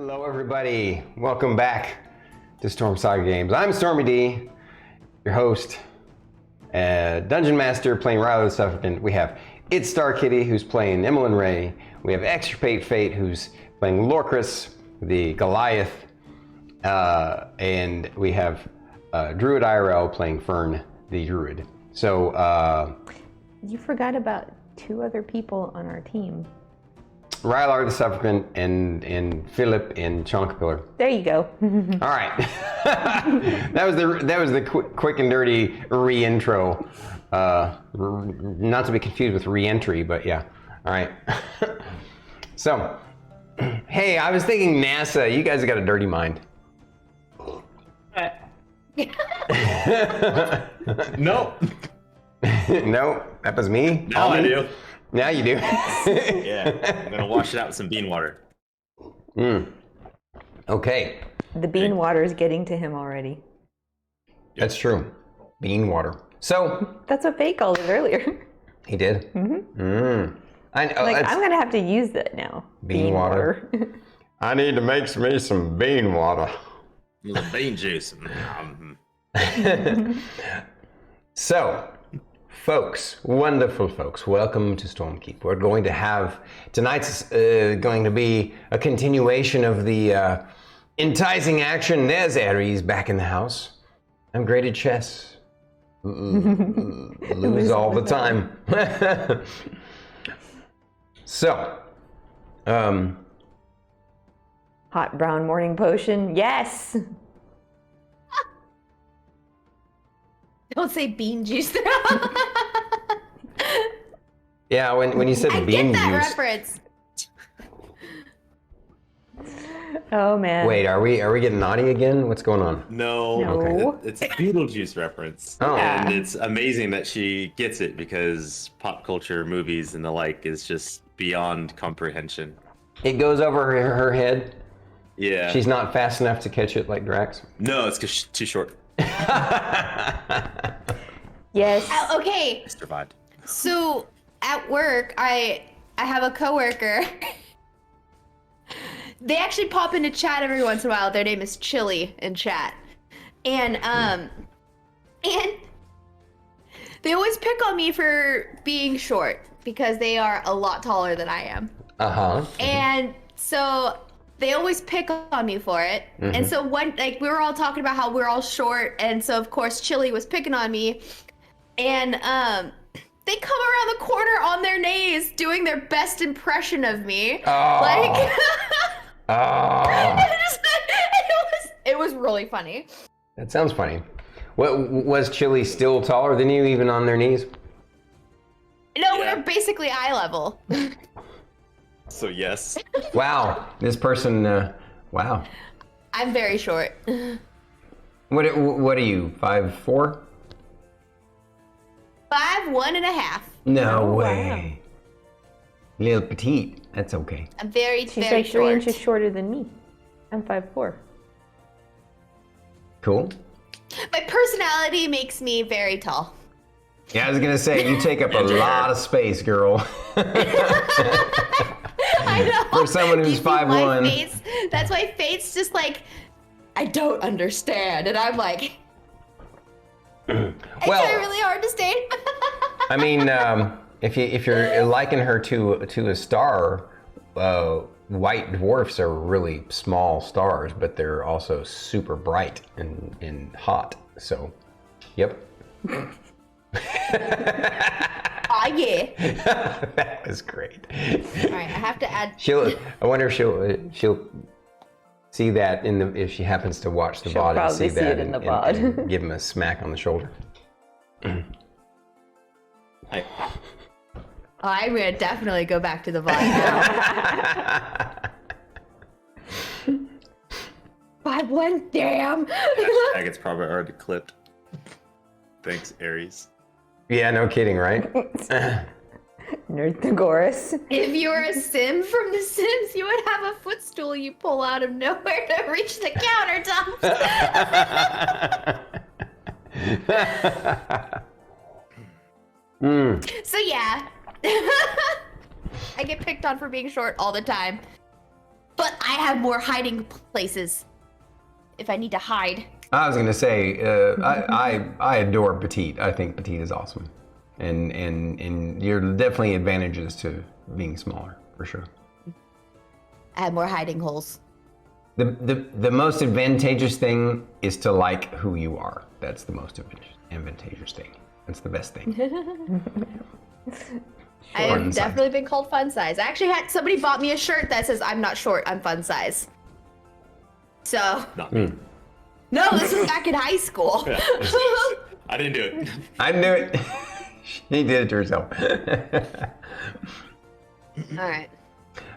Hello everybody, welcome back to Storm Saga Games. I'm StormyD, your host, Dungeon Master playing Rylar the Suffrigant. We have itsStarkitty who's playing Emillynn. We have extirpatefate who's playing Lorkris, the Goliath, and we have Druid IRL playing Fern, the Druid. So you forgot about two other people on our team. Rylar the Suffrigant and Philip and Chonkapillar. There you go. All right, that was the quick and dirty re-intro. Not to be confused with re-entry, but yeah. All right. So, hey, I was thinking NASA. You guys have got a dirty mind. No. No, that was me. Now I do. Now you do. Yeah, I'm gonna wash it out with some bean water. Okay. The bean water is getting to him already. That's true. Bean water. So That's what Faye called it earlier. he did. I know. I'm gonna have to use that now. Bean water. I need to make me some bean water. The bean juice. So, folks, wonderful folks, welcome to Stormkeep. We're going to have, tonight's going to be a continuation of the enticing action. There's Ares back in the house. I'm great at chess. Lose all the time. So, Hot brown morning potion, yes! Don't say bean juice. yeah, when you said I bean get that juice. reference. Oh man. Wait, are we getting naughty again? What's going on? No, No. it's a Beetlejuice reference. Oh. And it's amazing that she gets it because pop culture, movies, and the like is just beyond comprehension. It goes over her head. Yeah. She's not fast enough to catch it like Drax. No, it's because she's too short. Yes. Okay, Survived. so at work, I have a coworker. They actually pop into chat every once in a while. Their name is Chili in chat, and they always pick on me for being short because they are a lot taller than I am. And so they always pick on me for it. And so we were all talking about how we're all short, and so of course Chili was picking on me, and they come around the corner on their knees doing their best impression of me. Like it was really funny. That sounds funny. What was Chili still taller than you, even on their knees? No, Yeah. we're basically eye level. So yes. Wow, this person. Wow. I'm very short. What are you? 5'4"? 5'1.5". No Oh, way. Little petite. That's okay. I'm very, She's very like 3 short. inches shorter than me. I'm 5'4". Cool. My personality makes me very tall. Yeah, I was gonna say you take up a lot of space, girl. I know. For someone who's You see my 5'1". face? That's why Fate's just like, I don't understand, and I'm like, I try really hard to stay. I mean, if you're liking her to a star, white dwarfs are really small stars, but they're also super bright and hot. So, yep. Oh yeah. That was great. All right, I have to add. I wonder if she'll see that if she happens to watch the She'll VOD and probably see see that it in the and VOD. give him a smack on the shoulder. Hi. Oh, I'm gonna definitely go back to the VOD now. 5'1", damn. Hashtag it's probably already clipped. Thanks, Ares. Yeah, no kidding, right? Nerdthagoras. If you were a sim from The Sims, you would have a footstool you pull out of nowhere to reach the countertops. So yeah, I get picked on for being short all the time. but I have more hiding places if I need to hide. I was gonna say, I adore Petite. I think Petite is awesome, and you're definitely advantages to being smaller for sure. I have more hiding holes. The most advantageous thing is to like who you are. That's the most advantageous thing. That's the best thing. I've definitely been called fun size. I actually had somebody bought me a shirt that says I'm not short, I'm fun size. So no, this was back in high school. I didn't do it. I knew it. She did it to herself. All right.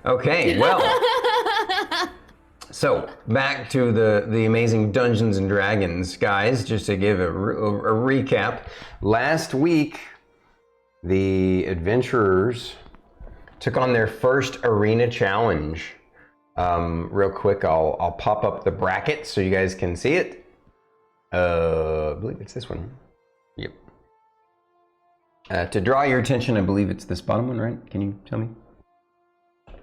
Okay, well. So back to the amazing Dungeons and Dragons, guys. Just to give a recap, last week the adventurers took on their first arena challenge. Real quick, I'll pop up the bracket so you guys can see it. I believe it's this one. Yep. To draw your attention, I believe it's this bottom one, right? Can you tell me?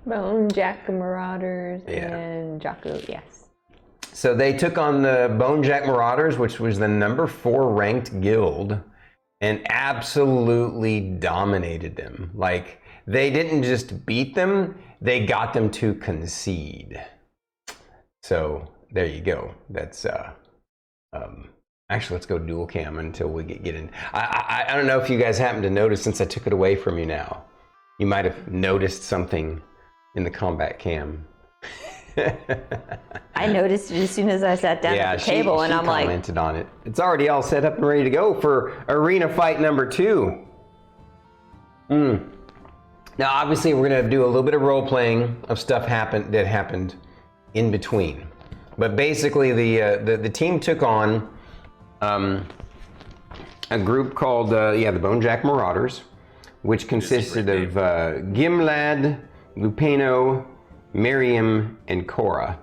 Bonejack Marauders and Jocko, yes. So they took on the Bonejack Marauders, which was the number 4 ranked guild, and absolutely dominated them. Like, they didn't just beat them, they got them to concede. So there you go. That's actually, let's go dual cam until we get in. I don't know if you guys happen to notice, since I took it away from you now, you might have noticed something in the combat cam. I noticed it as soon as I sat down at the table, and I'm like, commented on it. It's already all set up and ready to go for arena fight number 2. Now, obviously, we're gonna do a little bit of role playing of stuff that happened in between. But basically, the team took on a group called the Bonejack Marauders, which consisted of Gimlad, Lupino, Miriam, and Cora.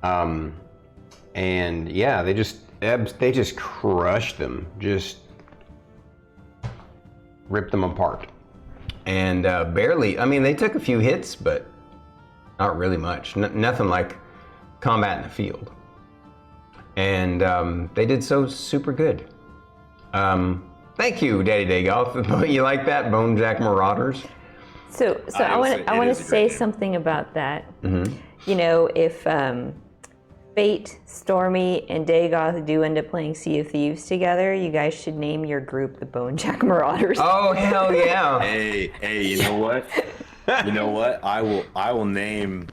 And yeah, they just crushed them, just ripped them apart. And barely, I mean, they took a few hits, but not really much. Nothing like combat in the field. And they did so super good. Thank you, Daddy Dagoth. You like that, Bonejack Marauders? So I want to say something about that. Mm-hmm. You know, if Fate, Stormy, and Dagoth do end up playing Sea of Thieves together, you guys should name your group the Bonejack Marauders. Oh, hell yeah! Hey, you know what? I will name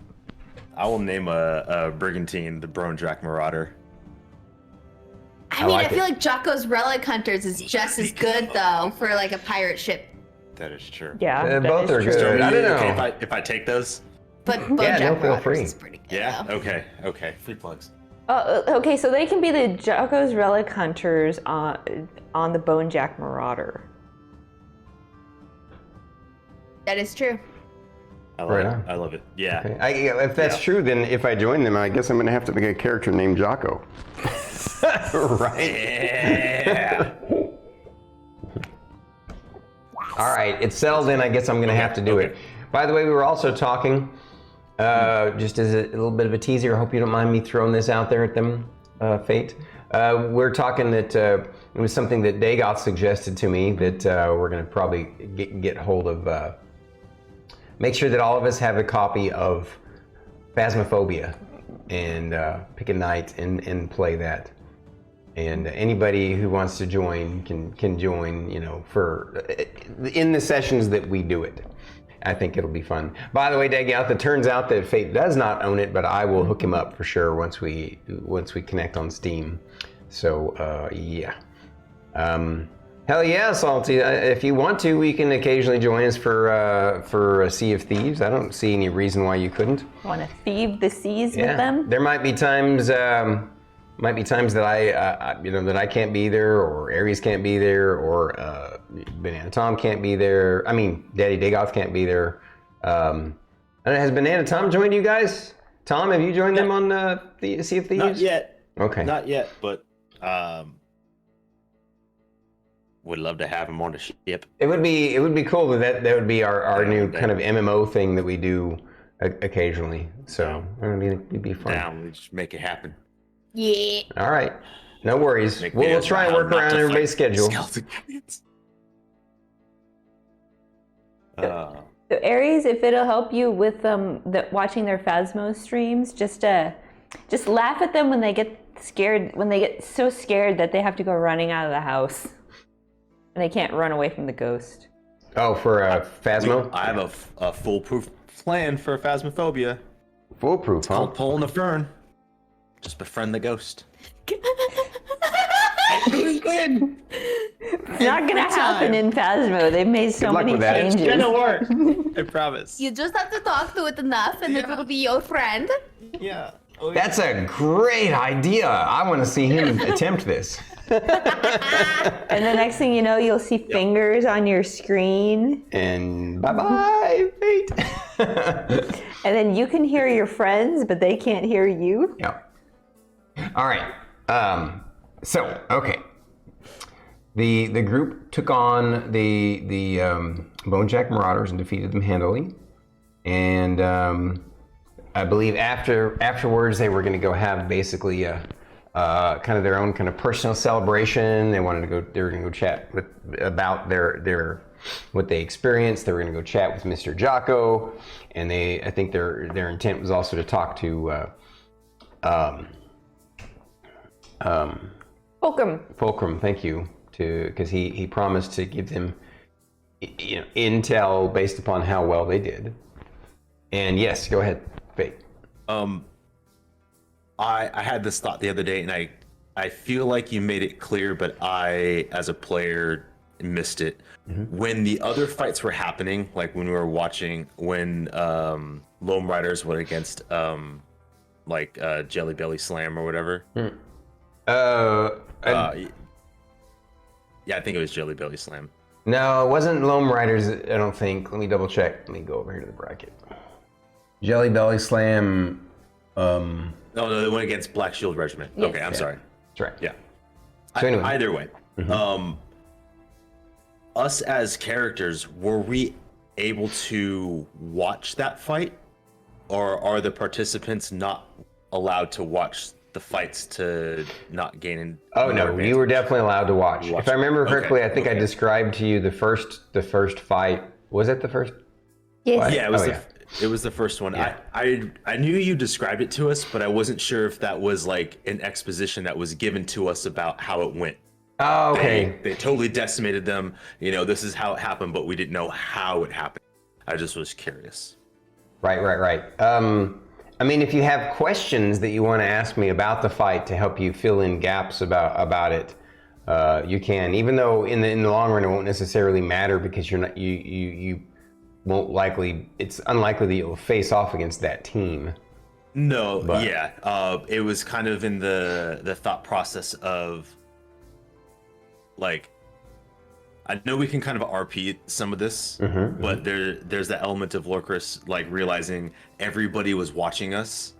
a brigantine the Bonejack Marauder. I feel like Jocko's Relic Hunters is just as good though for like a pirate ship. That is true. Yeah, both are good. So I don't know. Okay, if I take those. But Bonejack feel Marauders free. is pretty good. Yeah. Though. Okay. Free plugs. Okay, so they can be the Jocko's Relic Hunters on the Bonejack Marauder. That is true. I love it. Yeah. Okay. If that's true, then if I join them, I guess I'm going to have to make a character named Jocko. Right? Yeah. All right, it's settled in. I guess I'm going to have to do it. By the way, we were also talking, just as a little bit of a teaser, I hope you don't mind me throwing this out there at them, Fate. We're talking that it was something that Dagoth suggested to me that we're going to probably get hold of. Make sure that all of us have a copy of Phasmophobia and pick a night and play that. And anybody who wants to join can join, for in the sessions that we do it. I think it'll be fun. By the way, Dagoth, it turns out that Fate does not own it, but I will hook him up for sure once we connect on Steam. So yeah. Hell yeah, Salty. If you want to, we can occasionally join us for a Sea of Thieves. I don't see any reason why you couldn't. Want to thieve the seas with them? There might be times that I can't be there, or Aries can't be there, or Banana Tom can't be there. I mean, Daddy Dagoth can't be there. Has Banana Tom joined you guys? Tom, have you joined them on the Sea of Thieves? Not yet. Okay. Not yet, but would love to have him on the ship. It would be cool that would be our new kind of MMO thing that we do occasionally. So it'd be fun. Down, we just make it happen. Yeah. All right, no worries. We'll try and work around everybody's schedule. So Aries, if it'll help you with watching their Phasmo streams, just laugh at them when they get scared, when they get so scared that they have to go running out of the house and they can't run away from the ghost. Oh, for Phasmo? I have a foolproof plan for Phasmophobia. Foolproof, huh? Called pulling a Fern. Just befriend the ghost. It's not gonna happen in Phasmo. They've made so many changes. It's gonna work. I promise. You just have to talk to it enough and it will be your friend. Yeah. That's a great idea. I want to see him attempt this. And the next thing you know, you'll see fingers on your screen. And bye-bye, fate. And then you can hear your friends, but they can't hear you. Yep. All right. So, okay. The group took on the Bonejack Marauders and defeated them handily. And I believe afterwards they were going to go have basically kind of their own kind of personal celebration. They were going to go chat about their what they experienced. They were going to go chat with Mr. Jocko, and I think their intent was also to talk to Fulcrum, thank you, because he promised to give them intel based upon how well they did. And yes, go ahead, Fate. I had this thought the other day, and I feel like you made it clear, but I, as a player, missed it. Mm-hmm. When the other fights were happening, like when we were watching, when Lone Riders went against Jelly Belly Slam or whatever. Yeah, I think it was Jelly Belly Slam. No, it wasn't Lone Riders, I don't think. Let me double check. Let me go over here to the bracket. Jelly Belly Slam. No, they went against Black Shield Regiment. Yes. Okay, I'm sorry. That's right. Yeah. So anyway. Either way, us as characters, were we able to watch that fight, or are the participants not allowed to watch the fights to not gain? Oh no, you were definitely allowed to watch. If I remember correctly, I think I described to you the first fight. Was it the first? Yes. Fight? Yeah, it was. It was the first one. Yeah. I knew you described it to us, but I wasn't sure if that was like an exposition that was given to us about how it went. Oh, okay. They totally decimated them. This is how it happened, but we didn't know how it happened. I just was curious. Right. I mean, if you have questions that you want to ask me about the fight to help you fill in gaps about it, you can. Even though in the long run it won't necessarily matter because you're not you won't likely. It's unlikely that you'll face off against that team. No, but. Yeah. It was kind of in the thought process of like, I know we can kind of RP some of this, but there's that element of Lorkris like realizing everybody was watching us,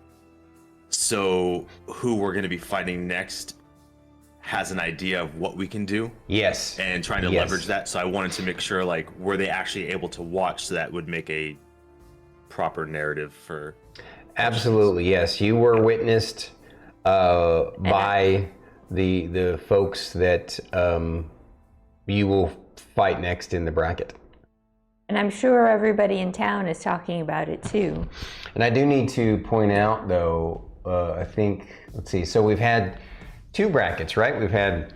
so who we're going to be fighting next has an idea of what we can do. Yes. And trying to leverage that. So I wanted to make sure, like, were they actually able to watch, so that would make a proper narrative for. Absolutely, yes. You were witnessed by the folks that you will fight next in the bracket. And I'm sure everybody in town is talking about it too. And I do need to point out, though, I think, let's see, so we've had 2 brackets, right? We've had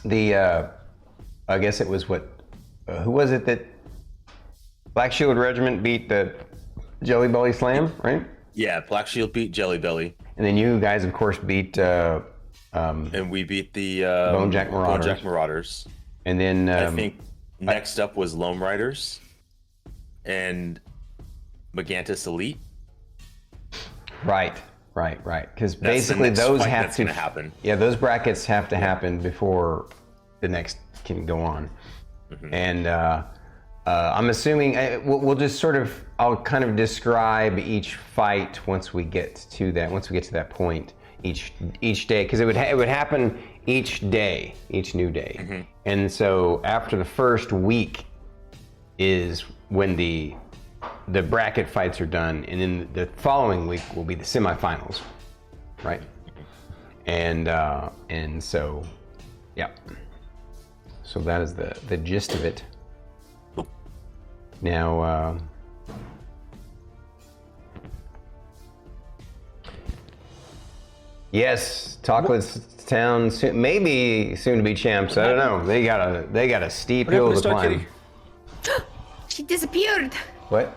the, I guess it was who was it that Black Shield Regiment beat the Jelly Belly Slam, right? Yeah, Black Shield beat Jelly Belly. And then you guys, of course, beat... and we beat the Bonejack Marauders. And then... I think next up was Lone Riders and Megantis Elite. Right. Because basically those have to happen. Yeah, those brackets have to happen before the next can go on. And I'm assuming we'll just sort of, I'll kind of describe each fight once we get to that point, each day, because it would happen each day, each new day. And so after the first week is when the the bracket fights are done, and then the following week will be the semifinals, right? And so, yeah. So that is the gist of it. Now, yes, Talkless Town, maybe soon to be champs. I don't know. They got a steep hill to climb. She disappeared. What?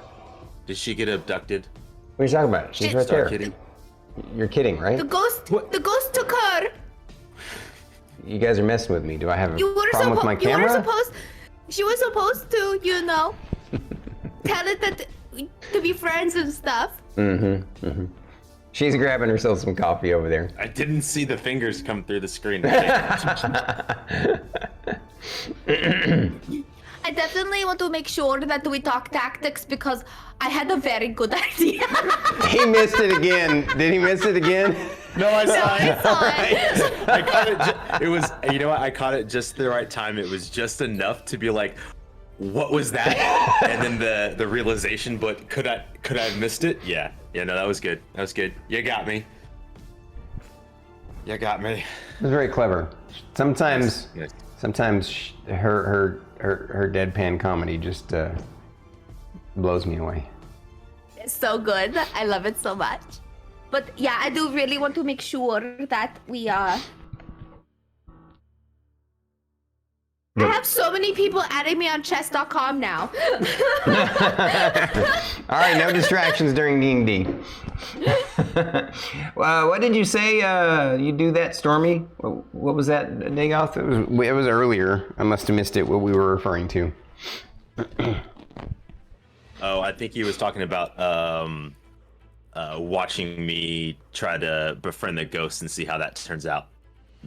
Did she get abducted? What are you talking about? She's right there. Kitty. You're kidding, right? The ghost took her. You guys are messing with me. Do I have a problem with my camera? She was supposed to, tell it that to be friends and stuff. She's grabbing herself some coffee over there. I didn't see the fingers come through the screen. I definitely want to make sure that we talk tactics because I had a very good idea. He missed it again. Did he miss it again? No, I saw it. I saw it. I caught it. It was, you know what? I caught it just the right time. It was just enough to be like, what was that? And then the realization, but could I have missed it? Yeah. Yeah, no, that was good. That was good. You got me. You got me. It was very clever. Sometimes her deadpan comedy just blows me away. It's so good. I love it so much. But yeah, I do really want to make sure that we I have so many people adding me on chess.com now. All right, no distractions during D&D. What did you say? You do that, Stormy? What was that, Dagoth? It was earlier. I must have missed it. What we were referring to. Oh, I think he was talking about watching me try to befriend the ghost and see how that turns out.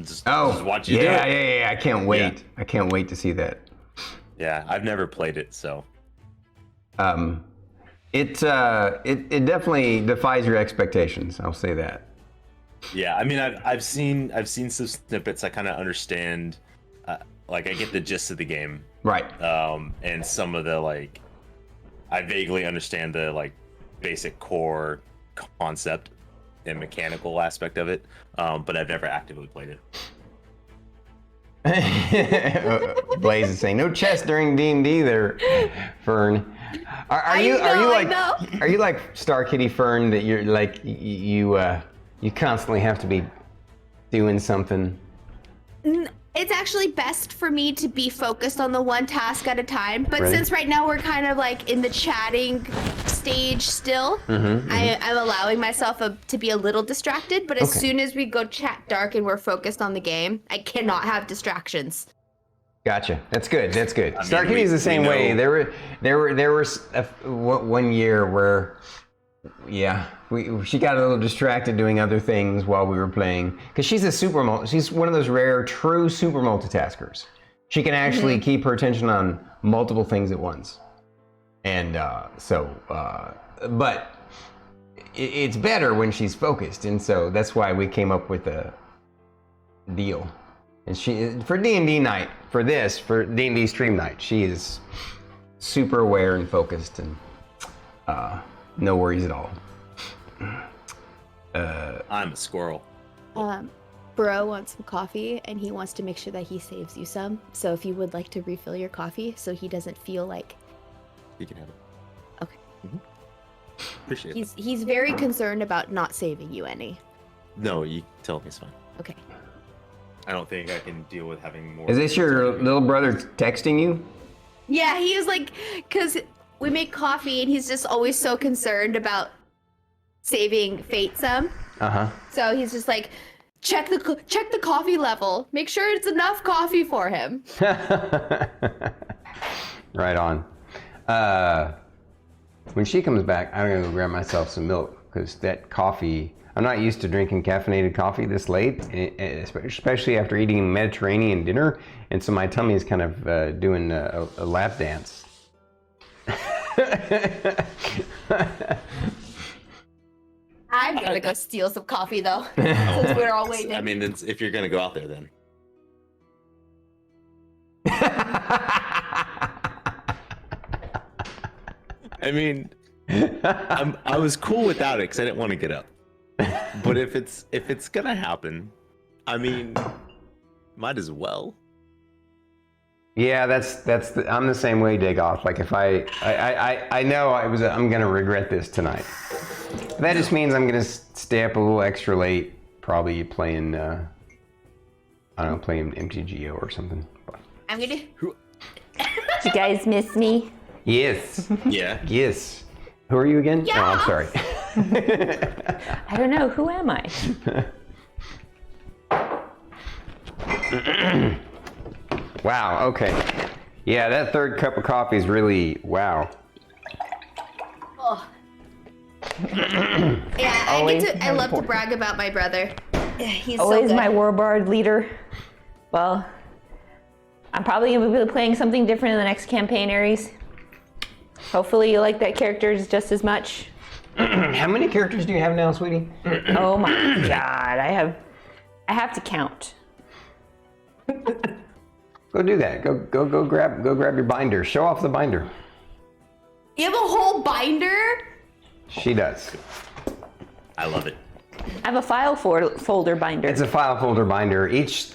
Just watch you do it. Yeah. I can't wait. Yeah. I can't wait to see that. Yeah, I've never played it, so. It definitely defies your expectations. I'll say that. Yeah, I mean, I've seen some snippets. I kind of understand, like I get the gist of the game, right? And some of the I vaguely understand the basic core concept and mechanical aspect of it, but I've never actively played it. Blaze is saying no chess during D&D there, Fern. Are you like Starkitty Fern that you're like you constantly have to be doing something? It's actually best for me to be focused on the one task at a time. But since right now we're kind of in the chatting stage still, I'm allowing myself to be a little distracted. But as soon as we go chat dark and we're focused on the game, I cannot have distractions. Gotcha. That's good. Starkitty's the same way. There was one year where, she got a little distracted doing other things while we were playing because she's she's one of those rare true super multitaskers. She can actually keep her attention on multiple things at once, and but it's better when she's focused, and so that's why we came up with a deal. And she, for D&D night, for D&D stream night, she is super aware and focused, and no worries at all. I'm a squirrel. Bro wants some coffee, and he wants to make sure that he saves you some. So if you would like to refill your coffee, so he doesn't feel like... You can have it. Okay. Appreciate it. He's very concerned about not saving you any. No, you tell me it's fine. Okay. I don't think I can deal with having more. Is this your little brother texting you? Yeah, he is because we make coffee and he's just always so concerned about saving Fate some. So he's just check the coffee level. Make sure it's enough coffee for him. Right on. When she comes back, I'm gonna go grab myself some milk because that coffee. I'm not used to drinking caffeinated coffee this late, especially after eating a Mediterranean dinner, and so my tummy is kind of doing a lap dance. I'm gonna go steal some coffee though, since we're all waiting. I mean, if you're gonna go out there, then. I mean, I was cool without it because I didn't want to get up. But if it's gonna happen, I mean, might as well. Yeah, I'm the same way, Dagoth. Like if I know I'm gonna regret this tonight. That just means I'm gonna stay up a little extra late, probably playing playing MTGO or something. I'm gonna. You guys miss me? Yes. Yeah. Yes. Who are you again? Yeah. Oh, I'm sorry. I don't know. Who am I? Wow. Okay. Yeah, that third cup of coffee is really wow. Oh. Yeah, I love to brag about my brother. He's Always so good. my warbard leader. Well, I'm probably going to be playing something different in the next campaign, Aries. Hopefully you like that character just as much. How many characters do you have now, sweetie? Oh my god, I have to count. Go do that. Go grab your binder. Show off the binder. You have a whole binder? She does. I love it. I have a file folder binder. It's a file folder binder. Each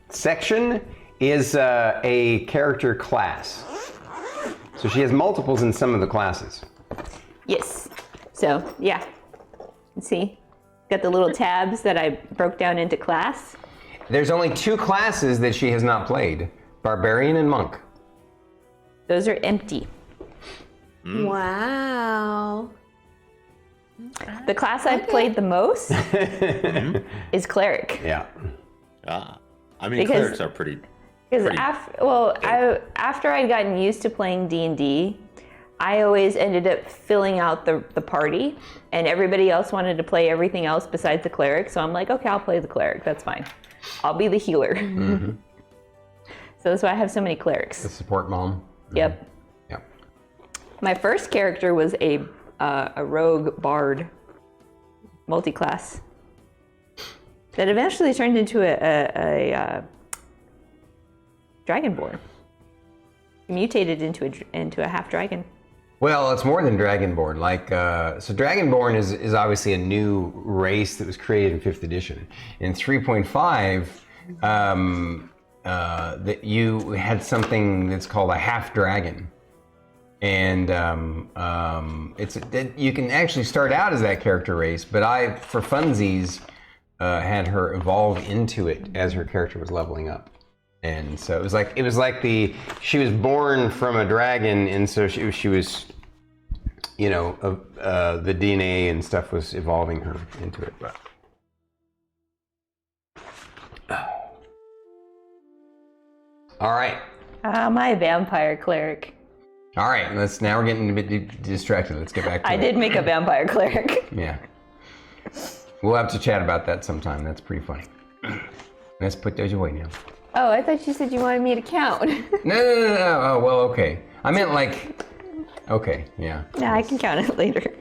section is a character class. So she has multiples in some of the classes. Yes. So, yeah. See? Got the little tabs that I broke down into class. There's only 2 classes that she has not played. Barbarian and Monk. Those are empty. Wow. The class I've played the most is Cleric. Yeah. I mean, clerics are pretty. Because after I'd gotten used to playing D&D, I always ended up filling out the party, and everybody else wanted to play everything else besides the cleric. So I'm like, okay, I'll play the cleric. That's fine. I'll be the healer. Mm-hmm. So that's why I have so many clerics. The support mom. Mm-hmm. Yep. Yep. My first character was a rogue bard, multi-class, that eventually turned into a dragonborn. Mutated into a half dragon. Well, it's more than Dragonborn. So Dragonborn is obviously a new race that was created in 5th edition. In 3.5, that you had something that's called a half dragon, and you can actually start out as that character race. But I, for funsies, had her evolve into it as her character was leveling up. And so it was like she was born from a dragon, and so she was, the DNA and stuff was evolving her into it. But all right. My vampire cleric. All right. Now we're getting a bit distracted. Let's get back to it. I did make a vampire cleric. Yeah. We'll have to chat about that sometime. That's pretty funny. Let's put those away now. Oh, I thought you said you wanted me to count. No. Oh, well, okay. I meant okay, yeah. Yeah, I can count it later.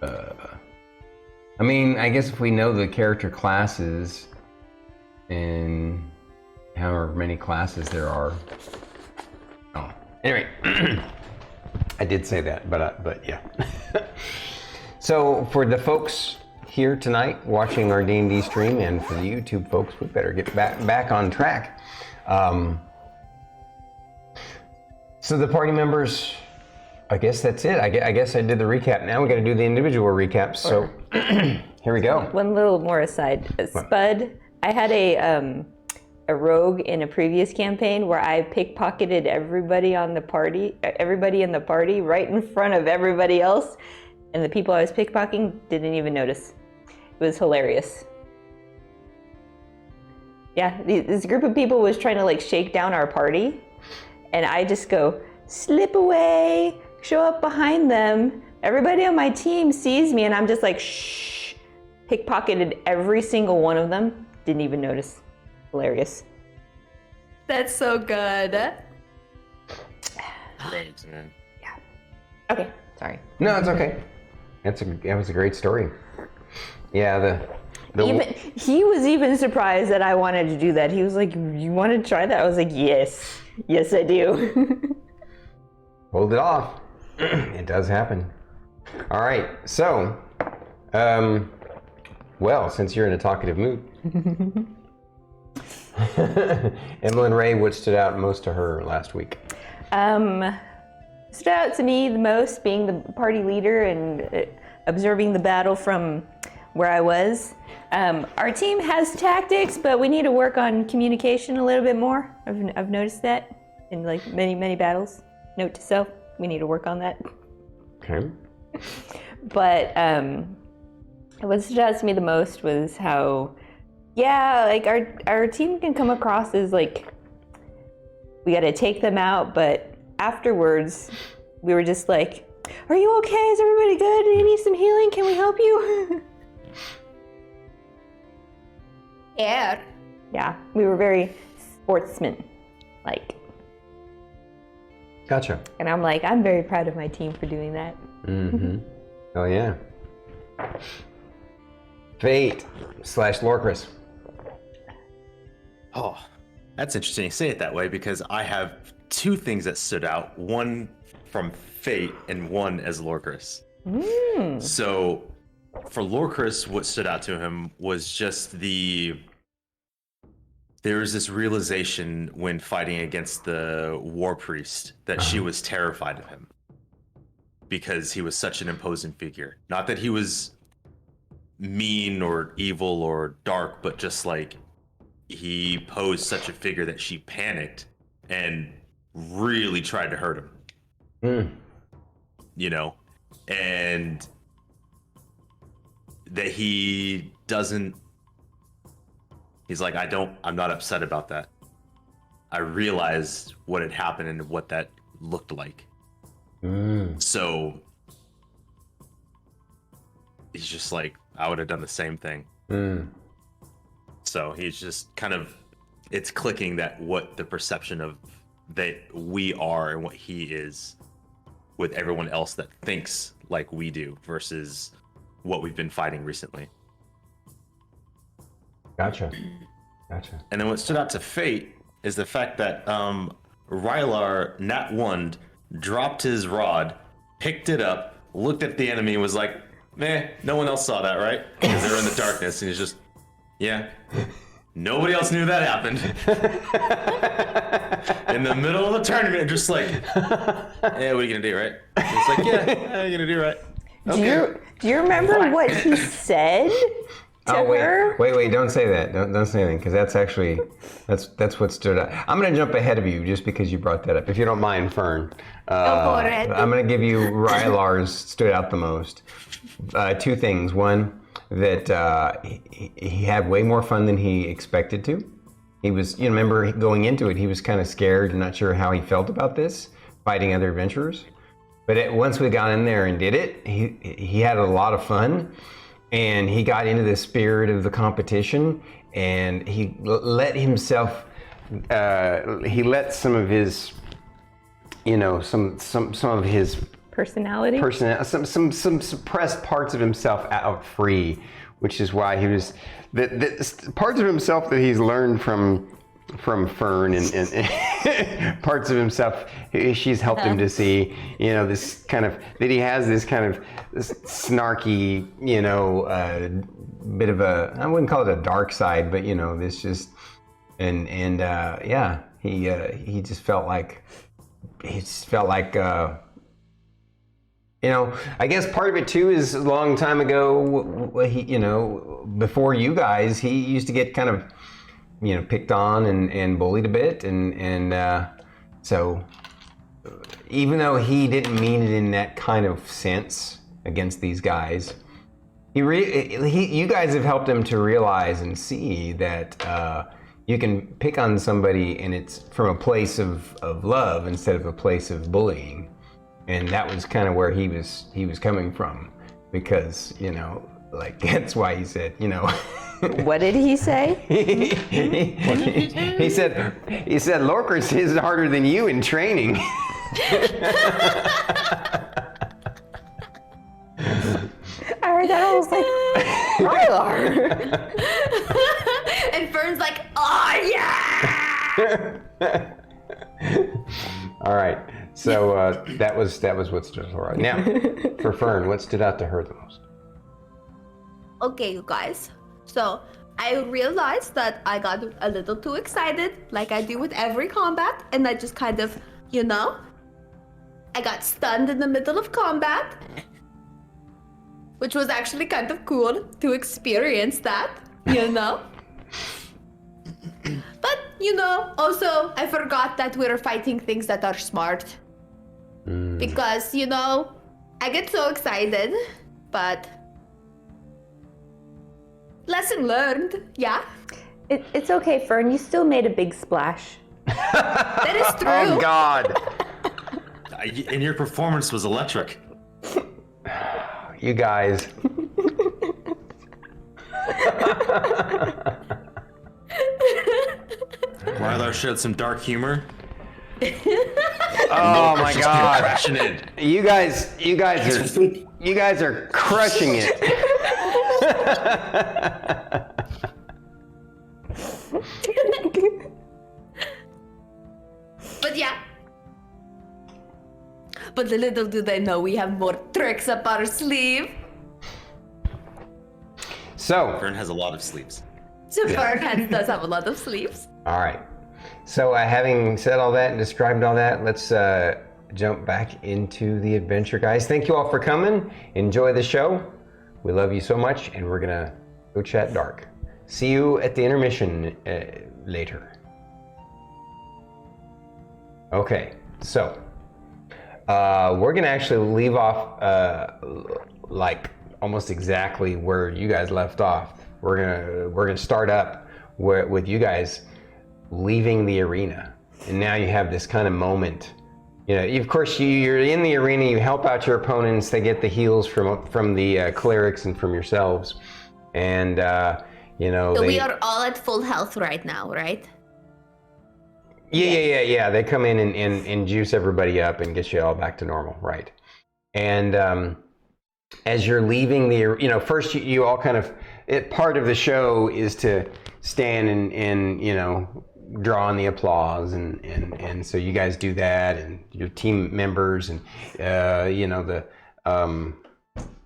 I mean, I guess if we know the character classes and however many classes there are. Oh, anyway, I did say that, but yeah. So for the folks here tonight watching our D&D stream, and for the YouTube folks, we better get back on track. So the party members, I guess that's it. I guess I did the recap. Now we got to do the individual recaps. So here we go. One little more aside. Spud, I had a rogue in a previous campaign where I pickpocketed everybody in the party right in front of everybody else, and the people I was pickpocketing didn't even notice. It was hilarious. Yeah, this group of people was trying to shake down our party, and I just go, slip away, show up behind them. Everybody on my team sees me, and I'm just like, shh. Pickpocketed every single one of them. Didn't even notice. Hilarious. That's so good. Thanks, man. Yeah. Okay, sorry. No, it's okay. That was a great story. Yeah, he was even surprised that I wanted to do that. He was like, "You want to try that?" I was like, "Yes, I do." pulled it off. It does happen. All right, so, well, since you're in a talkative mood, Emillynn Ray, what stood out most to her last week? Stood out to me the most being the party leader and observing the battle from where I was. Our team has tactics, but we need to work on communication a little bit more. I've noticed that in like many battles. Note to self, we need to work on that. Okay. But what stood out to me the most was how, like our team can come across as like we got to take them out, but afterwards we were just like, "Are you okay? Is everybody good? Do you need some healing? Can we help you?" Yeah. Yeah, we were very sportsman-like. Gotcha. And I'm like, I'm very proud of my team for doing that. Mm-hmm. Oh yeah. Fate / Lorkris. Oh, that's interesting you say it that way because I have two things that stood out. One from Fate and one as Lorkris. So for Lorkris, what stood out to him was just there was this realization when fighting against the war priest that she was terrified of him because he was such an imposing figure. Not that he was mean or evil or dark, but just like he posed such a figure that she panicked and really tried to hurt him. You know, and that he doesn't. He's like, I'm not upset about that. I realized what had happened and what that looked like. So he's just like, I would have done the same thing. So he's just kind of, it's clicking that what the perception of that we are and what he is with everyone else that thinks like we do versus what we've been fighting recently. Gotcha. And then what stood out to Fate is the fact that Rylar, Nat 1, dropped his rod, picked it up, looked at the enemy and was like, meh, no one else saw that, right? Because they're in the darkness. And he's just, yeah. Nobody else knew that happened. In the middle of the tournament, just like, yeah, what are you going to do, right? It's like, yeah, what are you going to do, right? Okay. Do you remember what he said? Wait, don't say that. Don't say anything, because that's actually, that's what stood out. I'm going to jump ahead of you just because you brought that up. If you don't mind, Fern. Go for it. I'm going to give you Rylar's stood out the most. Two things. One, that he had way more fun than he expected to. He was, remember going into it, he was kind of scared and not sure how he felt about this, fighting other adventurers. But once we got in there and did it, he had a lot of fun. And he got into the spirit of the competition, and he let himself. He let some of his, some of his personality, some suppressed parts of himself out free, which is why he was the parts of himself that he's learned from Fern and parts of himself she's helped him to see, this kind of, that he has this kind of this snarky, bit of a, I wouldn't call it a dark side, but this just, he just felt like, I guess part of it too is a long time ago, he, before you guys, he used to get kind of, picked on and bullied a bit, and so even though he didn't mean it in that kind of sense against these guys, you guys have helped him to realize and see that you can pick on somebody and it's from a place of love instead of a place of bullying, and that was kind of where he was coming from, because that's why he said, What did he say? he said Lorkris is harder than you in training. I heard that, I was like, Rylar. And Fern's like, oh yeah. All right. So that was what stood out. Right. Now, for Fern, what stood out to her the most? Okay, you guys. So I realized that I got a little too excited, like I do with every combat, and I just kind of, I got stunned in the middle of combat, which was actually kind of cool to experience that, But, also I forgot that we're fighting things that are smart. Because, I get so excited, but lesson learned, yeah? It's okay, Fern. You still made a big splash. That is true. Oh, God. And your performance was electric. You guys. Rylar showed some dark humor. Oh my God! Crashing in. You guys are crushing it. But yeah. But little do they know we have more tricks up our sleeve. So Fern has a lot of sleeves. So Fern does have a lot of sleeves. all right. So having said all that and described all that, let's jump back into the adventure, guys. Thank you all for coming. Enjoy the show. We love you so much, and we're gonna go chat dark. See you at the intermission later. Okay, so we're gonna actually leave off like almost exactly where you guys left off. We're gonna start up with you guys leaving the arena, and now you have this kind of moment. Of course, you're in the arena. You help out your opponents. They get the heals from the clerics and from yourselves, and So we are all at full health right now, right? Yeah. They come in and juice everybody up and get you all back to normal, right? And as you're leaving the, first you all kind of, part of the show is to stand and draw on the applause, and so you guys do that, and your team members, and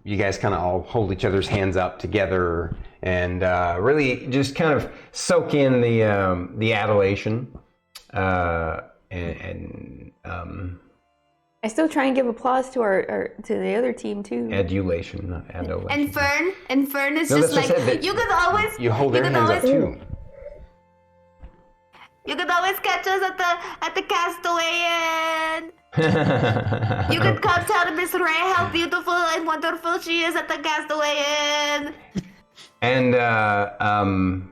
you guys kind of all hold each other's hands up together, and really just kind of soak in the adulation. I still try and give applause to to the other team too. Adulation, not adulation. And Fern is No, just that's what I said, like, that you could always you hold their hands up too. You could always catch us at the Castaway Inn. You could come tell Miss Ray how beautiful and wonderful she is at the Castaway Inn. And of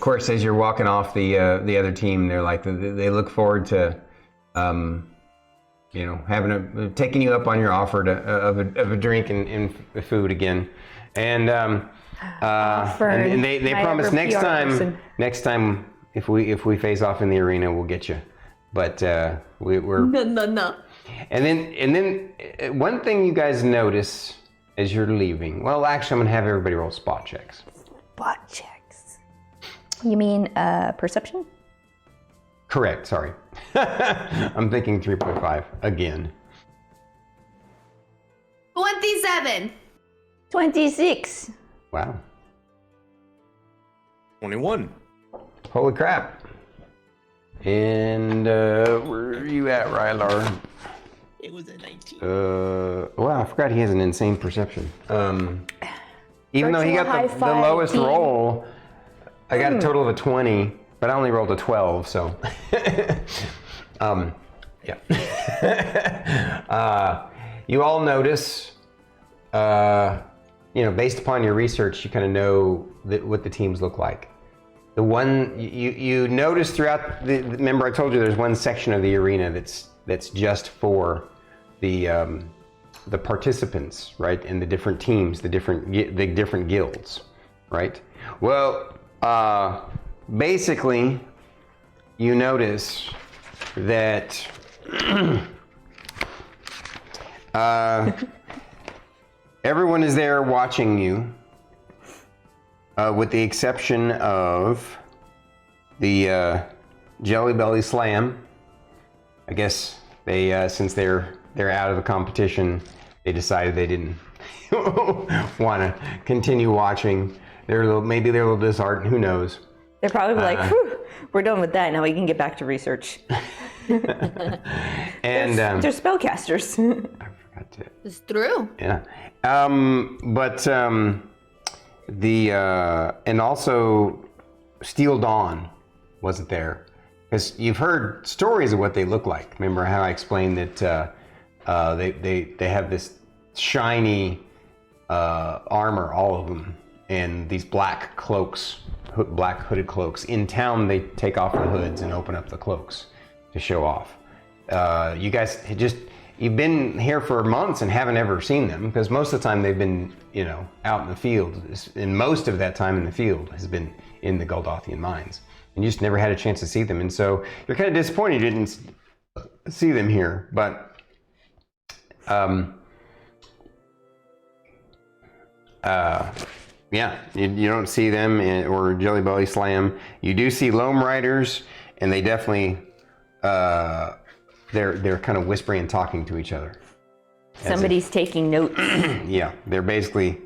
course, as you're walking off, the other team, they're like, they look forward to taking you up on your offer of a drink and food again, and they promise next time if we face off in the arena, we'll get you. But we're no. And then one thing you guys notice as you're leaving. Well, actually, I'm gonna have everybody roll spot checks. Spot checks. You mean perception? Correct. Sorry, I'm thinking 3.5 again. 27. 26. Wow. 21. Holy crap. And where are you at, Rylar? It was a 19. Wow, I forgot he has an insane perception. Even though he got the lowest team. roll, I got a total of a 20, but I only rolled a 12, so. Yeah. You all notice, based upon your research, you kind of know what the teams look like. The one you notice throughout remember I told you there's one section of the arena that's just for the participants, right? And the different teams, the different guilds, right? Well, basically, you notice that everyone is there watching you. With the exception of the Jelly Belly Slam. I guess They since they're out of the competition, they decided they didn't want to continue watching. Maybe they're a little disheartened. Who knows? They're probably like, "Whew, we're done with that. Now we can get back to research." And they're spellcasters. I forgot to. It's true. Yeah. And also Steel Dawn wasn't there, because you've heard stories of what they look like. Remember how I explained that they have this shiny armor, all of them, and these black cloaks, black hooded cloaks. In town, they take off the hoods and open up the cloaks to show off. You guys you've been here for months and haven't ever seen them, because most of the time they've been, out in the field. And most of that time in the field has been in the Goldothian mines. And you just never had a chance to see them. And so you're kind of disappointed you didn't see them here. But yeah, you don't see them or Jelly Belly Slam. You do see Loam Riders, and they definitely they're kind of whispering and talking to each other. Somebody's taking notes. Yeah, they're basically,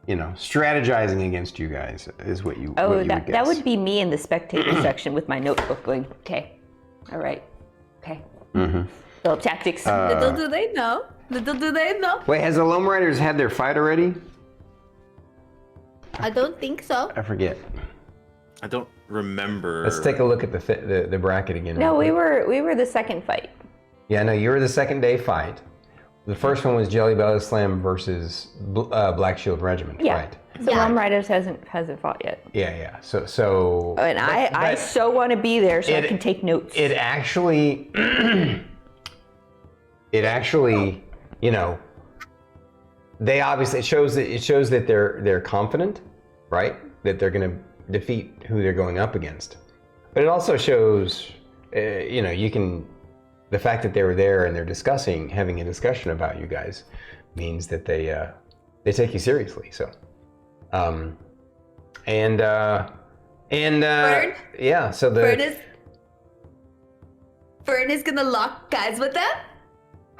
strategizing against you guys is what you. Oh, what you would guess. that would be me in the spectator section with my notebook going, okay, all right, okay. Mm-hmm. Little tactics. Little do they know. Little do they know. Wait, has the Loam Riders had their fight already? I don't think so. I forget. I don't remember. Let's take a look at the bracket again. No, we were the second fight. Yeah, no, you were the second day fight. The first one was Jelly Belly Slam versus Black Shield Regiment, yeah. right? So Loam Riders hasn't fought yet. Yeah. So. And I so want to be there so I can take notes. It actually, they obviously it shows that they're confident, right? That they're going to defeat who they're going up against. But it also shows, the fact that they were there and they're having a discussion about you guys means that they take you seriously. So, Fern? yeah. So Fern is gonna lock guys with them.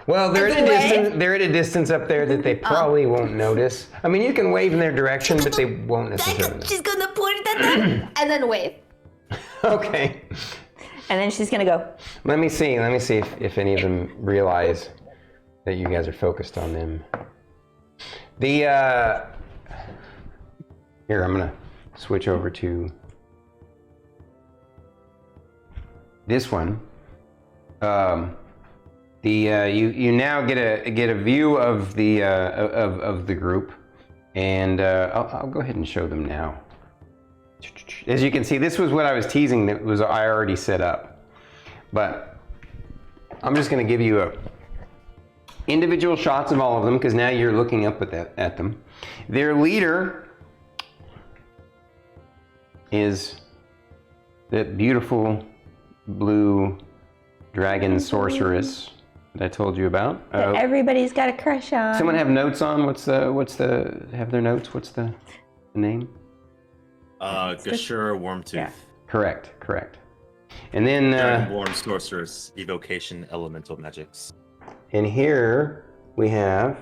Well, they're at a distance up there that they probably won't notice. I mean, you can wave in their direction, but they won't necessarily. She's gonna point at them and then wave. Okay. And then she's gonna go. Let me see if any of them realize that you guys are focused on them. Here, I'm gonna switch over to this one. You now get a view of the group, and I'll go ahead and show them now. As you can see, this was what I was teasing that I already set up, but I'm just going to give you individual shots of all of them, because now you're looking up at them. Their leader is that beautiful blue dragon sorceress that I told you about. That everybody's got a crush on. Someone have notes on have their notes? What's the name? Gashura Wormtooth. Yeah. Correct. And then Dragonborn Sorceress, Evocation Elemental Magics. And here we have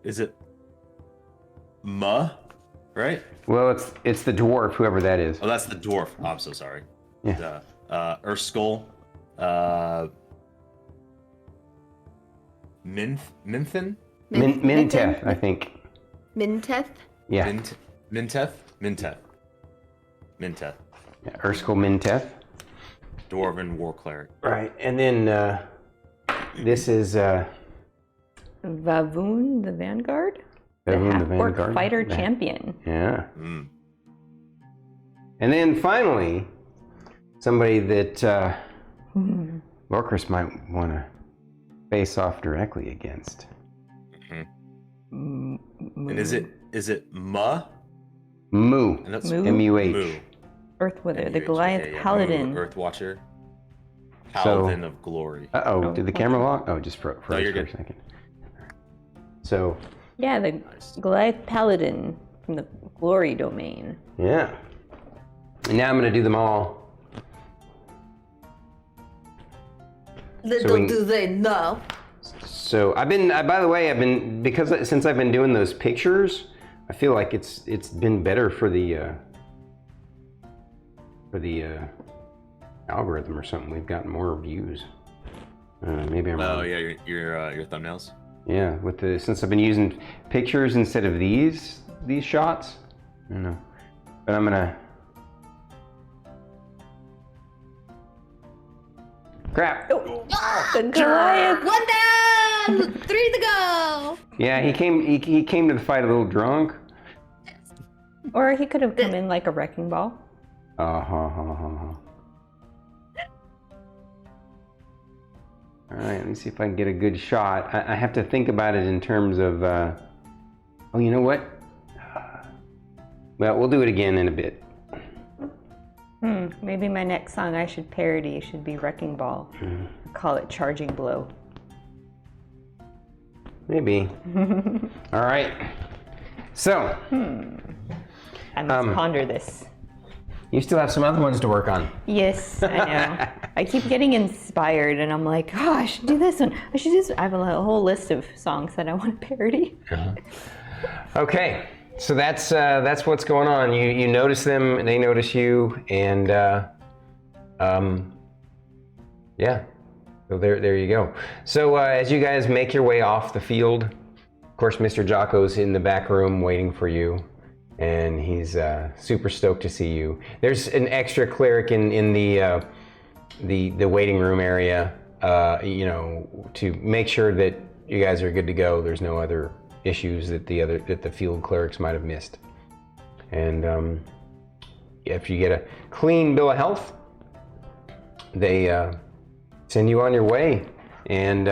is it Ma? Right? Well, it's the dwarf, whoever that is. Oh, that's the dwarf. Oh, I'm so sorry. Yeah. Urskull. Minthen? Minteth, I think. Minteth? Yeah. Minteth. Yeah, Urskull Minteth. Dwarven War Cleric. Right, and then this is Vavoon the Vanguard? Vavoon the Vanguard. Fighter champion. Yeah. Mm. And then finally, somebody that Lorkris might want to face off directly against. Mm-hmm. And is it Ma? Mu. M-U-H. Mu. Earthwither, the Goliath Paladin. Earthwatcher. Paladin of Glory. Uh-oh, did the camera lock? Oh, just froze for a second. So. Yeah, the Goliath Paladin from the Glory domain. Yeah. And now I'm going to do them all. Little do they know. So by the way, since I've been doing those pictures, I feel like it's been better for the algorithm or something. We've gotten more views. Maybe I'm wrong. Oh yeah, your thumbnails. Yeah, since I've been using pictures instead of these shots. I don't know, but I'm gonna. Crap! Oh, the Goliath. 1 down, 3 to go. Yeah, he came to the fight a little drunk. Or he could have come in like a wrecking ball. All right, let me see if I can get a good shot. I have to think about it in terms of. Oh, you know what? Well, we'll do it again in a bit. Maybe my next song I should parody should be Wrecking Ball. Call it Charging Blow. Maybe. All right. So. I must ponder this. You still have some other ones to work on. Yes, I know. I keep getting inspired, and I'm like, oh, I should do this one. I should do this. I have a whole list of songs that I want to parody. Okay. So that's what's going on. You notice them, and they notice you, and yeah. So there you go. So as you guys make your way off the field, of course, Mr. Jocko's in the back room waiting for you, and he's super stoked to see you. There's an extra cleric in the waiting room area, to make sure that you guys are good to go. There's no other issues that the field clerics might have missed. And if you get a clean bill of health, they send you on your way. And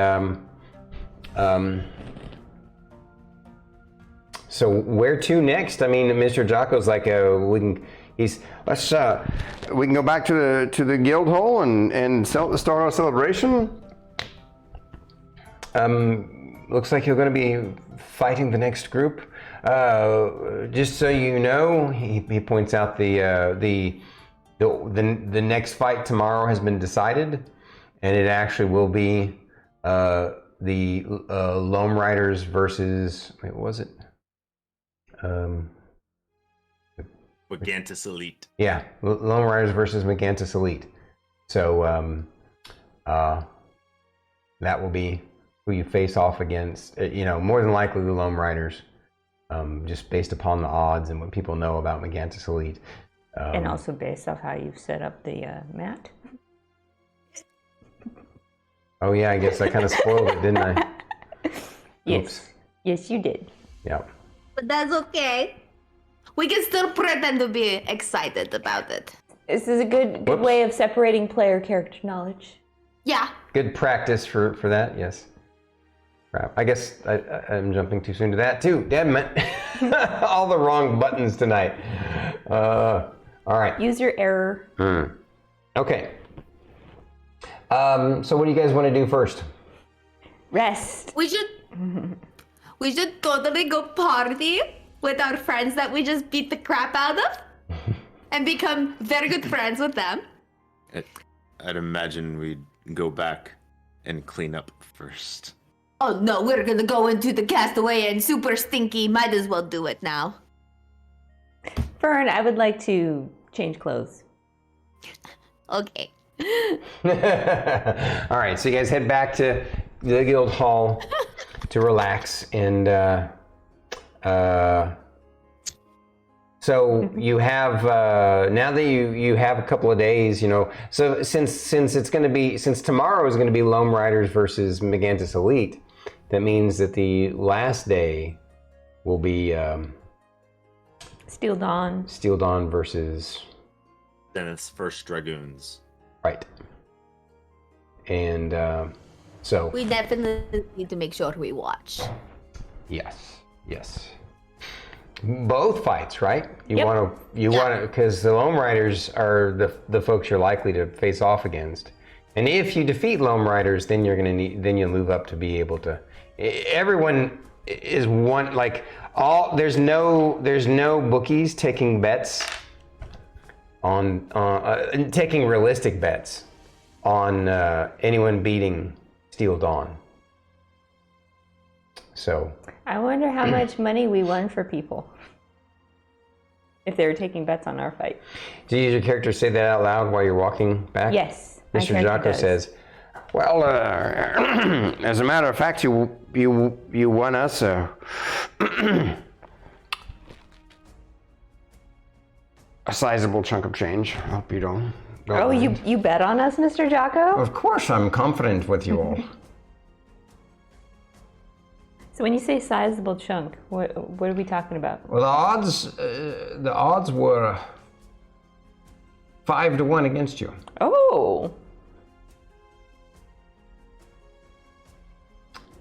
so where to next? I mean, Mr. Jocko's like we can go back to the guild hall and start our celebration. Looks like you're going to be fighting the next group. Just so you know, he points out the next fight tomorrow has been decided, and it actually will be the Loam Riders versus, wait, what was it? Megantis Elite. Yeah, Loam Riders versus Megantis Elite. So that will be who you face off against. More than likely the Loam Riders, just based upon the odds and what people know about Megantis Elite. And also based off how you've set up the mat. Oh yeah, I guess I kind of spoiled it, didn't I? Yes. Oops. Yes, you did. Yeah. But that's okay. We can still pretend to be excited about it. This is a good way of separating player character knowledge. Yeah. Good practice for that, yes. Crap. I guess I'm jumping too soon to that too. Damn it. All the wrong buttons tonight. All right. Use your error. Okay. So what do you guys want to do first? Rest. We should totally go party with our friends that we just beat the crap out of and become very good friends with them. I'd imagine we'd go back and clean up first. Oh no, we're gonna go into the castaway and super stinky. Might as well do it now. Fern, I would like to change clothes. Okay. All right, so you guys head back to the guild hall to relax, and so you have now that you have a couple of days, so since tomorrow is going to be Loam Riders versus Megantis Elite, that means that the last day will be Steel Dawn versus Zenith's First Dragoons. Right. And so we definitely need to make sure we watch. Yes. Both fights, right? You Yep. want to, because the Loam Riders are the folks you're likely to face off against. And if you defeat Loam Riders, then you're gonna then you move up to be able to. Everyone is one, like all. There's no bookies taking bets on taking realistic bets on anyone beating Steel Dawn. So I wonder how much money we won for people if they were taking bets on our fight. Do you use your character say that out loud while you're walking back? Yes. Mr. Jocko says, well, as a matter of fact, you won us a sizable chunk of change. I hope you don't you bet on us, Mr. Jocko? Of course, I'm confident with you all. So when you say sizable chunk, what are we talking about? Well, the odds were 5-1 against you. Oh.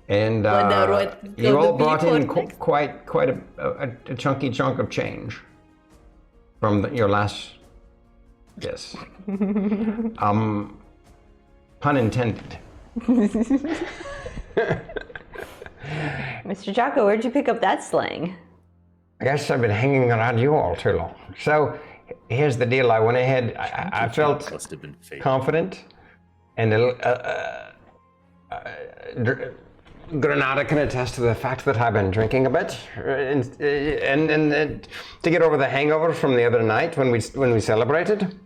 And you all brought in quite a chunky chunk of change from your last guess. Pun intended. Mr. Jocko, where'd you pick up that slang? I guess I've been hanging around you all too long. So here's the deal. I went ahead. I felt confident, and Granada can attest to the fact that I've been drinking a bit, and to get over the hangover from the other night when we celebrated.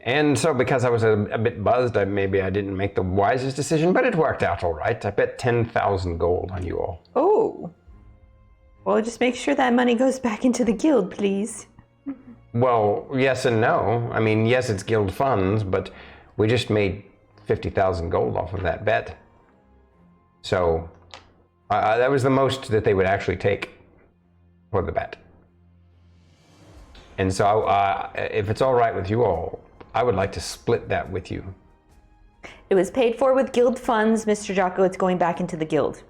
And so because I was a bit buzzed, maybe I didn't make the wisest decision, but it worked out all right. I bet 10,000 gold on you all. Oh. Well, just make sure that money goes back into the guild, please. Well, yes and no. I mean, yes, it's guild funds, but we just made 50,000 gold off of that bet. So that was the most that they would actually take for the bet. And so if it's all right with you all, I would like to split that with you. It was paid for with guild funds, Mr. Jocko. It's going back into the guild.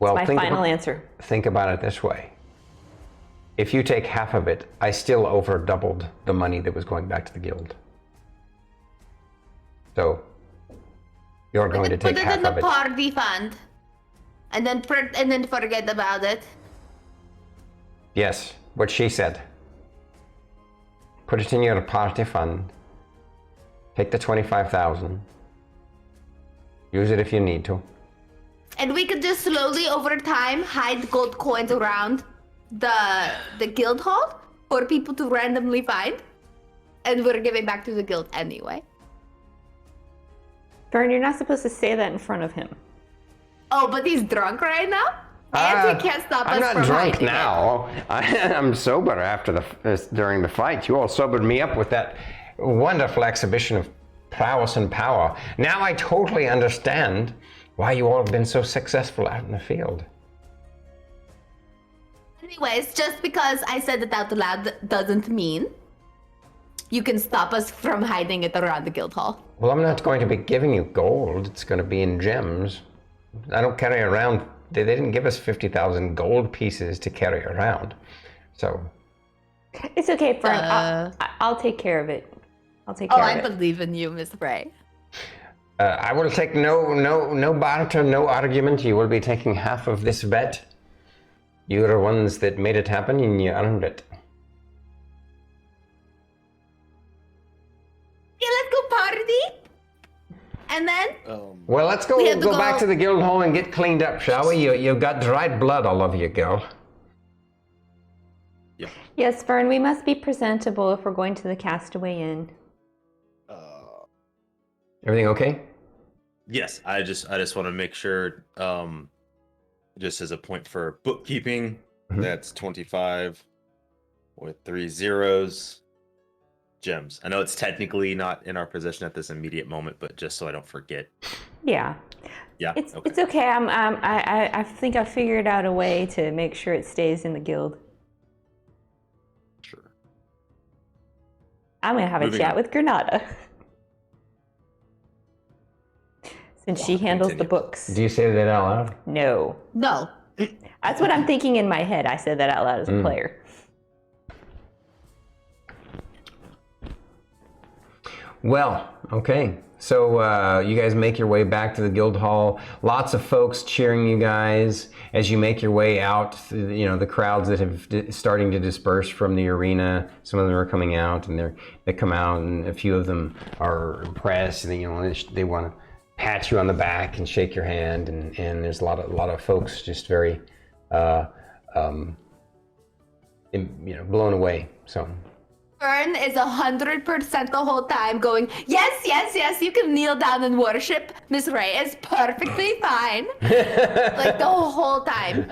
Well, that's my final answer. Think about it this way. If you take half of it, I still over doubled the money that was going back to the guild. So you're going to take half of it. Put it in the party fund, and then forget about it. Yes, what she said. Put it in your party fund. Take the 25,000. Use it if you need to. And we could just slowly, over time, hide gold coins around the guild hall for people to randomly find, and we're giving back to the guild anyway. Fern, you're not supposed to say that in front of him. Oh, but he's drunk right now? And he can't stop us from hiding it. I'm not drunk now. I'm sober during the fight. You all sobered me up with that wonderful exhibition of prowess and power. Now I totally understand why you all have been so successful out in the field. Anyways, just because I said it out loud doesn't mean you can stop us from hiding it around the guild hall. Well, I'm not going to be giving you gold. It's going to be in gems. I don't carry around. They didn't give us 50,000 gold pieces to carry around. So. It's okay, Fern. I'll take care of it. I'll take care of it. I believe in you, Miss Bray. I will take no barter, no argument. You will be taking half of this bet. You're the ones that made it happen and you earned it. Yeah, let's go party. And then? Well, let's go back to the guild hall and get cleaned up, shall we? You've got dried blood all over you, girl. Yeah. Yes, Fern, we must be presentable if we're going to the Castaway Inn. Everything okay? Yes, I just want to make sure, just as a point for bookkeeping, that's 25 with 3 zeros. Gems. I know it's technically not in our possession at this immediate moment, but just so I don't forget. Yeah. Yeah. It's okay. I think I figured out a way to make sure it stays in the guild. Sure. I'm gonna have a chat with Granada. Since she handles the books. Do you say that out loud? No. No. That's what I'm thinking in my head. I said that out loud as a player. Well, okay. So you guys make your way back to the guild hall. Lots of folks cheering you guys as you make your way out. You know, the crowds that have starting to disperse from the arena. Some of them are coming out, and they come out, and a few of them are impressed, and they want to pat you on the back and shake your hand, and there's a lot of folks just very blown away. So. Fern is 100% the whole time going, yes, yes, yes, you can kneel down and worship. Miss Ray is perfectly fine. Like the whole time.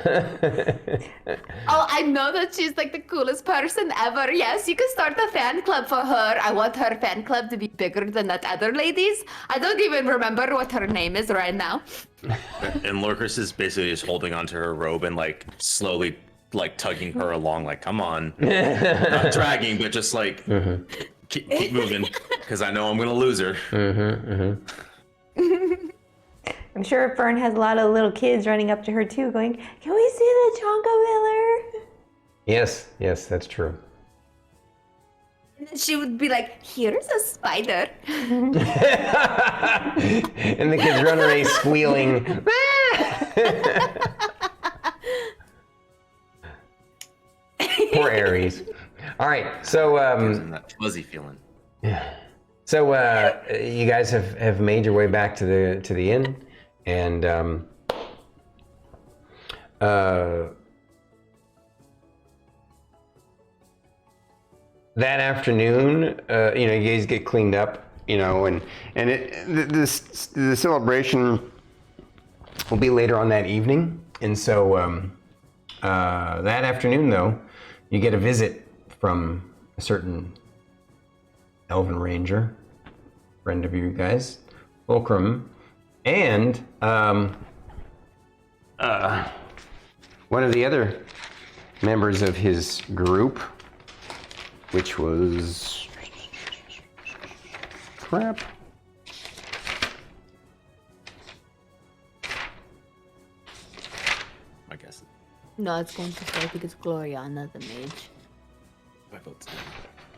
Oh, I know that she's like the coolest person ever. Yes, you can start a fan club for her. I want her fan club to be bigger than that other lady's. I don't even remember what her name is right now. And Lorkris is basically just holding onto her robe and like slowly like tugging her along, like, come on. Not dragging, but just like keep moving, because I know I'm gonna lose her. I'm sure Fern has a lot of little kids running up to her too, going, "Can we see the Chonka Miller?" Yes, that's true. And then she would be like, here's a spider. And the kids run away squealing. Poor Aries. All right, so that fuzzy feeling. Yeah. So you guys have made your way back to the inn, and that afternoon, you guys get cleaned up, and the celebration will be later on that evening, and so that afternoon, though, you get a visit from a certain elven ranger, friend of you guys, Lorkris, and one of the other members of his group, which was crap. I guess. No, it's going to say because Gloriana the mage.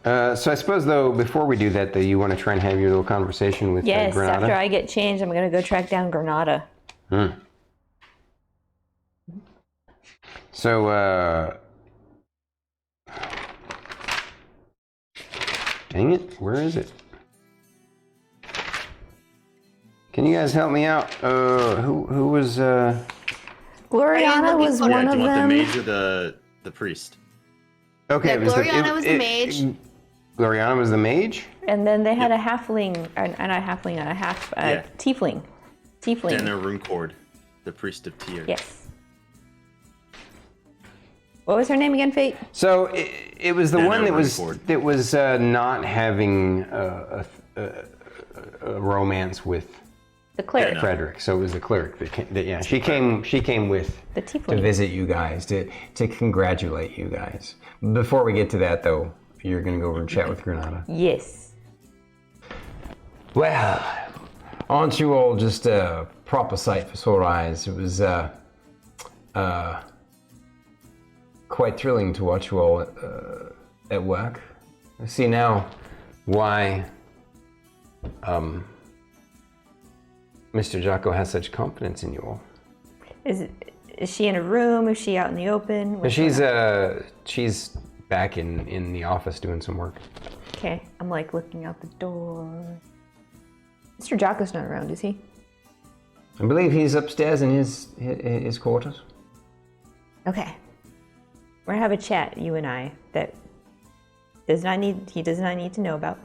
So I suppose, though, before we do that, you want to try and have your little conversation with Yes, Granada? after I get changed, I'm going to go track down Granada. So, dang it, where is it? Can you guys help me out? Who was, Gloriana was one of do you want them. the mage or the priest? Okay, Yeah, Gloriana was the mage. Gloriana was the mage? And then they had a halfling, tiefling. And a Runecord, the priest of Tyr. Yes. What was her name again, Fate? So it was the And one a that was not having a romance with The cleric. Frederick. So it was the cleric she came with The to tiefling. visit you guys, to congratulate you guys. Before we get to that, though, you're going to go over and chat with Granada. Yes. Well, aren't you all just a proper sight for sore eyes? It was quite thrilling to watch you all at work. I see now why Mr. Jocko has such confidence in you all. Is she in a room? Is she out in the open? What's She's going on? she's back in the office doing some work. Okay, I'm like looking out the door. Mr. Jocko's not around, is he? I believe he's upstairs in his quarters. Okay. We're gonna have a chat, you and I, that he does not need to know about.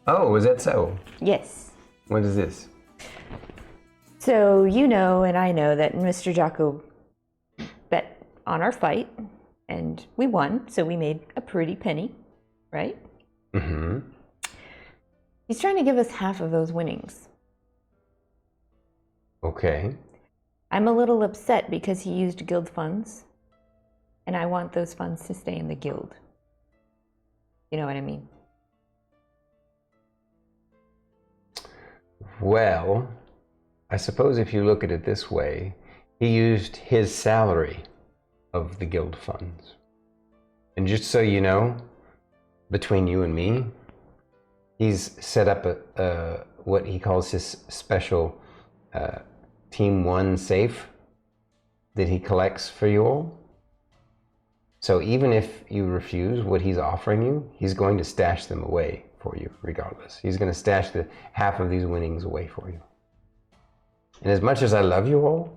Oh, is that so? Yes. What is this? So you know and I know that Mr. Jocko bet on our fight, and we won, so we made a pretty penny, right? Mm-hmm. He's trying to give us half of those winnings. Okay. I'm a little upset because he used guild funds, and I want those funds to stay in the guild. You know what I mean? Well, I suppose if you look at it this way, he used his salary of the guild funds. And just so you know, between you and me, he's set up what he calls his special Team 1 safe that he collects for you all. So even if you refuse what he's offering you, he's going to stash them away for you regardless. He's going to stash the half of these winnings away for you. And as much as I love you all,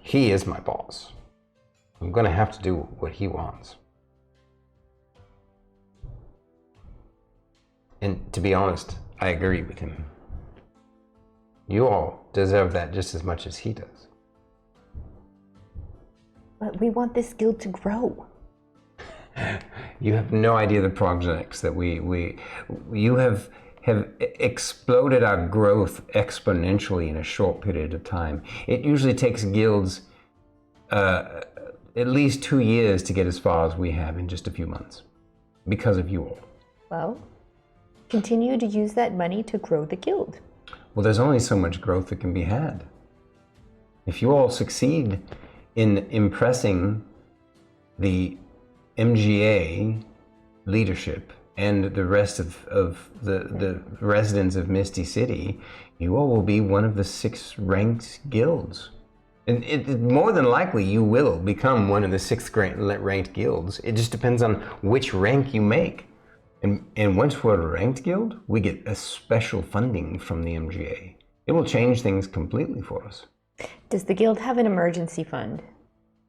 he is my boss. I'm going to have to do what he wants. And to be honest, I agree with him. You all deserve that just as much as he does. But we want this guild to grow. You have no idea the projects that you have exploded our growth exponentially in a short period of time. It usually takes guilds at least 2 years to get as far as we have in just a few months because of you all. Well, continue to use that money to grow the guild. Well, there's only so much growth that can be had. If you all succeed in impressing the MGA leadership and the rest of the residents of Misty City, you all will be one of the 6 ranked guilds. And more than likely you will become one of the 6th ranked guilds. It just depends on which rank you make. And once we're a ranked guild, we get a special funding from the MGA. It will change things completely for us. Does the guild have an emergency fund?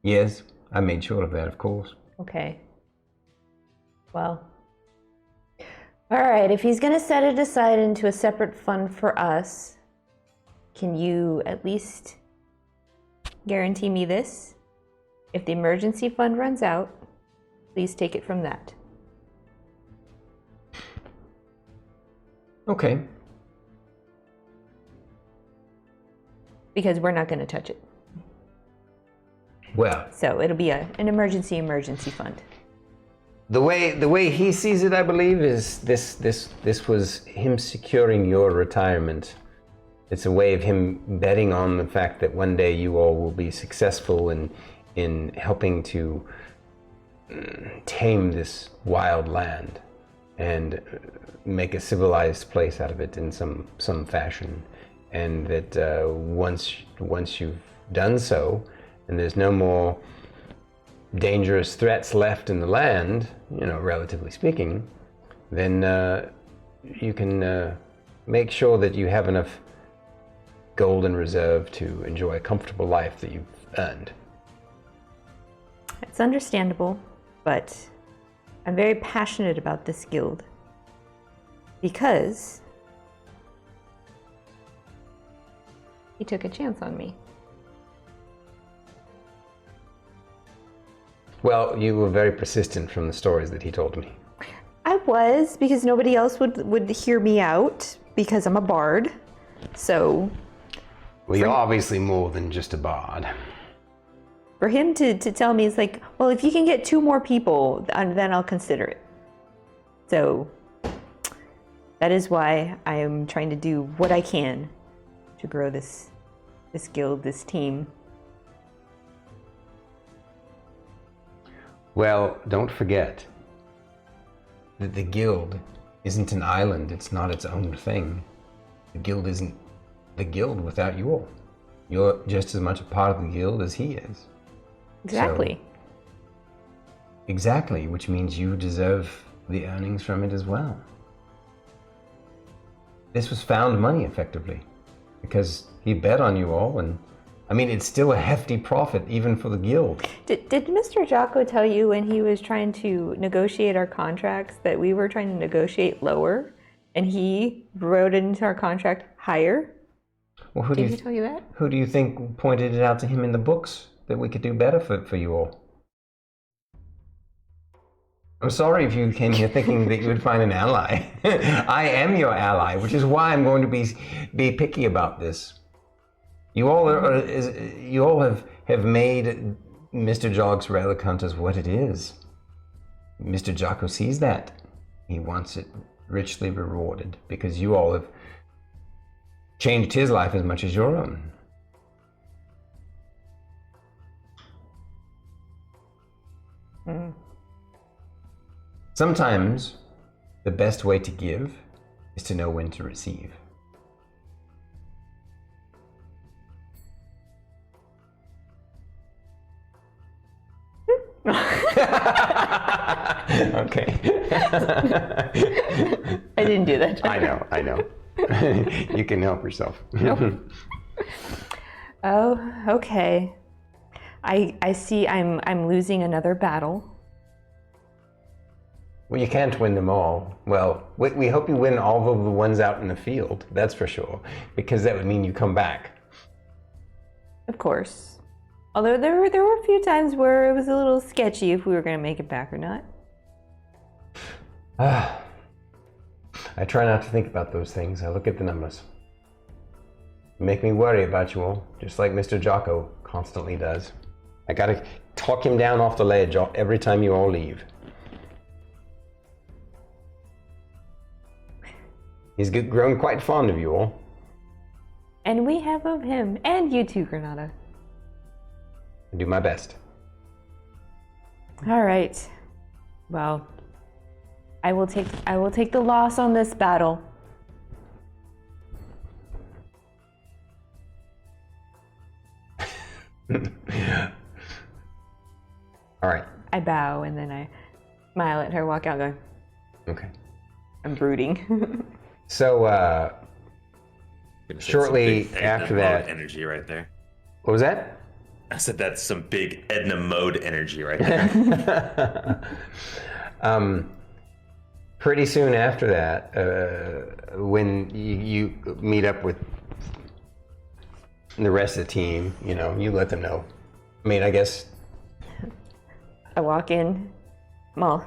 Yes, I made sure of that, of course. Okay. Well. All right, if he's going to set it aside into a separate fund for us, can you at least guarantee me this? If the emergency fund runs out, please take it from that. Okay. Because we're not going to touch it. Well, so it'll be an emergency fund. The way he sees it, I believe, is this was him securing your retirement. It's a way of him betting on the fact that one day you all will be successful in helping to tame this wild land and make a civilized place out of it in some fashion, and that once you've done so, and there's no more dangerous threats left in the land, relatively speaking, then you can make sure that you have enough gold in reserve to enjoy a comfortable life that you've earned. It's understandable, but I'm very passionate about this guild because he took a chance on me. Well, you were very persistent from the stories that he told me. I was, because nobody else would hear me out, because I'm a bard. So... Well, you're obviously more than just a bard. For him to tell me, it's like, well, if you can get 2 more people, then I'll consider it. So, that is why I am trying to do what I can to grow this guild, this team. Well, don't forget that the guild isn't an island. It's not its own thing. The guild isn't the guild without you all. You're just as much a part of the guild as he is. Exactly. Exactly, which means you deserve the earnings from it as well. This was found money, effectively, because he bet on you all, and I mean, it's still a hefty profit, even for the guild. Did Mr. Jocko tell you when he was trying to negotiate our contracts that we were trying to negotiate lower, and he wrote it into our contract higher? Well, did he tell you that? Who do you think pointed it out to him in the books that we could do better for you all? I'm sorry if you came here thinking that you would find an ally. I am your ally, which is why I'm going to be picky about this. You all have made Mr. Jog's relic hunters what it is. Mr. Jocko sees that. He wants it richly rewarded because you all have changed his life as much as your own. Mm. Sometimes the best way to give is to know when to receive. Okay. I didn't do that. I know. You can help yourself. Nope. Oh, okay. I see I'm losing another battle. Well, you can't win them all. Well, we hope you win all of the ones out in the field, that's for sure, because that would mean you come back. Of course. Although there were a few times where it was a little sketchy if we were going to make it back or not. I try not to think about those things. I look at the numbers. You make me worry about you all, just like Mr. Jocko constantly does. I gotta talk him down off the ledge every time you all leave. He's grown quite fond of you all. And we have of him, and you too, Granada. I do my best. All right. Well, I will take the loss on this battle. All right. I bow and then I smile at her, walk out going, okay. I'm brooding. So, shortly after that... energy right there. What was that? I said that's some big Edna mode energy right there. Pretty soon after that, when you meet up with the rest of the team, you know, you let them know. I mean, I guess... I walk in. Well...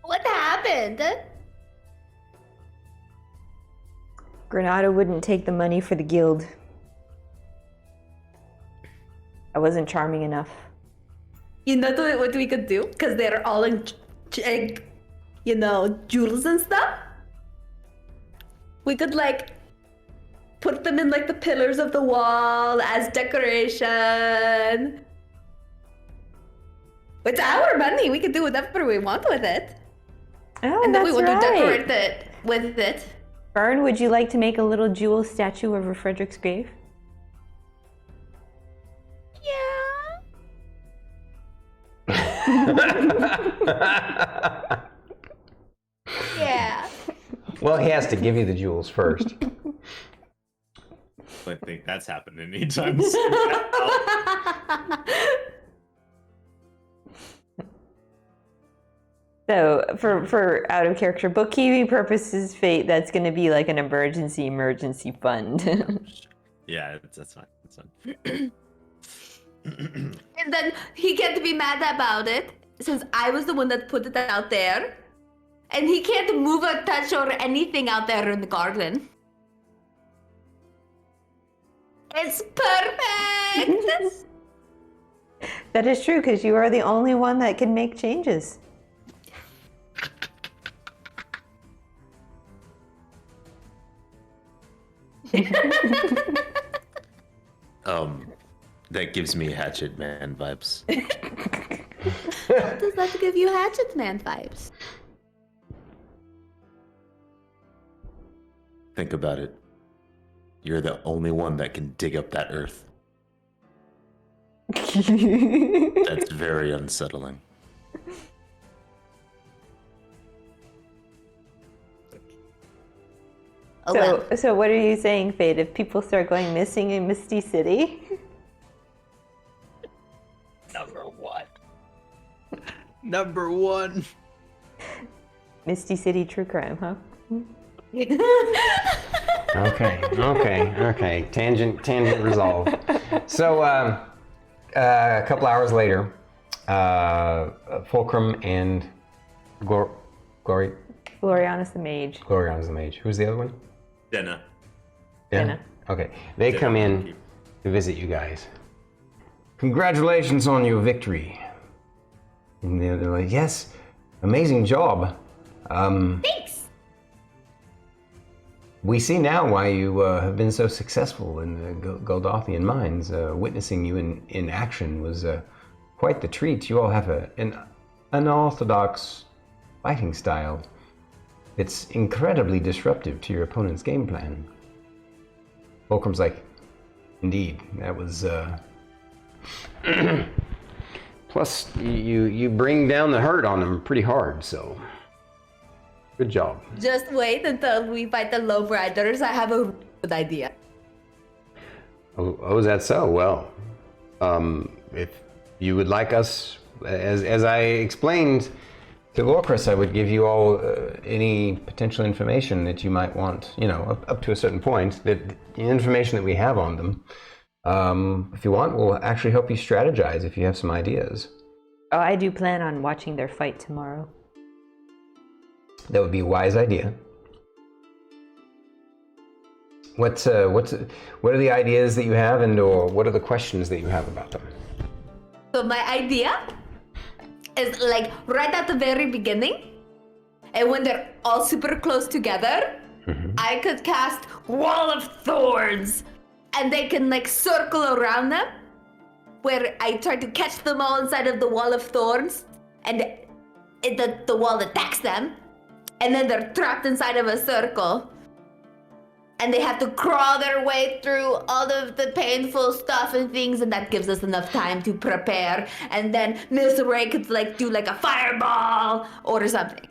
What happened? Granada wouldn't take the money for the guild. I wasn't charming enough. You know what we could do? Because they're all in, you know, jewels and stuff. We could, like, put them in, like, the pillars of the wall as decoration. It's our money. We could do whatever we want with it. Oh, and then that's we want right. to decorate it with it. Fern, would you like to make a little jewel statue over Frederick's grave? Yeah. Well, he has to give you the jewels first. I think that's happening anytime soon. So, for out of character bookkeeping purposes, Fate, that's going to be like an emergency fund. Yeah, that's fine. That's fine. And then he can't be mad about it since I was the one that put it out there. And he can't move or touch or anything out there in the garden. It's perfect! That is true, because you are the only one that can make changes. That gives me Hatchet Man vibes. How does that give you Hatchet Man vibes? Think about it. You're the only one that can dig up that earth. That's very unsettling. So what are you saying, Fate? If people start going missing in Misty City? Number one. Misty City true crime, huh? Okay. Tangent resolved. So, a couple hours later, Fulcrum and Gloriana's the mage. Gloriana's the mage. Who's the other one? Denna. Denna. Okay. They come in to visit you guys. Congratulations on your victory. And they're like, yes, amazing job. Thanks! We see now why you have been so successful in the Goldothian mines. Witnessing you in action was quite the treat. You all have an unorthodox fighting style. It's incredibly disruptive to your opponent's game plan. Fulcrum's like, Indeed, that was. Plus, you bring down the hurt on them pretty hard, so good job. Just wait until we fight the Lowriders. I have a good idea. Oh, is that so? Well, if you would like us, as I explained to Lorkris, I would give you all any potential information that you might want, up to a certain point, that the information that we have on them, if you want, will actually help you strategize if you have some ideas. Oh, I do plan on watching their fight tomorrow. That would be a wise idea. What are the ideas that you have, or what are the questions that you have about them? So my idea is like right at the very beginning, and when they're all super close together, I could cast Wall of Thorns, and they can like circle around them, where I try to catch them all inside of the Wall of Thorns, and the wall attacks them, and then they're trapped inside of a circle. And they have to crawl their way through all of the painful stuff and things, and that gives us enough time to prepare. And then Miss Ray could do a fireball or something.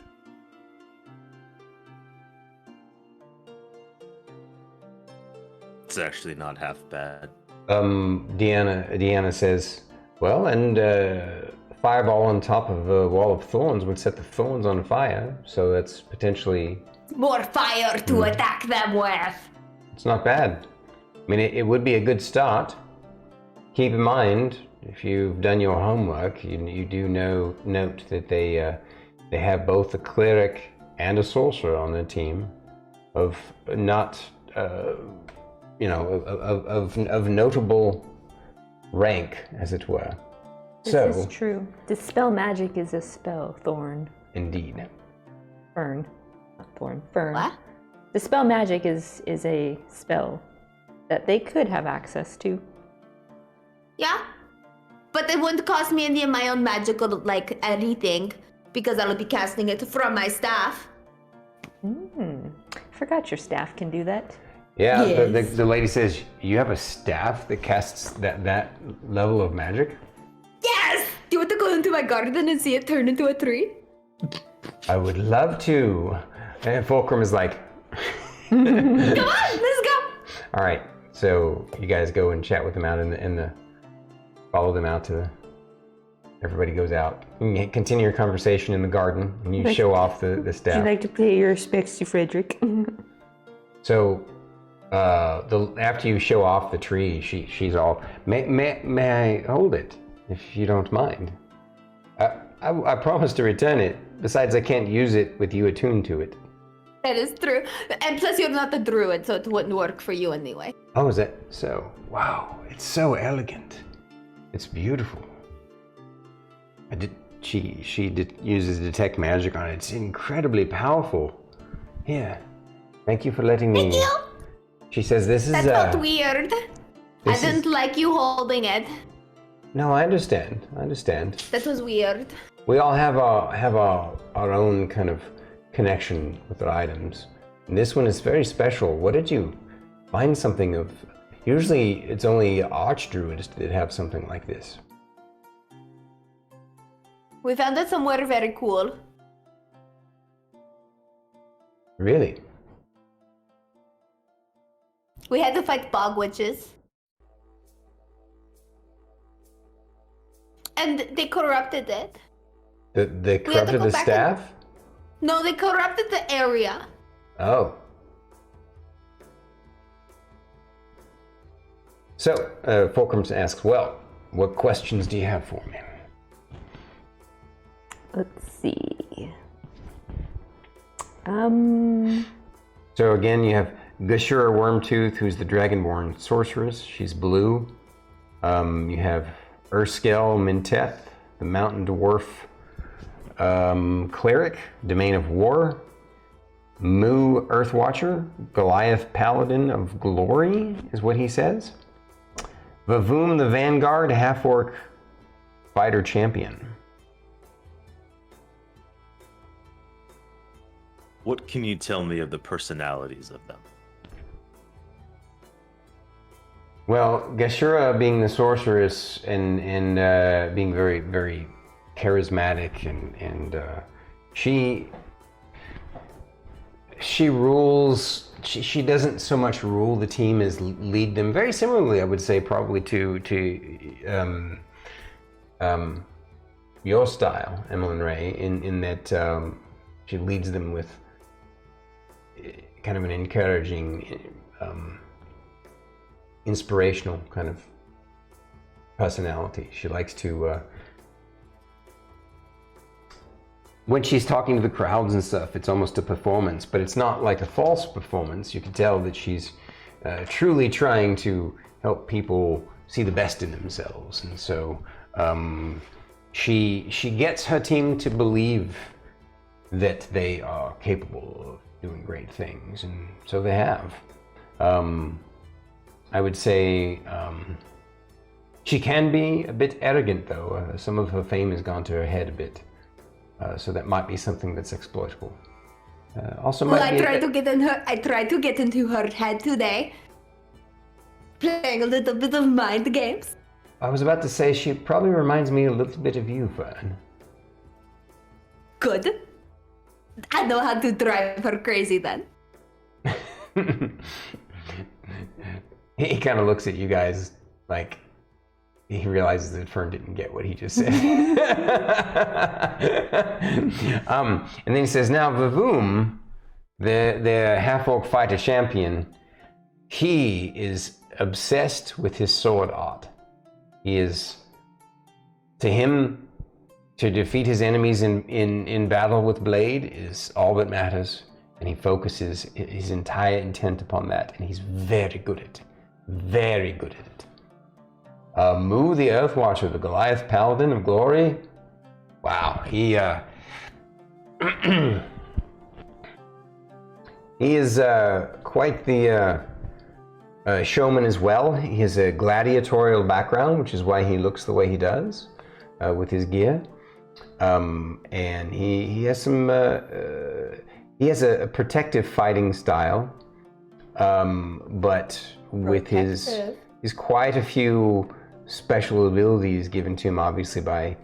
It's actually not half bad. Deanna says, well, and fireball on top of a wall of thorns would set the thorns on fire, so that's potentially more fire to attack them with. It's not bad. I mean, it would be a good start. Keep in mind, if you've done your homework, you do note that they have both a cleric and a sorcerer on their team, of not of notable rank, as it were. This is true. Dispel magic is a spell, Thorn. Indeed. Fern. Thorn. Fern. What? Dispel magic is a spell that they could have access to. Yeah, but it wouldn't cost me any of my own magical anything, because I'll be casting it from my staff. Forgot your staff can do that. Yeah, Yes. the lady says, you have a staff that casts that level of magic? Yes! Do you want to go into my garden and see it turn into a tree? I would love to. And Fulcrum is like, Come on, let's go! all right, so you guys go and chat with them out in the follow them out to the, everybody goes out. You can continue your conversation in the garden, and you show off the staff. Would you like to pay your respects to Frederick? So, after you show off the tree, she's all, may I hold it, if you don't mind? I promise to return it. Besides, I can't use it with you attuned to it. That is true. And plus, you're not a druid, so it wouldn't work for you anyway. Oh, is that so? Wow, it's so elegant. It's beautiful. She uses detect magic on it. It's incredibly powerful. Here, thank you for letting me. Thank you. She says this is. That felt weird. I didn't like you holding it. No, I understand. That was weird. We all have our own kind of connection with our items. And this one is very special. What did you find something of? Usually it's only archdruids that have something like this. We found it somewhere very cool. Really? We had to fight bog witches. And they corrupted it. They corrupted the staff? No, they corrupted the area. Oh. So, Fulcrum asks, well, what questions do you have for me? Let's see. So again, you have Gushura Wormtooth, who's the Dragonborn sorceress. She's blue. You have Urskel Minteth, the Mountain Dwarf Cleric, Domain of War. Mu Earthwatcher, Goliath Paladin of Glory, is what he says. Vavoom the Vanguard, Half-Orc Fighter Champion. What can you tell me of the personalities of them? Well, Gashura, being the sorceress and being very, very charismatic, and she rules. She doesn't so much rule the team as lead them. Very similarly, I would say, probably to your style, Emillynn Ray, in that she leads them with kind of an encouraging, inspirational kind of personality. She likes to, when she's talking to the crowds and stuff, it's almost a performance, but it's not like a false performance. You can tell that she's truly trying to help people see the best in themselves, and so she gets her team to believe that they are capable of doing great things, and so they have. I would say she can be a bit arrogant, though. Some of her fame has gone to her head a bit, so that might be something that's exploitable. I tried to get into her head today, playing a little bit of mind games. I was about to say she probably reminds me a little bit of you, Fern. Good. I know how to drive her crazy then. He kind of looks at you guys like he realizes that Fern didn't get what he just said. And then he says, now Vavoom, the half-orc fighter champion, he is obsessed with his sword art. He is, to him, to defeat his enemies in battle with blade is all that matters, and he focuses his entire intent upon that, and he's very good at it. Very good at it. Mu, the Earthwatcher, the Goliath Paladin of Glory. Wow, he he is quite the showman as well. He has a gladiatorial background, which is why he looks the way he does with his gear. And he has some he has a protective fighting style, but with his quite a few special abilities given to him, obviously by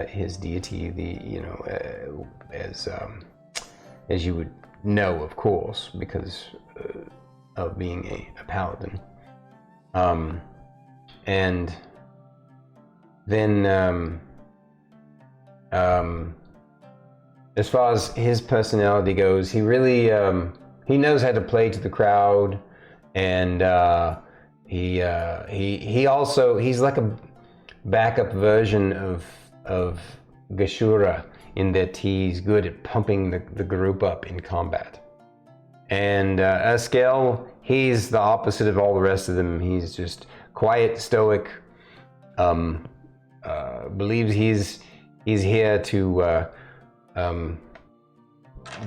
his deity, as you would know, of course, because of being a paladin. And then as far as his personality goes, he really he knows how to play to the crowd, and he's like a backup version of Gashura in that he's good at pumping the group up in combat. And Askel, he's the opposite of all the rest of them. He's just quiet, stoic, believes he's here to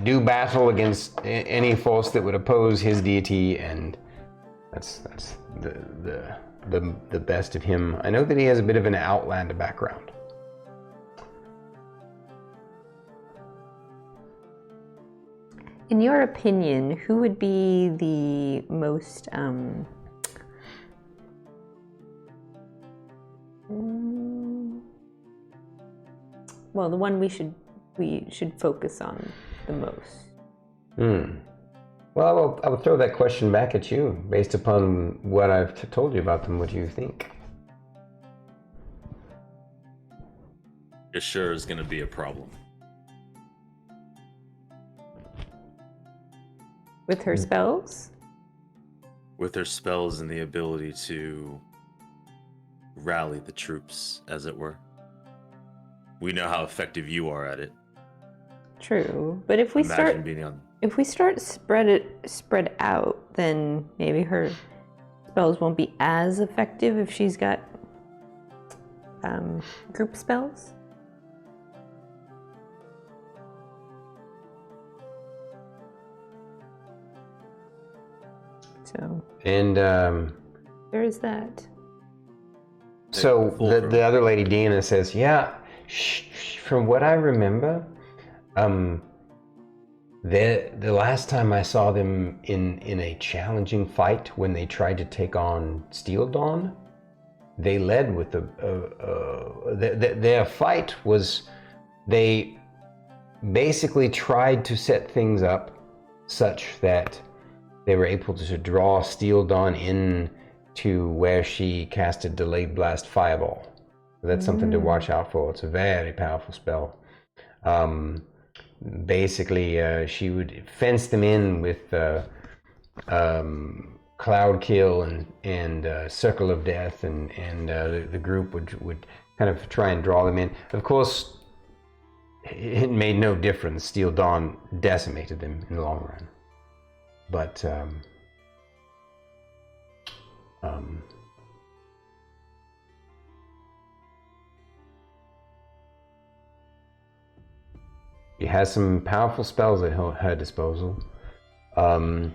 do battle against any force that would oppose his deity, and that's the best of him. I know that he has a bit of an Outlander background. In your opinion, who would be the most well, the one we should focus on the most? Well, I will throw that question back at you based upon what I've told you about them. What do you think? It sure is going to be a problem. With her spells? With her spells and the ability to rally the troops, as it were. We know how effective you are at it. True, but if we start spread out, then maybe her spells won't be as effective if she's got group spells. So. And there is that. So the other lady, Deanna, says, yeah, from what I remember, The last time I saw them in a challenging fight when they tried to take on Steel Dawn, they led with their fight was, they basically tried to set things up such that they were able to draw Steel Dawn in to where she casted Delayed Blast Fireball. That's something to watch out for. It's a very powerful spell. Basically, she would fence them in with Cloud Kill and Circle of Death, and the group would kind of try and draw them in. Of course, it made no difference. Steel Dawn decimated them in the long run. But he has some powerful spells at her disposal. And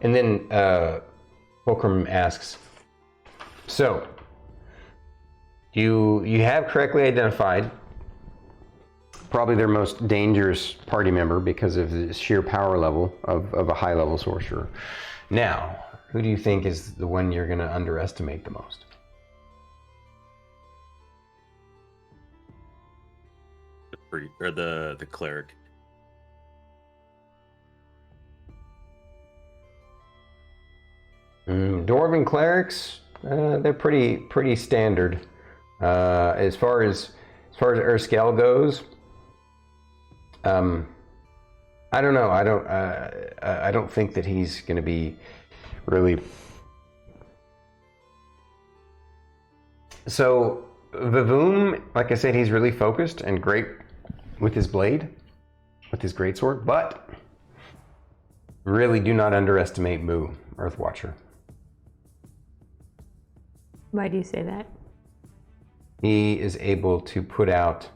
then Fulcrum asks, so you have correctly identified probably their most dangerous party member because of the sheer power level of a high level sorcerer. Now, who do you think is the one you're going to underestimate the most? The cleric. Dwarven clerics, they're pretty standard. As far as Erskell goes, I don't know. I don't think that he's going to be really. So Vavoom, like I said, he's really focused and great with his blade, with his greatsword, but really do not underestimate Moo, Earthwatcher. Why do you say that? He is able to put out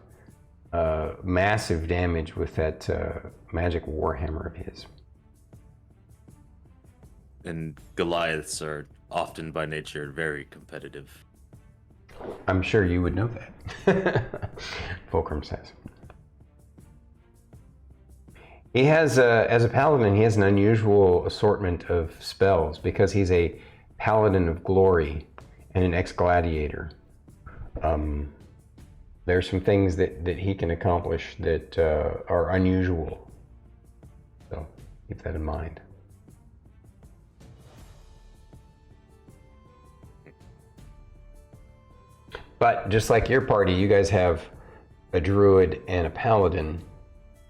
massive damage with that magic warhammer of his. And Goliaths are often by nature very competitive. I'm sure you would know that. Fulcrum says. He has, as a paladin, he has an unusual assortment of spells because he's a paladin of glory and an ex-gladiator. There's some things that he can accomplish that are unusual. So keep that in mind. But just like your party, you guys have a druid and a paladin.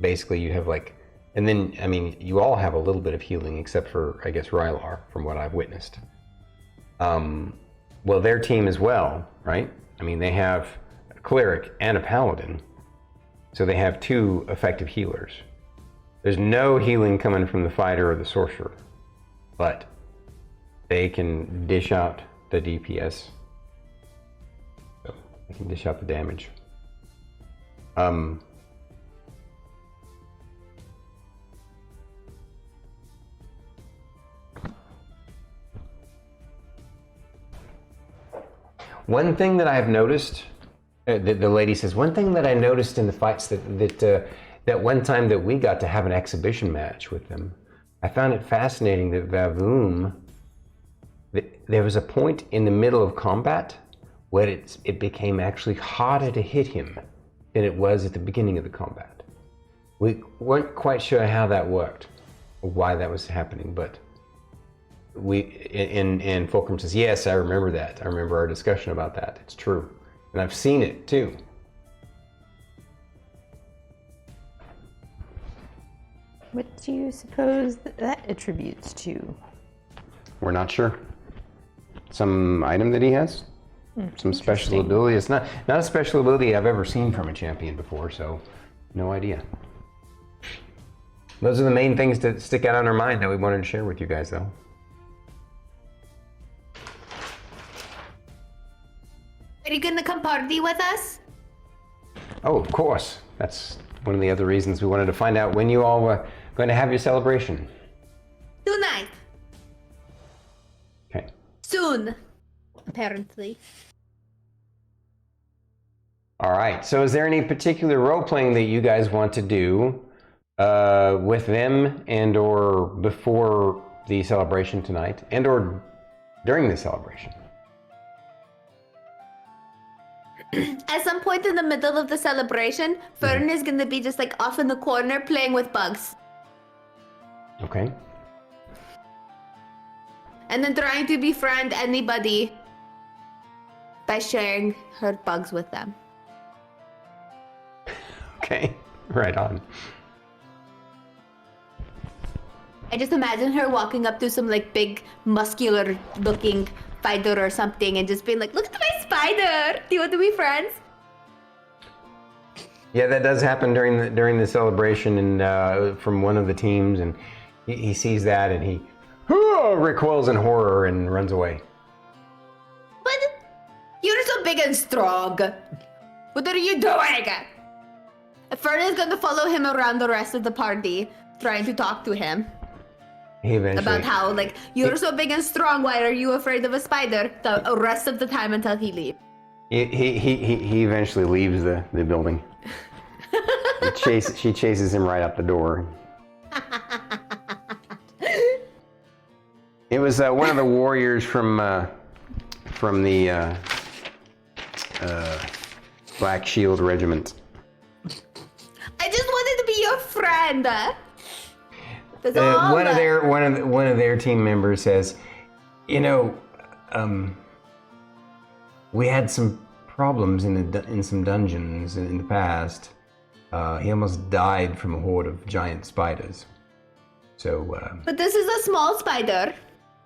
Basically, you have like, and then, I mean, you all have a little bit of healing, except for, I guess, Rylar, from what I've witnessed. Well, their team as well, right? I mean, they have a cleric and a paladin, so they have two effective healers. There's no healing coming from the fighter or the sorcerer, but they can dish out the DPS. So they can dish out the damage. One thing that I have noticed, the lady says, one thing that I noticed in the fights that one time that we got to have an exhibition match with them, I found it fascinating that Vavoom, there was a point in the middle of combat where it became actually harder to hit him than it was at the beginning of the combat. We weren't quite sure how that worked, or why that was happening, but and Fulcrum says, yes, I remember that. I remember our discussion about that. It's true. And I've seen it too. What do you suppose that attributes to? We're not sure. Some item that he has? Some special ability. It's not a special ability I've ever seen from a champion before, so no idea. Those are the main things that stick out on our mind that we wanted to share with you guys, though. Are you gonna come party with us? Oh, of course. That's one of the other reasons we wanted to find out when you all were going to have your celebration. Tonight. Okay. Soon. Apparently. All right. So is there any particular role-playing that you guys want to do with them and or before the celebration tonight and or during the celebration? At some point in the middle of the celebration, Fern is going to be just like off in the corner playing with bugs. Okay. And then trying to befriend anybody by sharing her bugs with them. Okay, right on. I just imagine her walking up to some like big muscular looking spider or something and just being like, look at my spider! Do you want to be friends? Yeah, that does happen during the celebration and from one of the teams, and he sees that and he recoils in horror and runs away. But you're so big and strong. What are you doing? Fern is going to follow him around the rest of the party, trying to talk to him. He eventually, about how, like, you're so big and strong, why are you afraid of a spider the rest of the time until he leaves? He eventually leaves the building. She chases him right out the door. It was one of the warriors from the Black Shield Regiment. I just wanted to be your friend. That's all. One of their team members says, you know, we had some problems in some dungeons in the past. He almost died from a horde of giant spiders. So. But this is a small spider.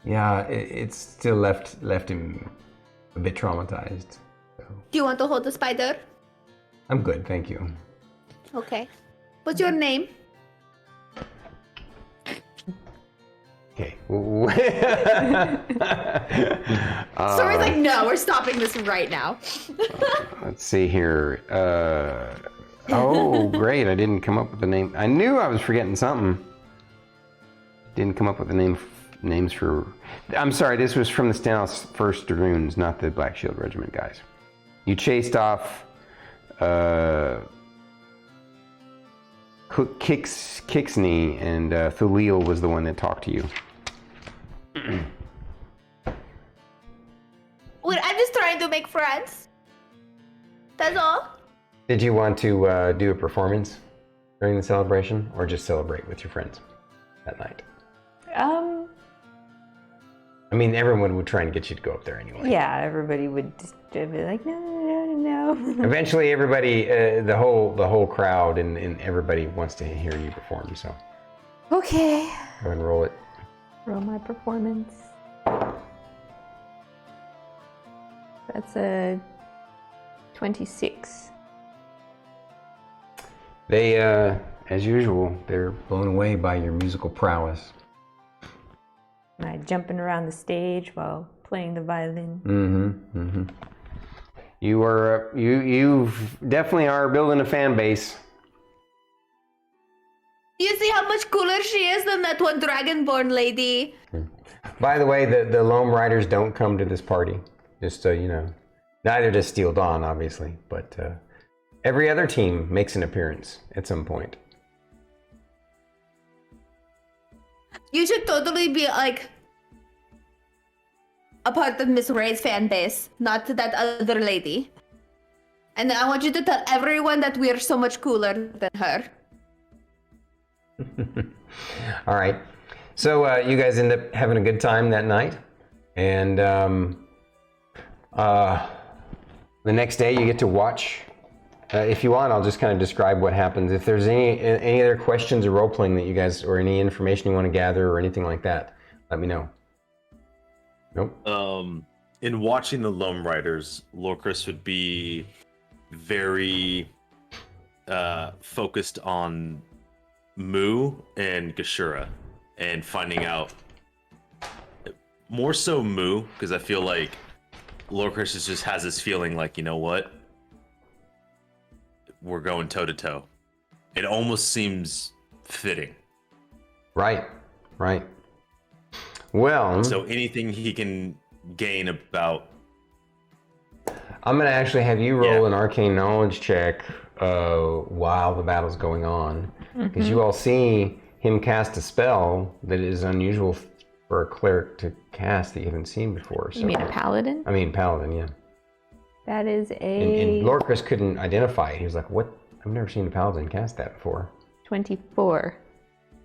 Yeah, it still left him a bit traumatized. So. Do you want to hold the spider? I'm good, thank you. Okay. What's your name? Okay. Sorry's like, no, we're stopping this right now. Let's see here. Oh, great! I didn't come up with the name. I knew I was forgetting something. Didn't come up with the names for. I'm sorry. This was from the Stenhouse First Dragoons, not the Black Shield Regiment guys. You chased off. Kixney and Thulil was the one that talked to you. Wait, I'm just trying to make friends. That's all. Did you want to do a performance during the celebration, or just celebrate with your friends that night? I mean, everyone would try and get you to go up there anyway. Yeah, everybody would just be like, no. Eventually, everybody, the whole crowd, and everybody wants to hear you perform. So. Okay. Go ahead and roll it. Roll my performance. That's a 26. They, as usual, they're blown away by your musical prowess. And I'm jumping around the stage while playing the violin. You definitely are building a fan base. You see how much cooler she is than that one Dragonborn lady? By the way, the Loam Riders don't come to this party. Just so you know. Neither does Steel Dawn, obviously, but every other team makes an appearance at some point. You should totally be like a part of Miss Ray's fan base, not that other lady. And I want you to tell everyone that we are so much cooler than her. All right. So you guys end up having a good time that night, and the next day you get to watch. If you want, I'll just kind of describe what happens. If there's any other questions or role playing that you guys, or any information you want to gather or anything like that, let me know. Nope. In watching the Loam Riders, Lorkris would be very focused on Mu and Gashura and finding out more so Mu, because I feel like Lorkris just has this feeling like, you know what? We're going toe to toe. It almost seems fitting. Right. Well, so anything he can gain about I'm gonna actually have you roll an arcane knowledge check while the battle's going on, because you all see him cast a spell that is unusual for a cleric to cast that you haven't seen before. So, you mean a paladin? I mean paladin, yeah. That is And Lorkris couldn't identify it. He was like, "What? I've never seen a paladin cast that before." 24.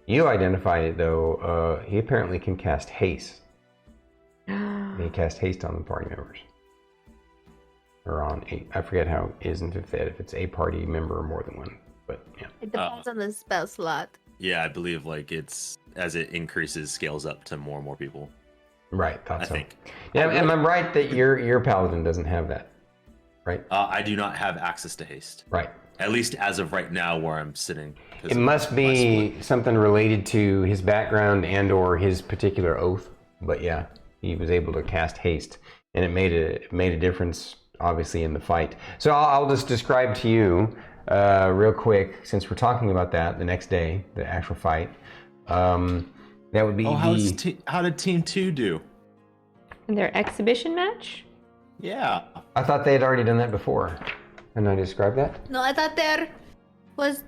You identified it though. He apparently can cast haste. He cast haste on the party members. Or on I forget how it is in 5th ed, if it's a party member or more than one. But yeah. It depends on the spell slot. Yeah, I believe like it's as it increases, scales up to more and more people. Right, thought so. I think. Yeah, am I right that your paladin doesn't have that? Right? I do not have access to haste. Right. At least as of right now where I'm sitting. It must be something related to his background and or his particular oath. But yeah, he was able to cast haste, and it made a difference, obviously, in the fight. So I'll just describe to you real quick, since we're talking about that, the next day, the actual fight. That would be how did Team 2 do? In their exhibition match? Yeah. I thought they had already done that before. Didn't I describe that? No, I thought there was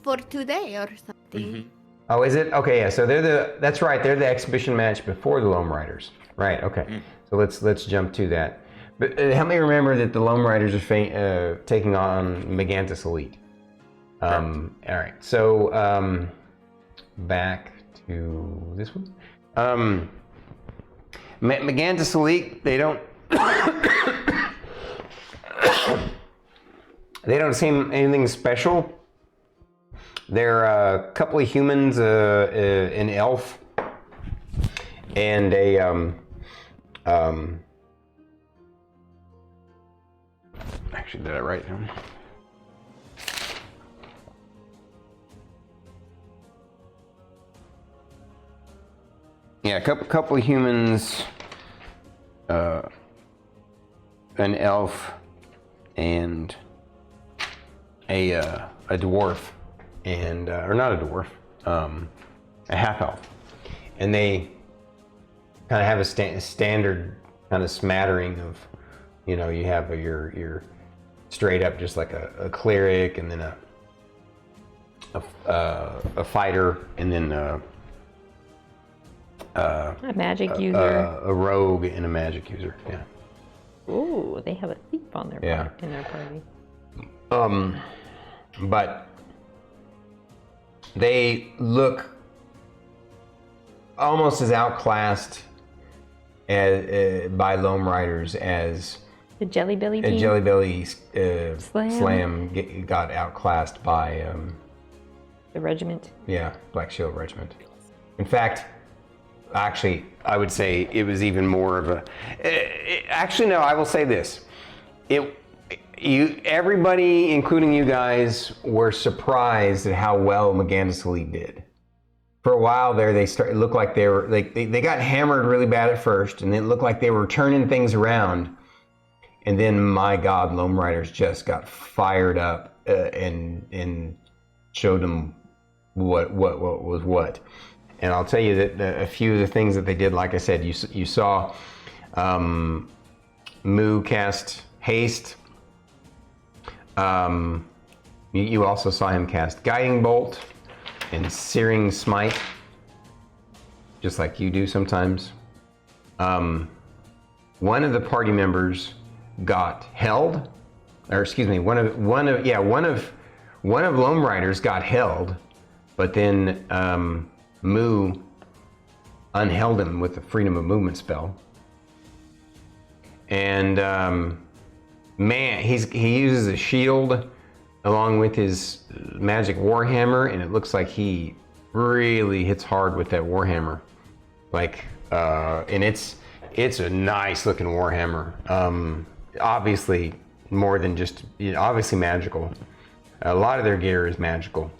for today or something. Oh, is it? Okay, yeah. So that's right. They're the exhibition match before the Loam Riders. Right. Okay. So let's jump to that. But help me remember that the Loam Riders are taking on Megantis Elite. All right. So back to this one. Megantis Elite. They don't. They don't seem anything special. They're a couple of humans, an elf, and a actually, did I write it down? Yeah, a couple of humans, an elf, and a dwarf, and or not a dwarf, a half elf, and they kind of have a standard kind of smattering of, you know, you have your straight up just like a cleric, and then a fighter, and then a magic user, a rogue, and a magic user. Yeah. Ooh, they have a thief on their in their party. But they look almost as outclassed by Loam Riders as the Jelly Belly team. Jelly Belly Slam got outclassed by the regiment. Yeah, Black Shield Regiment. In fact, actually, I would say it was even more of a. Actually, no. I will say this: everybody, including you guys, were surprised at how well Megantis Elite did. For a while there, it looked like they were they got hammered really bad at first, and it looked like they were turning things around. And then, my God, Loam Riders just got fired up and showed them what was what. And I'll tell you that a few of the things that they did, like I said, you saw Moo cast haste. You also saw him cast Guiding Bolt and Searing Smite, just like you do sometimes. One of the party members got held, or excuse me, one of Loam Riders got held, but then Moo unheld him with the Freedom of Movement spell. And man, he uses a shield along with his magic warhammer, and it looks like he really hits hard with that warhammer. Like, and it's a nice looking warhammer. Obviously more than just, obviously magical. A lot of their gear is magical.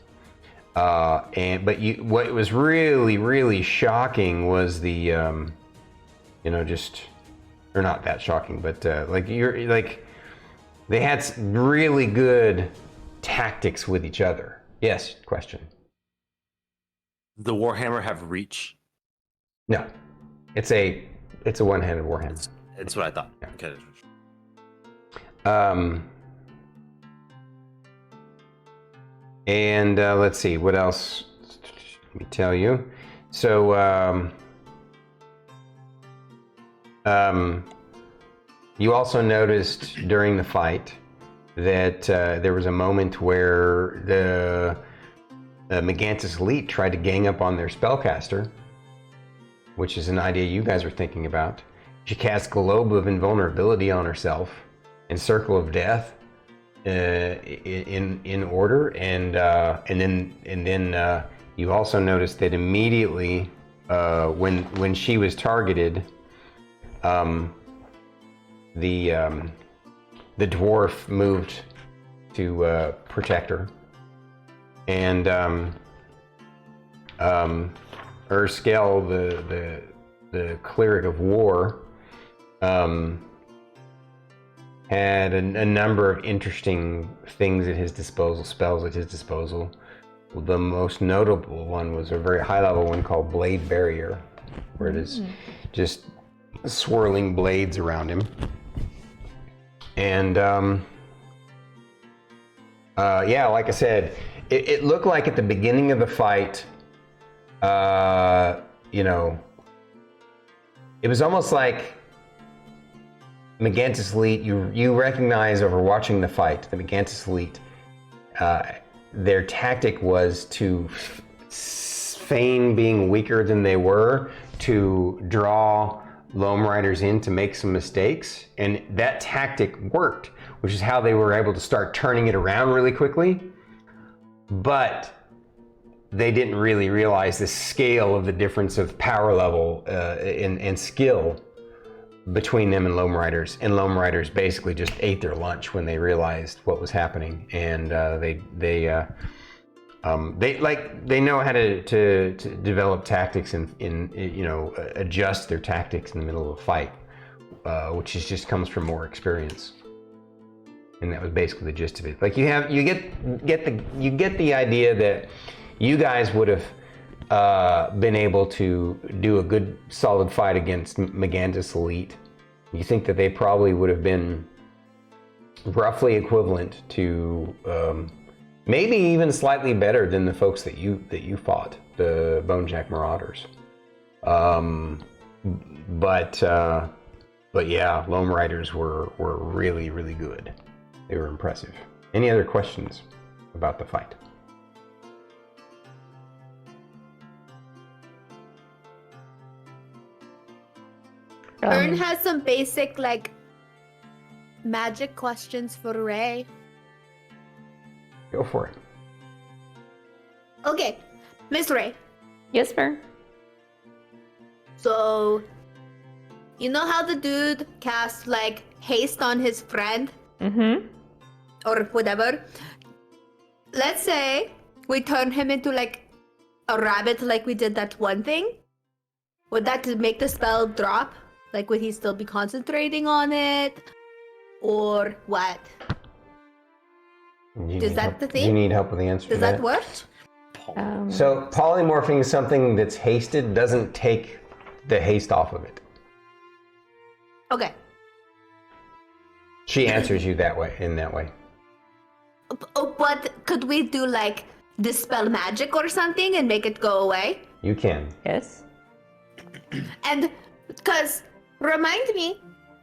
What was really shocking was the, or not that shocking, but they had really good tactics with each other. Yes, question. The Warhammer have reach? No, it's a one-handed warhammer. It's what I thought. Yeah. Okay. And let's see, what else? Let me tell you. So, you also noticed during the fight that there was a moment where the Megantis Elite tried to gang up on their spellcaster, which is an idea you guys are thinking about. She cast Globe of Invulnerability on herself and Circle of Death in order, and then you also noticed that immediately when she was targeted, the dwarf moved to protect her, and Erskell, the Cleric of War, had a number of interesting things at his disposal, spells at his disposal. The most notable one was a very high-level one called Blade Barrier, where it is just swirling blades around him. And yeah, like I said, it looked like at the beginning of the fight, you know, it was almost like Megantis Elite, you recognize over watching the fight, the Megantis Elite, their tactic was to feign being weaker than they were, to draw Loam Riders in to make some mistakes, and that tactic worked, which is how they were able to start turning it around really quickly. But they didn't really realize the scale of the difference of power level and skill between them and Loam Riders. And Loam Riders basically just ate their lunch when they realized what was happening, and they know how to develop tactics and you know, adjust their tactics in the middle of a fight, which just comes from more experience. And that was basically the gist of it. Like you get the idea that you guys would have been able to do a good solid fight against Megantis Elite. You think that they probably would have been roughly equivalent to, maybe even slightly better than the folks that you fought, the Bonejack Marauders. But yeah, Loam Riders were really, really good. They were impressive. Any other questions about the fight? Fern has some basic, like, magic questions for Ray. Go for it. Okay, Miss Ray. Yes, Fern. So, you know how the dude cast, like, haste on his friend? Mm-hmm. Or whatever. Let's say we turn him into, like, a rabbit like we did that one thing. Would that make the spell drop? Like, would he still be concentrating on it? Or what? Is that the thing? Do you need help with the answer to that? Does that work? So polymorphing something that's hasted doesn't take the haste off of it. Okay. She answers you that way, in that way. But could we do, like, dispel magic or something and make it go away? You can. Yes. And, because, remind me,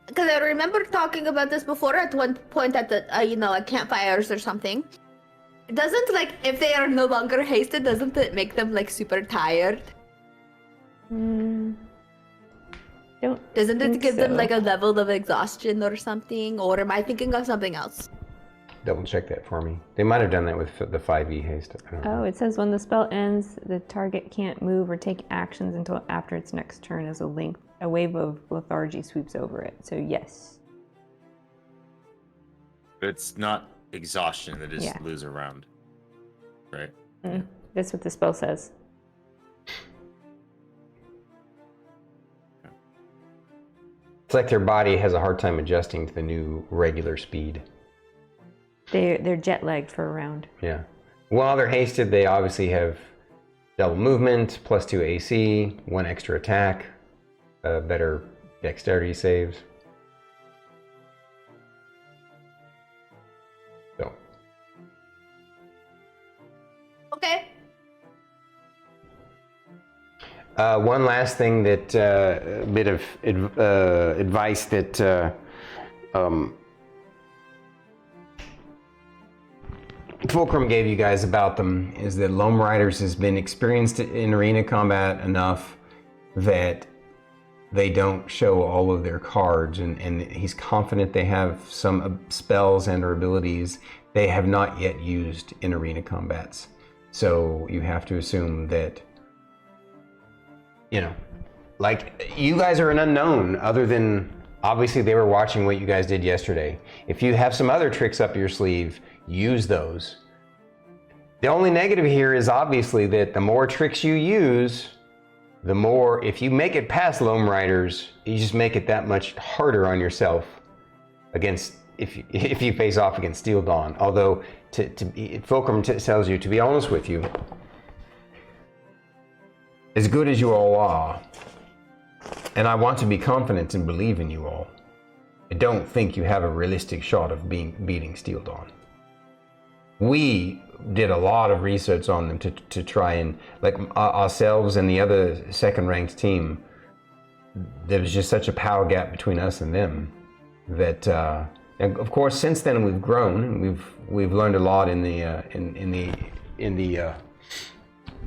because I remember talking about this before at one point at the, you know, at campfires or something. Doesn't, like, if they are no longer hasted, doesn't it make them, like, super tired? Doesn't it give them, like, a level of exhaustion or something? Or am I thinking of something else? Double check that for me. They might have done that with the 5e haste. I don't know. Oh, it says when the spell ends, the target can't move or take actions until after its next turn as a wave of lethargy sweeps over it. So yes. It's not exhaustion, they just lose a round. Right? That's what the spell says. It's like their body has a hard time adjusting to the new regular speed. They're jet lagged for a round. Yeah. While they're hasted, they obviously have double movement, +2 AC, 1 extra attack, better dexterity saves. So. Okay. One last thing that bit of advice that Fulcrum gave you guys about them is that Loam Riders has been experienced in arena combat enough that they don't show all of their cards, and he's confident they have some spells and or abilities they have not yet used in arena combats. So you have to assume that, you know, like, you guys are an unknown other than, obviously they were watching what you guys did yesterday. If you have some other tricks up your sleeve, use those. The only negative here is obviously that the more tricks you use, the more, if you make it past Loam Riders, you just make it that much harder on yourself against, if you face off against Steel Dawn. Although, Fulcrum tells you, to be honest with you, as good as you all are, and I want to be confident and believe in you all, I don't think you have a realistic shot of beating Steel Dawn. We did a lot of research on them to try and, like, ourselves and the other second-ranked team, there was just such a power gap between us and them that, and of course, since then we've grown. We've learned a lot in the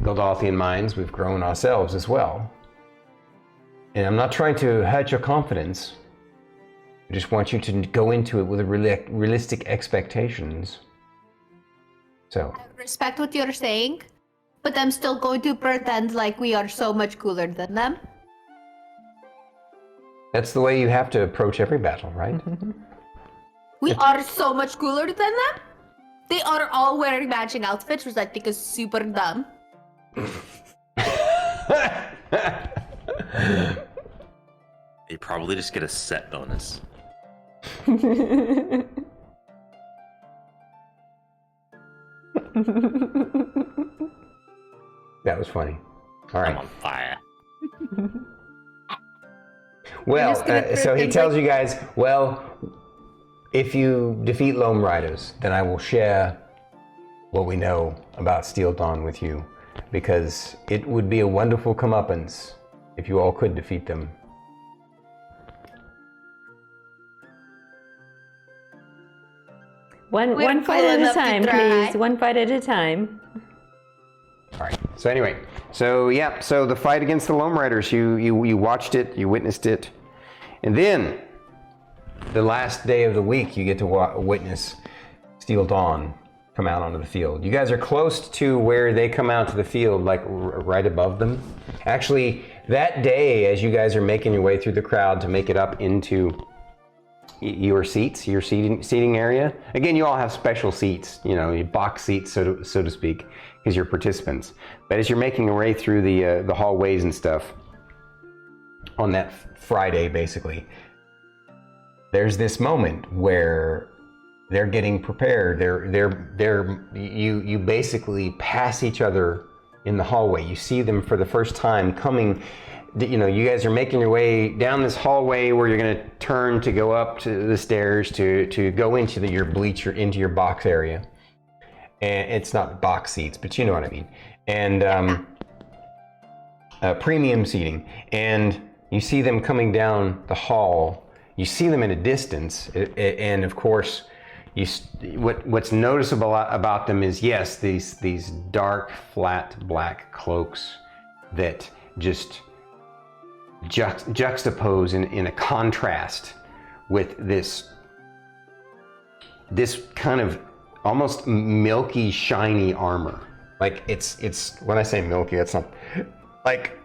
Golgothian mines. We've grown ourselves as well. And I'm not trying to hurt your confidence. I just want you to go into it with realistic expectations. So. I respect what you're saying, but I'm still going to pretend like we are so much cooler than them. That's the way you have to approach every battle, right? We are so much cooler than them. They are all wearing matching outfits, which I think is super dumb. They probably just get a set bonus. That was funny. All right. I'm on fire. Well, so he tells you guys, well, if you defeat Loam Riders, then I will share what we know about Steel Dawn with you, because it would be a wonderful comeuppance if you all could defeat them. One fight at a time, please. One fight at a time. All right. So anyway, so yeah, so the fight against the Loam Riders, you watched it, you witnessed it, and then the last day of the week, you get to witness Steel Dawn come out onto the field. You guys are close to where they come out to the field, like right above them. Actually, that day, as you guys are making your way through the crowd to make it up into your seats, your seating area. Again, you all have special seats, you know, your box seats, so to speak, because you're participants. But as you're making your way through the hallways and stuff on that Friday, basically, there's this moment where they're getting prepared. You basically pass each other in the hallway. You see them for the first time coming. You know, you guys are making your way down this hallway where you're going to turn to go up to the stairs to go into your bleacher, into your box area. And it's not box seats, but you know what I mean. And premium seating. And you see them coming down the hall. You see them in a distance, and of course, what's noticeable about them is, yes, these dark, flat, black cloaks that just juxtapose in a contrast with this kind of almost milky, shiny armor. Like it's when I say milky, it's not like.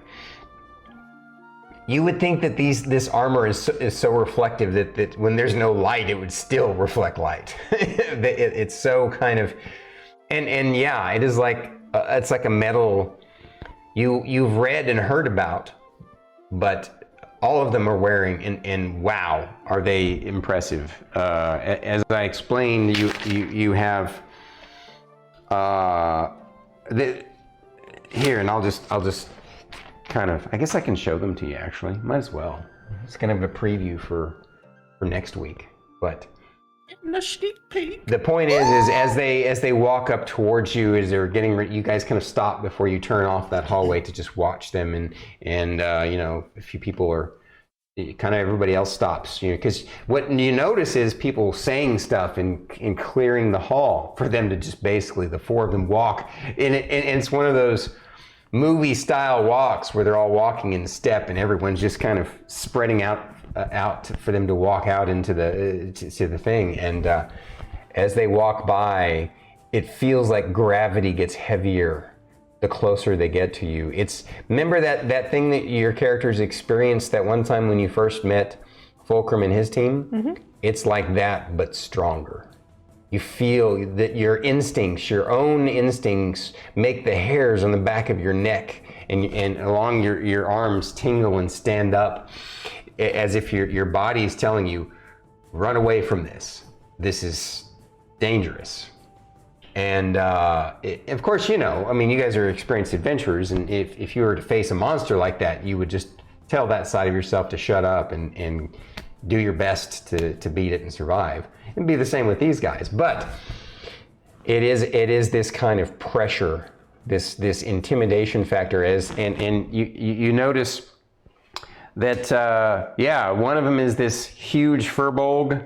You would think that this armor is so reflective that when there's no light, it would still reflect light. It's so kind of, and yeah, it is like it's like a metal you've read and heard about, but all of them are wearing, and wow, are they impressive. As I explained, you have here, and I'll just kind of, I guess I can show them to you actually. Might as well. It's kind of a preview for next week. But The point is as they walk up towards you, as they're getting ready, you guys kind of stop before you turn off that hallway to just watch them, and you know, a few people are kind of, everybody else stops, you know, because what you notice is people saying stuff and clearing the hall for them to just basically the four of them walk, and it's one of those movie style walks where they're all walking in step and everyone's just kind of spreading out for them to walk out into the thing, and as they walk by, it feels like gravity gets heavier the closer they get to you. Remember that thing that your characters experienced that one time when you first met Fulcrum and his team? Mm-hmm. It's like that, but stronger. You feel that your instincts, your own instincts, make the hairs on the back of your neck and along your arms tingle and stand up, as if your body is telling you, run away from this. This is dangerous. And of course, you know, I mean, you guys are experienced adventurers, and if you were to face a monster like that, you would just tell that side of yourself to shut up and do your best to beat it and survive. It'd be the same with these guys. But it is this kind of pressure, this intimidation factor, and you notice that one of them is this huge furbolg.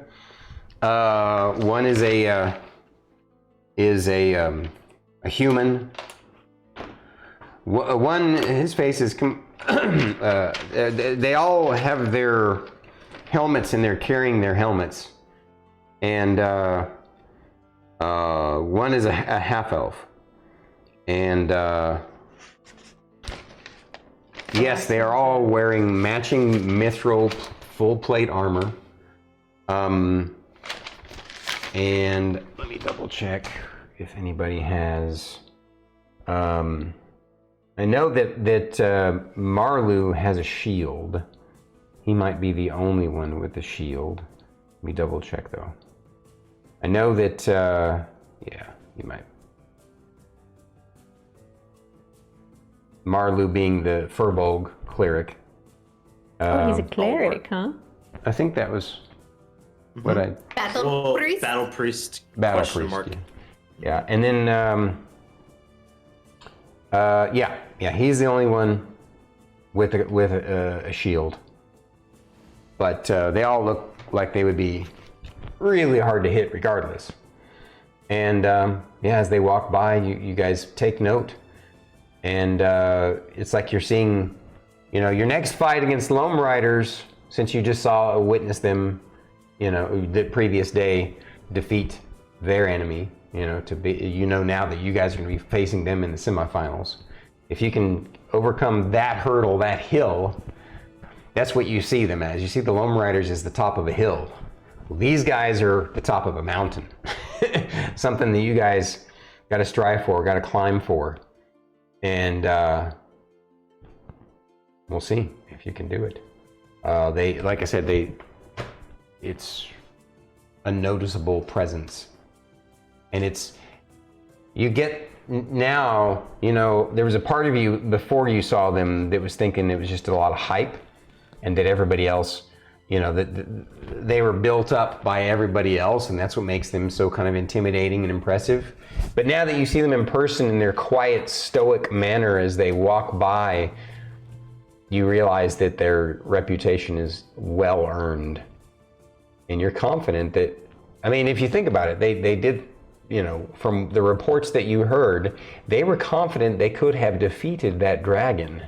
One is a human. One, his face is they all have their helmets and they're carrying their helmets, and one is a half elf, and yes, they are all wearing matching mithril full plate armor. And let me double check if anybody has. I know that Marlu has a shield. He might be the only one with the shield. Let me double check though. I know that he might. Marlu being the Furbolg cleric. He's a cleric, huh? I think that was what I... Battle priest? Battle priest. Battle priest. Yeah, and then he's the only one with a shield. But they all look like they would be really hard to hit regardless. And as they walk by, you guys take note. And it's like you're seeing, you know, your next fight against Loam Riders, since you just witnessed them, you know, the previous day defeat their enemy, you know, now that you guys are going to be facing them in the semifinals. If you can overcome that hurdle, that hill, that's what you see them as. You see the Loam Riders as the top of a hill. Well, these guys are the top of a mountain. Something that you guys got to strive for, got to climb for. And we'll see if you can do it. Like I said, it's a noticeable presence. And you get now, you know, there was a part of you before you saw them that was thinking it was just a lot of hype, and that everybody else, you know, that they were built up by everybody else, and that's what makes them so kind of intimidating and impressive. But now that you see them in person in their quiet, stoic manner as they walk by, you realize that their reputation is well earned. And you're confident that, I mean, if you think about it, they did, you know, from the reports that you heard, they were confident they could have defeated that dragon.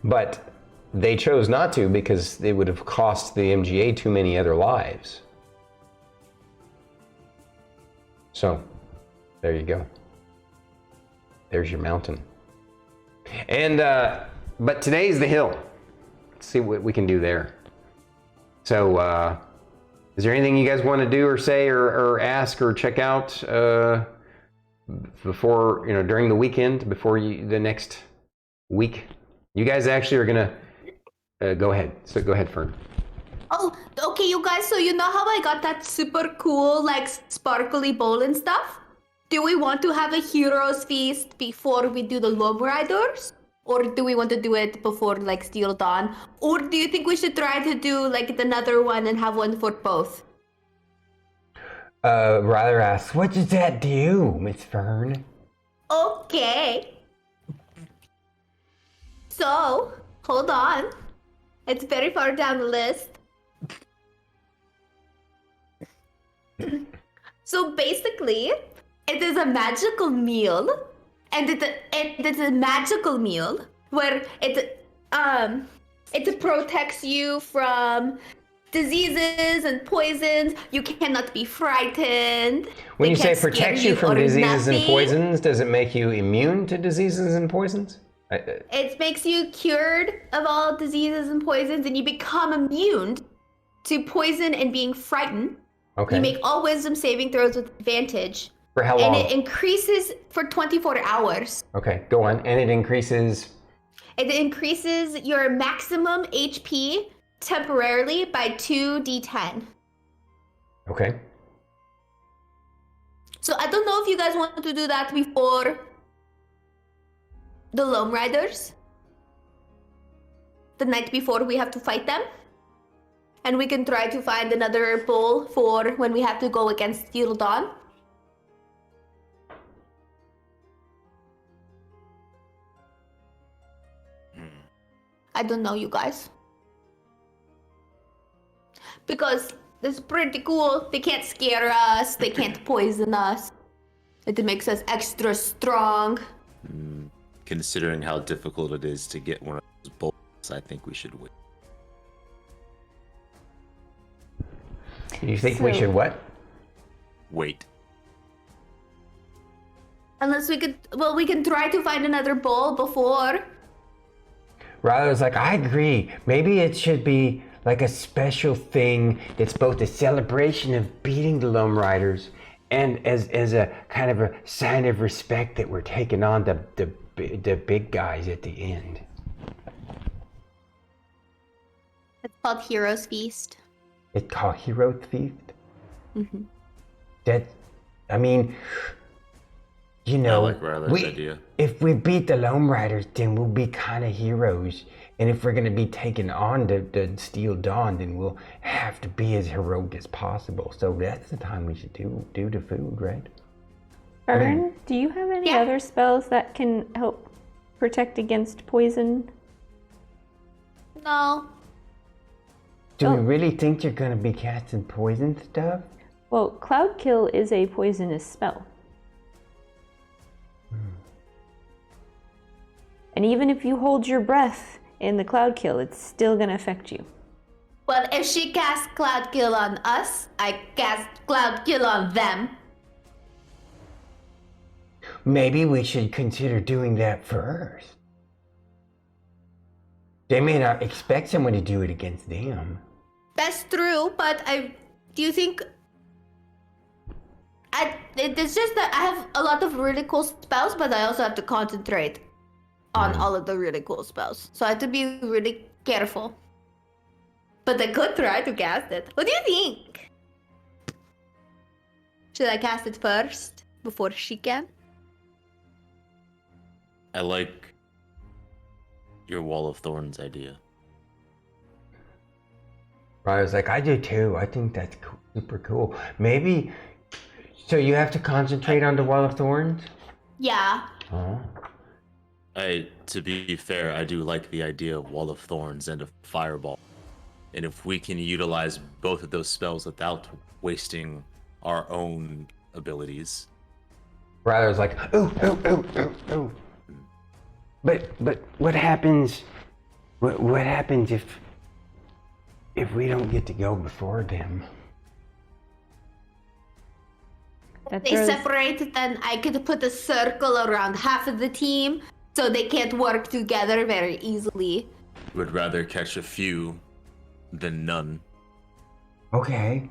But they chose not to because it would have cost the MGA too many other lives. So, there you go. There's your mountain. And, but today's the hill. Let's see what we can do there. So, is there anything you guys want to do or say or ask or check out before, you know, during the weekend, before the next week? You guys actually are going to go ahead. So go ahead, Fern. Oh, okay, you guys. So you know how I got that super cool, like, sparkly bowl and stuff? Do we want to have a hero's feast before we do the Loam Riders? Or do we want to do it before, like, Steel Dawn? Or do you think we should try to do, like, another one and have one for both? Rylar asks, what does that do, Miss Fern? Okay. So, hold on. It's very far down the list. So basically, it is a magical meal, and it's a magical meal where it protects you from diseases and poisons. You cannot be frightened. When They you say can't scare protects you from or diseases and nothing. poisons, does it make you immune to diseases and poisons? It makes you cured of all diseases and poisons, and you become immune to poison and being frightened. Okay. You make all wisdom saving throws with advantage. For how long? And it increases for 24 hours. Okay, go on. And it increases? It increases your maximum HP temporarily by 2d10. Okay. So I don't know if you guys want to do that before the Lone Riders. The night before we have to fight them. And we can try to find another bowl for when we have to go against Steel Dawn. I don't know, you guys. Because it's pretty cool. They can't scare us. They can't poison us. It makes us extra strong. Considering how difficult it is to get one of those bowls, I think we should wait. You think we should what? Wait. Unless we could, well, we can try to find another bowl before. Rylar's like, I agree. Maybe it should be like a special thing that's both a celebration of beating the Lone Riders and as a kind of a sign of respect that we're taking on the big guys at the end. It's called Heroes Feast. It's called Heroes Feast? Mm-hmm. That, I mean, you know, I like Rylar's idea. If we beat the Lone Riders, then we'll be kind of heroes. And if we're going to be taking on the Steel Dawn, then we'll have to be as heroic as possible. So that's the time we should do the food, right? Fern, do you have any other spells that can help protect against poison? No. Do we really think you're going to be casting poison stuff? Well, Cloud Kill is a poisonous spell. And even if you hold your breath in the Cloud Kill, it's still going to affect you. Well, if she casts Cloud Kill on us, I cast Cloud Kill on them. Maybe we should consider doing that first. They may not expect someone to do it against them. That's true, but do you think... It's just that I have a lot of really cool spells, but I also have to concentrate on all of the really cool spells. So I have to be really careful. But I could try to cast it. What do you think? Should I cast it first, before she can? I like your Wall of Thorns idea. I was like, I do too. I think that's super cool. Maybe, so you have to concentrate on the Wall of Thorns? Yeah. Oh. To be fair, I do like the idea of Wall of Thorns and a Fireball. And if we can utilize both of those spells without wasting our own abilities. Rylar was like, ooh. But what happens? What happens if we don't get to go before them? If they separate, then I could put a circle around half of the team, so they can't work together very easily. Would rather catch a few than none. Okay.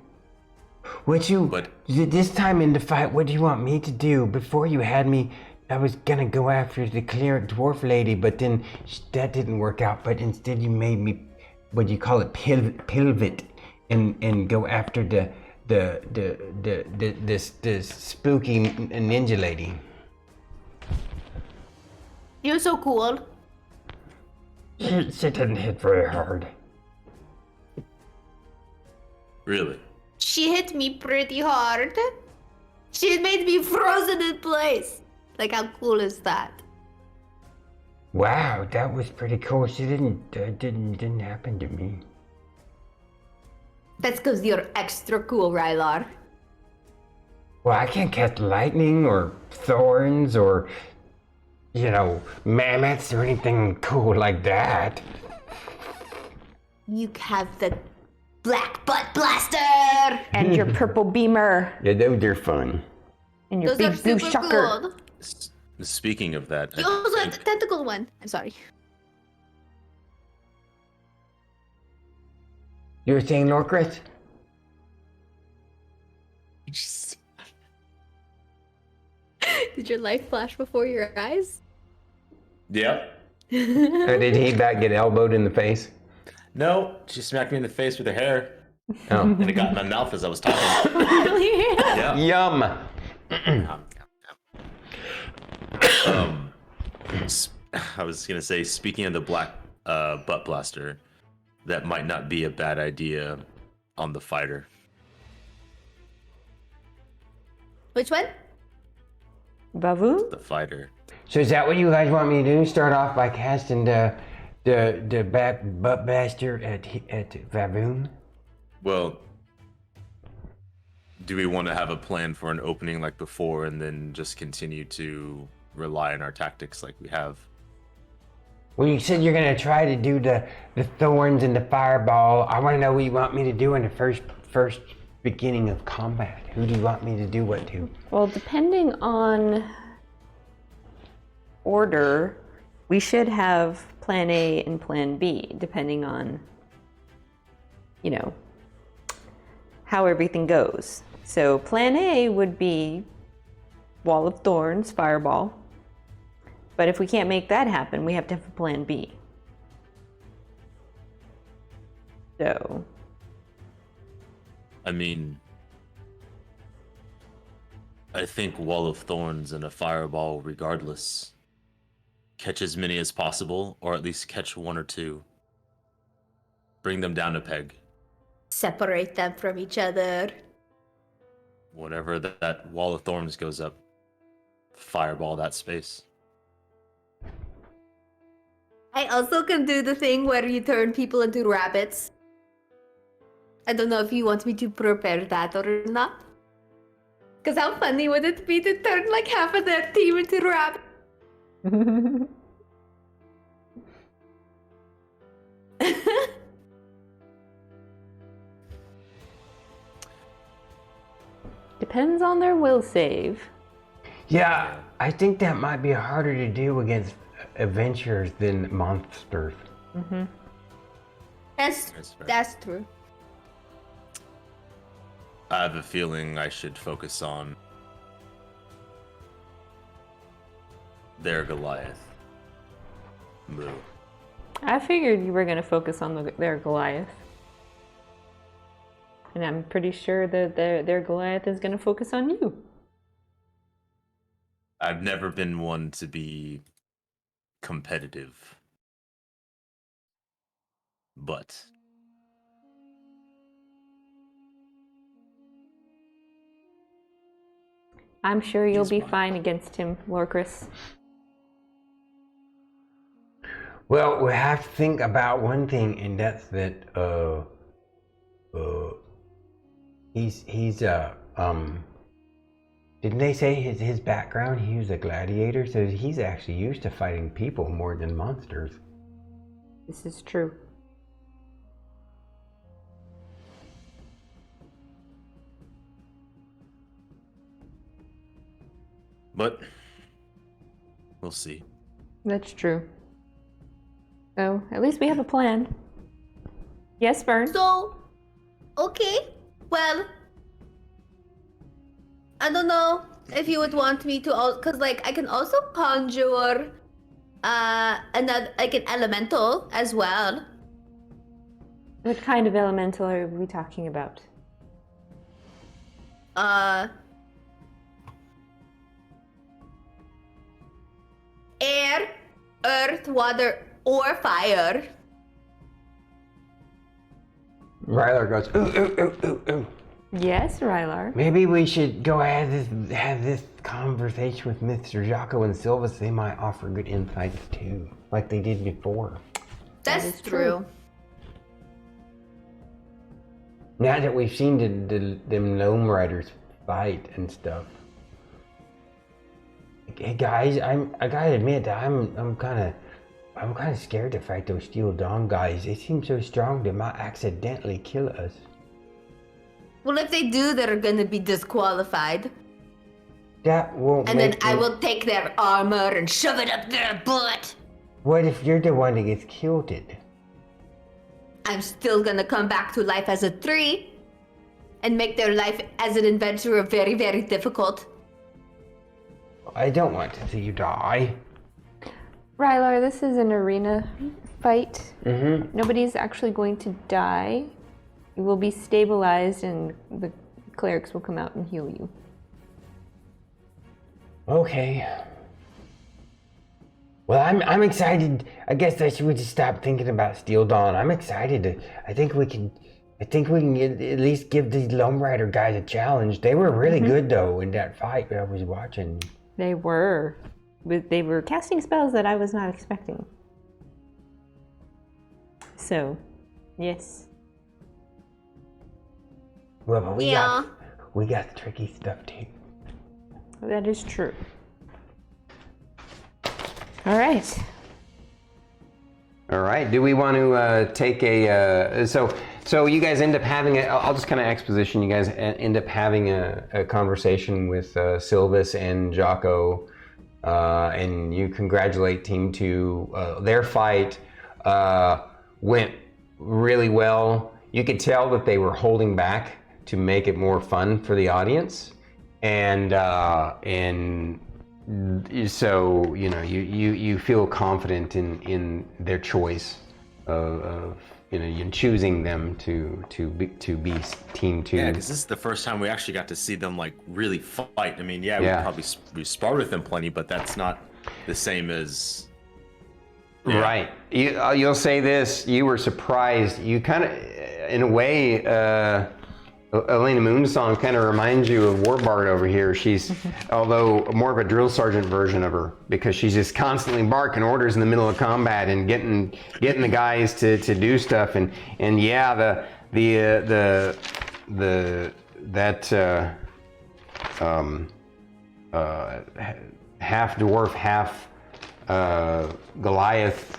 This time in the fight, what do you want me to do? Before you had me, I was gonna go after the Cleric dwarf lady, but then that didn't work out. But instead you made me, what do you call it, pivot and go after the spooky ninja lady. You're so cool. She didn't hit very hard. Really? She hit me pretty hard. She made me frozen in place. Like, how cool is that? Wow, that was pretty cool. She didn't happen to me. That's because you're extra cool, Rylar. Well, I can't catch lightning or thorns or, mammoths or anything cool like that. You have the black butt blaster! And your purple beamer. Yeah, those are fun. And your Those big are blue super shocker. cool. Speaking of that, You also have the tentacle one. I'm sorry. You were saying, Lorkris? Did your life flash before your eyes? Yep. Or did he get elbowed in the face? No, she smacked me in the face with her hair. Oh. And it got in my mouth as I was talking. Really? Yeah. Yum. I was gonna say, speaking of the black butt blaster, that might not be a bad idea on the fighter. Which one? Bavu? The fighter. So is that what you guys want me to do? Start off by casting the back butt blaster at Vavoom? Well, do we want to have a plan for an opening like before and then just continue to rely on our tactics like we have? Well, you said you're gonna try to do the thorns and the fireball. I want to know what you want me to do in the first beginning of combat. Who do you want me to do what to? Well, depending on order, we should have plan A and plan B, depending on, how everything goes. So plan A would be Wall of Thorns, fireball. But if we can't make that happen, we have to have a plan B. So. I mean, I think Wall of Thorns and a fireball regardless. Catch as many as possible, or at least catch one or two. Bring them down a peg. Separate them from each other. Whenever that Wall of Thorns goes up, fireball that space. I also can do the thing where you turn people into rabbits. I don't know if you want me to prepare that or not. Because how funny would it be to turn like half of their team into rabbits? Depends on their will save. Yeah, I think that might be harder to do against adventurers than monsters. Mm-hmm. That's true. I have a feeling I should focus on their Goliath. Moo. I figured you were going to focus on their Goliath. And I'm pretty sure that their Goliath is going to focus on you. I've never been one to be competitive. But I'm sure you'll He's be fine. fine against him, Lorkris. Well, we have to think about one thing, and that's that he's didn't they say his background? He was a gladiator, so he's actually used to fighting people more than monsters. This is true. But we'll see. That's true. So, at least we have a plan. Yes, Fern? So, okay. Well, I don't know if you would want me to, because like I can also conjure another like an elemental as well. What kind of elemental are we talking about? Air, earth, water, or fire. Rylar goes, ooh, ooh, ooh, ooh, ooh. Yes, Rylar. Maybe we should go have this conversation with Mr. Jocko and Silvus. They might offer good insights too, like they did before. That's true. Now that we've seen them gnome riders fight and stuff. Hey guys, I gotta admit I'm kind of scared to fight those Steel Dawn guys. They seem so strong they might accidentally kill us. Well, if they do, they're gonna be disqualified. That won't. And then I will take their armor and shove it up their butt. What if you're the one that gets killed? I'm still gonna come back to life as a 3 and make their life as an adventurer very, very difficult. I don't want to see you die. Rylar, this is an arena fight. Nobody's actually going to die. You will be stabilized and the clerics will come out and heal you. Okay. Well, I'm excited. I guess I should just stop thinking about Steel Dawn. I'm excited. I think we can at least give these Lone Rider guys a challenge. They were really good though in that fight that I was watching. They were. But they were casting spells that I was not expecting. So, yes. Well, but we got the tricky stuff too. That is true. All right. All right. Do we want to take a so you guys end up having I'll just kind of exposition. You guys end up having a conversation with Silvus and Jocko, and you congratulate Team 2. Their fight went really well. You could tell that they were holding back to make it more fun for the audience, and so you feel confident in their choice of in choosing them to be Team 2. Yeah, because this is the first time we actually got to see them like really fight. I mean, we probably sparred with them plenty, but that's not the same as. Yeah. Right. You'll say this. You were surprised. You kind of, in a way. Elena Moonsong kind of reminds you of Warbard over here. She's, although more of a drill sergeant version of her, because she's just constantly barking orders in the middle of combat and getting the guys to do stuff. And yeah, half dwarf, half Goliath.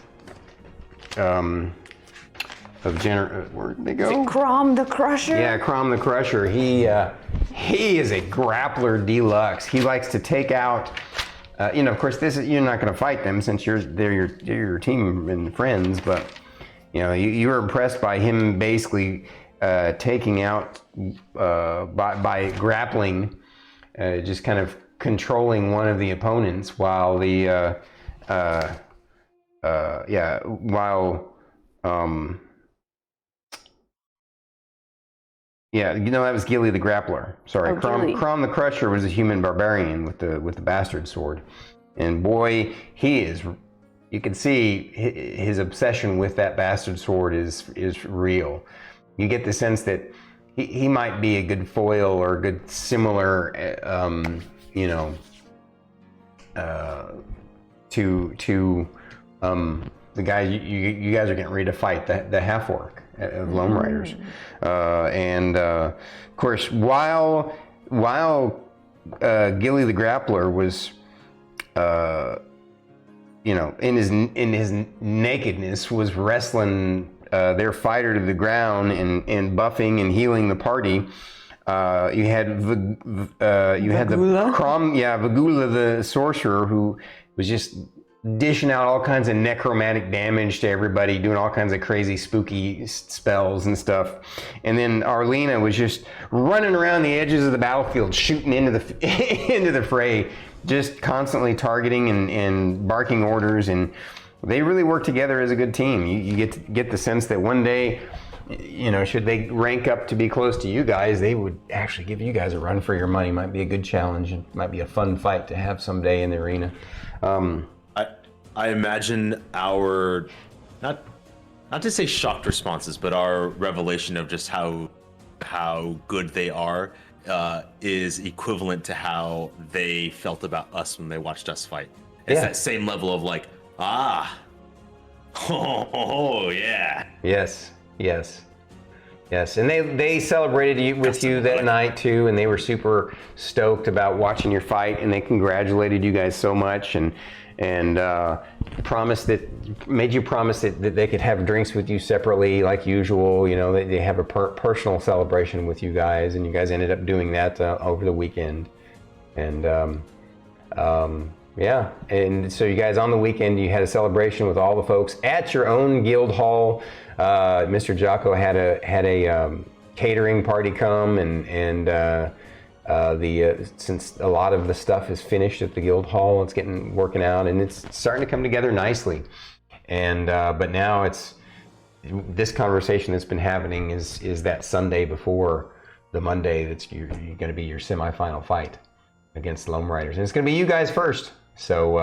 Where'd they go? Crom the Crusher? Yeah, Crom the Crusher. He is a grappler deluxe. He likes to take out, of course, you're not going to fight them since they're your team and friends, but you were impressed by him basically taking out by grappling, just kind of controlling one of the opponents while that was Gilly the Grappler. Sorry, Crom the Crusher was a human barbarian with the bastard sword, and boy, he is. You can see his obsession with that bastard sword is real. You get the sense that he might be a good foil or a good similar, to the guy you guys are getting ready to fight, the half orc of Lone Riders, and of course while Gilly the Grappler was in his nakedness was wrestling their fighter to the ground and buffing and healing the party, you had Vagula the sorcerer, who was just dishing out all kinds of necromantic damage to everybody, doing all kinds of crazy spooky spells and stuff. And then Arlena was just running around the edges of the battlefield, shooting into the fray, just constantly targeting and barking orders. And they really work together as a good team. You get the sense that one day, should they rank up to be close to you guys, they would actually give you guys a run for your money. Might be a good challenge, and might be a fun fight to have someday in the arena. I imagine our, not to say shocked responses, but our revelation of just how how good they are is equivalent to how they felt about us when they watched us fight. It's that same level of like, oh yeah. Yes. And they celebrated you with you that night too, and they were super stoked about watching your fight, and they congratulated you guys so much, and made you promise that they could have drinks with you separately like usual. You know, they have a personal celebration with you guys, and you guys ended up doing that over the weekend. And and so you guys on the weekend, you had a celebration with all the folks at your own guild hall. Mr. Jocko had a catering party come, and since a lot of the stuff is finished at the guild hall, it's working out, and it's starting to come together nicely. And but now it's this conversation that's been happening is that Sunday before the Monday that's you're going to be your semifinal fight against the Lone Riders, and it's going to be you guys first. So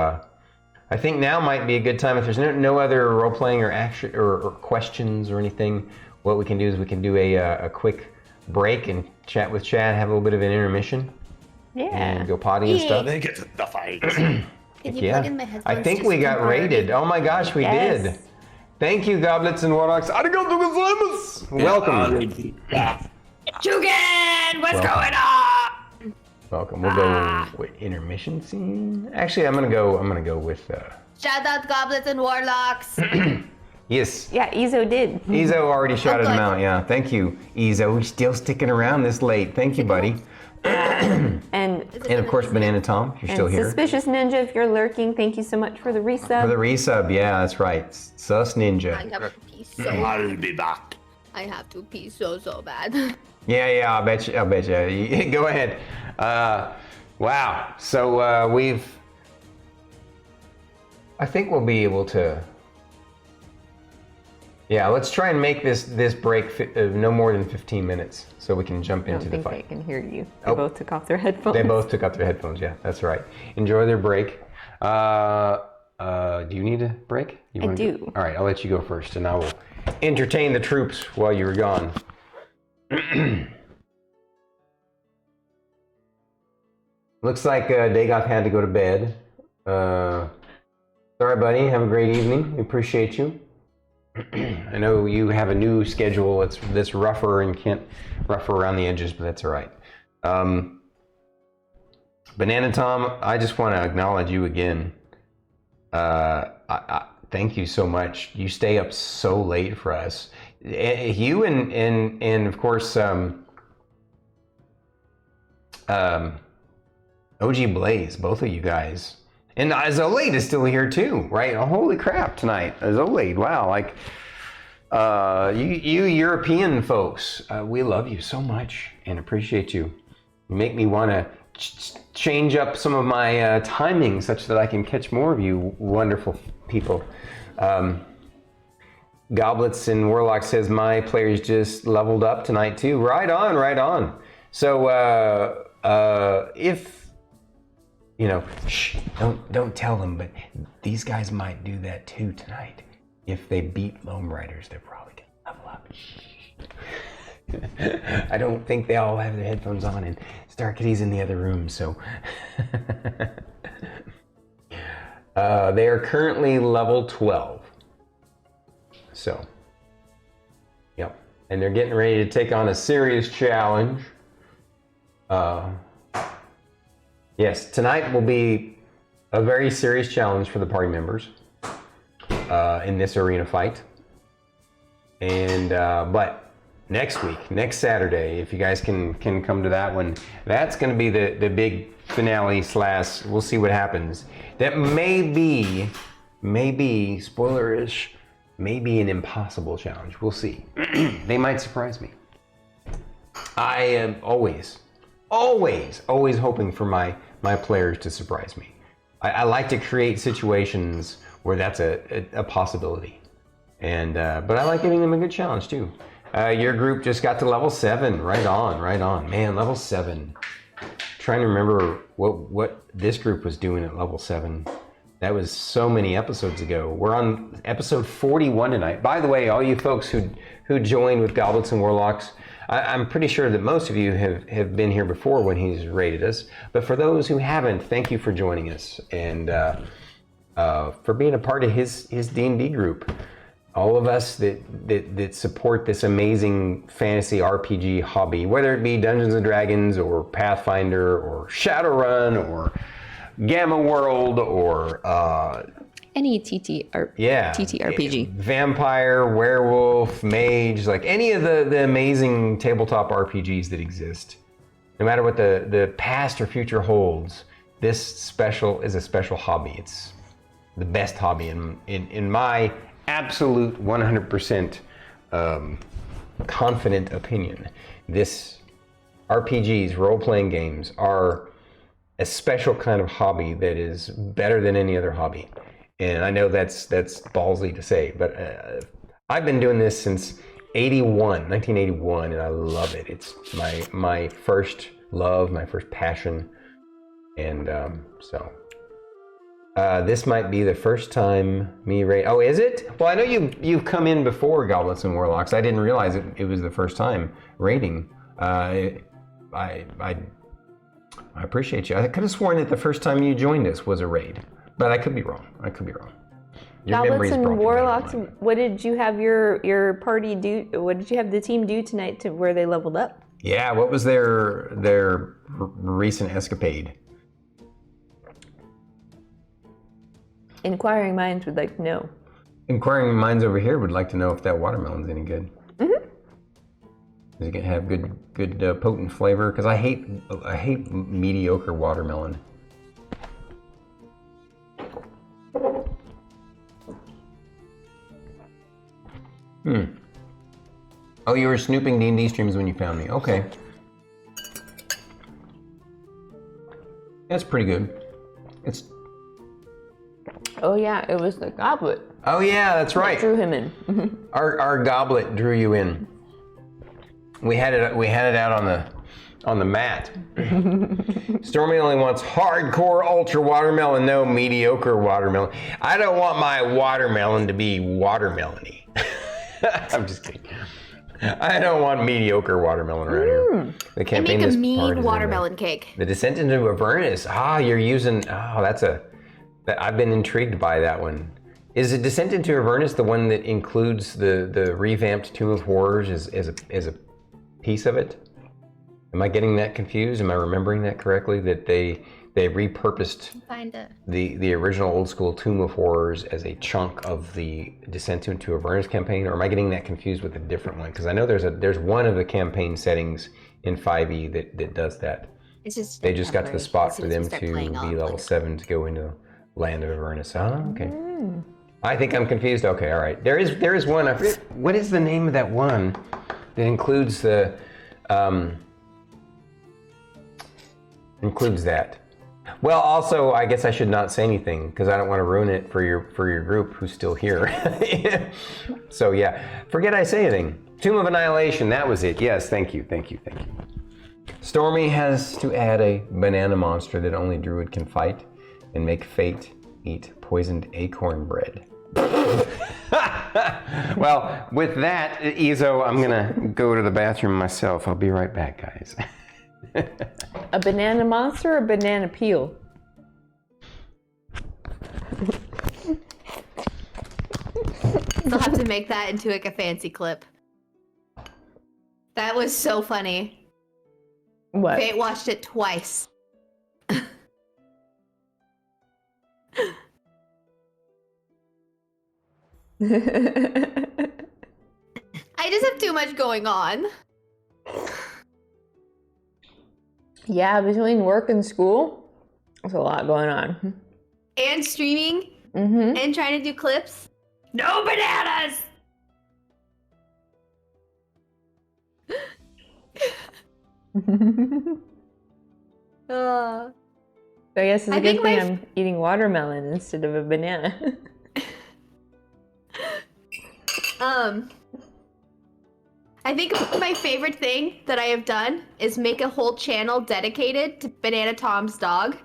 I think now might be a good time, if there's no other role playing or action or questions or anything. What we can do is we can do a quick break and chat with Chad, have a little bit of an intermission, and go potty and stuff. They get to the fight. Can you plug in my headphones? I think we got raided. Oh my gosh, we did. Thank you, goblets and warlocks. Arigato gozaimasu. Welcome. Jugan, what's going on? Welcome. We'll go with intermission scene. Actually, I'm gonna go with. Shout out goblets and warlocks. Yes. Yeah, Ezo did. Ezo already shouted him out. Yeah, thank you, Ezo. He's still sticking around this late. Thank you, buddy. And of course, Banana Tom, you're still here. Suspicious Ninja, if you're lurking, thank you so much for the resub. For the resub, yeah, that's right. Sus Ninja. I have to pee so I'll be back. I have to pee so bad. Yeah, I'll bet you. Go ahead. Wow. So I think we'll be able to. Yeah, let's try and make this break no more than 15 minutes, so we can jump into the fight. I don't think they can hear you. They both took off their headphones. They both took off their headphones. Yeah, that's right. Enjoy their break. Do you need a break? I do. All right, I'll let you go first, and I will entertain the troops while you were gone. Looks like Dagoth had to go to bed. Sorry, buddy. Have a great evening. We appreciate you. I know you have a new schedule that's rougher and can't rougher around the edges, but that's all right. Banana Tom, I just want to acknowledge you again. Thank you so much. You stay up so late for us. You and of course OG Blaze, both of you guys. And Azolade is still here too, right? Oh, holy crap tonight. Azolade, wow. Like, you European folks, we love you so much and appreciate you. You make me want to change up some of my timing such that I can catch more of you wonderful people. Goblets and Warlock says, my players just leveled up tonight too. Right on. So, if, you know, shh, don't tell them, but these guys might do that too tonight. If they beat Lone Riders, they're probably gonna level up. I don't think they all have their headphones on, and StarkItty's in the other room, so. They are currently level 12. So, yep. And they're getting ready to take on a serious challenge. Yes, tonight will be a very serious challenge for the party members in this arena fight. And but next Saturday, if you guys can come to that one, that's going to be the big finale / we'll see what happens. That may be spoilerish, may be an impossible challenge. We'll see. They might surprise me. I am always hoping for my players to surprise me. I like to create situations where that's a possibility, and but I like giving them a good challenge too. Your group just got to level 7. Right on, man. Level 7. Trying to remember what this group was doing at level 7. That was so many episodes ago. We're on episode 41 tonight. By the way, all you folks who joined with Goblets and Warlocks, I'm pretty sure that most of you have been here before when he's rated us. But for those who haven't, thank you for joining us and for being a part of his D&D group. All of us that support this amazing fantasy RPG hobby, whether it be Dungeons and Dragons or Pathfinder or Shadowrun or Gamma World or any TTRPG. Vampire, werewolf, mage, like any of the amazing tabletop RPGs that exist. No matter what the past or future holds, this special is a special hobby. It's the best hobby in my absolute 100% confident opinion. This RPGs, role-playing games, are a special kind of hobby that is better than any other hobby. And I know that's ballsy to say, but I've been doing this since 1981, and I love it. It's my first love, my first passion, and this might be the first time Oh, is it? Well, I know you've come in before Goblets and Warlocks. I didn't realize it was the first time raiding. I appreciate you. I could have sworn that the first time you joined us was a raid, but I could be wrong. Your Goblets and Warlocks, what did you have your party do? What did you have the team do tonight to where they leveled up? Yeah, what was their recent escapade? Inquiring minds would like to know. Inquiring minds over here would like to know if that watermelon's any good. Mm-hmm. Is it gonna have good potent flavor? Because I hate mediocre watermelon. Oh, you were snooping D&D streams when you found me. Okay. That's pretty good. It's. Oh yeah, it was the goblet. Oh yeah, that's right. That drew him in. Our goblet drew you in. We had it out on the mat. Stormy only wants hardcore ultra watermelon, no mediocre watermelon. I don't want my watermelon to be watermelony. I'm just kidding. I don't want mediocre watermelon around here. The campaign make a mean watermelon cake. The Descent into Avernus. You're using. I've been intrigued by that one. Is the Descent into Avernus the one that includes the revamped Tomb of Horrors as a piece of it? Am I getting that confused? Am I remembering that correctly? That they repurposed the original old school Tomb of Horrors as a chunk of the Descent into Avernus campaign, or am I getting that confused with a different one? Because I know there's one of the campaign settings in 5e that does that. It's just they just got to the spot for them to be level 7 to go into Land of Avernus. Oh, okay. I think I'm confused. Okay, all right. There is one. I forget, what is the name of that one that includes the includes that? Well, also, I guess I should not say anything because I don't want to ruin it for your group who's still here. So yeah, forget I say anything. Tomb of Annihilation. That was it. Yes, thank you. Stormy has to add a banana monster that only Druid can fight, and make Fate eat poisoned acorn bread. Well, with that, Ezo, I'm gonna go to the bathroom myself. I'll be right back, guys. A banana monster or a banana peel? They'll have to make that into like a fancy clip. That was so funny. What? Fate watched it twice. I just have too much going on. Yeah, between work and school, there's a lot going on. And streaming. And trying to do clips. No bananas! So I guess it's a good thing I'm eating watermelon instead of a banana. I think my favorite thing that I have done is make a whole channel dedicated to Banana Tom's dog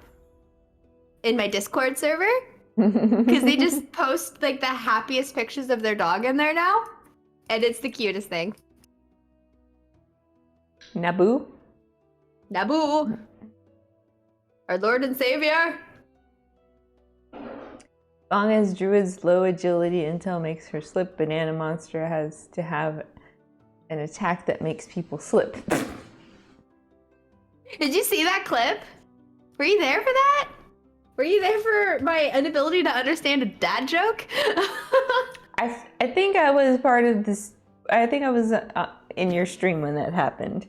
in my Discord server. Because they just post like the happiest pictures of their dog in there now. And it's the cutest thing. Naboo? Naboo. Our Lord and Savior. As long as Druid's low agility intel makes her slip, Banana Monster has to have an attack that makes people slip. Did you see that clip? Were you there for that? Were you there for my inability to understand a dad joke? I think I was part of this. I think I was in your stream when that happened.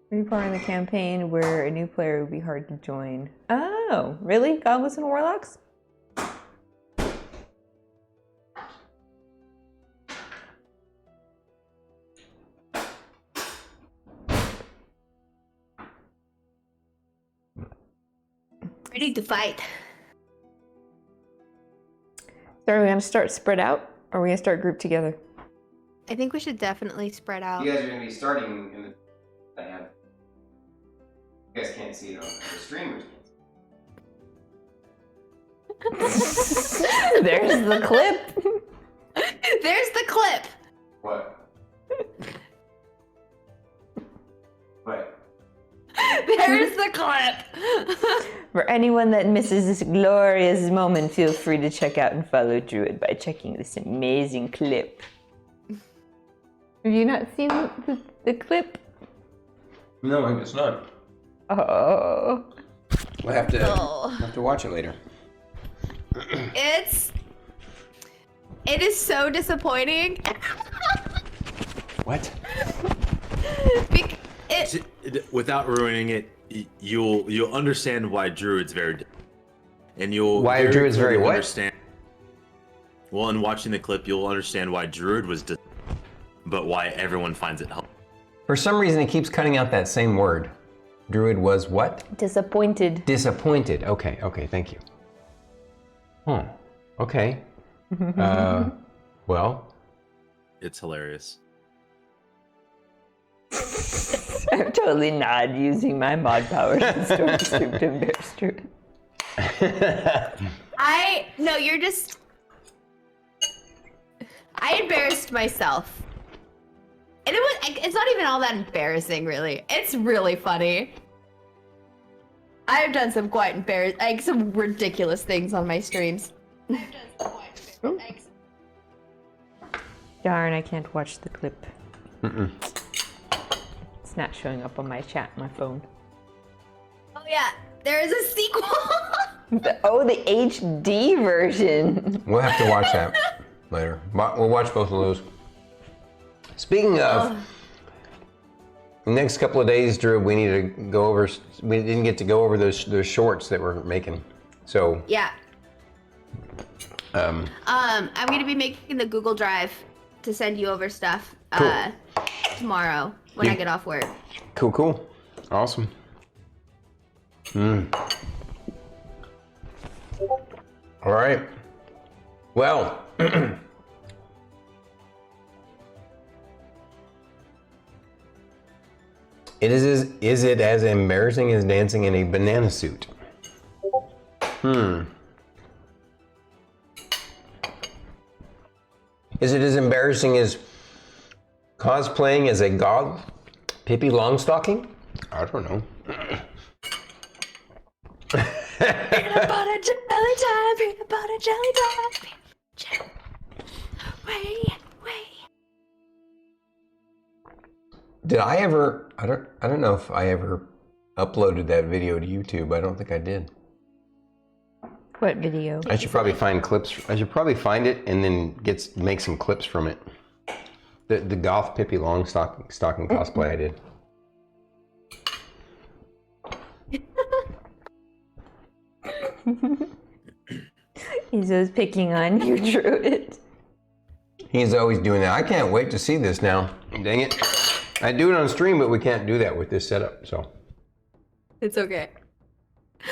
Pretty part in the campaign where a new player would be hard to join. Oh, really? Goblins and Warlocks? Ready to fight. So are we going to start spread out, or are we going to start grouped together? I think we should definitely spread out. You guys are going to be starting in the... I have... You guys can't see it on the streamers. There's the clip. There's the clip. What? What? There's the clip. For anyone that misses this glorious moment, feel free to check out and follow Druid by checking this amazing clip. Have you not seen the clip? No, I guess not. Oh. We'll have to watch it later. It is so disappointing. What? Without ruining it, you'll understand why Druid's very different. And you'll why Druid's very what? Understand. Well, in watching the clip, you'll understand why Druid was but why everyone finds it helpful. For some reason, it keeps cutting out that same word. Druid was what? Disappointed. Disappointed. Okay, thank you. Huh. Okay. Well. It's hilarious. I'm totally not using my mod powers in Storm to embarrass Druid. No, you're just... I embarrassed myself. And it's not even all that embarrassing, really. It's really funny. I've done some quite some ridiculous things on my streams. Darn, I can't watch the clip. It's not showing up on my chat, my phone. Oh yeah, there is a sequel. The HD version. We'll have to watch that later. We'll watch both of those. Speaking of, the next couple of days, Drew, we need to go over. We didn't get to go over those shorts that we're making. So yeah. I'm gonna be making the Google Drive to send you over stuff tomorrow when I get off work. Cool. Awesome. All right. Well. Is it as embarrassing as dancing in a banana suit? Is it as embarrassing as cosplaying as a goth Pippi Longstocking? I don't know. Peanut butter jelly time, peanut butter jelly time. Wait. Did I ever? I don't know if I ever uploaded that video to YouTube. I don't think I did. What video? I should probably find clips. I should probably find it and then make some clips from it. The goth Pippi Longstocking cosplay I did. He's always picking on you, Druid. He's always doing that. I can't wait to see this now. Dang it. I do it on stream, but we can't do that with this setup, so. It's okay.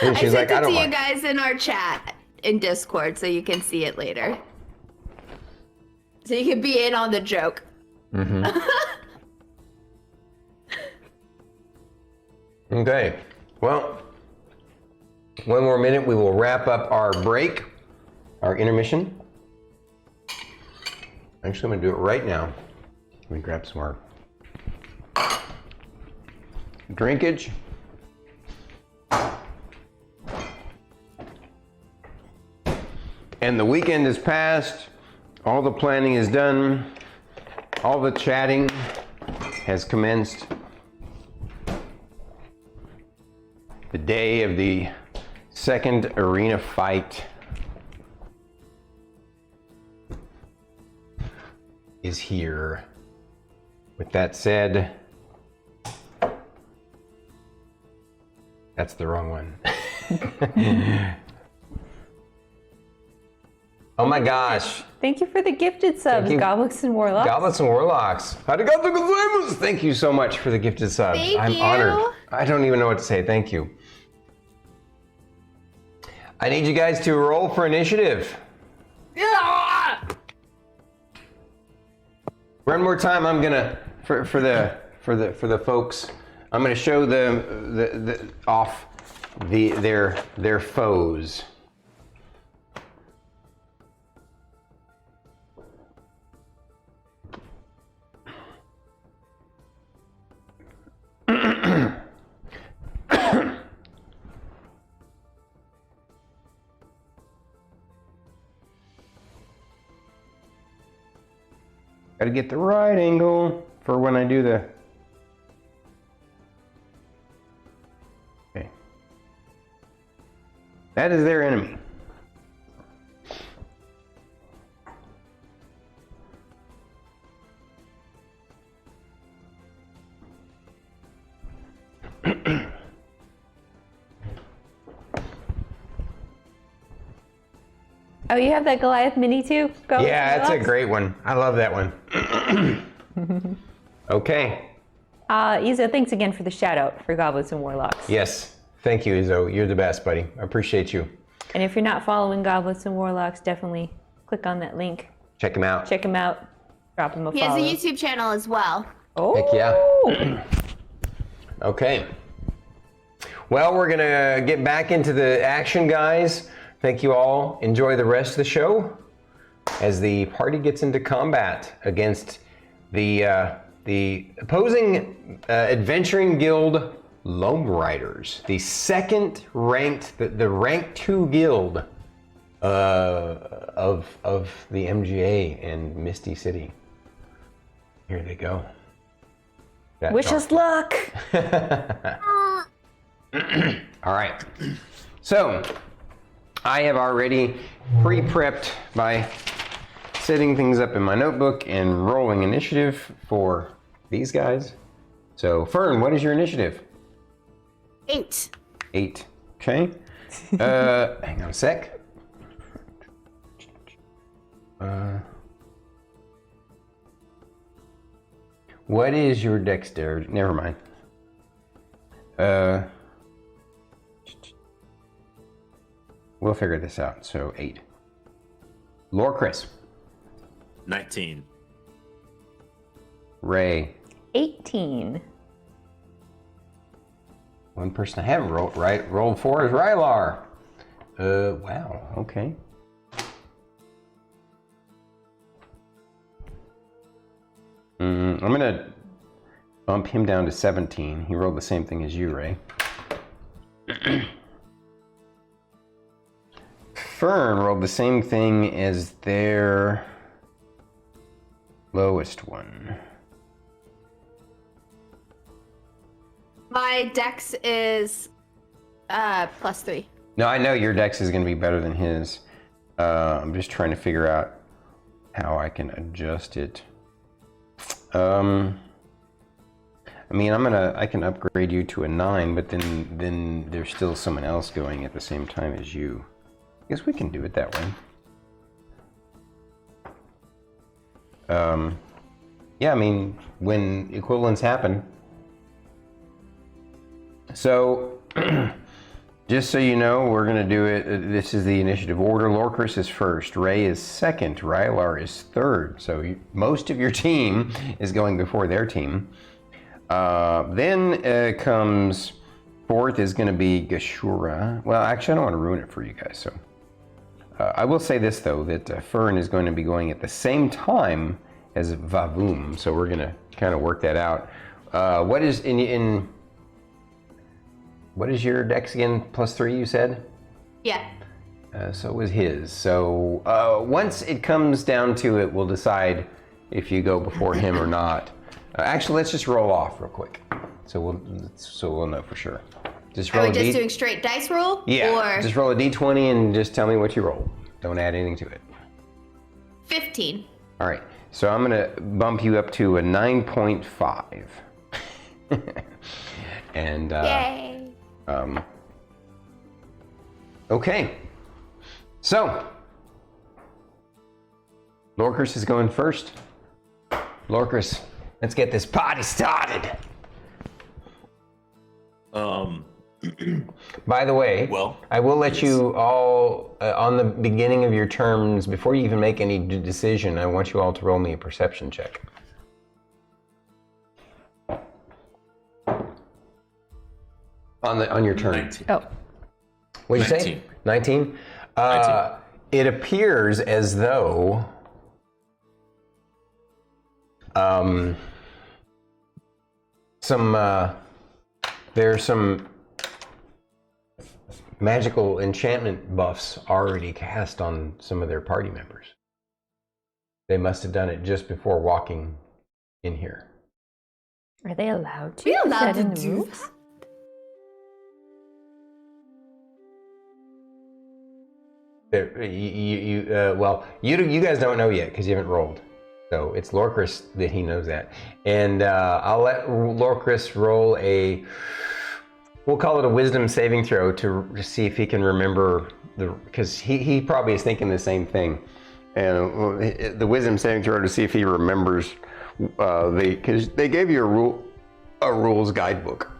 And I she's sent like, it to you guys in our chat in Discord so you can see it later. So you can be in on the joke. Okay. Well, one more minute, we will wrap up our break, our intermission. Actually, I'm gonna do it right now. Let me grab some more drinkage. And the weekend is past. All the planning is done. All the chatting has commenced. The day of the second arena fight is here. With that said, that's the wrong one. Oh my gosh. Thank you for the gifted subs, Goblins and Warlocks. Goblins and Warlocks. Arigatou gozaimasu. Thank you so much for the gifted subs. I'm honored. I don't even know what to say. Thank you. I need you guys to roll for initiative. Yeah! One more time, I'm gonna for the folks. I'm gonna show them off their foes. Gotta get the right angle for when I do the... Okay. That is their enemy. Oh, you have that Goliath mini too? Yeah, that's a great one. I love that one. Okay. Izzo, thanks again for the shout out for Goblins and Warlocks. Yes. Thank you, Izzo. You're the best, buddy. I appreciate you. And if you're not following Goblins and Warlocks, definitely click on that link. Check him out. Check him out. Drop him a follow. He has a YouTube channel as well. Oh. Heck yeah. Okay. Well, we're gonna get back into the action, guys. Thank you all. Enjoy the rest of the show as the party gets into combat against the opposing Adventuring Guild Lone Riders, the second ranked, the rank 2 guild of the MGA and Misty City. Here they go. Wish us luck. All right. So, I have already pre-prepped by setting things up in my notebook and rolling initiative for these guys. So, Fern, what is your initiative? 8. 8. Okay. Hang on a sec. What is your dexterity? Never mind. We'll figure this out. So 8. Lorkris. 19. Ray. 18. One person I haven't rolled for is Rylar. Wow, okay. I'm gonna bump him down to 17. He rolled the same thing as you, Ray. Fern rolled the same thing as their lowest one. My dex is +3. No, I know your dex is going to be better than his. I'm just trying to figure out how I can adjust it. I mean, I can upgrade you to a 9, but then there's still someone else going at the same time as you. I guess we can do it that way. Yeah, I mean, when equivalents happen. So, just so you know, we're going to do it. This is the initiative order. Lorkris is first. Ray is second. Rylar is third. So most of your team is going before their team. Then comes fourth is going to be Gashura. Well, actually, I don't want to ruin it for you guys. So I will say this though, that Fern is going to be going at the same time as Vavoom, so we're going to kind of work that out. What is what is your dex again? +3, you said? Yeah. So was his. So once it comes down to it, we'll decide if you go before him or not. Actually, let's just roll off real quick, so we'll know for sure. Just roll. Are we just doing straight dice roll? Yeah. Or Just roll a d20 and just tell me what you roll. Don't add anything to it. 15. All right. So I'm gonna bump you up to a 9.5. And Yay. Okay. So Lorkris is going first. Lorkris, let's get this party started. By the way, I will let you all, on the beginning of your terms, before you even make any decision, I want you all to roll me a perception check. On your turn. 19. Oh, What'd you say? 19? 19. It appears as though there's some magical enchantment buffs already cast on some of their party members. They must have done it just before walking in here. are they allowed to? We Is allowed that in to the do rules? that? You guys don't know yet because you haven't rolled. So it's Lorkris that he knows that. And I'll let Lorkris roll we'll call it a wisdom saving throw to see if he can remember because he probably is thinking the same thing. And the wisdom saving throw to see if he remembers because they gave you a rules guidebook.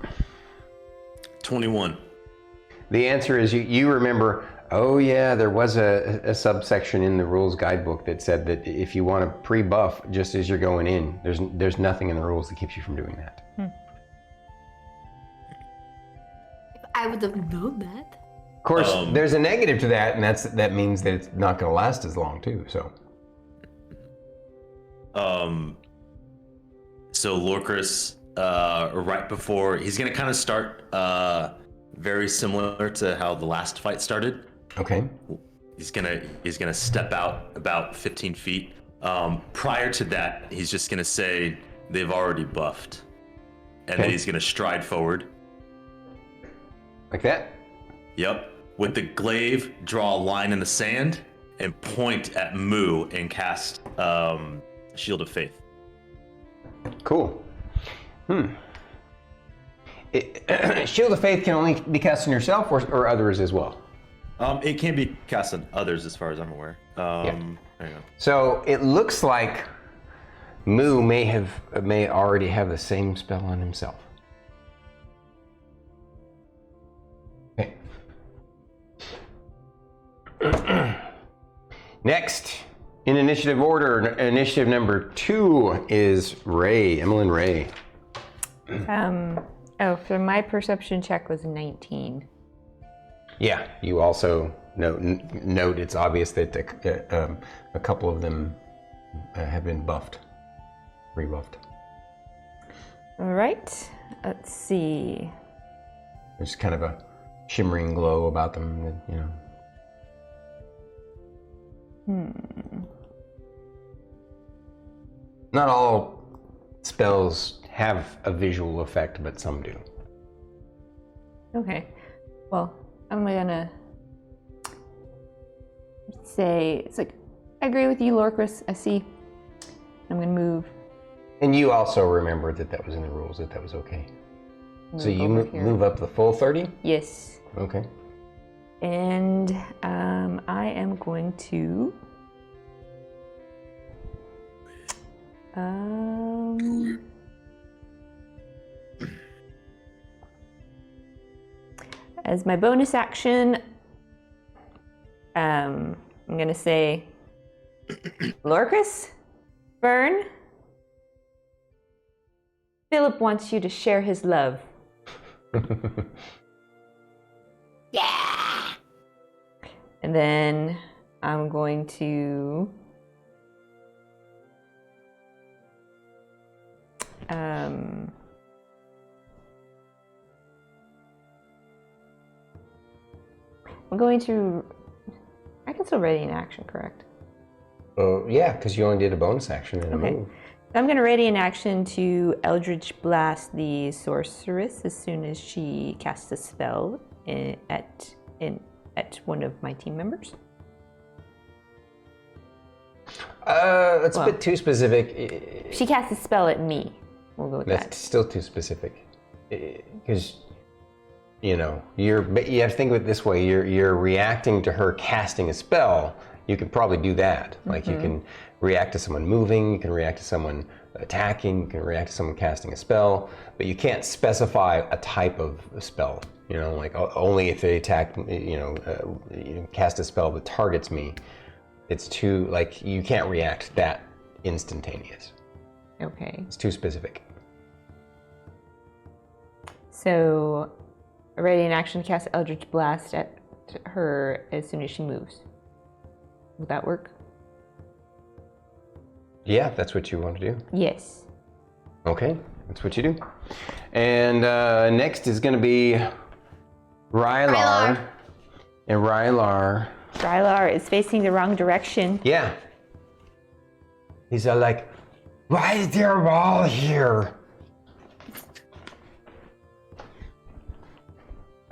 21. The answer is you remember. Oh yeah, there was a subsection in the rules guidebook that said that if you want to pre-buff just as you're going in, there's nothing in the rules that keeps you from doing that. I would have known that. Of course, there's a negative to that, and that means that it's not going to last as long too. So Lorkris, right before he's gonna kind of start very similar to how the last fight started. okay, He's gonna step out about 15 feet. Prior to that, he's just gonna say they've already buffed, and then he's gonna stride forward. like that. Yep. With the glaive, draw a line in the sand and point at Moo and cast Shield of Faith. Cool. Shield of Faith can only be cast on yourself or others as well. It can be cast on others, as far as I'm aware. There you go. So it looks like Moo may already have the same spell on himself. Okay. Next, in initiative order, initiative number 2 is Emillynn Ray. So my perception check was 19. Yeah, you also note it's obvious that a couple of them have been rebuffed. All right, let's see. There's kind of a shimmering glow about them, you know. Not all spells have a visual effect, but some do. Okay, well, I'm gonna say, it's like, I agree with you, Lorkris, I see. I'm gonna move. And you also remember that was in the rules, that was okay. So you move up the full 30? Yes. Okay. And I am going to as my bonus action, I'm gonna say, Lorkris, Fern, Philip wants you to share his love. Yeah. And then I'm going to I can still ready an action, correct? Oh, yeah, because you only did a bonus action and a move. I'm going to ready an action to Eldritch Blast the sorceress as soon as she casts a spell at one of my team members. That's a bit too specific. She casts a spell at me. We'll go with that. That's still too specific. Because, you have to think of it this way. You're reacting to her casting a spell. You can probably do that. Like you can react to someone moving, you can react to someone attacking, you can react to someone casting a spell, but you can't specify a type of spell. Like only if they attack, cast a spell that targets me. It's too, like, you can't react that instantaneous. Okay. It's too specific. So, ready in action to cast Eldritch Blast at her as soon as she moves. Would that work? Yeah, that's what you want to do. Yes. Okay, that's what you do. And next is going to be Rylar. And Rylar is facing the wrong direction. Yeah. He's like, why is there a wall here?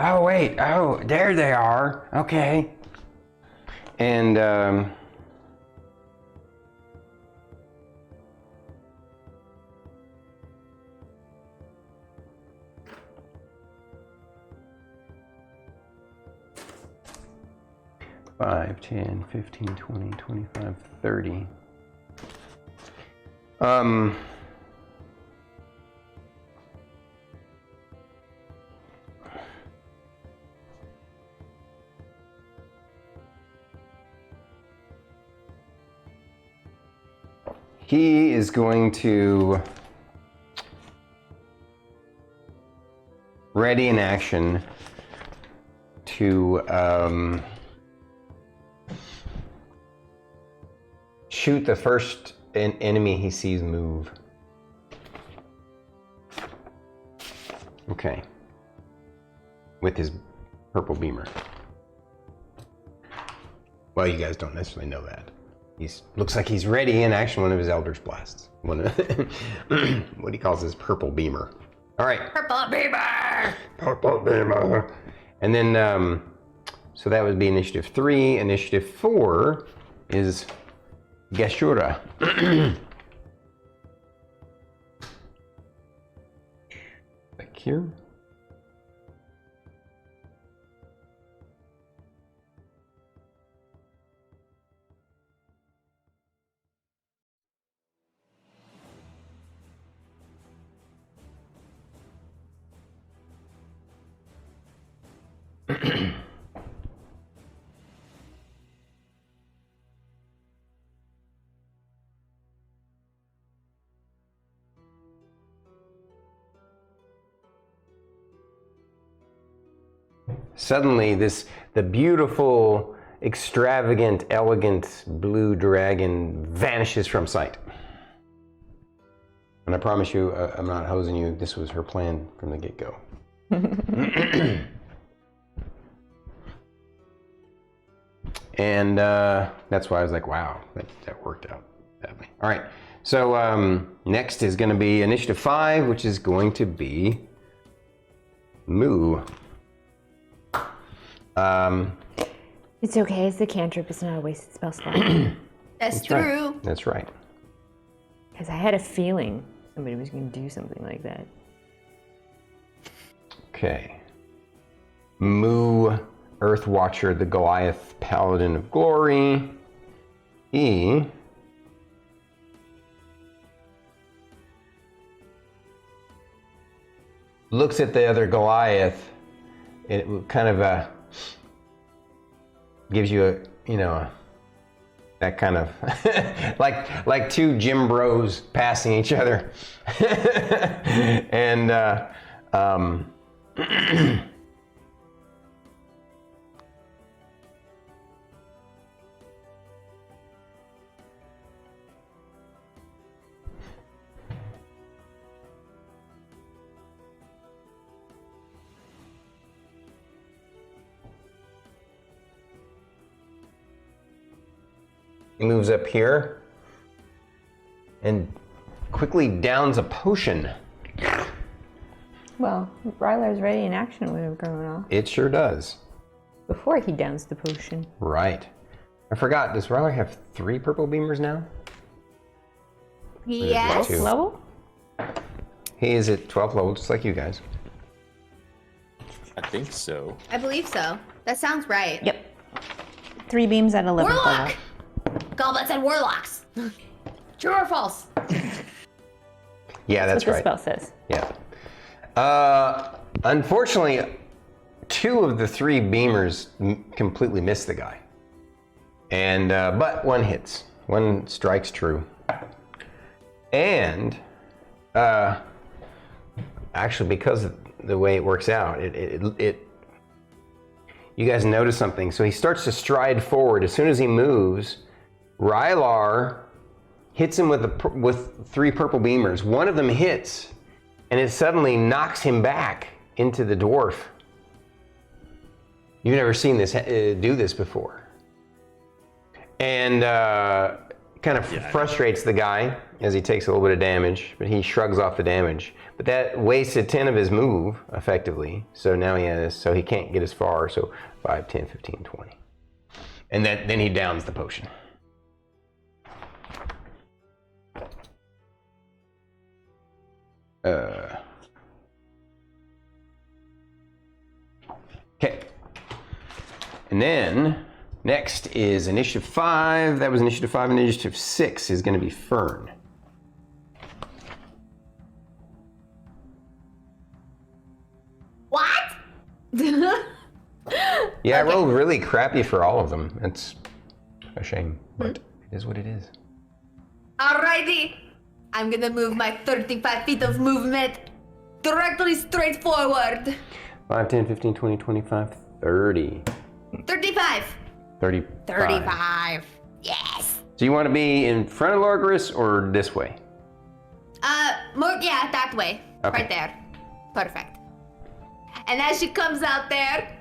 Oh, wait. Oh, there they are. Okay. And, 5, 10, 15, 20, 25, 30. He is going to ready an action to shoot the first enemy he sees move. Okay. With his purple beamer. Well, you guys don't necessarily know that. Looks like he's ready in action one of his Eldritch Blasts. What he calls his purple beamer. All right. Purple beamer! Purple beamer. And then, so that would be initiative 3. Initiative 4 is Gashura. Back here. Suddenly, the beautiful, extravagant, elegant blue dragon vanishes from sight. And I promise you, I'm not hosing you. This was her plan from the get-go. And that's why I was like, wow, that worked out badly. All right, so next is going to be initiative 5, which is going to be Moo. It's okay, it's the cantrip, it's not a wasted spell slot. That's true. Right. That's right. Because I had a feeling somebody was going to do something like that. Okay. Moo, Earthwatcher, the Goliath, Paladin of Glory. He looks at the other Goliath. It kind of gives you that kind of like two gym bros passing each other. And He moves up here and quickly downs a potion. Well, Rylar's ready in action would have grown off. It sure does. Before he downs the potion. Right. I forgot, does Rylar have 3 purple beamers now? Yes. 2? Level? He is at 12th level, just like you guys. I think so. I believe so. That sounds right. Yep. 3 beams at 11th Warlock! level. Goblins and warlocks. True or false? Yeah, that's what right. the spell says. Yeah. Unfortunately, 2 of the 3 beamers completely miss the guy. And, but 1 hits. 1 strikes true. And, actually, because of the way it works out, you guys notice something. So he starts to stride forward. As soon as he moves, Rylar hits him with 3 purple beamers. 1 of them hits, and it suddenly knocks him back into the dwarf. You've never seen this do this before. And kind of frustrates the guy as he takes a little bit of damage, but he shrugs off the damage. But that wasted 10 of his move, effectively. So now he can't get as far. So 5, 10, 15, 20. And then he downs the potion. Okay. And then next is initiative 5. That was initiative 5. Initiative 6 is going to be Fern. What? Yeah, I rolled really crappy for all of them. It's a shame, but it is what it is. Alrighty. I'm gonna move my 35 feet of movement directly straight forward. 5, 10, 15, 20, 25, 30. 35. 35. 35. Yes. So you want to be in front of Lorkris or this way? Yeah, that way. Okay. Right there. Perfect. And as she comes out there,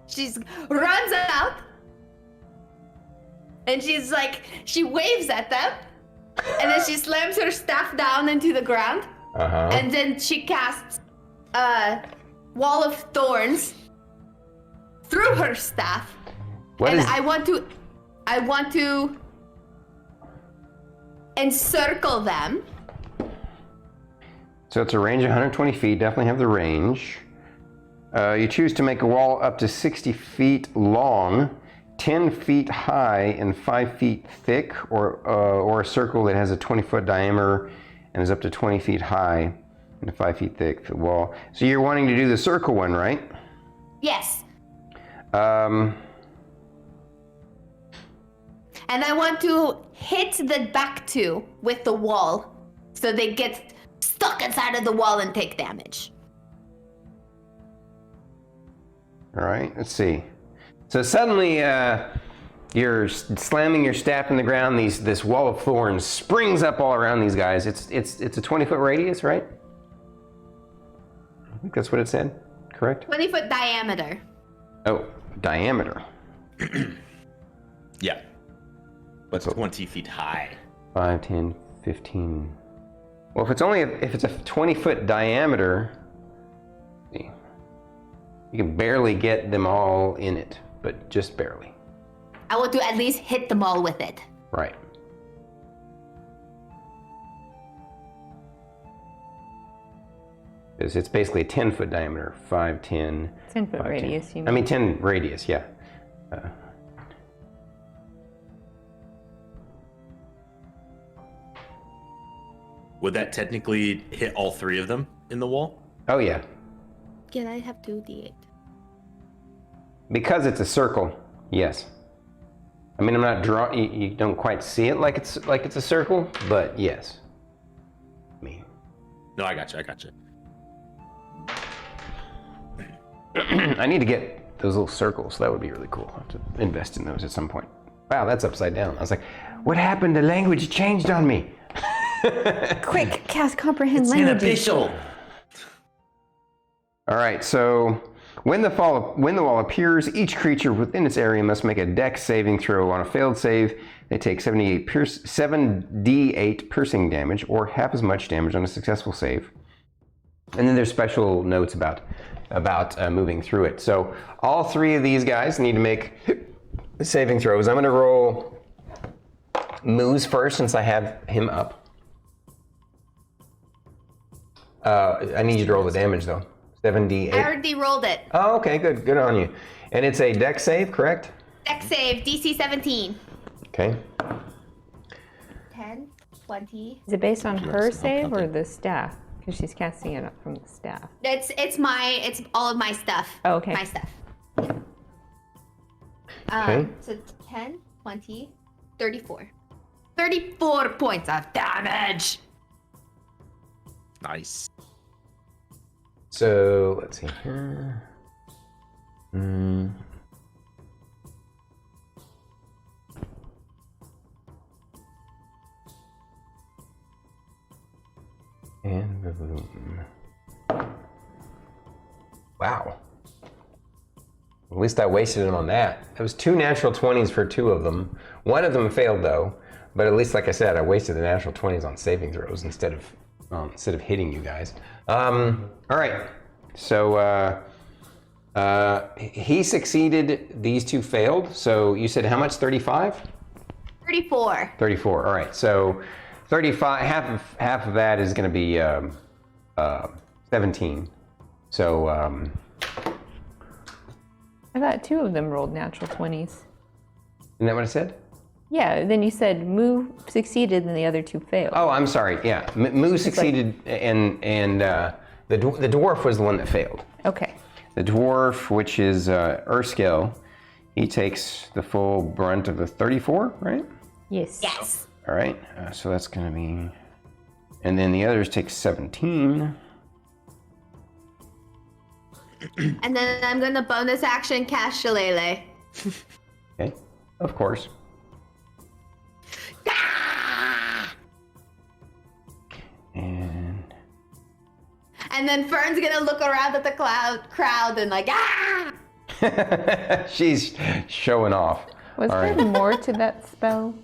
she runs out. And she waves at them. And then she slams her staff down into the ground. Uh-huh. And then she casts a wall of thorns through her staff. I want to encircle them. So it's a range of 120 feet, definitely have the range. You choose to make a wall up to 60 feet long, 10 feet high, and 5 feet thick, or a circle that has a 20-foot diameter and is up to 20 feet high and 5 feet thick for the wall. So you're wanting to do the circle one, right? Yes. And I want to hit the back 2 with the wall so they get stuck inside of the wall and take damage. All right, let's see. So suddenly you're slamming your staff in the ground. This wall of thorns springs up all around these guys. It's a 20-foot radius, right? I think that's what it said, correct? 20-foot diameter. Oh, diameter. Yeah. But 20 feet high. 5, 10, 15. Well, if it's a 20-foot diameter, see, you can barely get them all in it, but just barely. I want to at least hit them all with it. Right. It's basically a 10-foot diameter, 5, 10. 10-foot 5, radius, 10. you mean? I mean 10 radius, yeah. Would that technically hit all 3 of them in the wall? Oh yeah. Can I have 2d8? Because it's a circle, yes. I mean, I'm not drawing. You don't quite see it like it's a circle, but yes. No, I got you. I need to get those little circles. That would be really cool. I'll have to invest in those at some point. Wow, that's upside down. I was like, what happened? The language changed on me. Quick, cast comprehend It's languages. unofficial. All right, so When the wall appears, each creature within its area must make a dex saving throw. On a failed save, they take 7d8 piercing damage, or half as much damage on a successful save. And then there's special notes about moving through it. So all 3 of these guys need to make saving throws. I'm going to roll Moose first since I have him up. I need you to roll the damage though. 7d8. I already rolled it. Oh, okay, good. Good on you. And it's a dex save, correct? Dex save, DC 17. Okay. 10, 20. Is it based on her save or the staff? Because she's casting it up from the staff. It's all of my stuff. Oh, okay. My stuff. Okay. So 10, 20, 34. 34 points of damage. Nice. So let's see here. And boom. Wow. At least I wasted them on that. It was 2 natural 20s for 2 of them. One of them failed though, but at least, like I said, I wasted the natural 20s on saving throws instead of hitting you guys. All right. So he succeeded. These 2 failed. So you said how much? 35? 34. 34. All right. So 35. Half of that is going to be 17. So. I thought 2 of them rolled natural 20s. Isn't that what I said? Yeah, then you said Moo succeeded and the other 2 failed. Oh, I'm sorry. Yeah, Moo succeeded, and the dwarf was the one that failed. Okay. The dwarf, which is Erskine, he takes the full brunt of the 34, right? Yes. Yes. All right. So that's going to be, and then the others take 17. And then I'm gonna bonus action cast Shillelagh. Okay. Of course. And then Fern's gonna look around at the crowd and like, ah! She's showing off. Was there more to that spell?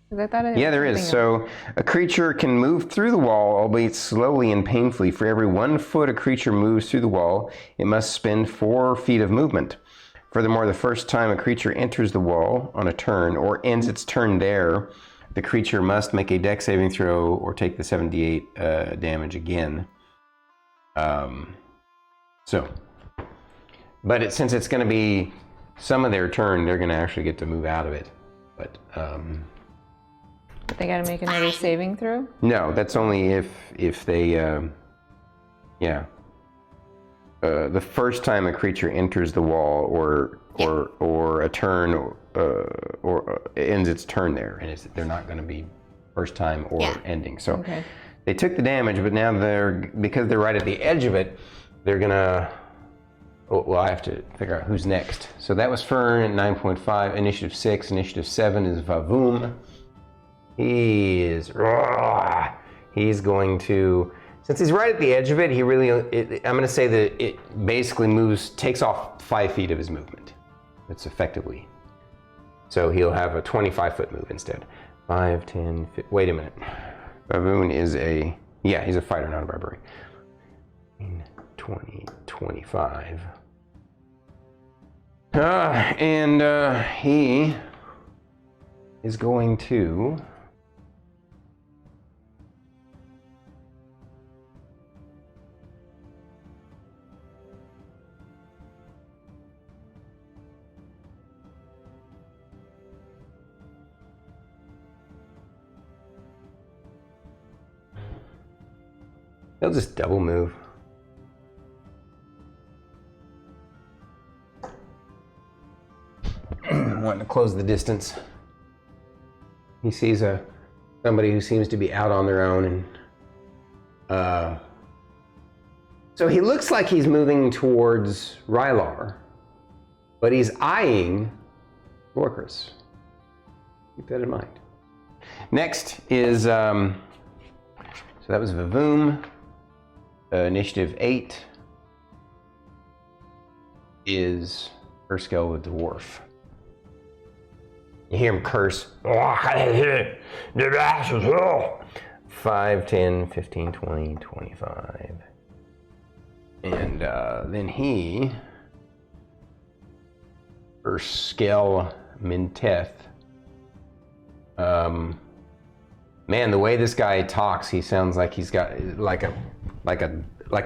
'Cause I thought Yeah, there is. So a creature can move through the wall, albeit slowly and painfully. For every 1 foot a creature moves through the wall, it must spend 4 feet of movement. Furthermore, the first time a creature enters the wall on a turn or ends its turn there, the creature must make a dex saving throw or take the 7d8 damage again. But since it's going to be some of their turn, they're going to actually get to move out of it. But they got to make another saving throw? no, that's only if they, the first time a creature enters the wall or a turn or ends its turn there, and they're not going to be first time or ending. So they took the damage, but now because they're right at the edge of it, they're gonna. Well, I have to figure out who's next. So that was Fern at 9.5, initiative 6, initiative 7 is Vavoom. He's going to, since he's right at the edge of it, I'm going to say that it basically takes off 5 feet of his movement. It's effectively. So he'll have a 25-foot move instead. 5, 10, 15, wait a minute. Vavoom is he's a fighter, not a barbarian. 20, 25. And he is going to he'll just double move. Wanting to close the distance. He sees somebody who seems to be out on their own, and so he looks like he's moving towards Rylar, but he's eyeing Lorkris. Keep that in mind. Next is so that was Vavoom, initiative 8. is Erskell the dwarf. You hear him curse. 5, 10, 15, 20, 25. And then he, Erskell Minteth, man, the way this guy talks, he sounds like he's got like a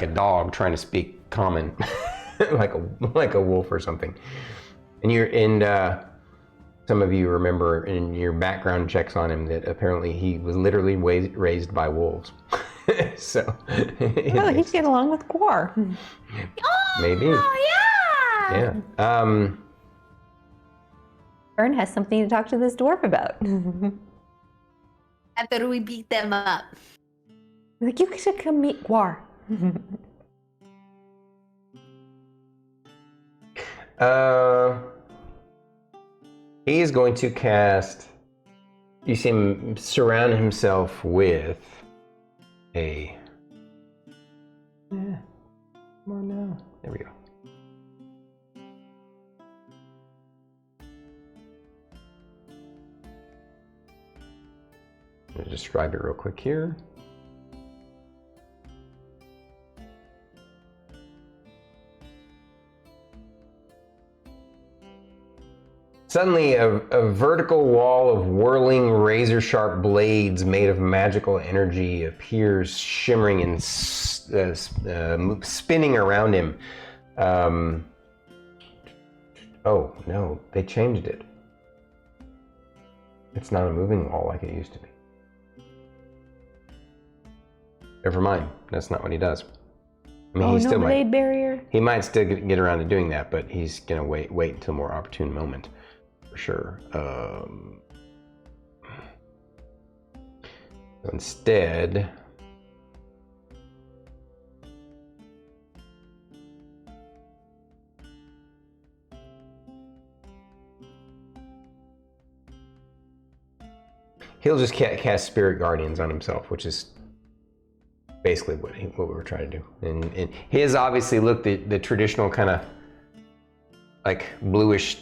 dog trying to speak common, like a wolf or something. And some of you remember in your background checks on him that apparently he was literally raised by wolves. So he's getting along with Gwar. Maybe. Oh yeah. Yeah. Fern has something to talk to this dwarf about. After we beat them up. Like, you should come meet Gwar. He is going to cast. You see him surround himself with a. Come on now. There we go. I'm going to describe it real quick here. Suddenly, a vertical wall of whirling razor-sharp blades made of magical energy appears, shimmering and spinning around him. Oh, no, they changed it. It's not a moving wall like it used to be. Never mind, that's not what he does. I mean, no blade barrier? He might still get around to doing that, but he's gonna wait until a more opportune moment. For sure. Instead, he'll just cast Spirit Guardians on himself, which is basically what we were trying to do. And his obviously looked the traditional kind of like bluish,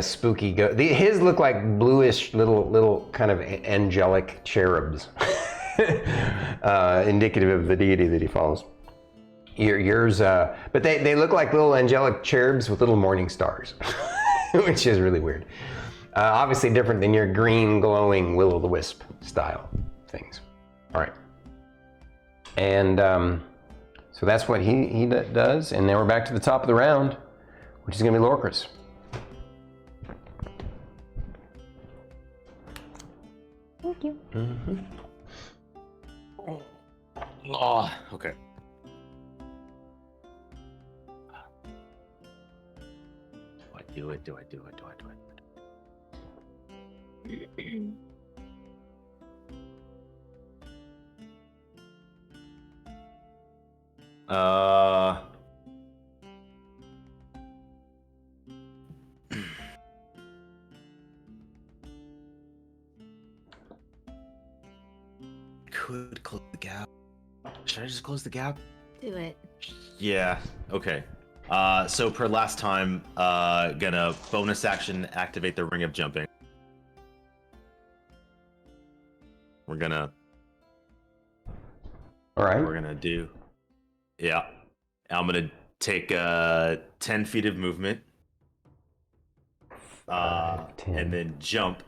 spooky. His look like bluish little kind of angelic cherubs, indicative of the deity that he follows. Yours, but they look like little angelic cherubs with little morning stars, which is really weird. Obviously different than your green glowing will-o'-the-wisp style things. All right, and so that's what he does, and then we're back to the top of the round, which is going to be Lorkris. Thank you. Mm-hmm. Oh, okay. Do I do it? Could close the gap. Should I just close the gap? Do it. Yeah, okay. So per last time, gonna bonus action activate the ring of jumping. We're gonna. All right. We're gonna do. Yeah, I'm gonna take 10 feet of movement. 5, 10. And then jump.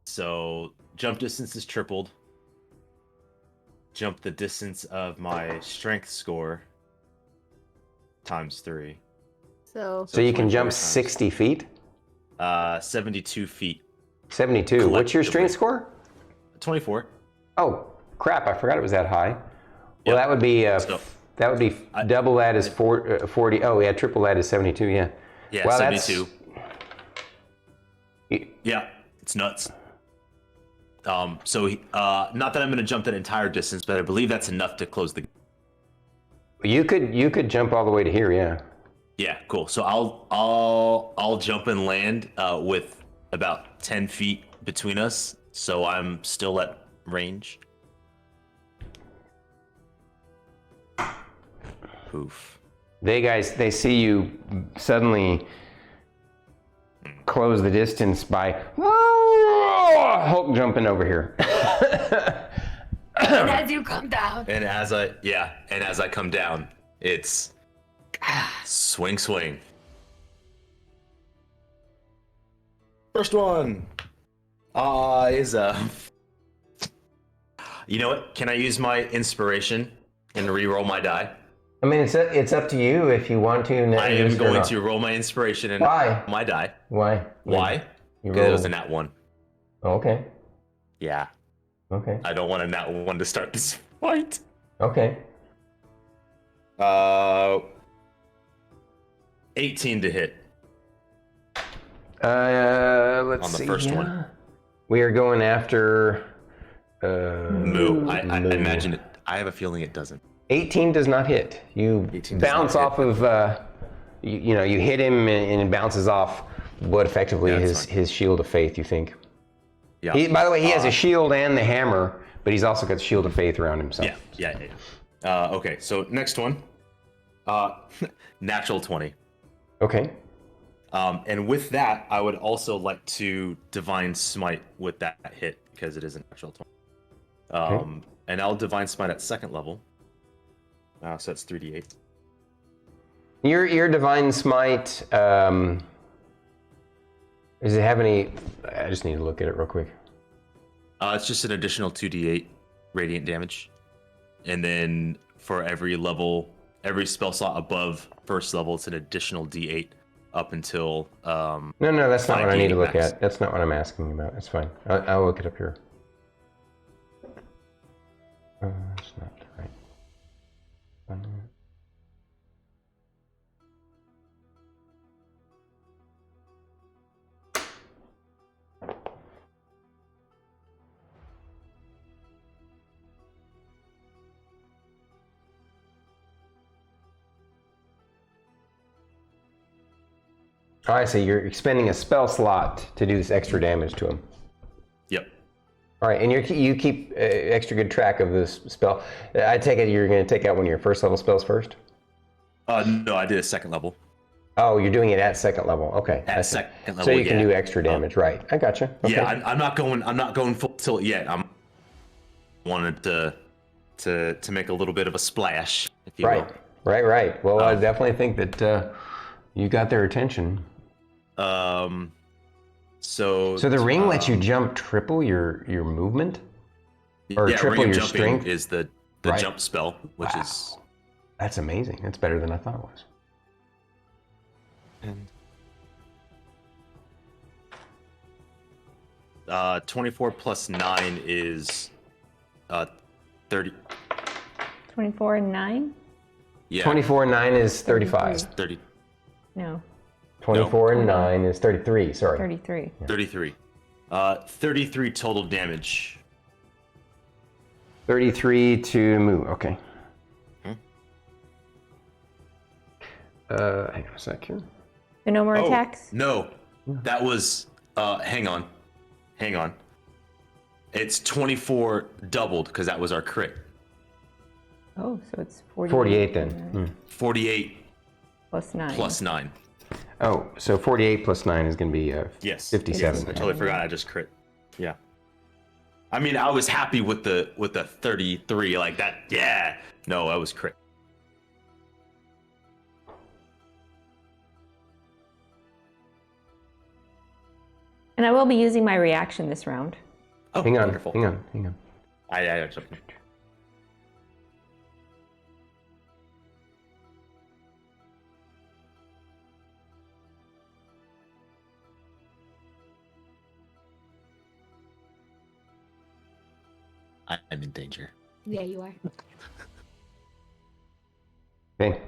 So jump distance is tripled. Jump the distance of my strength score times 3. So you can jump times. 60 feet? 72 feet. 72. What's your strength score? 24. Oh, crap, I forgot it was that high. Well, that would be double that is 40. Oh, yeah, triple that is 72, yeah. Yeah, wow, 72. Yeah, it's nuts. So not that I'm going to jump that entire distance, but I believe that's enough to close the. You could jump all the way to here, yeah. Yeah, cool. So I'll jump and land with about 10 feet between us, so I'm still at range. Poof. They see you suddenly close the distance by Hulk jumping over here. And as you come down. And as I come down, it's swing. First one is you know what? Can I use my inspiration and re-roll my die? I mean, it's up to you if you want to. I am going to roll my inspiration and my die. Why? Why? Because it was a nat 1. Oh, okay. Yeah. Okay. I don't want a nat 1 to start this fight. Okay. 18 to hit. Let's on the see. first one. We are going after. Moo. I imagine it. I have a feeling it doesn't. 18 does not hit. You bounce off of. You hit him and it bounces off what effectively is his shield of faith. You think? Yeah. By the way, he has a shield and the hammer, but he's also got the shield of faith around himself. Yeah. Okay. So next one. Natural 20. Okay. And with that, I would also like to Divine Smite with that hit because it is a natural 20. Okay. And I'll Divine Smite at second level. So that's 3d8. Your Divine Smite, does it have any... I just need to look at it real quick. It's just an additional 2d8 radiant damage. And then for every spell slot above first level, it's an additional d8 up until... No, that's not what I need to look at. That's not what I'm asking about. It's fine. I'll look it up here. It's not right. Oh, I see. You're expending a spell slot to do this extra damage to him. Yep. All right, and you keep extra good track of this spell. I take it you're going to take out one of your first level spells first? No, I did a second level. Oh, you're doing it at second level. Okay. At second level, so you can do extra damage, right? I gotcha. Okay. Yeah, I'm not going full tilt yet. I'm wanted to make a little bit of a splash, if you will. Right. Well, I definitely think that you got their attention. So the ring lets you jump triple your movement, or triple your strength. Is the jump spell, which is that's amazing. That's better than I thought it was. And 24 plus 9 is 30. 24 and 9? Yeah. 24 and 9 is 35. 30. No. 24 and 9 is 33. Sorry. 33. Yeah. 33. 33 total damage. 33 to Moo. Okay. Hang on a sec here. So no more attacks? No, that was. Hang on. It's 24 doubled because that was our crit. Oh, so it's 48. 48 then. 48 plus 9. Plus 9. Oh, so 48 plus 9 is going to be 57. Yes, I totally forgot. I just crit. Yeah. I mean, I was happy with the 33 like that. Yeah. No, I was crit. And I will be using my reaction this round. Oh, hang on. Wonderful. Hang on. I I'm in danger. Yeah, you are. Okay.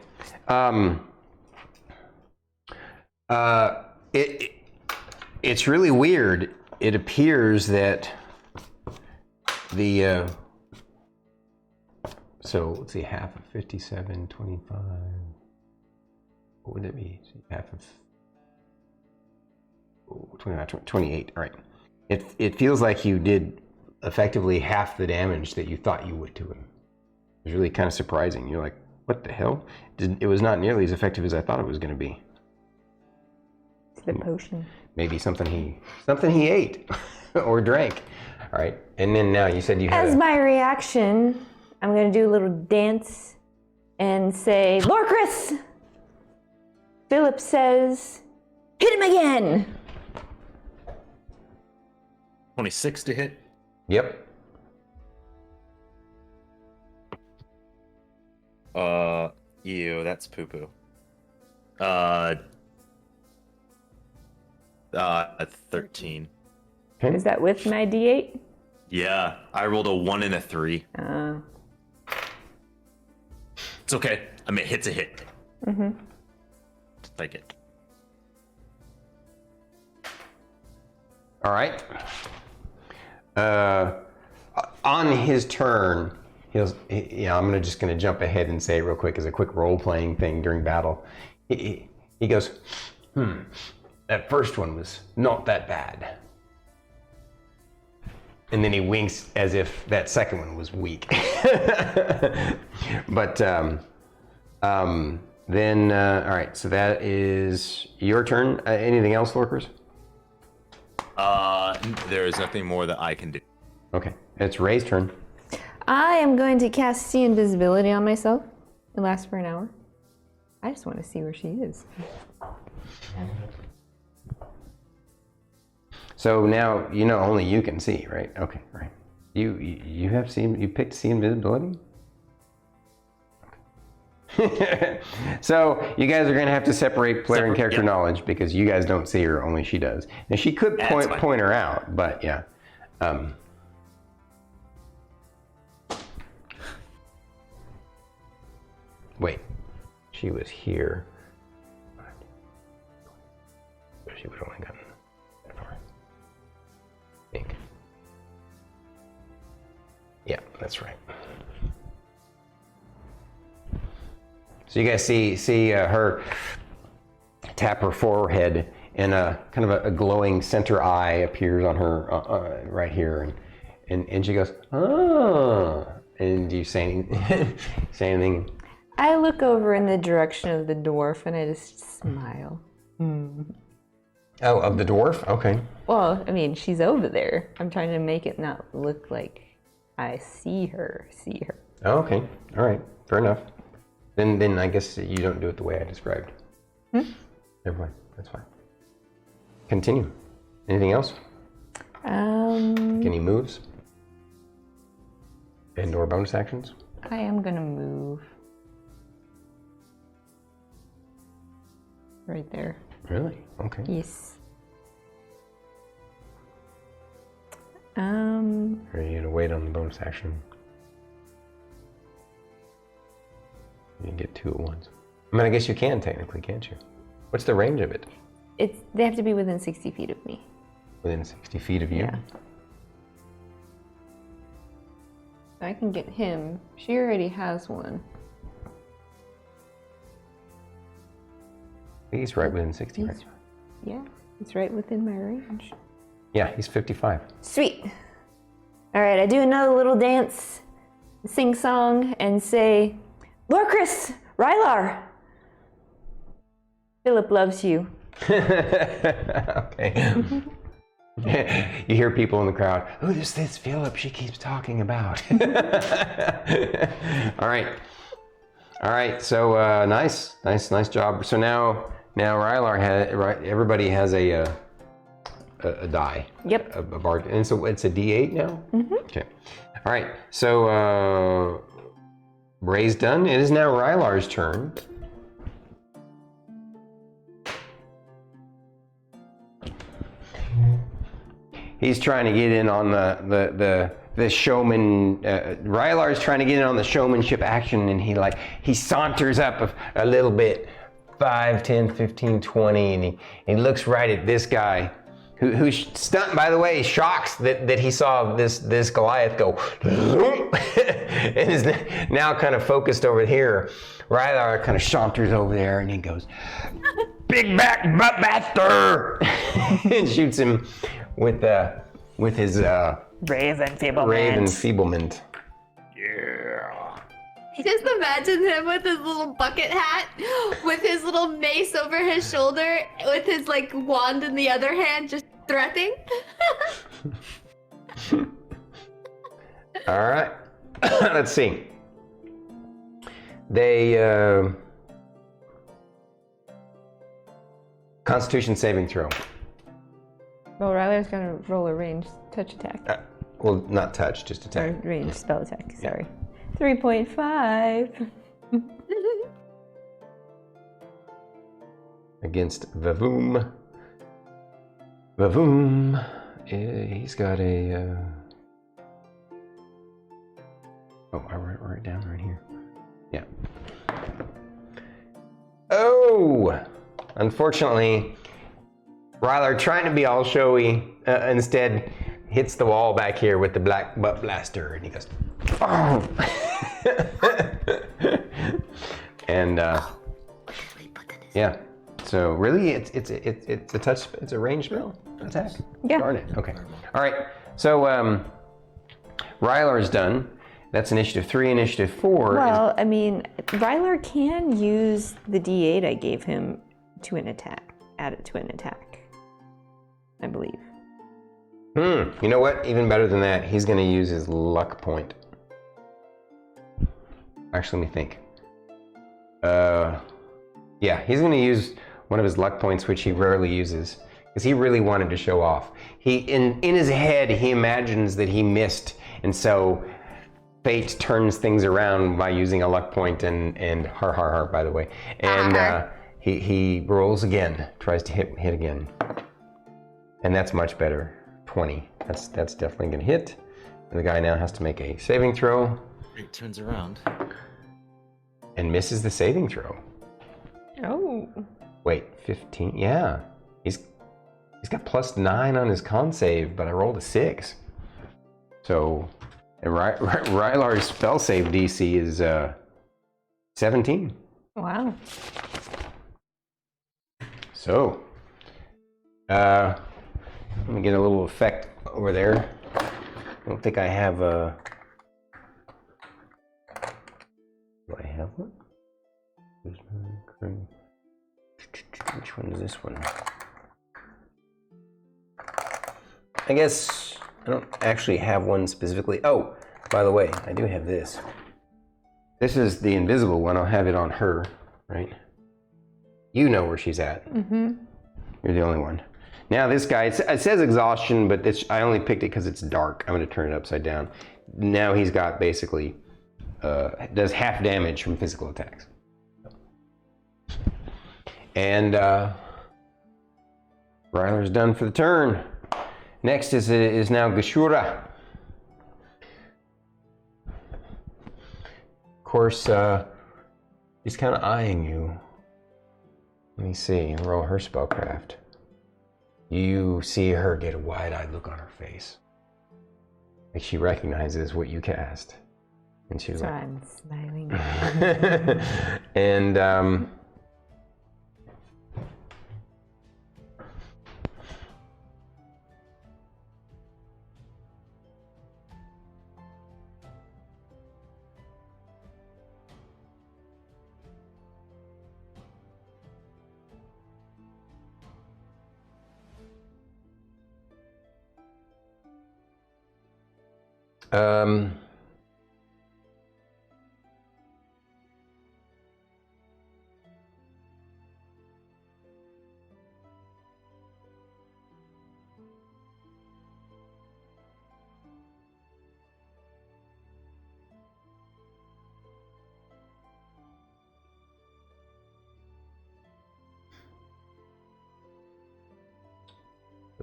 It's really weird. It appears that the so let's see, half of 57, 25. What would it be? Half of 29, 28. All right. It feels like you did effectively half the damage that you thought you would to him. It's really kind of surprising. You're like, What the hell? It was not nearly as effective as I thought it was going to be. It's the potion. Maybe something he ate or drank. All right. And then now you said you had As my reaction, I'm going to do a little dance and say, Lorkris! Philip says, hit him again! 26 to hit. Yep. Ew, that's poo-poo. 13. Okay. Is that with my D8? Yeah, I rolled a 1 and a 3. It's okay. I mean, hit's a hit. Mm-hmm. Take it. All right. On his turn, I'm just gonna jump ahead and say real quick as a quick role-playing thing during battle. He goes, that first one was not that bad. And then he winks as if that second one was weak. But then, all right, so that is your turn. Anything else, Lorkris? There is nothing more that I can do. Okay, it's Ray's turn. I am going to cast See Invisibility on myself. It lasts for an hour. I just want to see where she is. So now only you can see, right? Okay, right. You have seen, you picked See Invisibility? Okay. So you guys are gonna have to separate player and character knowledge because you guys don't see her, only she does. Now she could point her out, but yeah. Wait, she was here. She would have only gotten that far. I think. Yeah, that's right. So you guys see her tap her forehead, and a kind of a glowing center eye appears on her right here, and she goes, oh. And do you say anything? I look over in the direction of the dwarf and I just smile. Oh, of the dwarf? Okay. Well, I mean, she's over there. I'm trying to make it not look like I see her. Oh, okay. All right. Fair enough. Then I guess you don't do it the way I described. Never mind. That's fine. Continue. Anything else? Any moves? And/or bonus actions? I am gonna move. Right there. Really? Okay. Yes. Are you gonna wait on the bonus action? You can get two at once. I mean, I guess you can technically, can't you? What's the range of it? They have to be within 60 feet of me. Within 60 feet of you? Yeah. I can get him. She already has one. He's right within 60, right? Yeah, he's right within my range. Yeah, he's 55. Sweet. All right, I do another little dance, sing song, and say, Lorkris, Rylar, Philip loves you. Okay. You hear people in the crowd, who is this Philip she keeps talking about? All right, so nice job. So now Rylar everybody has a die. Yep. A bar, and so it's a D8 now? Mm-hmm. Okay. All right, so Ray's done. It is now Rylar's turn. He's trying to get in on the showman. Rylar's trying to get in on the showmanship action, and he saunters up a little bit, 5, 10, 15, 20, and he looks right at this guy, who's stunned, by the way, shocks that he saw this Goliath go, and is now kind of focused over here. Rylar kind of saunters over there, and he goes, "Big back butt bastard," and shoots him with his Raven Feeblement. Raven Feeblement. Yeah. Just imagine him with his little bucket hat, with his little mace over his shoulder, with his like wand in the other hand, just threatening. All right. Let's see. They Constitution saving throw. Well, Rylar's gonna roll a ranged touch attack. Well, not touch, just attack. Or ranged spell attack. Sorry. 3.5. Against Vavoom. Vavoom. He's got a. Oh, I wrote it down right here. Yeah. Oh! Unfortunately, Rylar, trying to be all showy, instead hits the wall back here with the black butt blaster, and he goes, oh! And yeah. So really, it's a touch. It's a ranged spell attack. Yeah. Darn it. Okay. All right. So Rylar's done. That's initiative 3. Initiative 4. Well, I mean, Rylar can use the D8 I gave him to an attack. Add it to an attack, I believe. You know what? Even better than that, he's going to use his luck point. Actually, let me think. Yeah, he's going to use one of his luck points, which he rarely uses, because he really wanted to show off. In his head, he imagines that he missed, and so fate turns things around by using a luck point, and har har har, by the way. And he rolls again, tries to hit again, and that's much better. 20. That's definitely going to hit. And the guy now has to make a saving throw. It turns around. And misses the saving throw. Oh. Wait, 15? Yeah. He's got +9 on his con save, but I rolled a 6. So, and Rylar's spell save DC is 17. Wow. So, let me get a little effect over there. I don't think I have a... Do I have one? Which one is this one? I guess I don't actually have one specifically. Oh, by the way, I do have this. This is the invisible one. I'll have it on her, right? You know where she's at. Mm-hmm. You're the only one. Now this guy, it says exhaustion, but I only picked it because it's dark. I'm going to turn it upside down. Now he's got basically, does half damage from physical attacks. And Rylar's done for the turn. Next is now Gashura. Of course, he's kind of eyeing you. Let me see, roll her spellcraft. You see her get a wide-eyed look on her face. Like she recognizes what you cast. And she's So like... I'm smiling. And,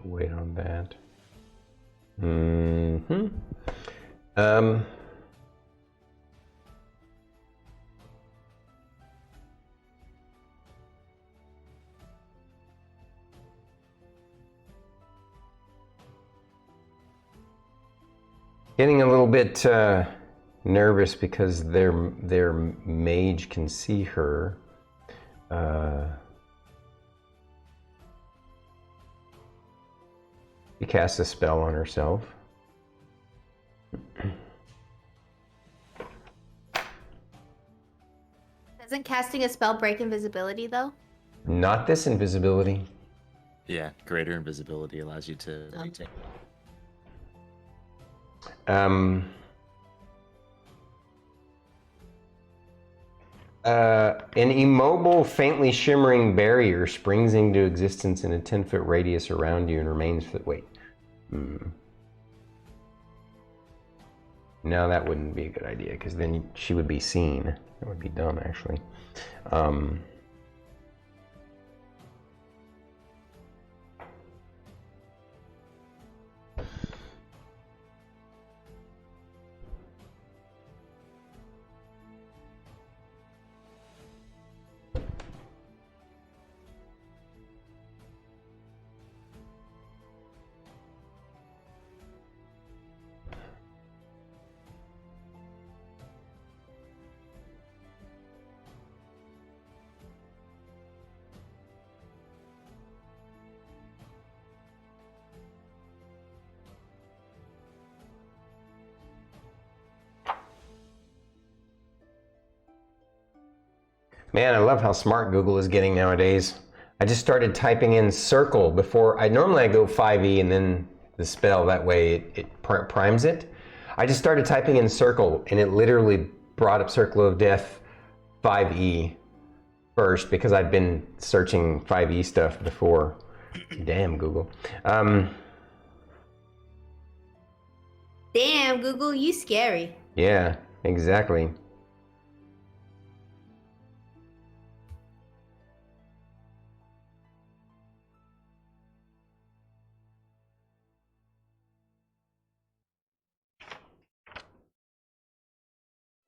wait on that. Getting a little bit nervous because their mage can see her. She casts a spell on herself. Doesn't casting a spell break invisibility though? Not this invisibility. Yeah, greater invisibility allows you to take. An immobile, faintly shimmering barrier springs into existence in a 10-foot radius around you and remains for... Wait. No, that wouldn't be a good idea, because then she would be seen. That would be dumb, actually. Man, I love how smart Google is getting nowadays. I just started typing in circle before. Normally I go 5e and then the spell, that way it primes it. I just started typing in circle and it literally brought up Circle of Death 5e first because I'd been searching 5e stuff before. Damn, Google. Damn, Google, you scary. Yeah, exactly.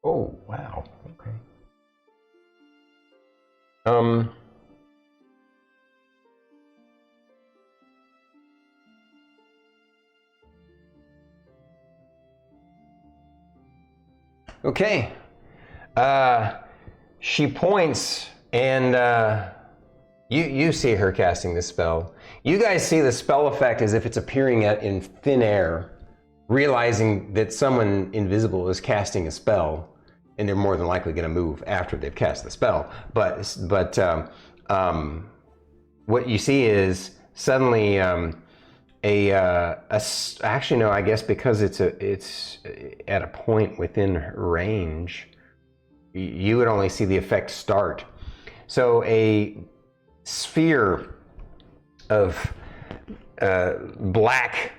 Oh, wow. Okay. Okay. She points and you see her casting the spell. You guys see the spell effect as if it's appearing in thin air, realizing that someone invisible is casting a spell, and they're more than likely going to move after they've cast the spell. But what you see is suddenly actually no, I guess because it's at a point within range, you would only see the effect start. So a sphere of black,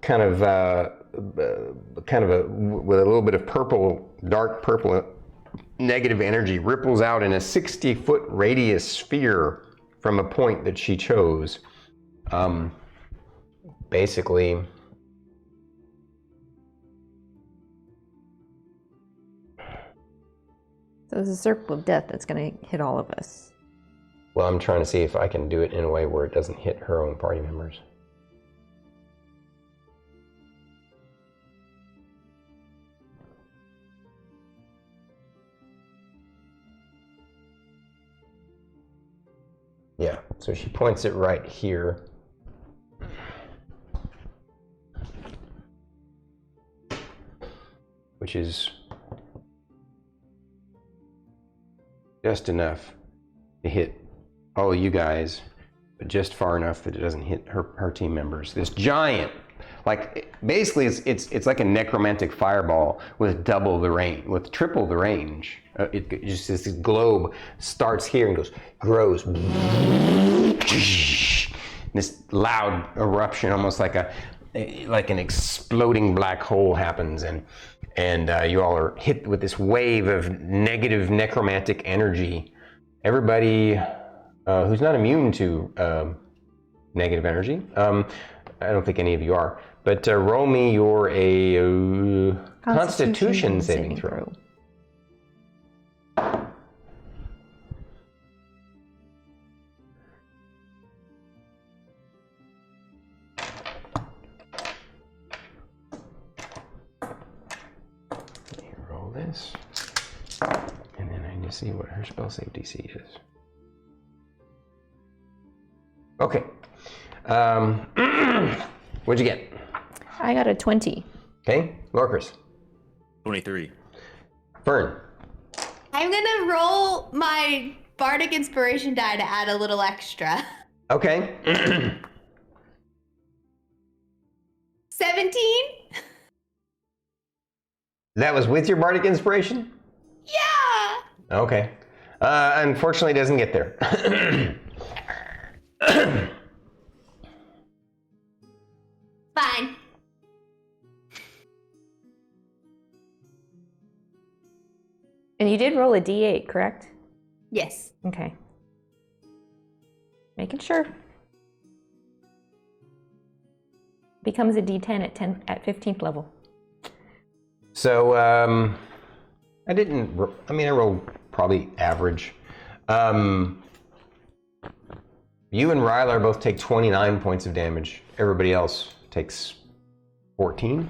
kind of with a little bit of purple, dark purple negative energy ripples out in a 60-foot radius sphere from a point that she chose. Basically, so it's a circle of death that's going to hit all of us. Well, I'm trying to see if I can do it in a way where it doesn't hit her own party members. Yeah, so she points it right here. Which is just enough to hit all you guys, but just far enough that it doesn't hit her team members. This giant, like basically it's like a necromantic fireball with double the range, with triple the range. It just this globe starts here and grows. This loud eruption, almost like an exploding black hole happens, and you all are hit with this wave of negative necromantic energy. Everybody who's not immune to negative energy, I don't think any of you are, but roll me your Constitution saving throw. This, and then I need to see what her spell save DC is. Okay. What'd you get? I got a 20. Okay. Lorkris. 23. Fern. I'm gonna roll my bardic inspiration die to add a little extra. Okay. 17? That was with your bardic inspiration? Yeah! Okay. Unfortunately, it doesn't get there. Fine. And you did roll a d8, correct? Yes. Okay. Making sure. Becomes a d10 at 15th level. So, I rolled probably average. You and Rylar both take 29 points of damage. Everybody else takes 14.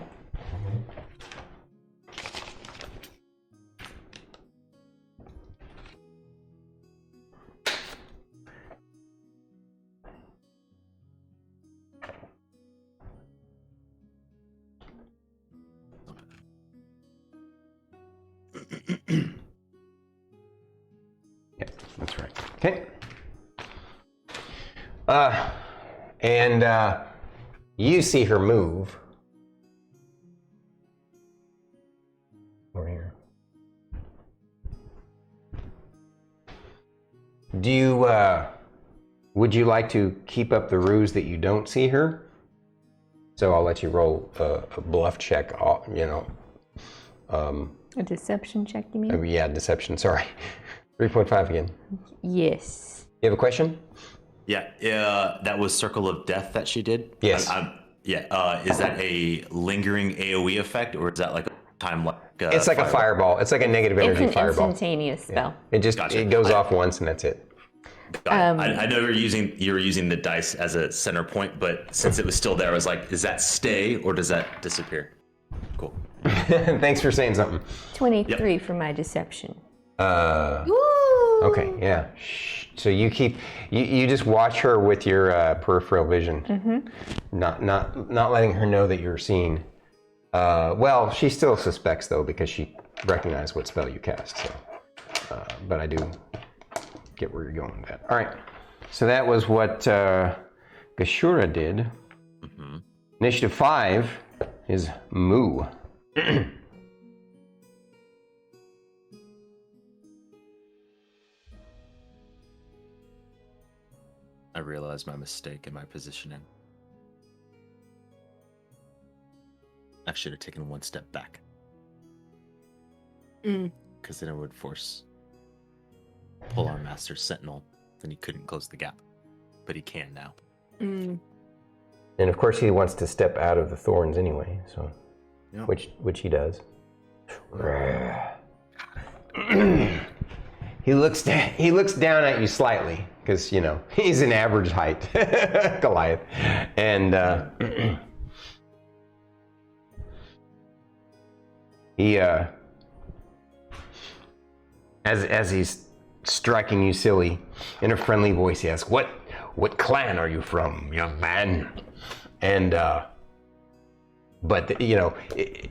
Yeah, that's right. Okay. And you see her move over here. Do you, would you like to keep up the ruse that you don't see her? So I'll let you roll a bluff check, you know. A deception check, you mean? Yeah, deception, sorry. 3.5 again. Yes. You have a question? Yeah, that was Circle of Death that she did? Yes. Is that a lingering AoE effect, or is that like a time like it's like a fireball. It's like a negative energy It's an fireball. instantaneous spell. Yeah. It just it goes off once and that's it. I know you were using the dice as a center point, but since it was still there, I was like, does that stay or does that disappear? Cool. Thanks for saying something. 23 for my deception. Woo! Okay, yeah. So you just watch her with your peripheral vision, not letting her know that you're seeing. Well, she still suspects though because she recognized what spell you cast. So, but I do get where you're going with that. All right. So that was what Gashura did. Mm-hmm. Initiative 5 is Moo. I realized my mistake in my positioning. I should have taken one step back. Because then it would force Polar Master Sentinel. Then he couldn't close the gap. But he can now. And of course he wants to step out of the thorns anyway, so Yep. which he does. He looks down at you slightly because you know he's an average height Goliath, and he as he's striking you silly in a friendly voice, he asks, "What clan are you from, young man?" And but you know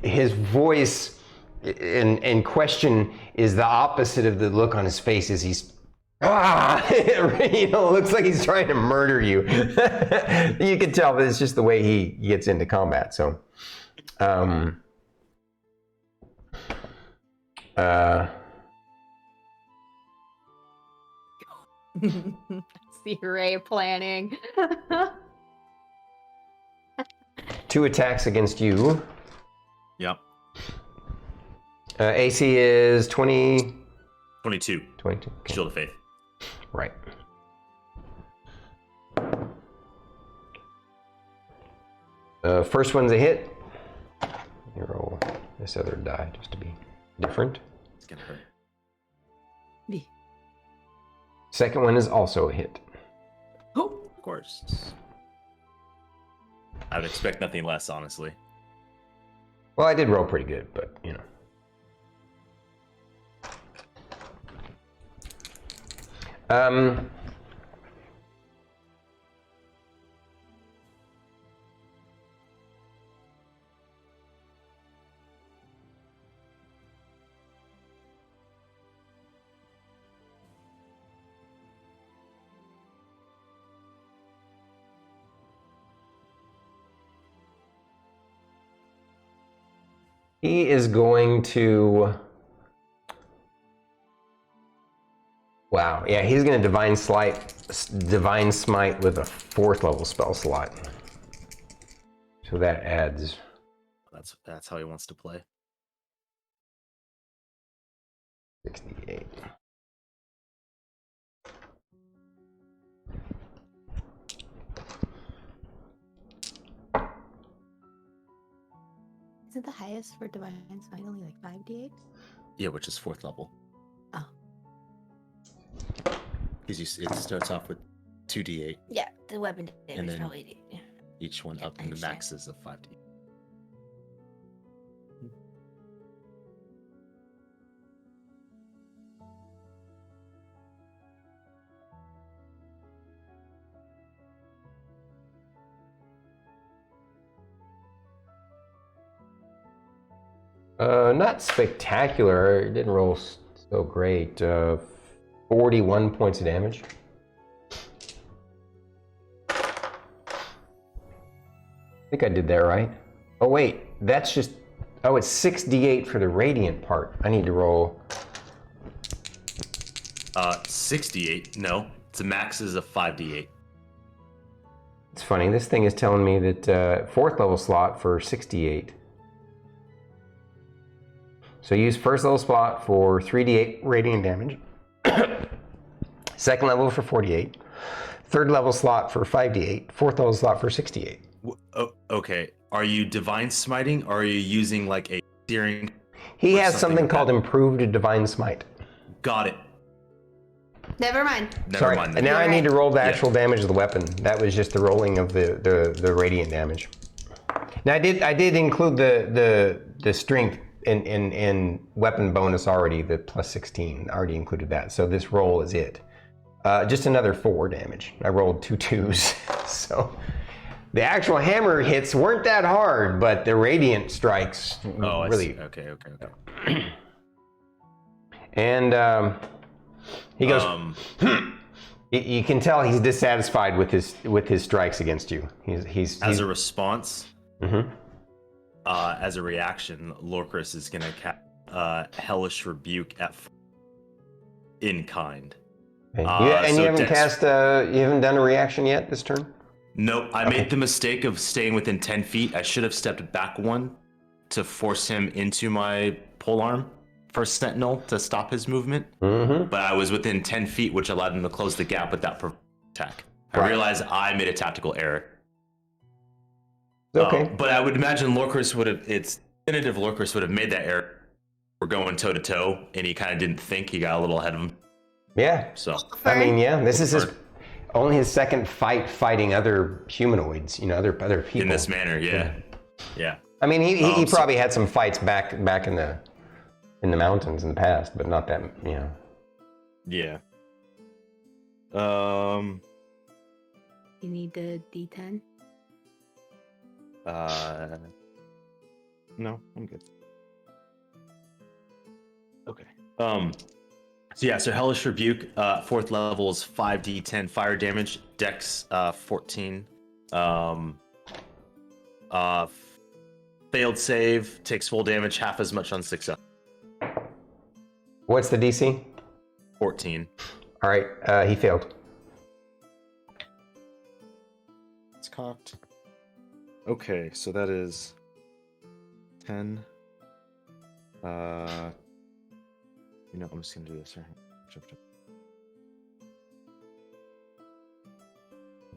his voice and question is the opposite of the look on his face as he's you know, looks like he's trying to murder you. You can tell, but it's just the way he gets into combat. So, See Ray planning. 2 attacks against you. Yep. AC is 20. 22. 22. Okay. Shield of Faith. Right. First one's a hit. You roll this other die just to be different. It's gonna hurt. Second one is also a hit. Oh, of course. I would expect nothing less, honestly. Well, I did roll pretty good, but you know. He is going to... Wow, yeah, he's going to Divine Smite with a 4th level spell slot. So that adds... That's how he wants to play. 68. Isn't the highest for Divine Smite only like 5d8? Yeah, which is 4th level. Oh. Because it starts off with 2d8. Yeah, the weapon damage And then probably. Yeah. Each one Yeah, up, I and the understand. max is of 5d8. Not spectacular. It didn't roll so great. 41 points of damage. I think I did that right. Oh wait, that's just... Oh, it's 6d8 for the radiant part. I need to roll... 68. No, the max is a 5d8. It's funny, this thing is telling me that 4th level slot for 68. So use 1st level slot for 3d8 radiant damage. 2nd level for 48. 3rd level slot for 5d8. 4th level slot for 68. Okay. Are you divine smiting, or are you using like a searing? He or has something called Improved Divine Smite. Got it. Never mind. Never mind. And now I You're need to right. roll the actual damage of the weapon. That was just the rolling of the radiant damage. Now I did include the strength in weapon bonus already, the plus 16. I already included that. So this roll is it. Just another 4 damage. I rolled 2 2s. So the actual hammer hits weren't that hard, but the radiant strikes Oh, really. I see. Okay. And he goes. You can tell he's dissatisfied with his strikes against you. He's As a response, Mhm. As a reaction, Lorkris is gonna cast Hellish Rebuke in kind. Okay. So you haven't Dex- you haven't done a reaction yet this turn? Nope, I made the mistake of staying within 10 feet. I should have stepped back 1 to force him into my polearm for Sentinel to stop his movement. Mm-hmm. But I was within 10 feet, which allowed him to close the gap without attack. I Right. realized I made a tactical error. Okay. But I would imagine Lorkris would have, it's definitive Lorkris would have made that error. We're going toe to toe, and he kind of didn't think, he got a little ahead of him. Yeah. So, I mean, yeah, this is Fern. only his second fight fighting other humanoids, other people. in this manner, yeah. I mean, he So- probably had some fights back in the mountains in the past, but not that, Yeah. You need the D10. No, I'm good. Okay. So Hellish Rebuke, 4th level is 5d10 fire damage, Dex 14. Failed save, takes full damage, half as much on success. What's the DC? 14. All right, he failed. It's cocked. Okay, so that is 10. I'm just gonna do this here.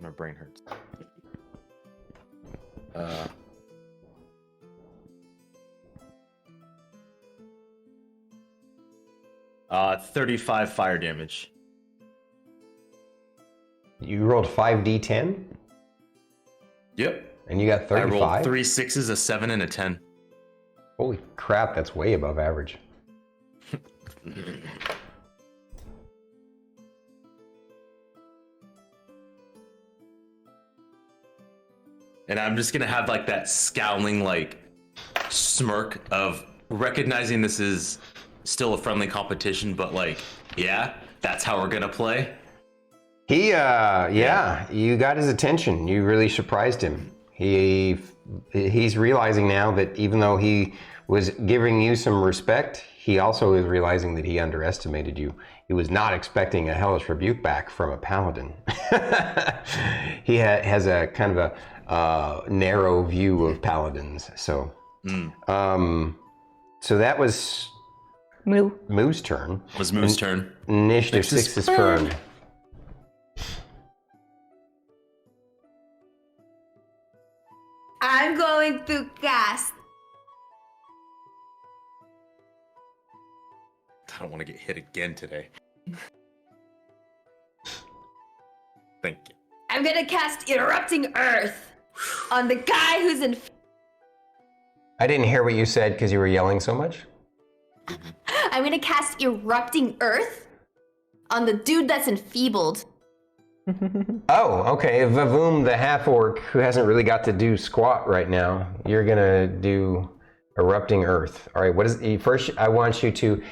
My brain hurts. 35 fire damage. You rolled 5d10, Yep. and you got I 35. rolled 3 6s, a 7, and a 10. Holy crap, that's way above average. And I'm just gonna have like that scowling like smirk of recognizing this is still a friendly competition, but like, yeah, that's how we're gonna play. He, you got his attention. You really surprised him. He's realizing now that even though he was giving you some respect, he also is realizing that he underestimated you. He was not expecting a hellish rebuke back from a paladin. He has a kind of a narrow view of paladins. So, so that was Moo's turn. Was Moo's turn. Initiative 6 is Fern. I'm going to cast. I don't want to get hit again today. Thank you. I'm gonna cast Erupting Earth on the guy who's in. I didn't hear what you said because you were yelling so much. I'm gonna cast Erupting Earth on the dude that's enfeebled. Oh, okay. Vavoom, the half-orc, who hasn't really got to do squat right now, you're gonna do Erupting Earth. All right. What is first? I want you to,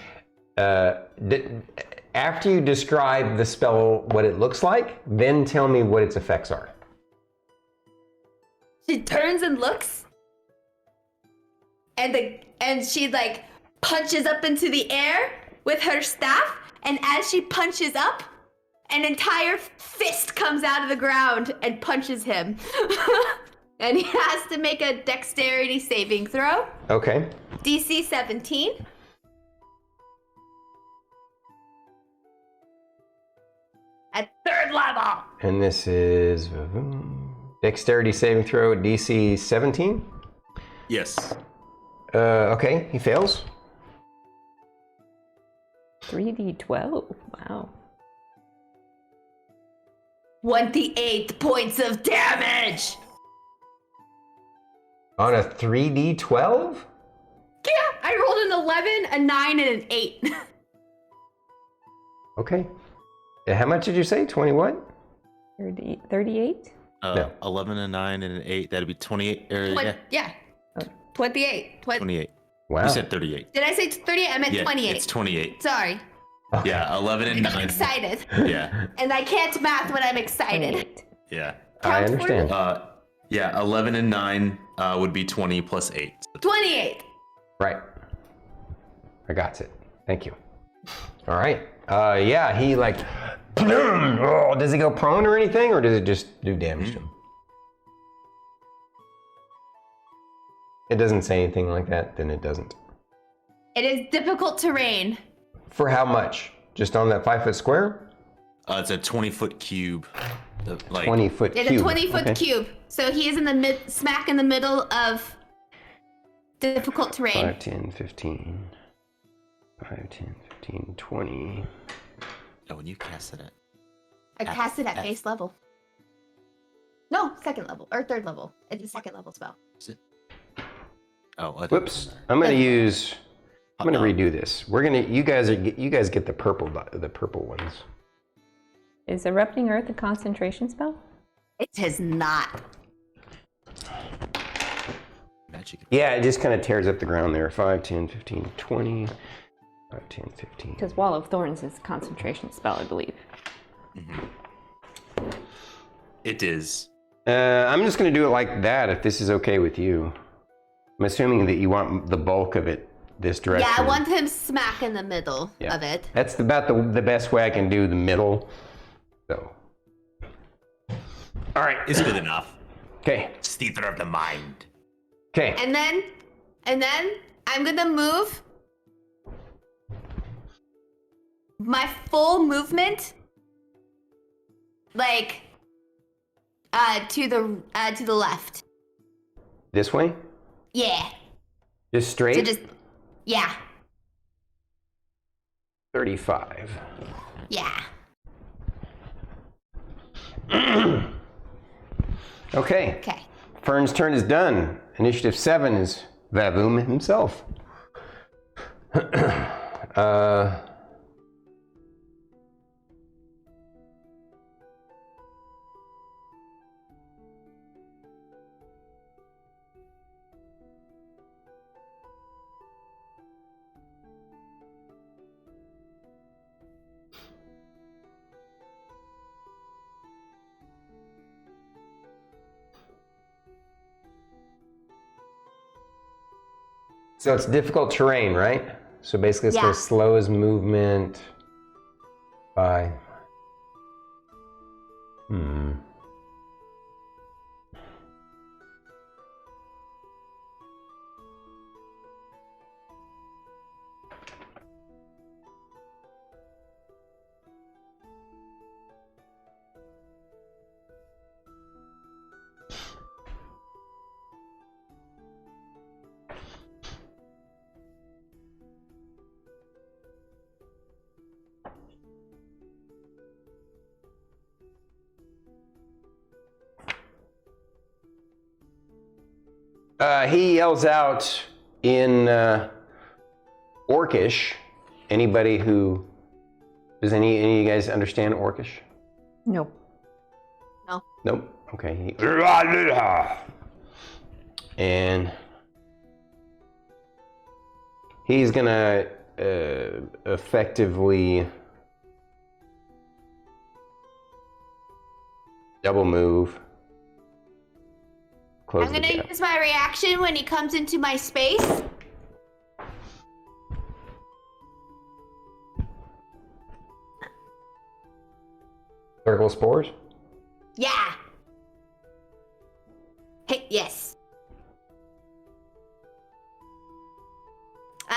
after you describe the spell, what it looks like, then tell me what its effects are. She turns and looks, and she like punches up into the air with her staff, and as she punches up, an entire fist comes out of the ground and punches him. And he has to make a dexterity saving throw. Okay. DC 17. At 3rd level. And this is dexterity saving throw, DC 17. Yes. Okay, he fails. 3d12. Wow. 28 points of damage. On a 3d12? Yeah, I rolled an 11, a 9, and an 8. Okay. How much did you say? 20 what? 38? No. 11, a 9, and an 8. That'd be 28. Yeah. 28. 28. Wow. You said 38. Did I say 38? I meant 28. It's 28. Sorry. Okay. Yeah, 11 and 9. I'm excited. Yeah. And I can't math when I'm excited. 28. Yeah. I Count for understand. me. Yeah, 11 and 9 would be 20 plus 8. 28. Right. I got it. Thank you. All right. Yeah, he like, oh, does he go prone or anything, or does it just do damage to him? It doesn't say anything like that, then it doesn't. It is difficult terrain. For how much? Just on that 5 foot square? It's a 20-foot cube. 20 foot cube. It's a 20-foot cube. So he is in the smack in the middle of difficult terrain. 5, 10, 15. 5, 10, 15, 20. Oh, when you cast it at... I cast it at base level. No, 2nd level or 3rd level. It's a 2nd level spell. Is it? Oh, Whoops. I'm gonna redo this. You guys get the purple ones. Is Erupting Earth a concentration spell? It is not. Magic. Yeah, it just kind of tears up the ground there. 5, 10, 15, 20. 5, 10, 15. Because Wall of Thorns is a concentration spell, I believe. Mm-hmm. It is. I'm just going to do it like that if this is okay with you. I'm assuming that you want the bulk of it this direction. Yeah, I want him smack in the middle of it. That's about the best way I can do the middle. So. All right. It's good enough. Okay. It's the ether of the mind. Okay. And then I'm gonna move my full movement, like, to the left. This way? Yeah. Just straight? So just, yeah. 35. Yeah. Okay. Okay. Fern's turn is done. Initiative 7 is Vavoom himself. So it's difficult terrain, right? So basically it's going to slow his movement by... He yells out in Orcish. Anybody who... Does any of you guys understand Orcish? No. Nope. Okay. And he's gonna effectively double move. I'm gonna use my reaction when he comes into my space. Circle spores? Yeah. Hey, yes.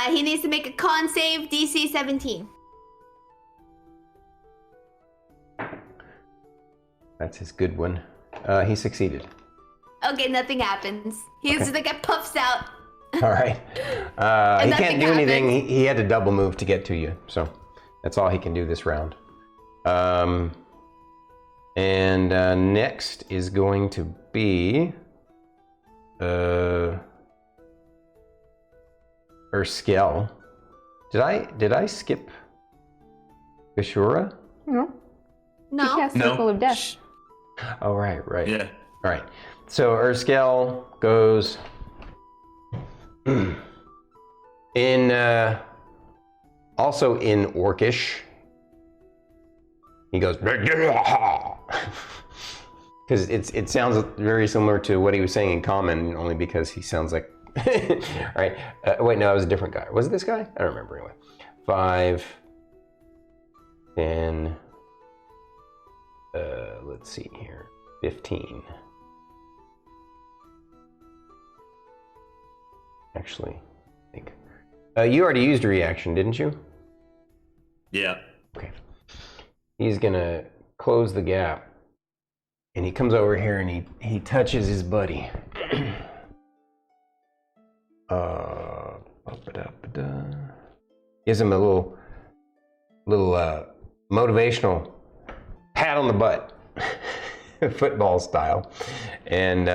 He needs to make a con save, DC 17. That's his good one. He succeeded. Okay, nothing happens. He's just like, it puffs out. All right. He can't do anything. He had to double move to get to you, so that's all he can do this round. And next is going to be Urskell. Did I skip Gashura? No. No. He cast Circle of Death. Oh, right. Yeah. All right. So Urskell goes in also in Orcish. He goes because it sounds very similar to what he was saying in Common, only because he sounds like all right. Wait, no, it was a different guy. Was it this guy? I don't remember anyway. 5, 10. Let's see here. 15. Actually, I think you already used a reaction, didn't you? Yeah. Okay. He's gonna close the gap, and he comes over here and he touches his buddy. Gives him a little motivational pat on the butt, football style, and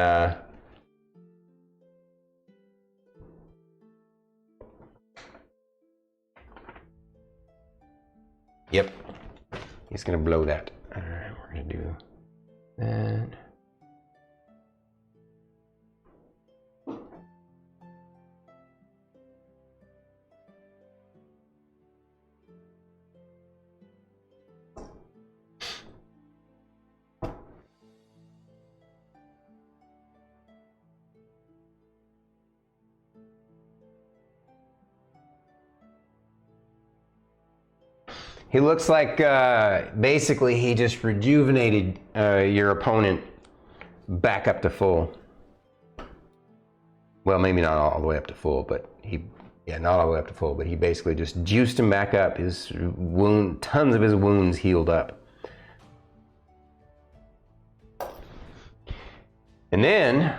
yep, he's gonna blow that. All right, we're gonna do that. He looks like basically he just rejuvenated your opponent back up to full. Well, maybe not all the way up to full, but not all the way up to full, but he basically just juiced him back up. His wound, tons of his wounds healed up. And then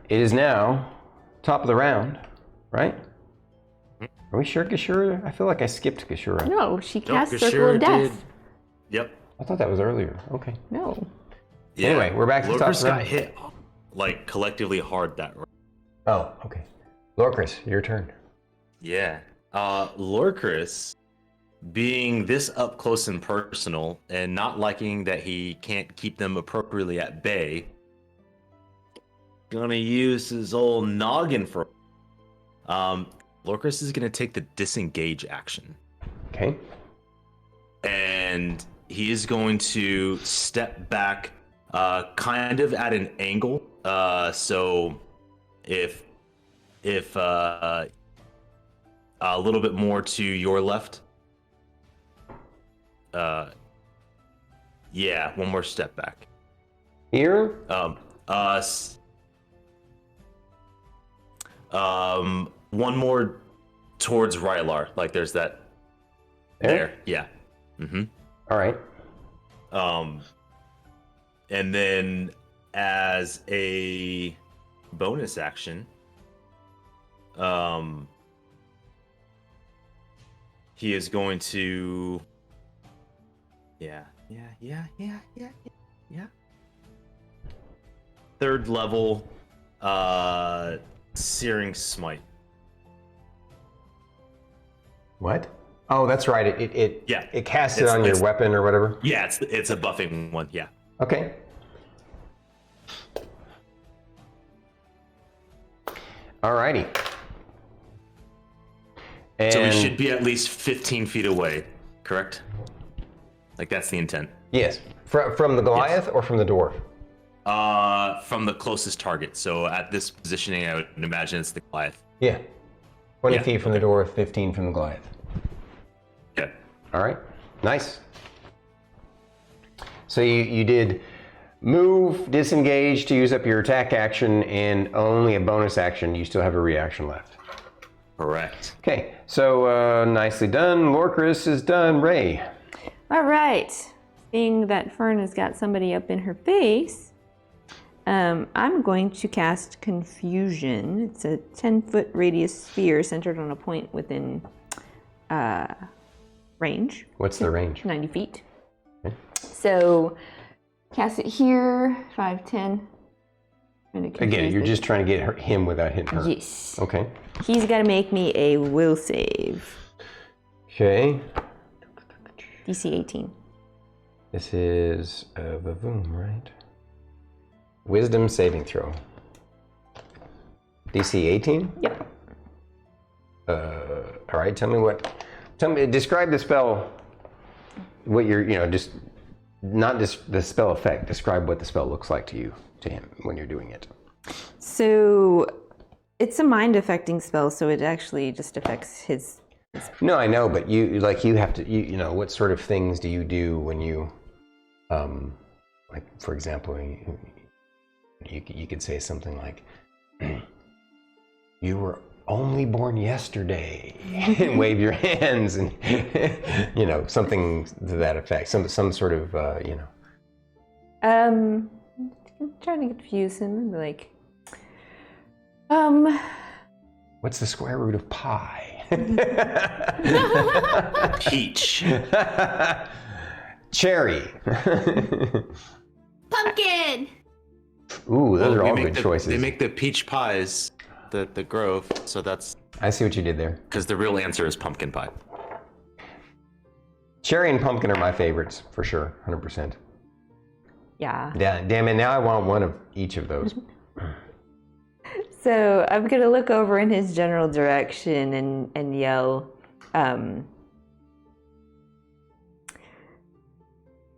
it is now top of the round, right? Are we sure Gashura? I feel like I skipped Gashura. No, she cast Circle of Death. Did. Yep. I thought that was earlier. Okay. No. Yeah. Anyway, we're back to the top of Lorkris the round. got hit like collectively hard that round. Oh, okay. Lorkris, your turn. Yeah. Lorkris, being this up close and personal and not liking that he can't keep them appropriately at bay, gonna use his old noggin for Lorkris is gonna take the disengage action. Okay. And he is going to step back kind of at an angle. So if a little bit more to your left. Yeah, one more step back. Here? One more towards Rylar. Like there's that. There. Yeah. Mm-hmm. All right. And then as a bonus action, he is going to. Yeah. Third level, Searing Smite. What? Oh, that's right. It casts it on your weapon or whatever. Yeah, it's a buffing one. Yeah. Okay. Alrighty. And So we should be at least 15 feet away, correct? Like that's the intent. Yes. From the Goliath or from the dwarf? From the closest target. So at this positioning, I would imagine it's the Goliath. Yeah. 20 Yeah, feet from the dwarf, 15 from the Goliath. Yeah. All right. Nice. So you did move, disengage to use up your attack action, and only a bonus action. You still have a reaction left. Correct. Okay. So nicely done. Lorkris is done. Ray. All right. Seeing that Fern has got somebody up in her face, I'm going to cast Confusion. It's a 10-foot radius sphere centered on a point within range. What's the range? 90 feet. Okay. So cast it here, 5, 10. Again, you're just trying to get him without hitting her. Yes. Okay. He's got to make me a will save. Okay. DC 18. This is a Vavoom, right? Wisdom saving throw. DC 18? Yep. All right, describe the spell, what you're, just, not just the spell effect, describe what the spell looks like to him when you're doing it. So it's a mind affecting spell, so it actually just affects his. No, I know, but you have to, what sort of things do you do when you, like, for example, you could say something like, you were only born yesterday, and wave your hands, and something to that effect, some sort of, I'm trying to confuse him, like, what's the square root of pi? Peach. Cherry. Pumpkin. Ooh, those are all good choices. They make the peach pies, the Grove, so that's. I see what you did there. Because the real answer is pumpkin pie. Cherry and pumpkin are my favorites, for sure, 100%. Yeah. Damn it, now I want one of each of those. So I'm going to look over in his general direction and yell,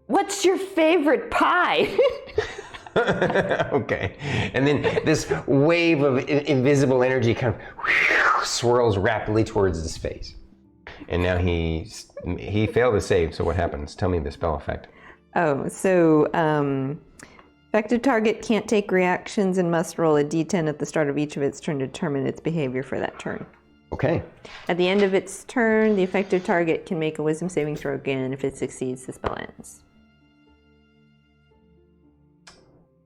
what's your favorite pie? Okay. And then this wave of invisible energy kind of swirls rapidly towards his face. And now he failed to save, so what happens? Tell me the spell effect. Oh, so effective target can't take reactions and must roll a d10 at the start of each of its turn to determine its behavior for that turn. Okay. At the end of its turn, the effective target can make a wisdom saving throw again. If it succeeds, the spell ends.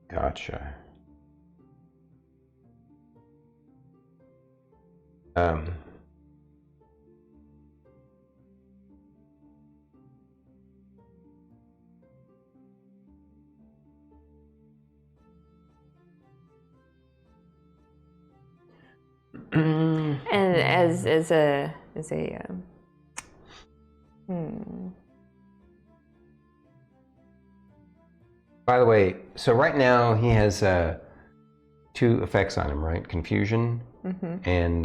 Gotcha. And as a By the way, so right now he has 2 effects on him, right? Confusion and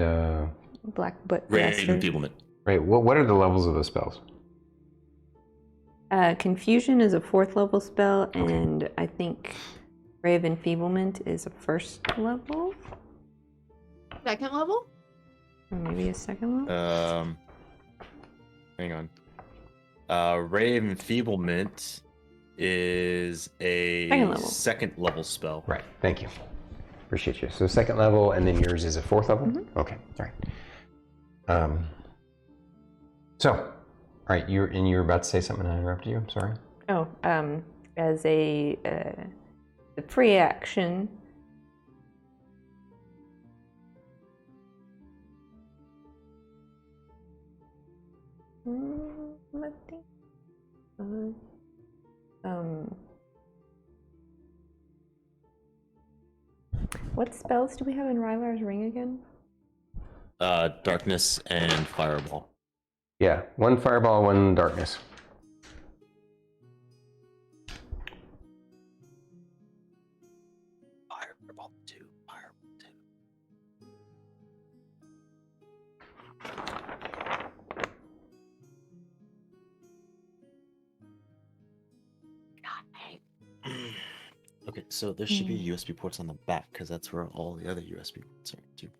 black butt Rage bastard. enfeeblement. right. What are the levels of those spells? Confusion is a 4th level spell, and I think Ray of Enfeeblement is a 1st level. 2nd level? Or maybe a second one? Hang on. Ray of Enfeeblement is a second level spell. Right. Thank you. Appreciate you. So second level, and then yours is a fourth level? Mm-hmm. Okay. All right. All right, you were about to say something and I interrupted you. I'm sorry. Oh, as a free action. I think. What spells do we have in Rylar's ring again? Darkness and Fireball. Yeah, one fireball, one darkness. Fireball 2. Fireball 2. Okay, so there should be USB ports on the back because that's where all the other USB ports are too.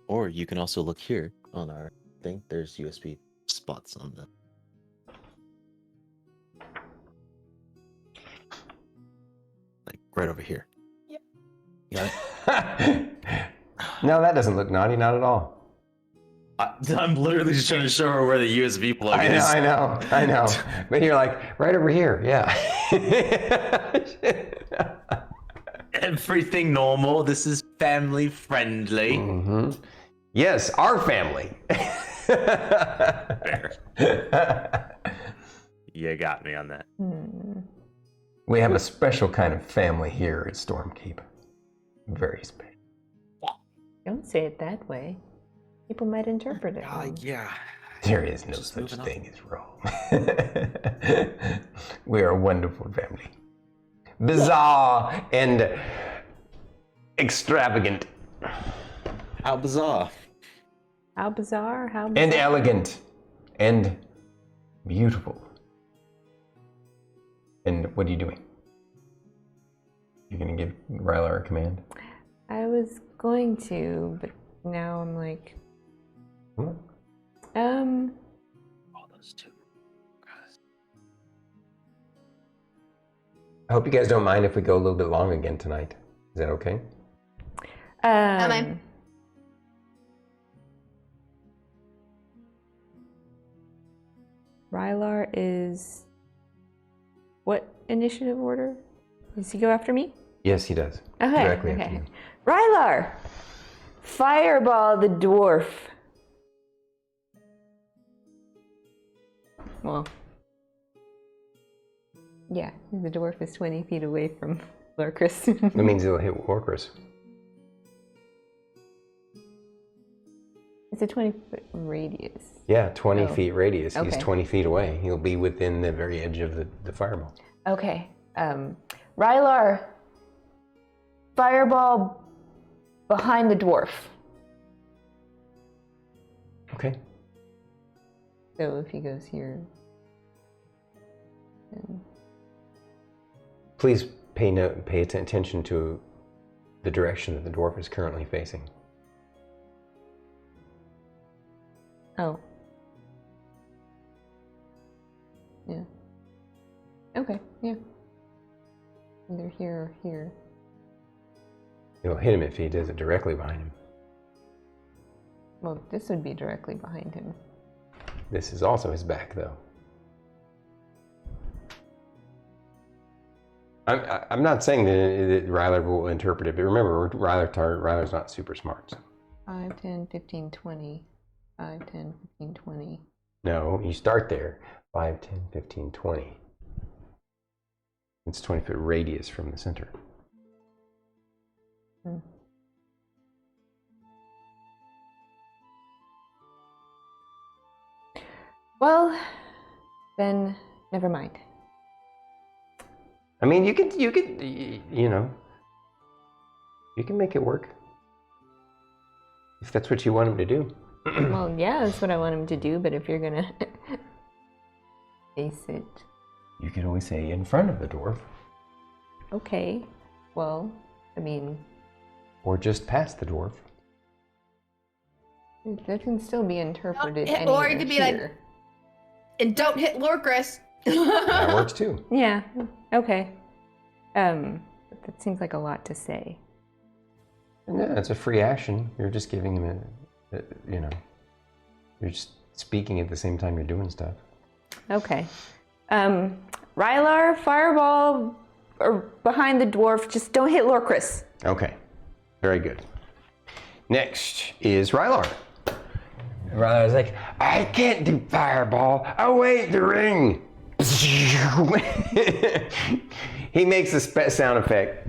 Or you can also look here on our thing. There's USB spots on the. Like right over here. Yep. Got it? No, that doesn't look naughty, not at all. I'm literally just trying to show her where the USB plug is. I know. But you're like, right over here, yeah. Everything normal. This is family friendly. Mm-hmm. Yes, our family. Fair. You got me on that. We have a special kind of family here at Stormkeep. Very special. Don't say it that way. People might interpret it. Yeah. There is no such thing as wrong. We are a wonderful family. Bizarre and extravagant. How bizarre. How bizarre? How bizarre? And elegant. And beautiful. And what are you doing? You're going to give Rylar a command? I was going to, but now I'm like... What? All those two. I hope you guys don't mind if we go a little bit long again tonight. Is that okay? Rylar is... What initiative order? Does he go after me? Yes, he does. Okay, Directly after you. Rylar! Fireball the dwarf. Well, yeah, the dwarf is 20 feet away from Lorkris. That means it'll hit Lorkris. It's a 20-foot radius. Yeah, 20 feet radius. He's Okay. 20 feet away. He'll be within the very edge of the fireball. Okay. Rylar, fireball behind the dwarf. Okay. So if he goes here, then... Please pay attention to the direction that the dwarf is currently facing. Oh. Yeah. Okay, yeah. Either here or here. It'll hit him if he does it directly behind him. Well, this would be directly behind him. This is also his back, though. I'm not saying that Rylar will interpret it, but remember, Rylar's not super smart. So. 5, 10, 15, 20. 5, 10, 15, 20. No, you start there. 5, 10, 15, 20. It's 20-foot radius from the center. Well, then never mind. I mean, you could, you know, you can make it work. If that's what you want him to do. Well, yeah, that's what I want him to do, but if you're gonna face it. You could always say in front of the dwarf. Okay. Well, I mean... Or just past the dwarf. That can still be interpreted Or anywhere it could be here. like, and don't hit Lorkris. That works too. Yeah, okay. But that seems like a lot to say. Yeah, it's a free action. You're just giving him you're just speaking at the same time you're doing stuff. Okay. Rylar, fireball or behind the dwarf, just don't hit Lorkris. Okay, very good. Next is Rylar. Rylar's like, I can't do fireball. Oh wait, the ring. He makes a sound effect,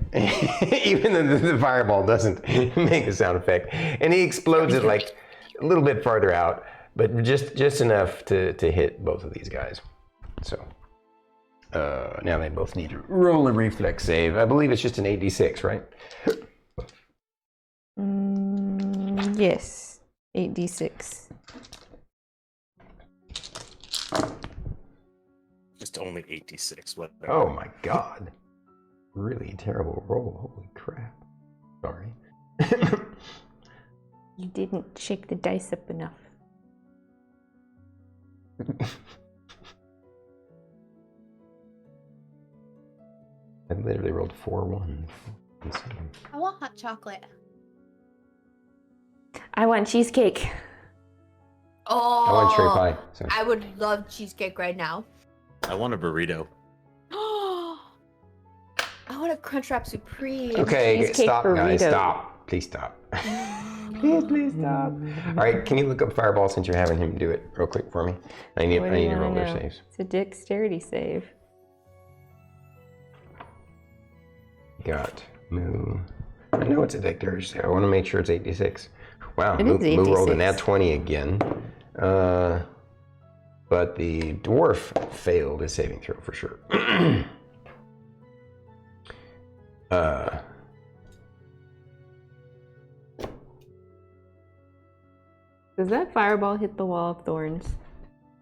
even though the fireball doesn't make a sound effect, and he explodes it like a little bit farther out, but just enough to hit both of these guys. So now they both need to roll a reflex save. I believe it's just an 8d6, right? Yes, 8d6. Just only 86. What? Oh my god. Really terrible roll. Holy crap. Sorry. You didn't shake the dice up enough. I literally rolled 4 1s. I want hot chocolate. I want cheesecake. Oh, I want cherry pie. So. I would love cheesecake right now. I want a burrito. I want a Crunchwrap Supreme. Okay, Cheesecake stop, guys. burrito. Stop. Please stop. Please stop. All right, can you look up Fireball since you're having him do it real quick for me? I need What do you to roll wanna their know? saves. It's a dexterity save. Got Moo. I know it's a dexterity save. I want to make sure it's 86. Wow, It Moo, is Moo rolled a 86. nat 20 again. But the dwarf failed his saving throw for sure. Does that fireball hit the wall of thorns?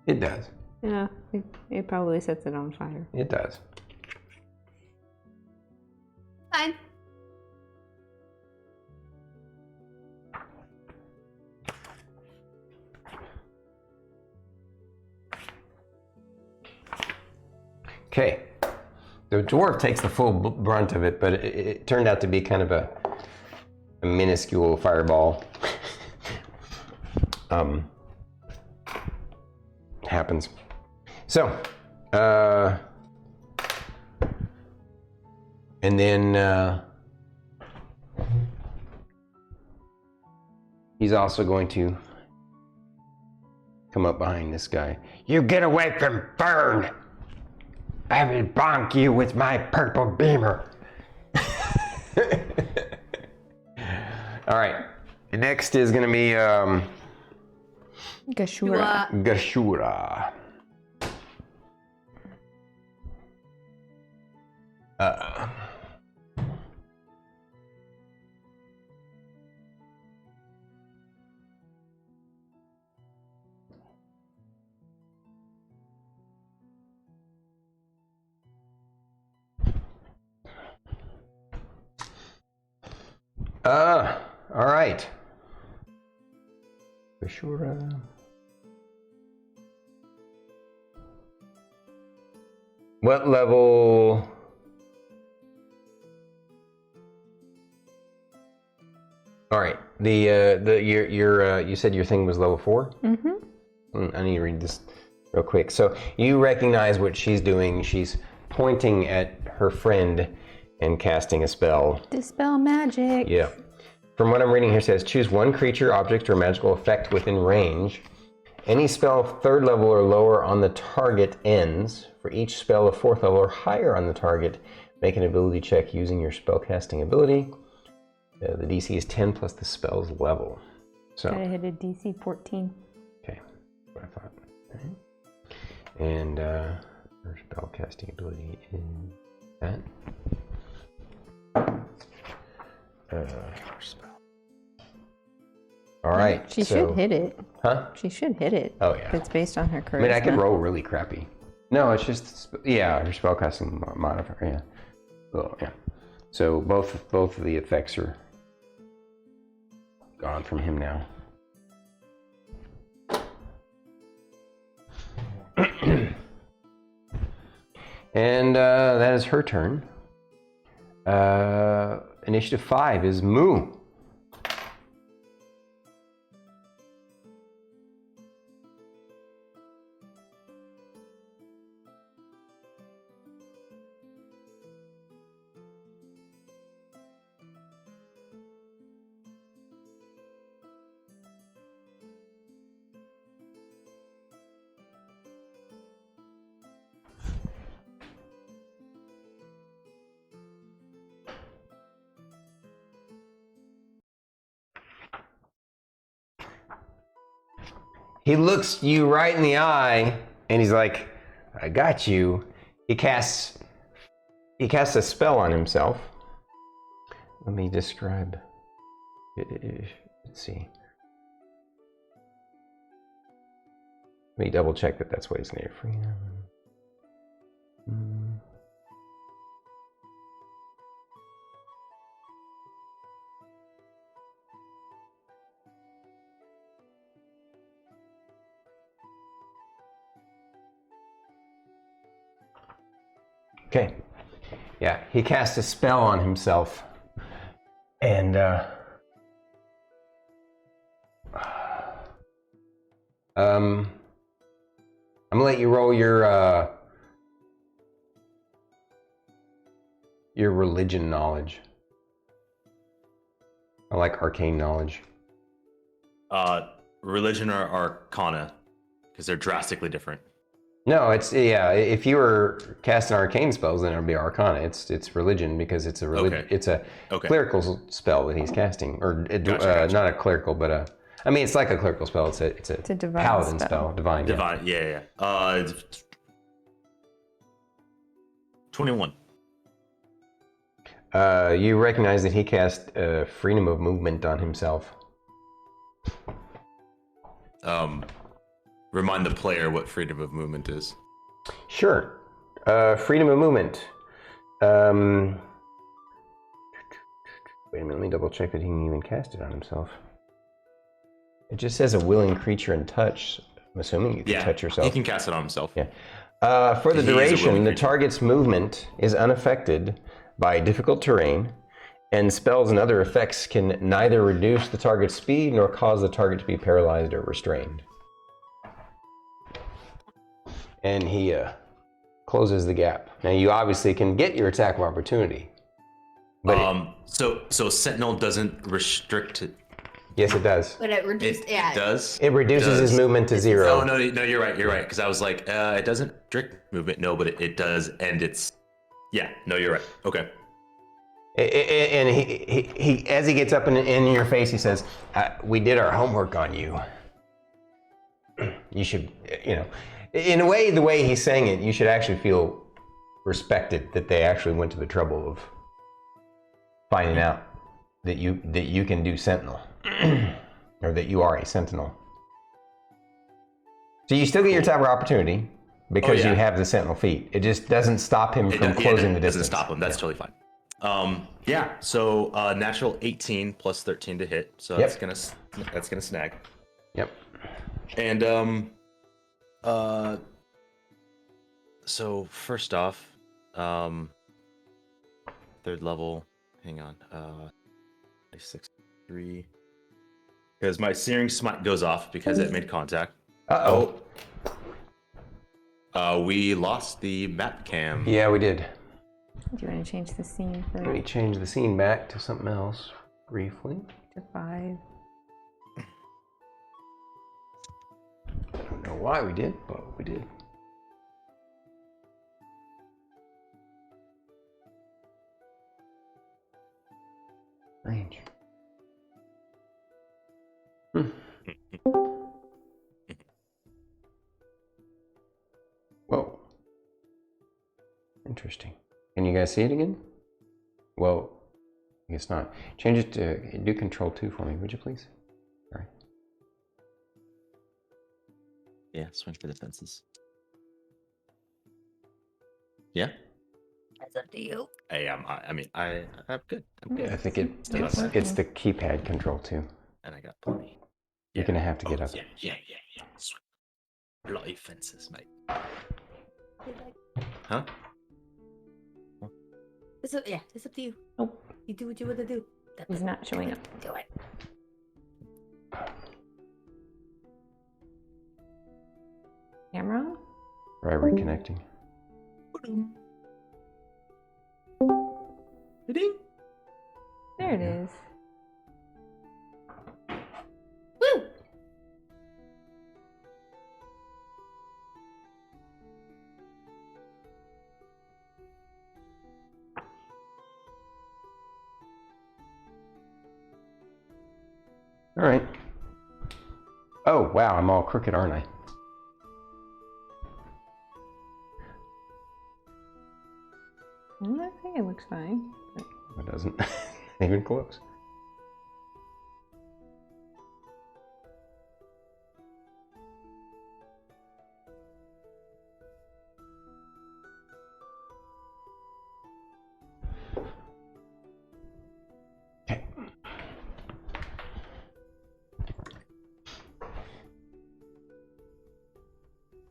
It does. Yeah, it probably sets it on fire. It does. Fine. Okay. The dwarf takes the full brunt of it, but it turned out to be kind of a minuscule fireball. Happens. So, and then he's also going to come up behind this guy. You get away from Fern. I will bonk you with my purple beamer. All right. Next is going to be Gashura. Gashura. All right. Gashura. What level? All right. You said your thing was level 4? Mm-hmm. I need to read this real quick. So you recognize what she's doing. She's pointing at her friend and casting a spell. Dispel magic. Yeah. From what I'm reading here, it says choose one creature, object, or magical effect within range. Any spell of 3rd level or lower on the target ends. For each spell of 4th level or higher on the target, make an ability check using your spellcasting ability. The DC is 10 plus the spell's level. So. I hit a DC 14. Okay, that's what I thought. All right. And her spellcasting ability is that. All right. She should hit it. Huh? She should hit it. Oh, yeah. It's based on her charisma. I mean, I could roll really crappy. No, it's just, yeah, her spellcasting modifier, yeah. Oh, yeah. So both of the effects are gone from him now. And that is her turn. Initiative 5 is Moo. He looks you right in the eye, and he's like, "I got you." He casts a spell on himself. Let me describe. Let's see. Let me double check that that's what he's going to free. Okay. Yeah, he cast a spell on himself. And I'm gonna let you roll your religion knowledge. I like arcane knowledge. Religion or arcana, because they're drastically different. No, it's if you were casting arcane spells, then it would be arcana. It's religion because it's a Okay. It's a Okay. clerical spell that he's casting, or Gotcha. not a clerical, but I mean it's like a clerical spell. It's a divine paladin spell. divine. Divine, yeah. 21. You recognize that he cast freedom of movement on himself. Remind the player what freedom of movement is. Sure. Freedom of movement. Wait a minute, let me double check that he can even cast it on himself. It just says a willing creature in touch. I'm assuming you can touch yourself. He can cast it on himself. Yeah. For the duration, the target's movement is unaffected by difficult terrain, and spells and other effects can neither reduce the target's speed nor cause the target to be paralyzed or restrained. And he closes the gap. Now you obviously can get your attack of opportunity. But so Sentinel doesn't restrict it. Yes, it does. But it reduced. It does. It reduces his movement to 0. Oh no, you're right. Because I was like, it doesn't restrict movement. No, but it does, and it's. Yeah, no, you're right. Okay. And he as he gets up in your face, he says, "We did our homework on you. You should, in a way, the way he's saying it, you should actually feel respected that they actually went to the trouble of finding out that you can do Sentinel, or that you are a Sentinel. So you still get your attack of opportunity because you have the Sentinel feat. It just doesn't stop him from closing the distance. Doesn't stop him. That's totally fine. So natural 18 plus 13 to hit. So that's gonna snag. Yep. And so first off, 3rd level. Hang on. 6-3. Because my Searing Smite goes off because it made contact. We lost the map cam. Yeah, we did. Do you want to change the scene Let me change the scene back to something else briefly. to 5? I don't know why we did, but we did. Range. Whoa. Interesting. Can you guys see it again? Well, I guess not. Change it to, do Control 2 for me, would you please? Sorry. Yeah, swing for the fences. Yeah? It's up to you. I'm good. I'm good. I think it's the keypad control too. And I got plenty. You're gonna have to get up. Yeah. Bloody fences, mate. Huh? It's up to you. Oh. You do what you want to do. He's not showing up. Do it. Camera on? Right, reconnecting. There it is. Woo! All right. Oh, wow, I'm all crooked, aren't I? I think it looks fine. It doesn't. Even close. Okay.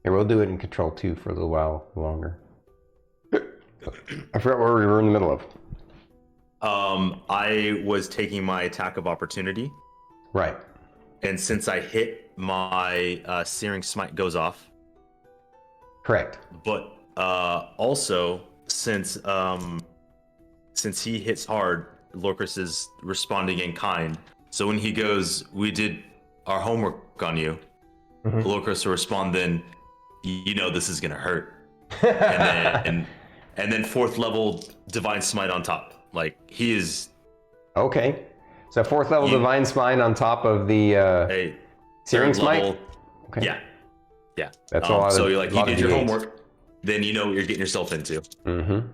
Here, we'll do it in Control 2 for a little while longer. I forgot what we were in the middle of. I was taking my attack of opportunity. Right. And since I hit, my Searing Smite goes off. Correct. But also, since he hits hard, Lorkris is responding in kind. So when he goes, we did our homework on you, Lorkris will respond then, you know this is gonna hurt. and then 4th level Divine Smite on top. Like, he is... Okay. So 4th level Divine Smite on top of the Searing Smite? Level, okay. Yeah. That's a lot so of, you're like, you did your homework, then you know what you're getting yourself into. Mm-hmm.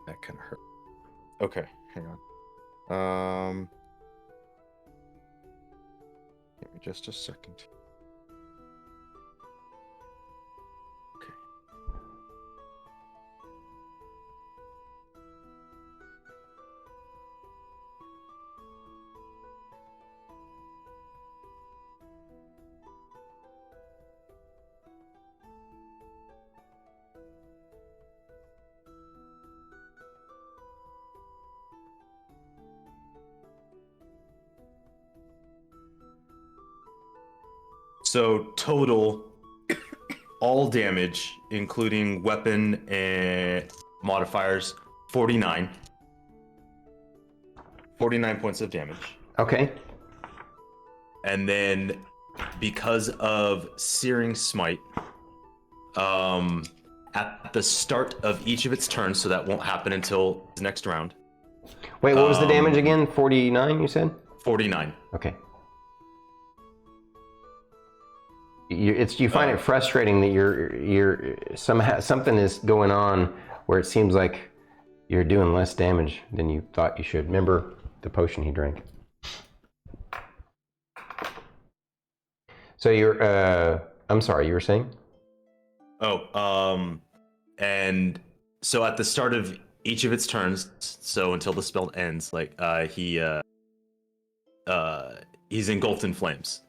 That kind of hurt. Okay, hang on. Give me just a second. Okay. So total, all damage, including weapon and modifiers, 49. 49 points of damage. Okay. And then, because of Searing Smite, at the start of each of its turns, so that won't happen until the next round. Wait, what was the damage again? 49, you said? 49. Okay. You find it frustrating that you're somehow something is going on where it seems like you're doing less damage than you thought you should. Remember the potion he drank. So I'm sorry, you were saying? And so at the start of each of its turns, so until the spell ends, like he's engulfed in flames.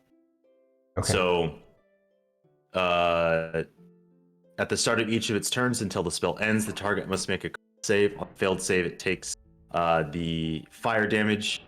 Okay. So at the start of each of its turns until the spell ends, the target must make a save. On a failed save, it takes the fire damage.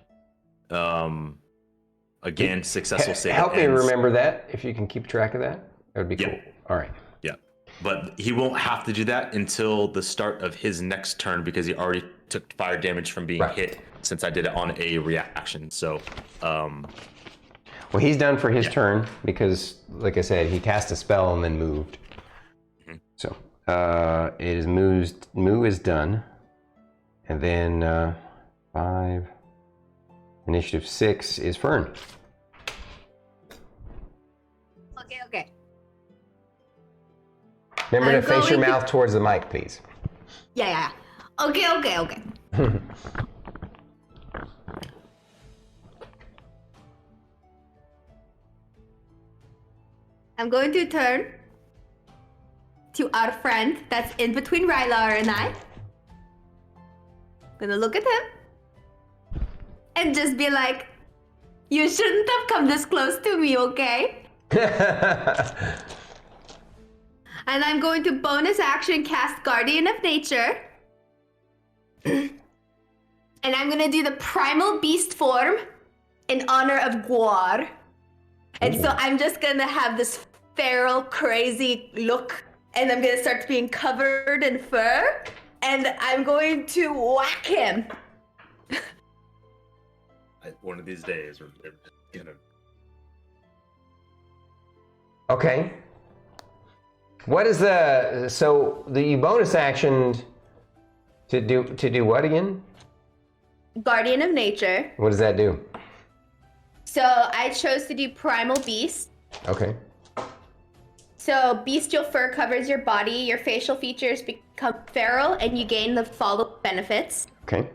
Again, successful save. Help me remember that, if you can keep track of that. That would be cool. All right. Yeah. But he won't have to do that until the start of his next turn because he already took fire damage from being hit since I did it on a reaction. So, well, he's done for his turn because, like I said, he cast a spell and then moved. Mm-hmm. So, it is moved. Move is done. And then 5. Initiative 6 is Fern. Okay. Remember to face your mouth towards the mic, please. Yeah. Okay. I'm going to turn to our friend that's in between Rylar and I. Gonna look at him and just be like, you shouldn't have come this close to me, okay? And I'm going to bonus action cast Guardian of Nature. And I'm gonna do the primal beast form in honor of Guar. And so I'm just gonna have this feral, crazy look, and I'm gonna start being covered in fur, and I'm going to whack him. One of these days, we're gonna. Okay. What is you bonus actioned to do what again? Guardian of Nature. What does that do? So I chose to do Primal Beast. Okay. So bestial fur covers your body, your facial features become feral, and you gain the following benefits. Okay.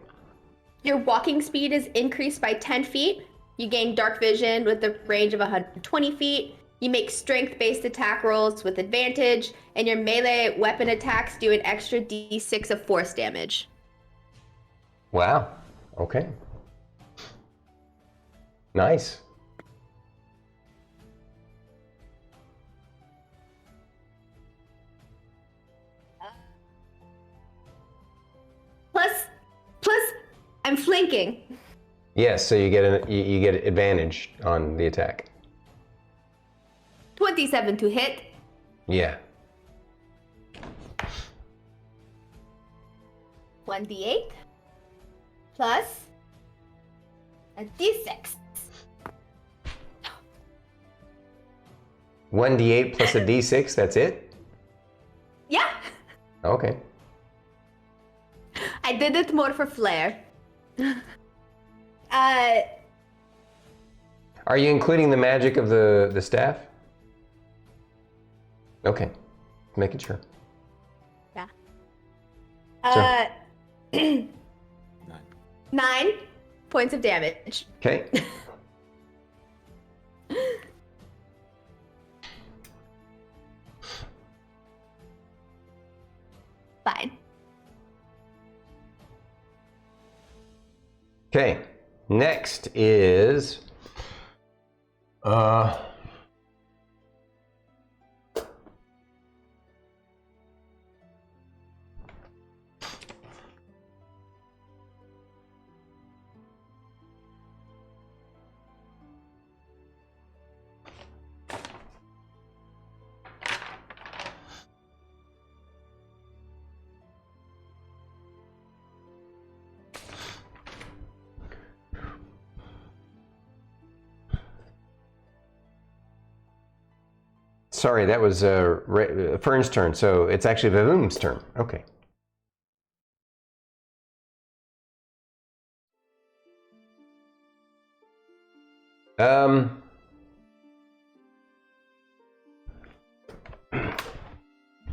Your walking speed is increased by 10 feet. You gain dark vision with a range of 120 feet. You make strength-based attack rolls with advantage, and your melee weapon attacks do an extra d6 of force damage. Wow. Okay. Nice. Plus, I'm flanking. Yes, so you get advantage on the attack. 27 to hit. Yeah. 1d8 plus a d6. 1d8 plus a d6, that's it? Yeah. Okay. I did it more for flair. Are you including the magic of the staff? Okay. Making sure. Yeah. 9 points of damage. Okay. Fine. Okay. Next is sorry, that was Fern's turn, so it's actually Vavoom's turn. Okay.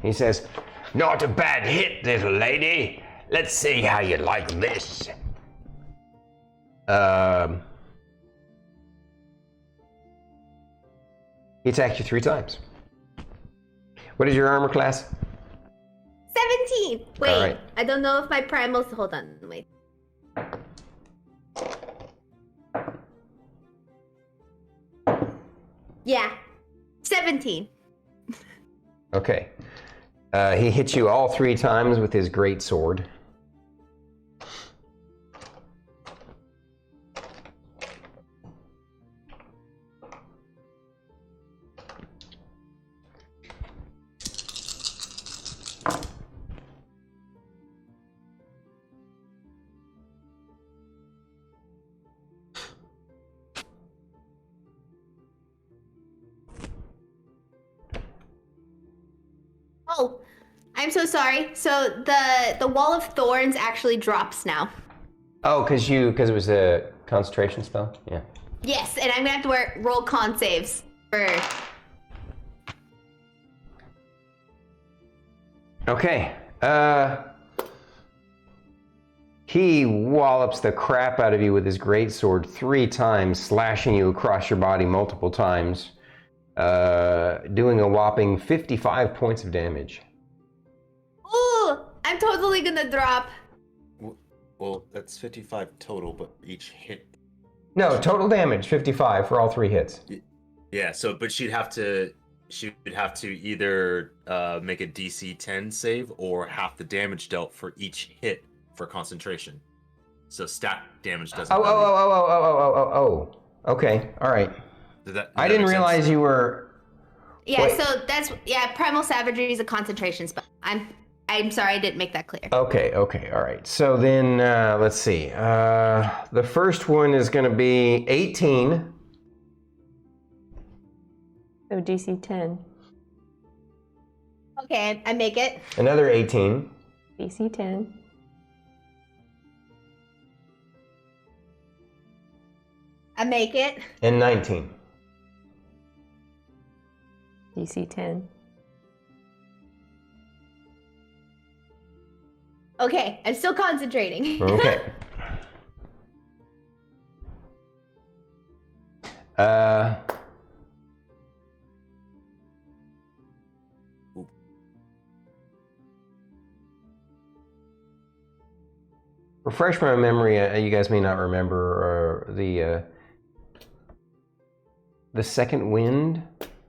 He says, "Not a bad hit, little lady. Let's see how you like this." He attacked you 3 times. What is your armor class? 17. Wait, All right. I don't know if my primals. Hold on, wait. Yeah, 17. Okay. He hits you all 3 times with his great sword. Oh, I'm so sorry. So the wall of thorns actually drops now. Oh, because it was a concentration spell? Yeah. Yes, and I'm gonna have to roll con saves for. Okay. He wallops the crap out of you with his greatsword 3 times, slashing you across your body multiple times, doing a whopping 55 points of damage. totally gonna drop. Well, that's 55 total, but each hit. No, total damage 55 for all 3 hits. Yeah. So, but she'd have to either make a DC 10 save or half the damage dealt for each hit for concentration. So stack damage doesn't. Oh. Okay. All right. I didn't realize you were. Yeah. Wait. So that's Primal Savagery is a concentration spell. I'm sorry I didn't make that clear. Okay. All right. So then let's see. The first one is going to be 18. So DC 10. Okay, I make it. Another 18. DC 10. I make it. And 19. DC 10. Okay, I'm still concentrating. Okay. Refresh my memory. You guys may not remember the second wind.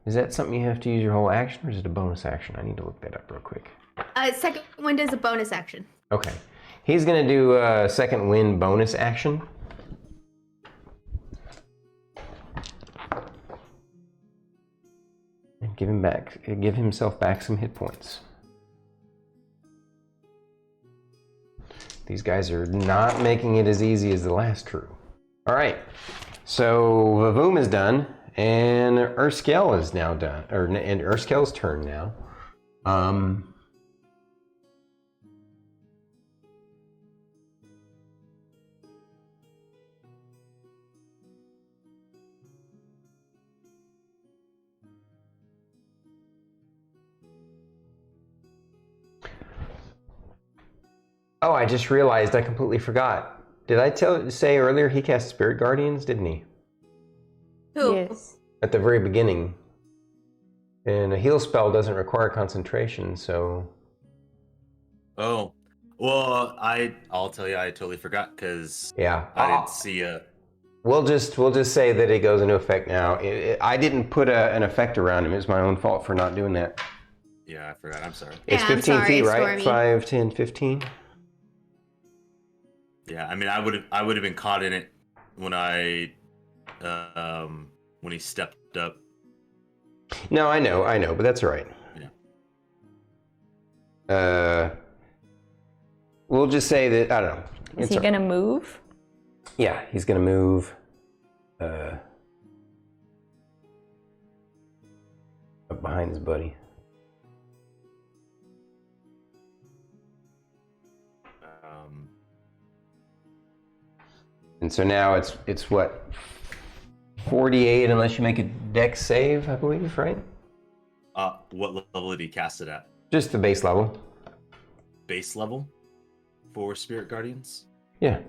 Is that something you have to use your whole action, or is it a bonus action? I need to look that up real quick. Second wind is a bonus action. Okay. He's going to do a second wind bonus action. And give himself back some hit points. These guys are not making it as easy as the last crew. All right. So Vavoom is done, and Urskell is now done, and Urskell's turn now. Oh, I just realized I completely forgot. Did I say earlier he cast Spirit Guardians, didn't he? Who? Yes. At the very beginning. And a heal spell doesn't require concentration, so... Oh. Well, I'll tell you, I totally forgot, because yeah, I didn't see a... We'll just say that it goes into effect now. I didn't put an effect around him. It's my own fault for not doing that. Yeah, I forgot. I'm sorry. It's Yeah, 15 I'm sorry, feet, right? Stormy. 5, 10, 15? Yeah, I mean, I would have been caught in it when when he stepped up. No, I know, but that's all right. Yeah. We'll just say that, I don't know. Is he going to move? Yeah, he's going to move up behind his buddy. And so now it's what, 48 unless you make a dex save, I believe, right? What level did he cast it at? Just the base level. Base level for Spirit Guardians? Yeah.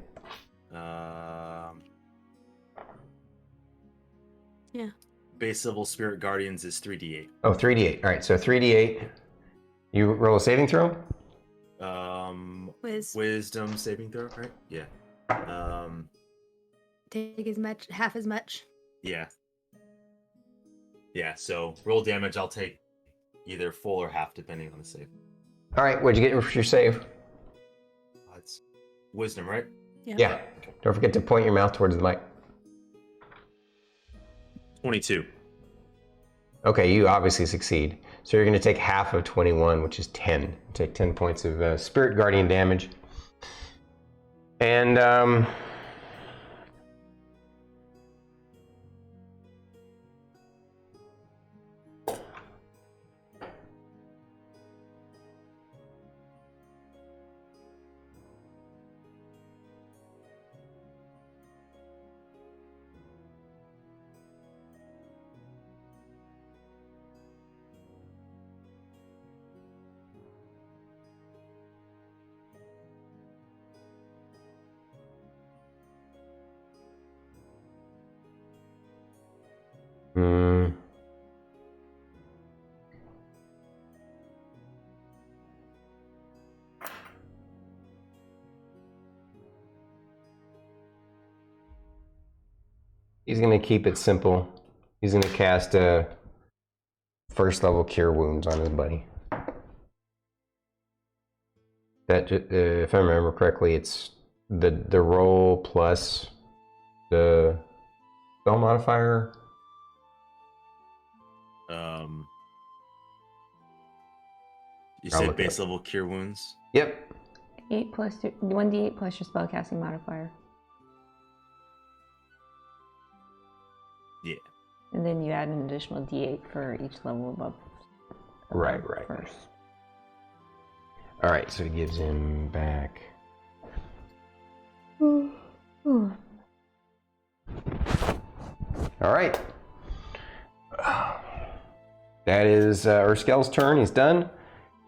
Yeah. Base level Spirit Guardians is 3d8. Oh, 3d8. All right, so 3d8. You roll a saving throw? Wisdom saving throw, right? Yeah. Take half as much. Yeah. Yeah, so roll damage, I'll take either full or half, depending on the save. All right, what'd you get for your save? It's wisdom, right? Yeah. Don't forget to point your mouth towards the mic. 22. Okay, you obviously succeed. So you're going to take half of 21, which is 10. Take 10 points of Spirit Guardian damage. And He's going to keep it simple. He's going to cast a first level Cure Wounds on his buddy. That, if I remember correctly, it's the roll plus the spell modifier. You said base level Cure Wounds? Yep. 8 plus 1d8 plus your spellcasting modifier. Yeah. And then you add an additional d8 for each level above. Right. First. All right, so he gives him back. Ooh. All right. That is Urskel's turn. He's done.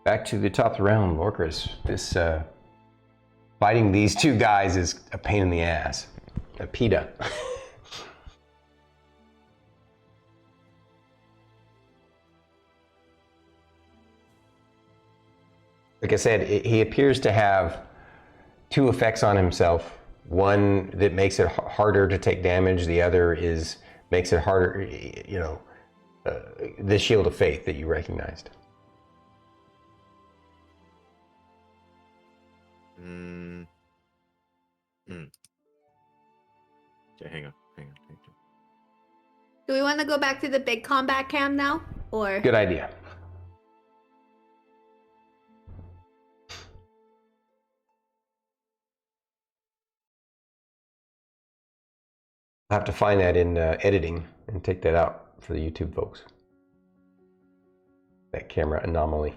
Back to the top of the round, Lorkris. This fighting these two guys is a pain in the ass. A PETA. Like I said, he appears to have two effects on himself. One that makes it harder to take damage. The other makes it harder, the Shield of Faith that you recognized. Okay, hang on. Do we want to go back to the big combat cam now, or? Good idea. I'll have to find that in editing and take that out for the YouTube folks. That camera anomaly.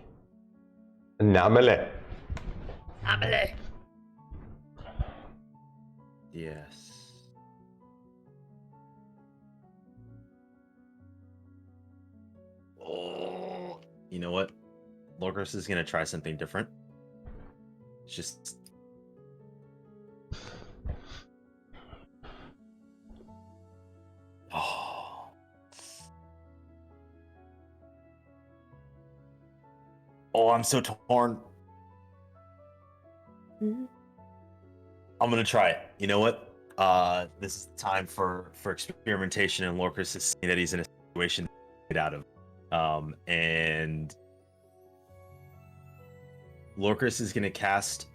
Yes. Oh, you know what? Lorkris is gonna try something different. Just I'm so torn. I'm gonna try it. You know what? This is time for experimentation, and Lorkris is seeing that he's in a situation to get out of. And Lorkris is gonna cast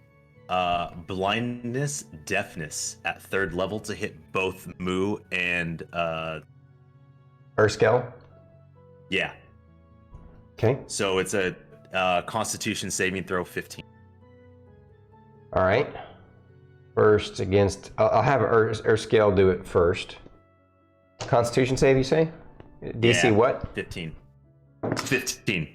blindness, deafness at 3rd level to hit both Moo and Urskel? Yeah. Okay. So it's a Constitution saving throw 15. All right. First against, I'll have Urskel do it first. Constitution save, you say? DC Yeah, what? 15. 15.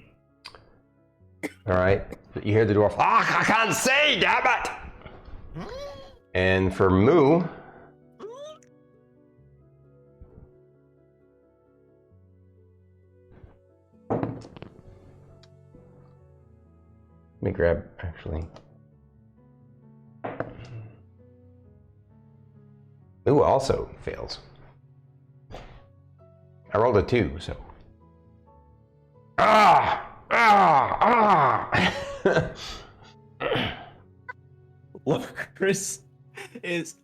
All right. You hear the dwarf. Ah, I can't say, damn it! And for Moo. Let me grab, actually. Moo also fails. I rolled a 2, so. Lorkris is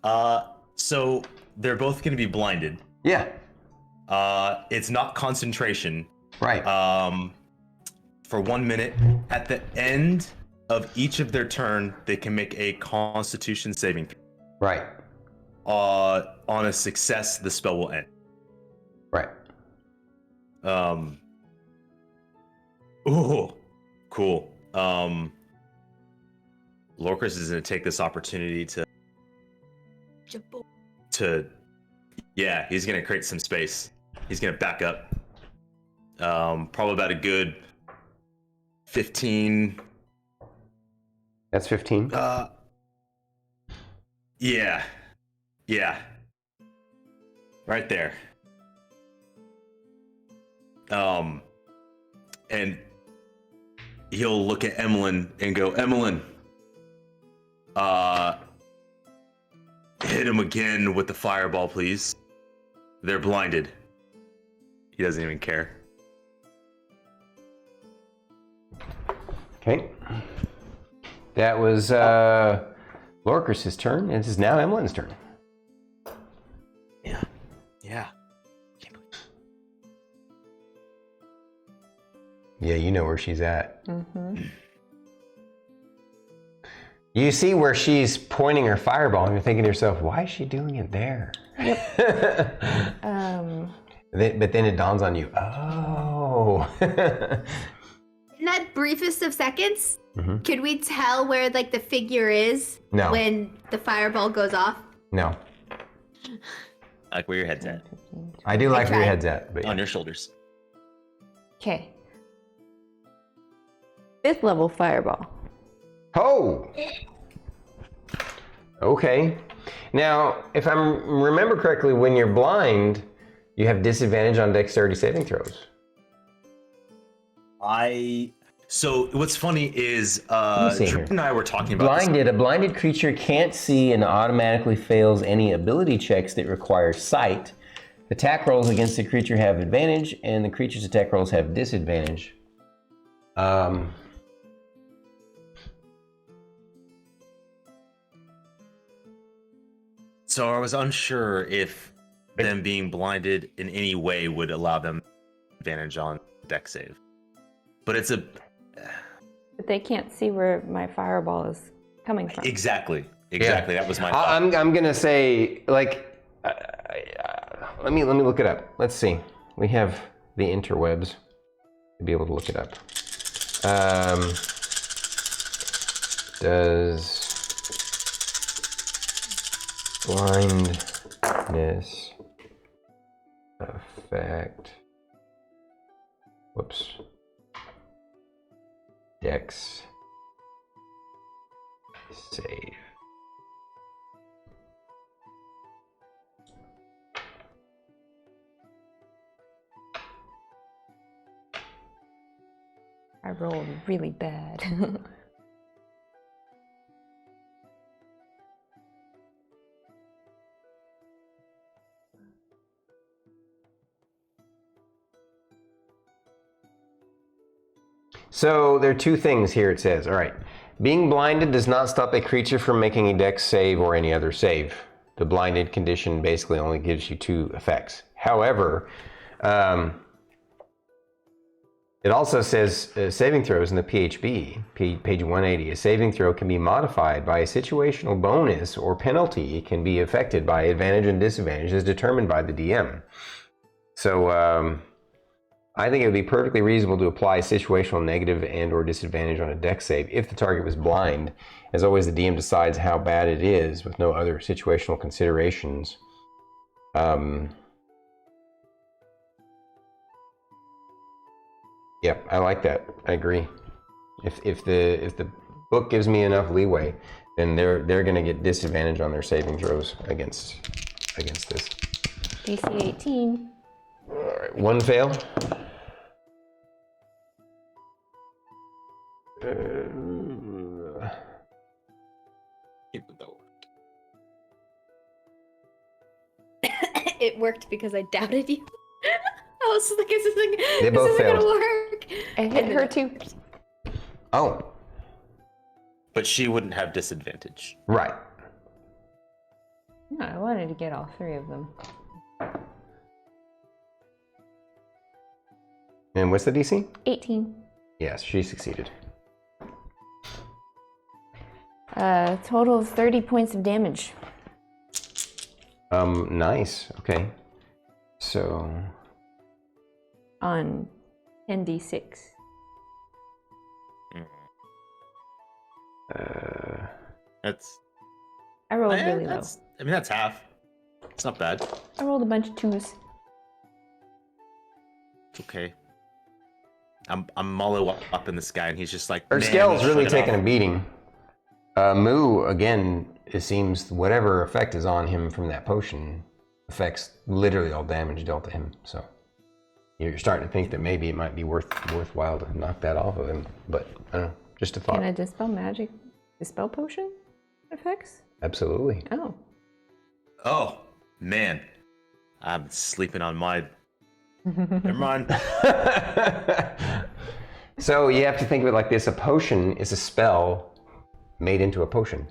so they're both going to be blinded. Yeah. It's not concentration. Right. For 1 minute, at the end of each of their turn, they can make a Constitution saving throw. Right. On a success, the spell will end. Right. Ooh, cool. Lorkris is going to take this opportunity he's going to create some space. He's going to back up. Probably about a good 15. That's 15? Yeah. Right there. And he'll look at Emillynn and go, Emillynn, hit him again with the fireball, please. They're blinded. He doesn't even care. Okay. That was Lorkris' turn, and this is now Emillynn's turn. Yeah. Yeah, you know where she's at. Mm-hmm. You see where she's pointing her fireball, and you're thinking to yourself, why is she doing it there? Yep. But then it dawns on you, oh. In that briefest of seconds, could we tell where like the figure is when the fireball goes off? No. Like where your head's at. I do like where your head's at. But on your shoulders. Okay. 5th level fireball. Oh! Okay. Now, if I remember correctly, when you're blind, you have disadvantage on dexterity saving throws. So what's funny is Druid and I were talking about A blinded creature can't see and automatically fails any ability checks that require sight. Attack rolls against the creature have advantage, and the creature's attack rolls have disadvantage. So I was unsure if them being blinded in any way would allow them advantage on dex save. But it's a... But they can't see where my fireball is coming from. Exactly. That was my thought. I'm gonna say, like, let me look it up. Let's see. We have the interwebs to be able to look it up. Does blindness affect dex save? I rolled really bad. So there are two things here it says. All right. Being blinded does not stop a creature from making a dex save or any other save. The blinded condition basically only gives you 2 effects. However, it also says saving throws in the PHB, page 180. A saving throw can be modified by a situational bonus or penalty. It can be affected by advantage and disadvantage as determined by the DM. So I think it would be perfectly reasonable to apply situational negative and or disadvantage on a dex save if the target was blind. As always, the DM decides how bad it is with no other situational considerations. Yep, I like that. I agree. If the book gives me enough leeway, then they're going to get disadvantage on their saving throws against this. DC 18. All right, 1 fail. It worked because I doubted you. I was like, this They both isn't failed. gonna work. I hit her too. Oh, But she wouldn't have disadvantage. right. No, I wanted to get all 3 of them. And what's the DC? 18. Yes, she succeeded. Total of 30 points of damage. Nice. Okay. So On 10d6. That's... I rolled really low. I mean, that's half. It's not bad. I rolled a bunch of 2s. It's okay. I'm Mullo up in the sky, and he's just like... her "Man, scale's really shut it taking off." a beating. Moo, again, it seems whatever effect is on him from that potion affects literally all damage dealt to him. So you're starting to think that maybe it might be worthwhile to knock that off of him. But I don't know, just a thought. Can I dispel magic? Dispel potion effects? Absolutely. Oh. Oh, man. I'm sleeping on my... Never mind. So you have to think of it like this. A potion is a spell made into a potion.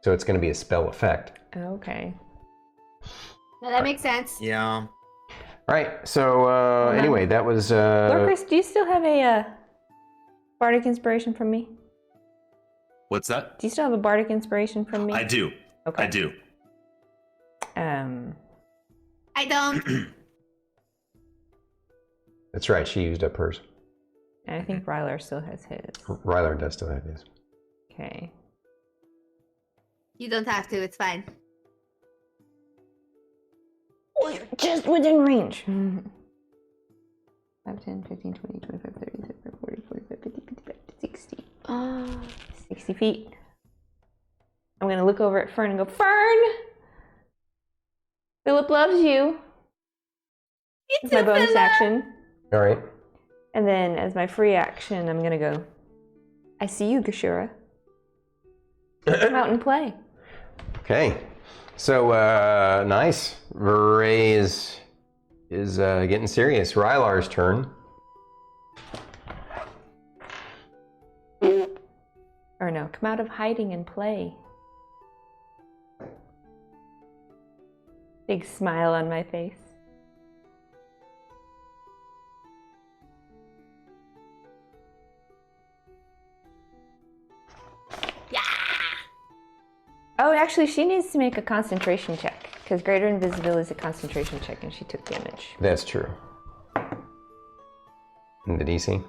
So it's going to be a spell effect. Okay. Now that makes sense. Yeah. All right. So anyway, that was. Lorkris, do you still have a bardic inspiration from me? What's that? Do you still have a bardic inspiration from me? I do. Okay. I do. I don't. That's right. She used up hers. And I think Rylar still has his. Rylar does still have his. Okay. You don't have to. It's fine. Well, you're just within range. 5, 10, 15, 20, 25, 30, 35, 40, 45, 50, 55, 60. 60 feet. I'm going to look over at Fern and go, Fern! Philip loves you. It's my bonus action. All right. And then as my free action, I'm going to go, I see you, Gashura. Come out and play. Okay. So, nice. Ray is getting serious. Rylar's turn. Or no, come out of hiding and play. Big smile on my face. Yeah. Oh, actually, she needs to make a concentration check because greater invisibility is a concentration check, and she took damage. That's true. And the DC?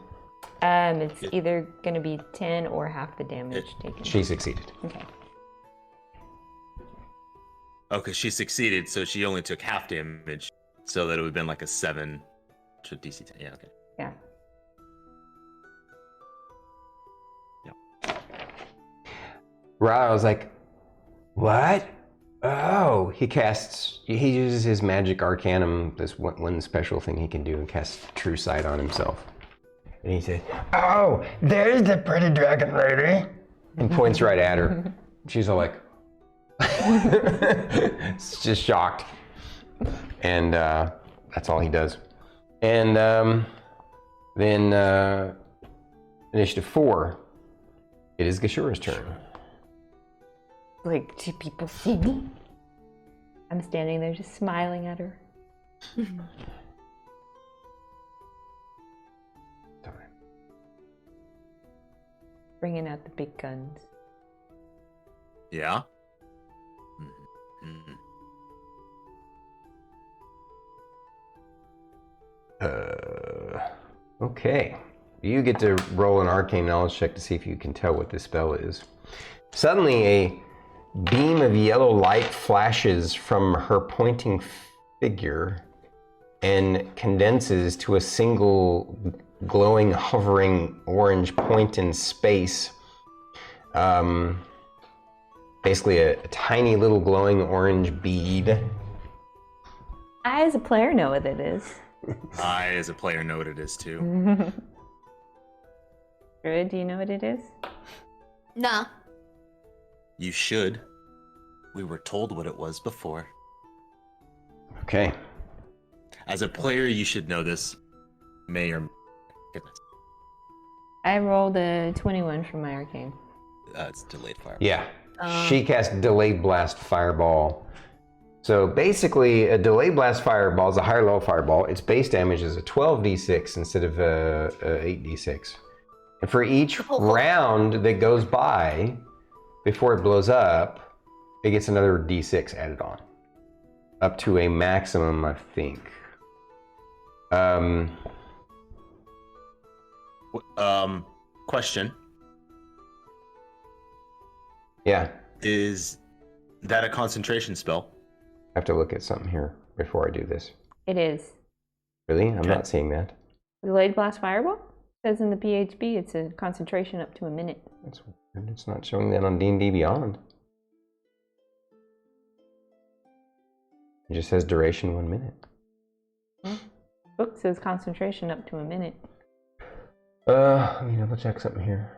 It's either going to be 10 or half the damage taken. She succeeded. Okay. Okay, she succeeded, so she only took half damage, so that it would have been like a 7 to DC 10. Yeah, okay. Yeah. Rylar was like, what? Oh, he uses his magic arcanum, this one special thing he can do, and casts True Sight on himself. And he said, oh, there's the pretty dragon lady. And points right at her. She's all like, just shocked. And that's all he does. And then initiative 4, it is Gashura's turn. Like, do people see me? I'm standing there just smiling at her. Bringing out the big guns. Yeah? Okay. You get to roll an arcane knowledge check to see if you can tell what this spell is. Suddenly, a beam of yellow light flashes from her pointing figure and condenses to a single glowing, hovering orange point in space. Basically a tiny little glowing orange bead. I, as a player, know what it is. I, as a player, know what it is too. Druid, do you know what it is? No. You should. We were told what it was before. Okay. As a player, you should know this. May or goodness. I rolled a 21 from my arcane. It's delayed fire. Yeah. She casts Delayed Blast Fireball. So basically, a Delayed Blast Fireball is a higher level fireball. Its base damage is a 12d6 instead of a 8d6. And for each round that goes by before it blows up, it gets another d6 added on. Up to a maximum, I think. Question. Yeah. Is that a concentration spell? I have to look at something here before I do this. It is. Really? I'm not seeing that. Delayed Blast Fireball? It says in the PHB it's a concentration up to a minute. That's weird. It's not showing that on D&D Beyond. It just says duration 1 minute. Book says concentration up to a minute. Let me double check something here.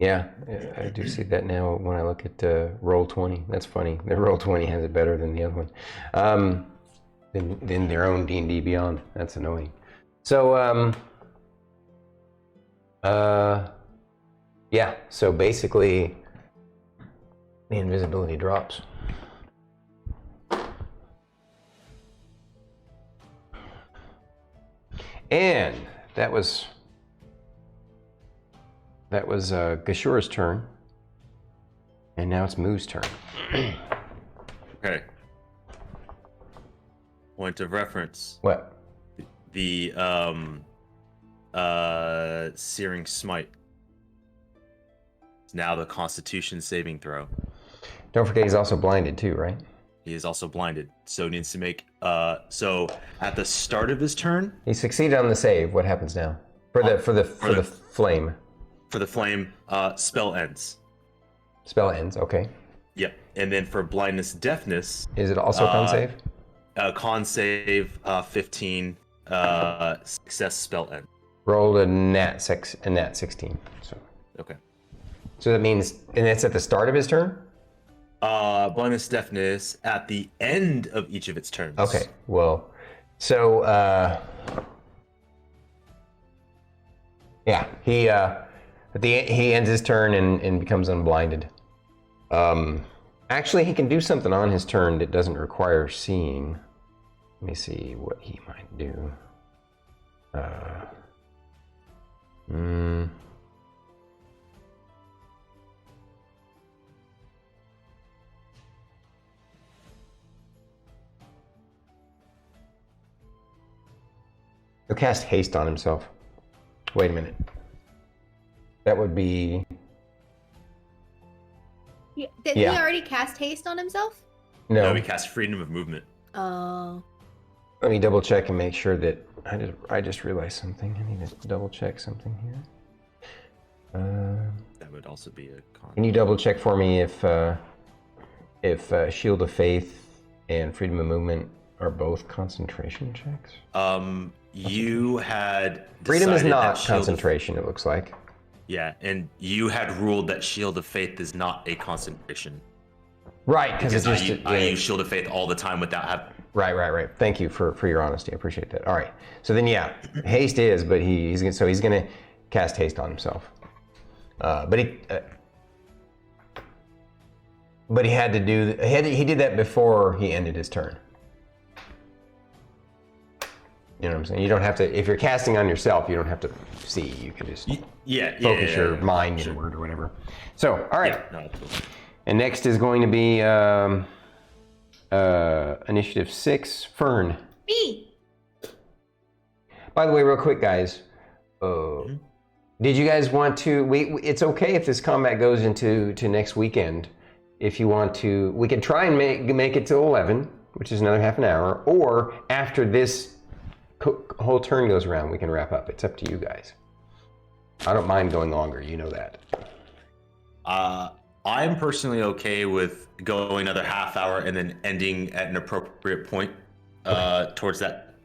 Yeah, I do see that now when I look at Roll20. That's funny. The Roll20 has it better than the other one. Than their own D&D Beyond. That's annoying. So, yeah, so basically the invisibility drops. And that was Gashura's turn. And now it's Moo's turn. Okay. Point of reference. What? The Searing Smite. It's now the Constitution saving throw. Don't forget he's also blinded too, right? He is also blinded, so needs to make so at the start of his turn. He succeeded on the save. What happens now? For the flame. For the flame, spell ends. Spell ends, okay. Yep. And then for blindness deafness. Is it also con save? Con save 15 success spell end. Rolled a nat 16. So okay. So that means, and that's at the start of his turn? Blindness deafness at the end of each of its turns. Okay. Well, so yeah, he he ends his turn and becomes unblinded. Actually, he can do something on his turn that doesn't require seeing. Let me see what he might do. He'll cast haste on himself. Wait a minute. That would be... Did he already cast haste on himself? No, he cast freedom of movement. Oh. Let me double check and make sure that I just realized something. I need to double check something here. That would also be a con. Can you double check for me if Shield of Faith and Freedom of Movement are both concentration checks? You had Freedom is not concentration. It looks like. Yeah, and you had ruled that Shield of Faith is not a concentration. Right, because I use Shield of Faith all the time without having. Right. Thank you for your honesty. I appreciate that. All right. So then, yeah, haste is, but he's gonna cast haste on himself. But he had to do. He did that before he ended his turn. You know what I'm saying? You don't have to. If you're casting on yourself, you don't have to see. You can just focus your mind inward or whatever. So, all right. Yeah, no, and next is going to be initiative 6, Fern. Me. By the way, real quick, guys. Did you guys want to? It's okay if this combat goes into next weekend. If you want to, we could try and make it to 11, which is another half an hour, or after this whole turn goes around, we can wrap up. It's up to you guys. I don't mind going longer. You know that. I'm personally okay with going another half hour and then ending at an appropriate point towards that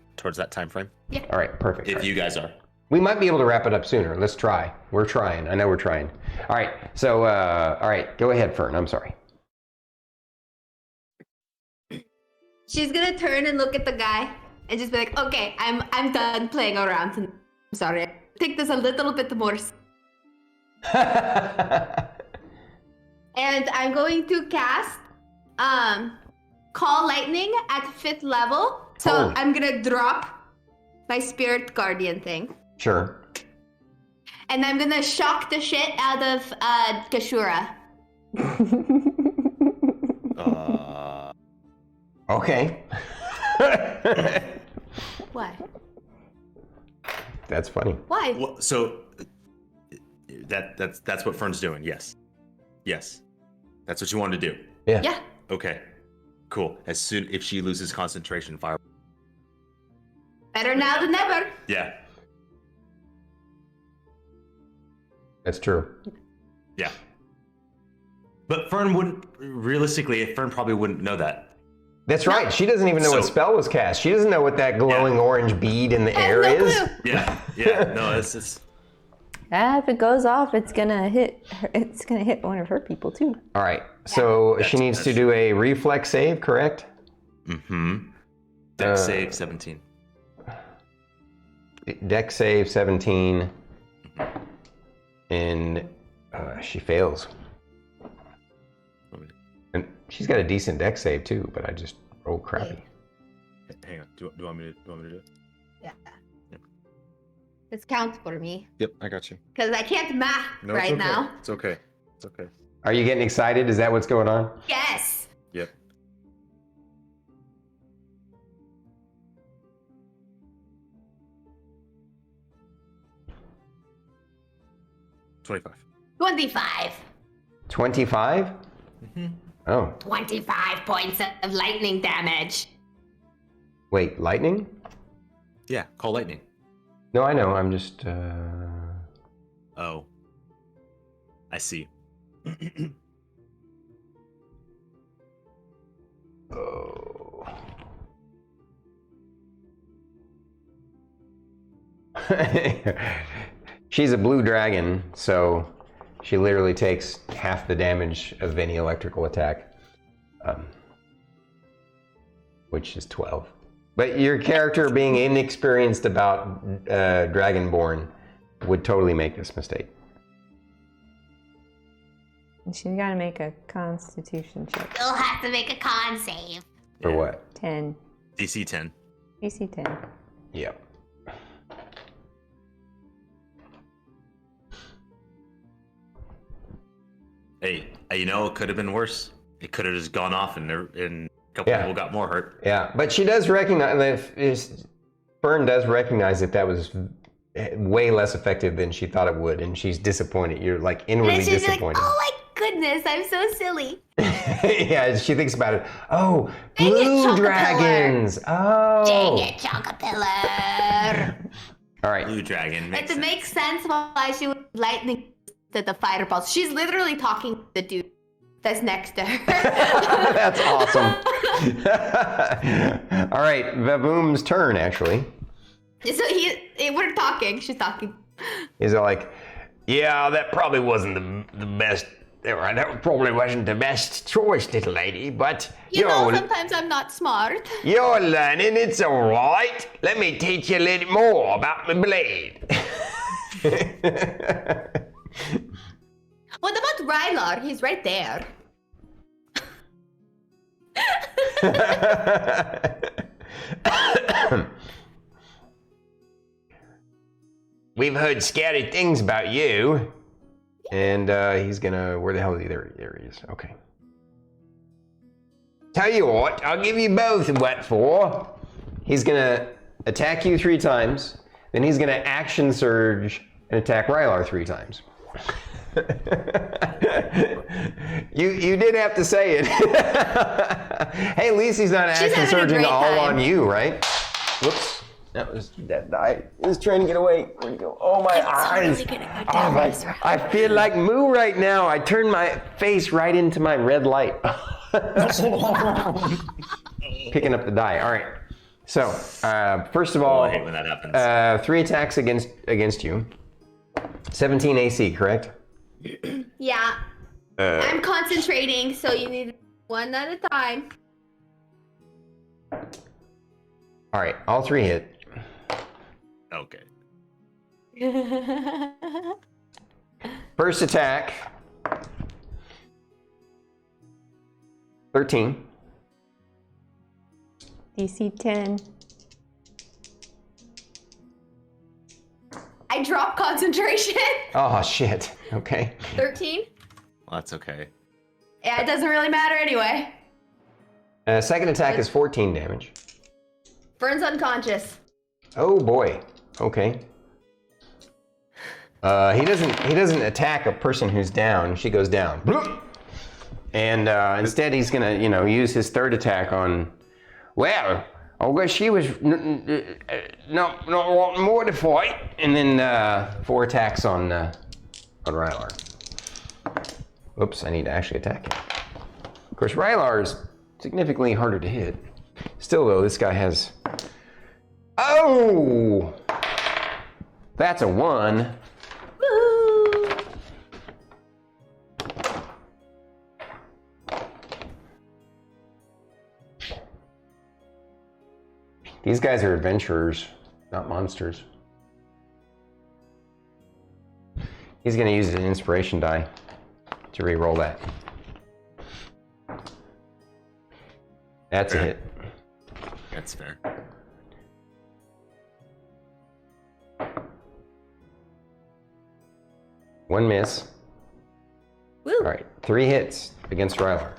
time frame. Yeah. All right. Perfect. If you guys are. We might be able to wrap it up sooner. Let's try. We're trying. I know we're trying. All right. So, all right. Go ahead, Fern. I'm sorry. She's gonna turn and look at the guy and just be like, "Okay, I'm done playing around. I'm sorry. Take this a little bit more." And I'm going to cast Call Lightning at 5th level. So Oh. I'm gonna drop my Spirit Guardian thing. Sure. And I'm gonna shock the shit out of Gashura. Okay. What? That's funny. Why? Well, so that's what Fern's doing. Yes. That's what you wanted to do. Yeah. Yeah. Okay. Cool. As soon if she loses concentration, fire. Better now than never. Yeah. That's true. Yeah. But Fern Fern probably wouldn't know that. That's right. She doesn't even know what spell was cast. She doesn't know what that glowing orange bead in the air no is. clue. Yeah. No, it's If it goes off, it's gonna hit. It's gonna hit one of her people too. All right. So she needs to do a reflex save, correct? Mm-hmm. Dex save 17. Dex save 17, and she fails. And she's got a decent dex save too, but I just rolled crappy. Hang on. Do you want me to do it? Yeah. This counts for me. Yep, I got you. Because I can't math No, right it's okay. now. It's okay. It's okay. Are you getting excited? Is that what's going on? Yes. Yep. $25. 25. 25? Mm-hmm. Oh, 25 points of lightning damage. wait, lightning? Yeah, call lightning. No, I know. I'm just. Oh. I see. Oh. She's a blue dragon, so she literally takes half the damage of any electrical attack, which is 12. But your character being inexperienced about Dragonborn would totally make this mistake. And she's got to make a Constitution check. You'll have to make a con save. For what? 10. DC 10. DC 10. Yep. Hey, you know, it could have been worse. It could have just gone off and a couple people got more hurt. Yeah, but she does recognize that Fern does recognize that was way less effective than she thought it would, and she's disappointed. You're like inwardly And she's disappointed. like, oh my goodness, I'm so silly. Yeah, she thinks about it. Oh, Dang it, blue Chocopillar. dragons. Oh. Dang it, Chocopillar. All right. Blue dragon. It makes sense why she would lightning to the fireballs. She's literally talking to the dude that's next to her. That's awesome. All right, Vaboom's turn, actually. So we're talking. She's talking. He's all like, yeah, that probably wasn't the best. That probably wasn't the best choice, little lady, but You know, sometimes I'm not smart. you're learning, it's all right. Let me teach you a little more about my blade. What about Rylar? He's right there. We've heard scary things about you. And he's gonna, where the hell is he? There he is, okay. Tell you what, I'll give you both what for. He's gonna attack you 3 times, then he's gonna action surge and attack Rylar 3 times. You did have to say it. Hey, at least he's not action surging all on you, right? Whoops. That die. He was trying to get away. Where'd he go? Oh, my eyes. I feel like Moo right now. I turned my face right into my red light. Picking up the die. All right. So, first of all, I hate when that happens. 3 attacks against you. 17 AC, correct? Yeah. I'm concentrating, so you need one at a time. All right. All 3 hit. Okay. First attack. 13. DC 10. I drop concentration. Oh, shit. Okay. 13. Well, that's okay. Yeah, it doesn't really matter anyway. Second attack is 14 damage. Fern's unconscious. Oh boy. Okay. He doesn't attack a person who's down. She goes down. And instead he's gonna, use his third attack on. Well, I guess she was not wanting more to fight. And then 4 attacks on Rylar. Oops, I need to actually attack him. Of course, Rylar's significantly harder to hit. Still though, this guy has. Oh! That's a 1. These guys are adventurers, not monsters. He's going to use an inspiration die to re-roll that. That's a hit. That's fair. One miss. Woo. All right, 3 hits against Rylar.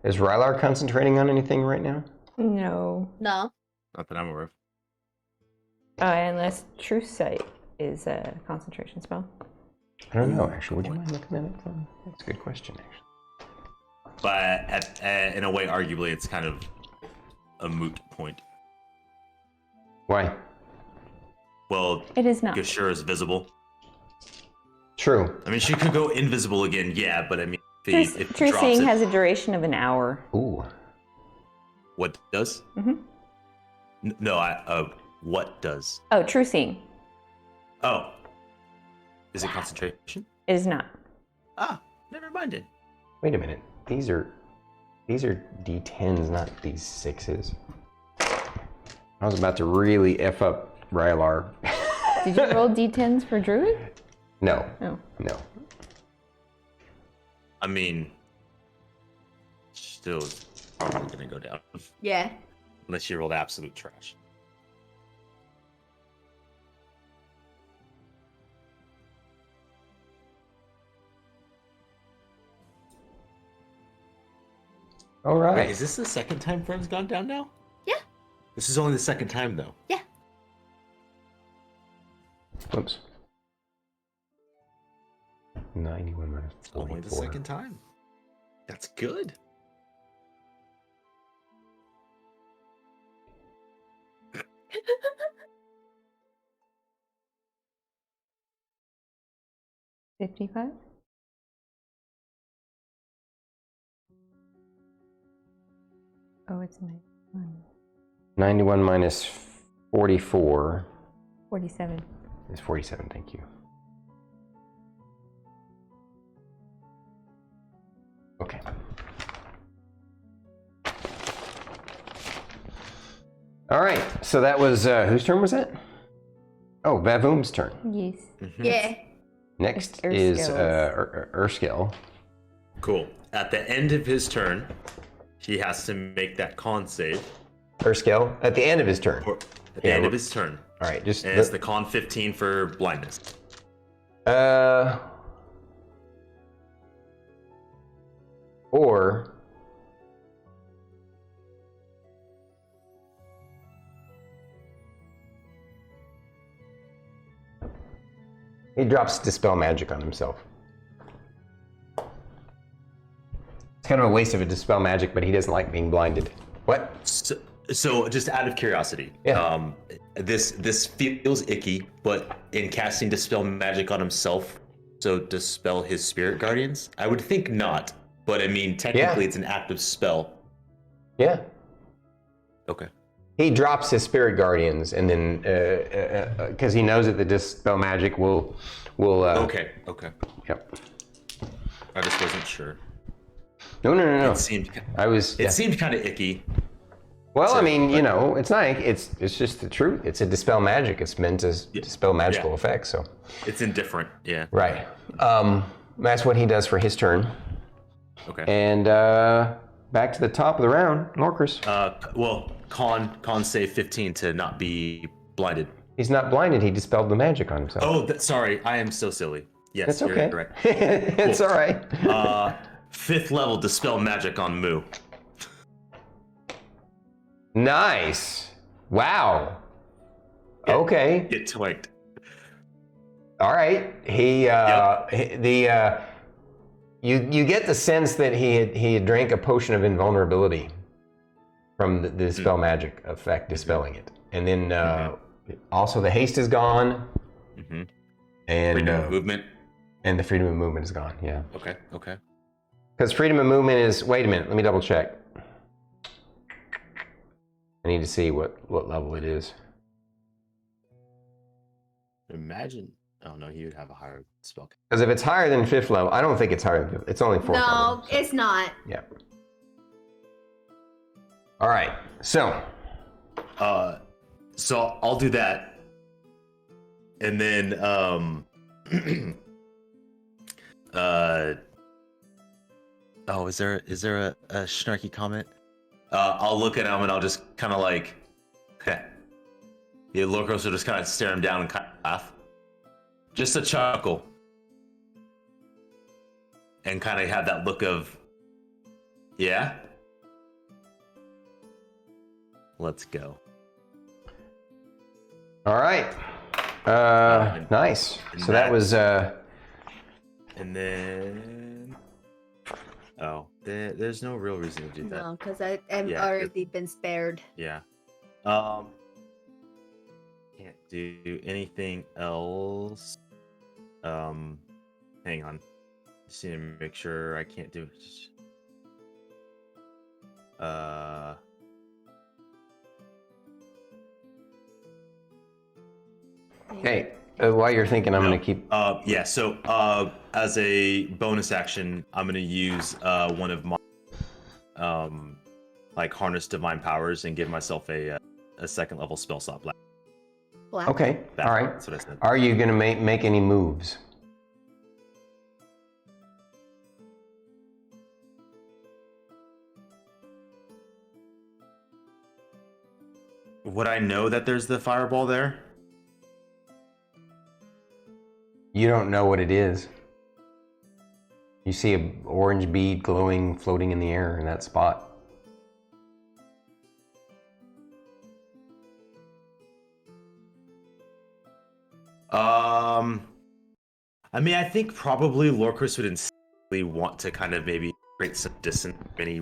Is Rylar concentrating on anything right now? No. No. Not that I'm aware of. Unless True Sight is a concentration spell. I don't know, actually. Would you mind looking at it? That's a good question, actually. But in a way, arguably, it's kind of a moot point. Why? Well, It is not. Gashur is visible. True. I mean, she could go invisible again, yeah, but I mean, if he True drops Seeing it, has a duration of an hour. Ooh. what does? Mm-hmm. No, what does? Oh, True Seeing. Oh. Is it concentration? It is not. Ah, never minded. Wait a minute. These are D10s, not D6s. I was about to really F up Rylar. Did you roll d10s for Druid? No. Oh. No. I mean, still probably gonna go down. Yeah. Unless you rolled absolute trash. All right. Wait, is this the second time Fern's gone down now? Yeah. This is only the second time, though. Yeah. Whoops. 91 minus It's only the 44. second time. That's good. $55? Oh, it's 91. 91 minus 44 47. is 47, thank you. Okay. All right, so that was, whose turn was that? Oh, Vavoom's turn. Yes. Yeah. Next It's is Erskill's. Erskill. Cool. At the end of his turn, he has to make that con save. Erskill, at the end of his turn. Or at the end of his turn. All right, just... And it's the con 15 for blindness. Or... he drops Dispel Magic on himself. It's kind of a waste of a Dispel Magic, but he doesn't like being blinded. What? So just out of curiosity, Yeah. This feels icky, but in casting Dispel Magic on himself, so dispel his Spirit Guardians? I would think not, but I mean, technically it's an active spell. Yeah. Okay. He drops his Spirit Guardians, and then, because he knows that the Dispel Magic will Okay. Yep. I just wasn't sure. No. It seemed It seemed kind of icky. Well, So, I mean, you but- know, it's not. It's just the truth. It's a Dispel Magic. It's meant to dispel magical effects. So. It's indifferent, yeah. Right. That's what he does for his turn. Okay. And back to the top of the round, Lorkris. Well, con save 15 to not be blinded. He's not blinded. He dispelled the magic on himself. Oh, sorry, I am so silly. Yes, That's okay. you're right. It's all right. 5th level dispel magic on Moo. Nice. Wow. Okay. Get twigged. All right. You get the sense that he had drank a potion of invulnerability from the dispel magic effect, dispelling it, and then also the haste is gone, and Freedom of movement. and the freedom of movement is gone. Yeah. Okay. Because freedom of movement is. Wait a minute. Let me double check. I need to see what level it is. Imagine. Oh no, he would have a higher spell. Because if it's higher than 5th level, I don't think it's higher than 5th. It's only 4th level. No, it's not. Yeah. All right. So I'll do that, and then oh, is there a snarky comment? I'll look at him and I'll just kind of like, yeah, Lorkris will just kind of stare him down and kind of laugh, just a chuckle, and kind of have that look of, yeah, let's go. all right. Nice. So that was and then there's no real reason to do that. No, because I've Yeah, already been spared. Yeah. Can't do anything else. Hang on. Just need to make sure I can't do it. okay. While you're thinking, I'm going to keep. Yeah. So, as a bonus action, I'm going to use one of my like harness divine powers and give myself a 2nd level spell slot. Black. Okay. All right. That's what I said. Are you going to make any moves? Would I know that there's the fireball there? You don't know what it is. You see an orange bead glowing, floating in the air in that spot. I mean, I think probably Lorkris would instantly want to kind of maybe create some distance, any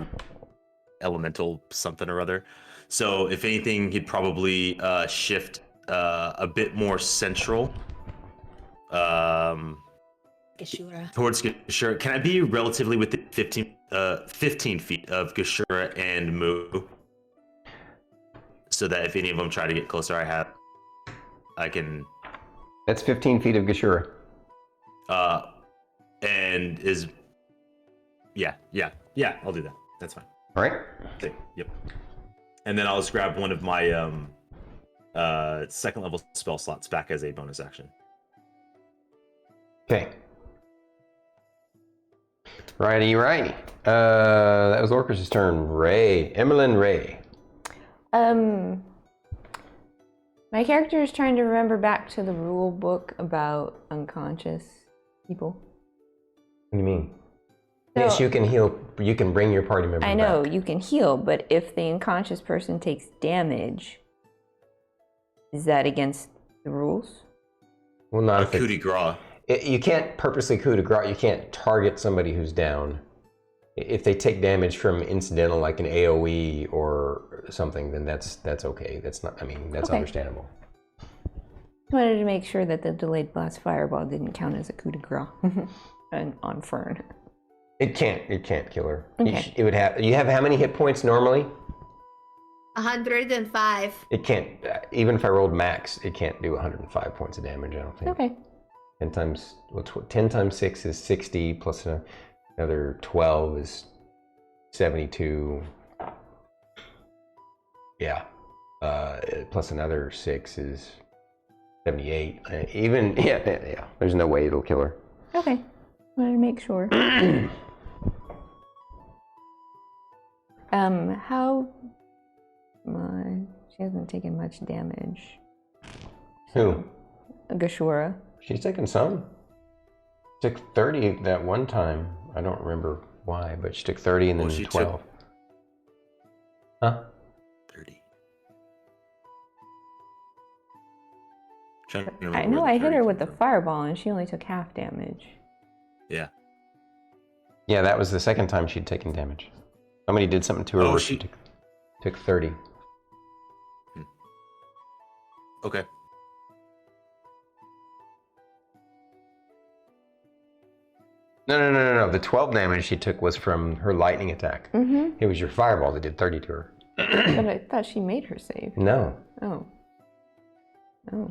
elemental something or other. So if anything, he'd probably shift a bit more central. Gashura. Towards Gashura. Can I be relatively within 15 feet of Gashura and Moo? So that if any of them try to get closer, I can. That's 15 feet of Gashura. And is. Yeah, I'll do that. That's fine. All right. Okay, yep. And then I'll just grab one of my 2nd level spell slots back as a bonus action. Okay. Righty. That was Lorkris' turn. Emillynn Ray. My character is trying to remember back to the rule book about unconscious people. What do you mean? So, yes, you can heal. You can bring your party member I know, back. you can heal, but if the unconscious person takes damage, is that against the rules? Well, not A if coup de grace. you can't purposely coup de grace. You can't target somebody who's down. If they take damage from incidental, like an AOE or something, then that's okay. That's not. I mean, that's understandable. I wanted to make sure that the delayed blast fireball didn't count as a coup de grace on Fern. It can't kill her. Okay. It would have. You have how many hit points normally? 105. It can't. Even if I rolled max, it can't do 105 points of damage. I don't think. Okay. 10 times 6 is 60 plus another 12 is 72. Yeah. Plus another 6 is 78. Yeah. There's no way it'll kill her. Okay. Wanted to make sure. How much? She hasn't taken much damage. Who? Gashura. She's taken some. Took 30 that one time. I don't remember why, but she took 30 and then Well, she 12. took- Huh? 30. I know I hit her with the fireball and she only took half damage. Yeah. Yeah, that was the second time she'd taken damage. Somebody did something to her where she took 30. Okay. No. The 12 damage she took was from her lightning attack. Mm-hmm. It was your fireball that did 30 to her. But I thought she made her save. No. Oh. Oh.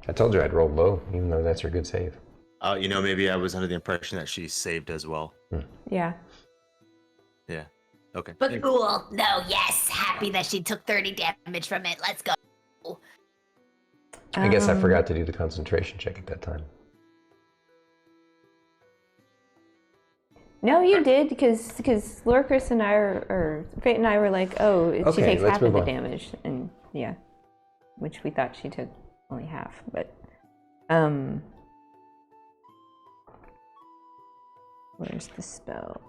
I told you I'd roll low, even though that's her good save. Maybe I was under the impression that she saved as well. Yeah. Yeah. Okay. But cool. No, yes. Happy that she took 30 damage from it. Let's go. I guess I forgot to do the concentration check at that time. No, you did, because Lorkris and I, or Fate and I were like, oh, she takes half of the damage. And yeah, which we thought she took only half, but where's the spell?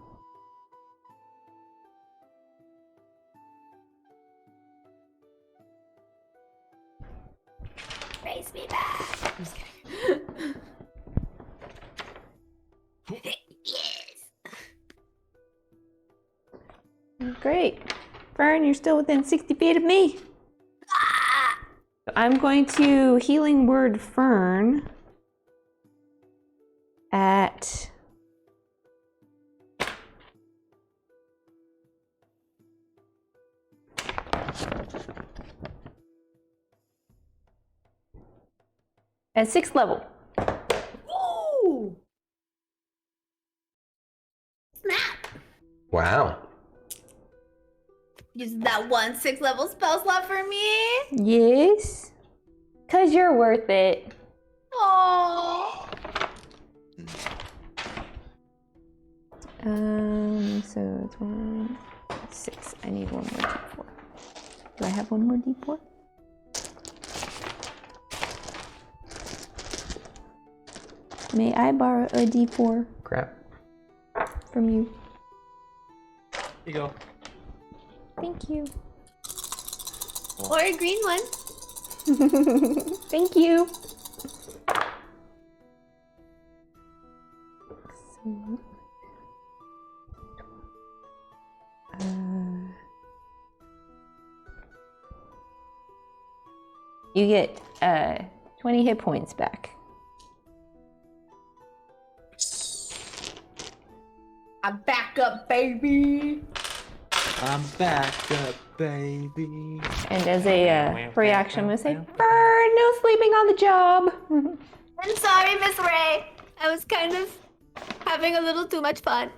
Raise me back. I'm just kidding. Yes. Great. Fern, you're still within 60 feet of me. I'm going to Healing Word Fern at at 6th level. Ooh. Snap. Wow. Use that 1 6th-level spell slot for me. Yes. 'Cause you're worth it. Oh. So it's 1, 6. I need one more D4. Do I have one more D4? May I borrow a D4 Crap. from you? Here you go. Thank you. Or a green one. Thank you. You get 20 hit points back. I'm back up, baby. I'm back up, baby. And as a free action, I'm going to say, Fern, no sleeping on the job. I'm sorry, Miss Ray. I was kind of having a little too much fun.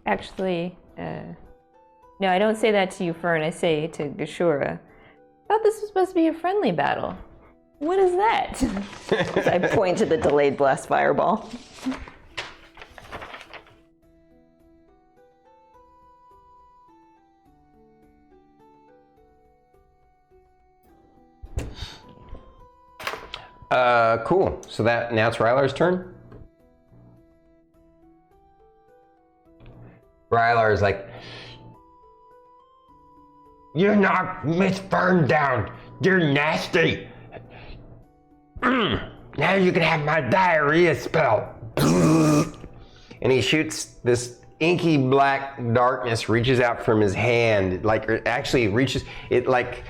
Actually, no, I don't say that to you, Fern. I say to Gashura, I thought this was supposed to be a friendly battle. What is that? I point to the delayed blast fireball. Cool. So now it's Rylar's turn. Rylar is like, you knocked Miss Fern down. You're nasty. Now you can have my diarrhea spell. And he shoots this inky black darkness, reaches out from his hand, like it actually reaches it, like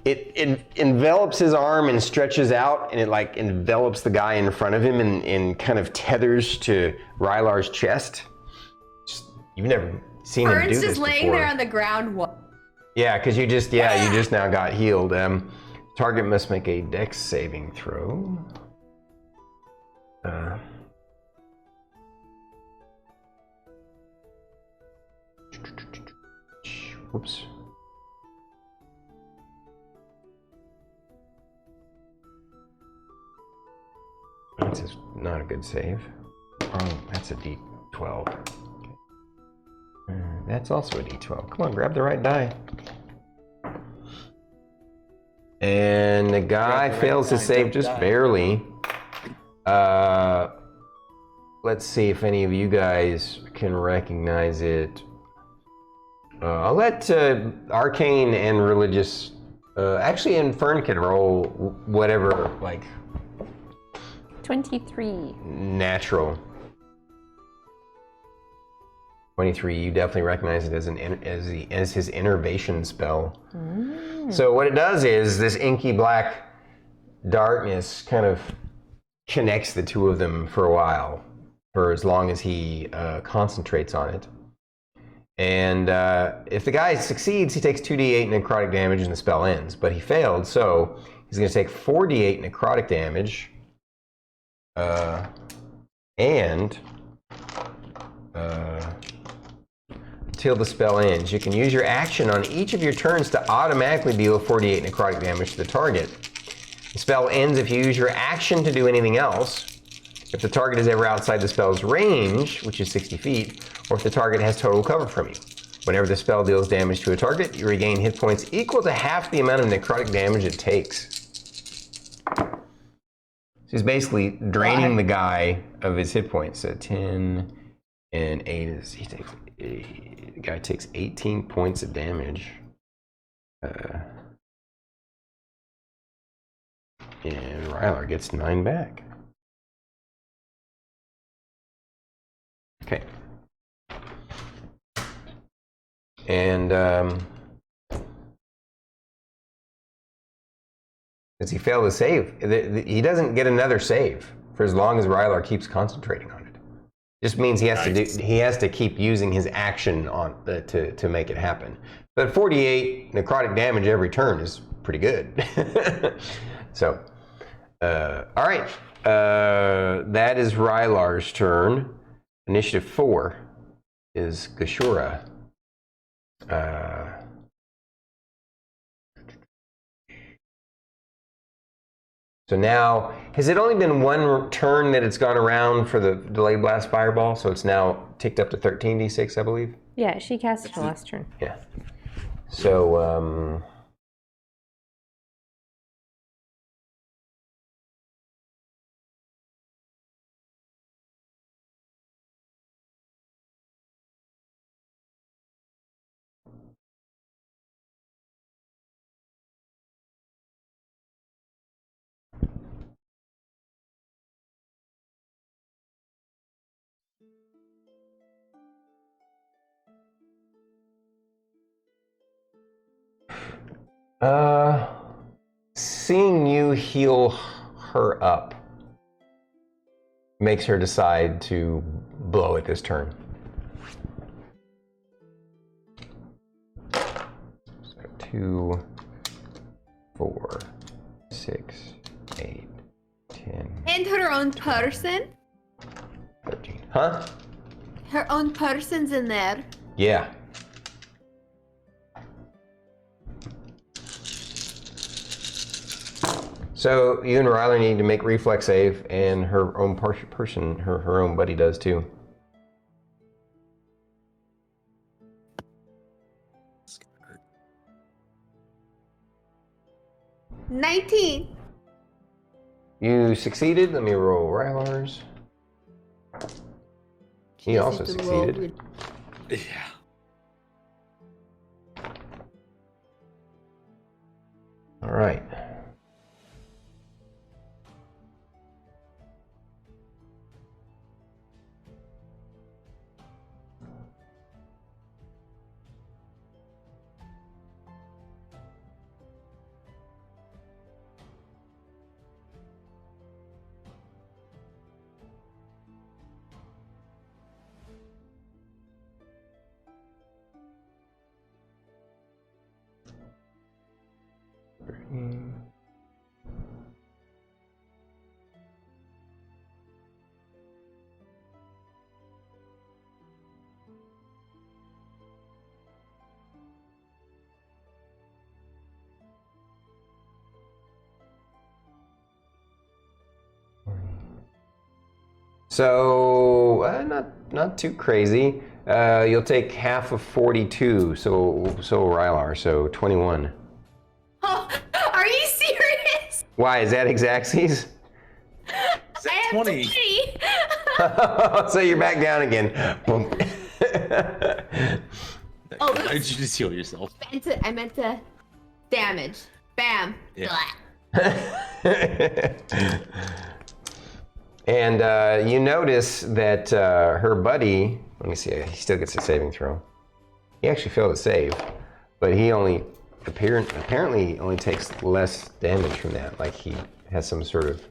it envelops his arm and stretches out, and it like envelops the guy in front of him and kind of tethers to Rylar's chest. You've never seen him do this before. Fern's just laying there on the ground. Yeah, because you just now got healed. Target must make a dex saving throw. Whoops. That's not a good save. Oh, that's a D12. That's also a D12. Come on, grab the right die. And the guy fails to save just barely. Let's see if any of you guys can recognize it. I'll let Arcane and Religious, actually, and Fern can roll whatever, like 23. Natural. 23. You definitely recognize it as his innervation spell. So what it does is this inky black darkness kind of connects the two of them for a while, for as long as he concentrates on it. And if the guy succeeds, he takes 2d8 necrotic damage and the spell ends. But he failed, so he's going to take 4d8 necrotic damage. Until the spell ends. You can use your action on each of your turns to automatically deal 4d8 necrotic damage to the target. The spell ends if you use your action to do anything else. If the target is ever outside the spell's range, which is 60 feet, or if the target has total cover from you. Whenever the spell deals damage to a target, you regain hit points equal to half the amount of necrotic damage it takes. So he's basically draining the guy of his hit points. So 10 and 8 is, the guy takes 18 points of damage. And Rylar gets 9 back. Okay. And as he failed to save, he doesn't get another save for as long as Rylar keeps concentrating on it. Just means he has to keep using his action on to make it happen. But 48 necrotic damage every turn is pretty good. So, all right, that is Rylar's turn. Initiative 4 is Gashura. So now, has it only been one turn that it's gone around for the delayed blast fireball? So it's now ticked up to 13d6, I believe? Yeah, she cast it last turn. Yeah. So, seeing you heal her up makes her decide to blow it this turn. So 2, 4, 6, 8, 10. And her own person? 13. Huh? Her own person's in there. Yeah. So you and Rylar need to make reflex save, and her own person, her own buddy does too. It's gonna hurt. 19. You succeeded. Let me roll Rylar's. He also This is the roll succeeded. Yeah. All right. So not too crazy. You'll take half of 42. So Rylar. So 21. Oh, are you serious? Why is that exactsies? Is that I have 20? 20. So you're back down again. Boom. Oh, How did you just heal yourself? I meant to damage. Bam. Yeah. And you notice that her buddy, let me see, he still gets a saving throw. He actually failed to save, but he only apparently only takes less damage from that. Like he has some sort of,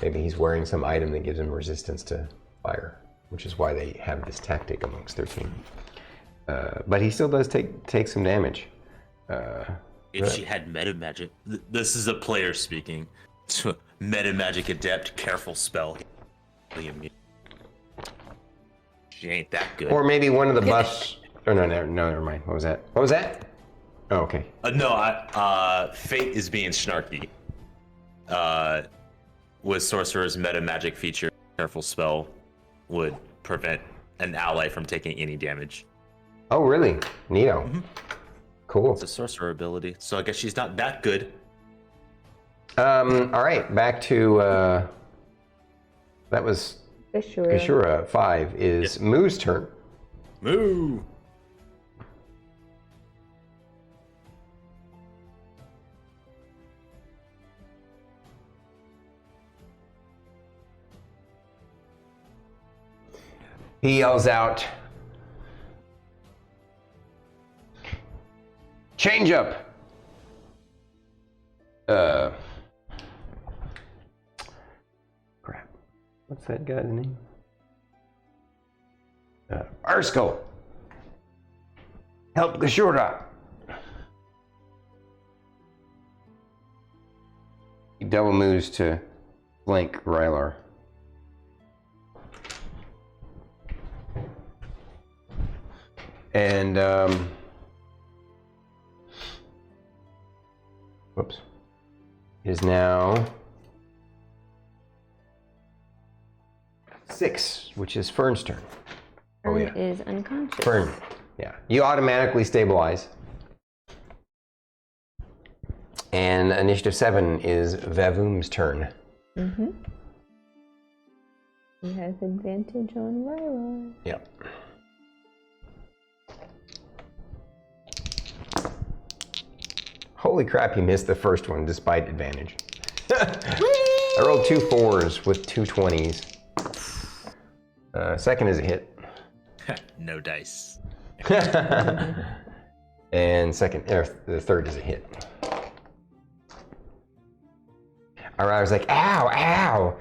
maybe he's wearing some item that gives him resistance to fire, which is why they have this tactic amongst their team. But he still does take some damage. If she had meta magic, this is a player speaking. Meta magic adept, careful spell. She ain't that good. Or maybe one of the buffs. Oh no, never mind. What was that? Oh, okay. No, Fate is being snarky. With Sorcerer's meta magic feature, careful spell would prevent an ally from taking any damage. Oh, really? Neato. Mm-hmm. Cool. It's a sorcerer ability, so I guess she's not that good. All right, back to that was Ashura. 5 is Moo's turn. Moo. He yells out, "Change up!" Crap. What's that guy's name? Arsko. Help Gashura. He double moves to flank Rylar. And whoops, is now 6, which is Fern's turn. Fern is unconscious. Fern, yeah, you automatically stabilize. And initiative 7 is Vavum's turn. Mm-hmm. He has advantage on Rylar. Yep. Holy crap, he missed the first one despite advantage. I rolled 2 4s with 2 20s. Second is a hit. No dice. And the third is a hit. All right, I was like, ow, ow.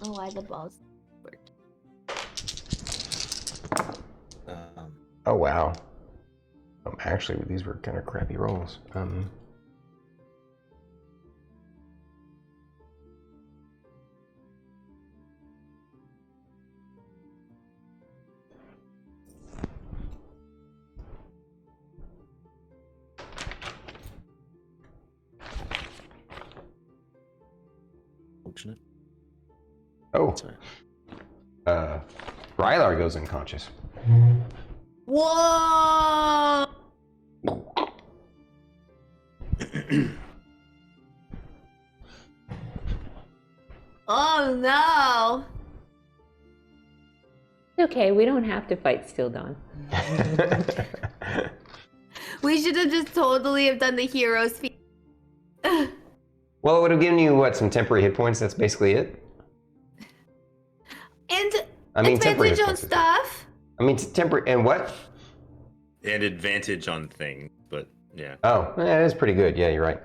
Oh, why the balls? Oh, wow. Actually, these were kind of crappy rolls. Fortunate. Oh. Sorry. Rylar goes unconscious. Whoa! Oh no! It's okay, we don't have to fight Still Dawn. We should have just totally have done the hero's feat. Well, it would have given you, what, some temporary hit points? That's basically it? And temporary advantage hit on points. stuff. Temporary, and what? And advantage on things, but yeah. Oh, that is pretty good. Yeah, you're right.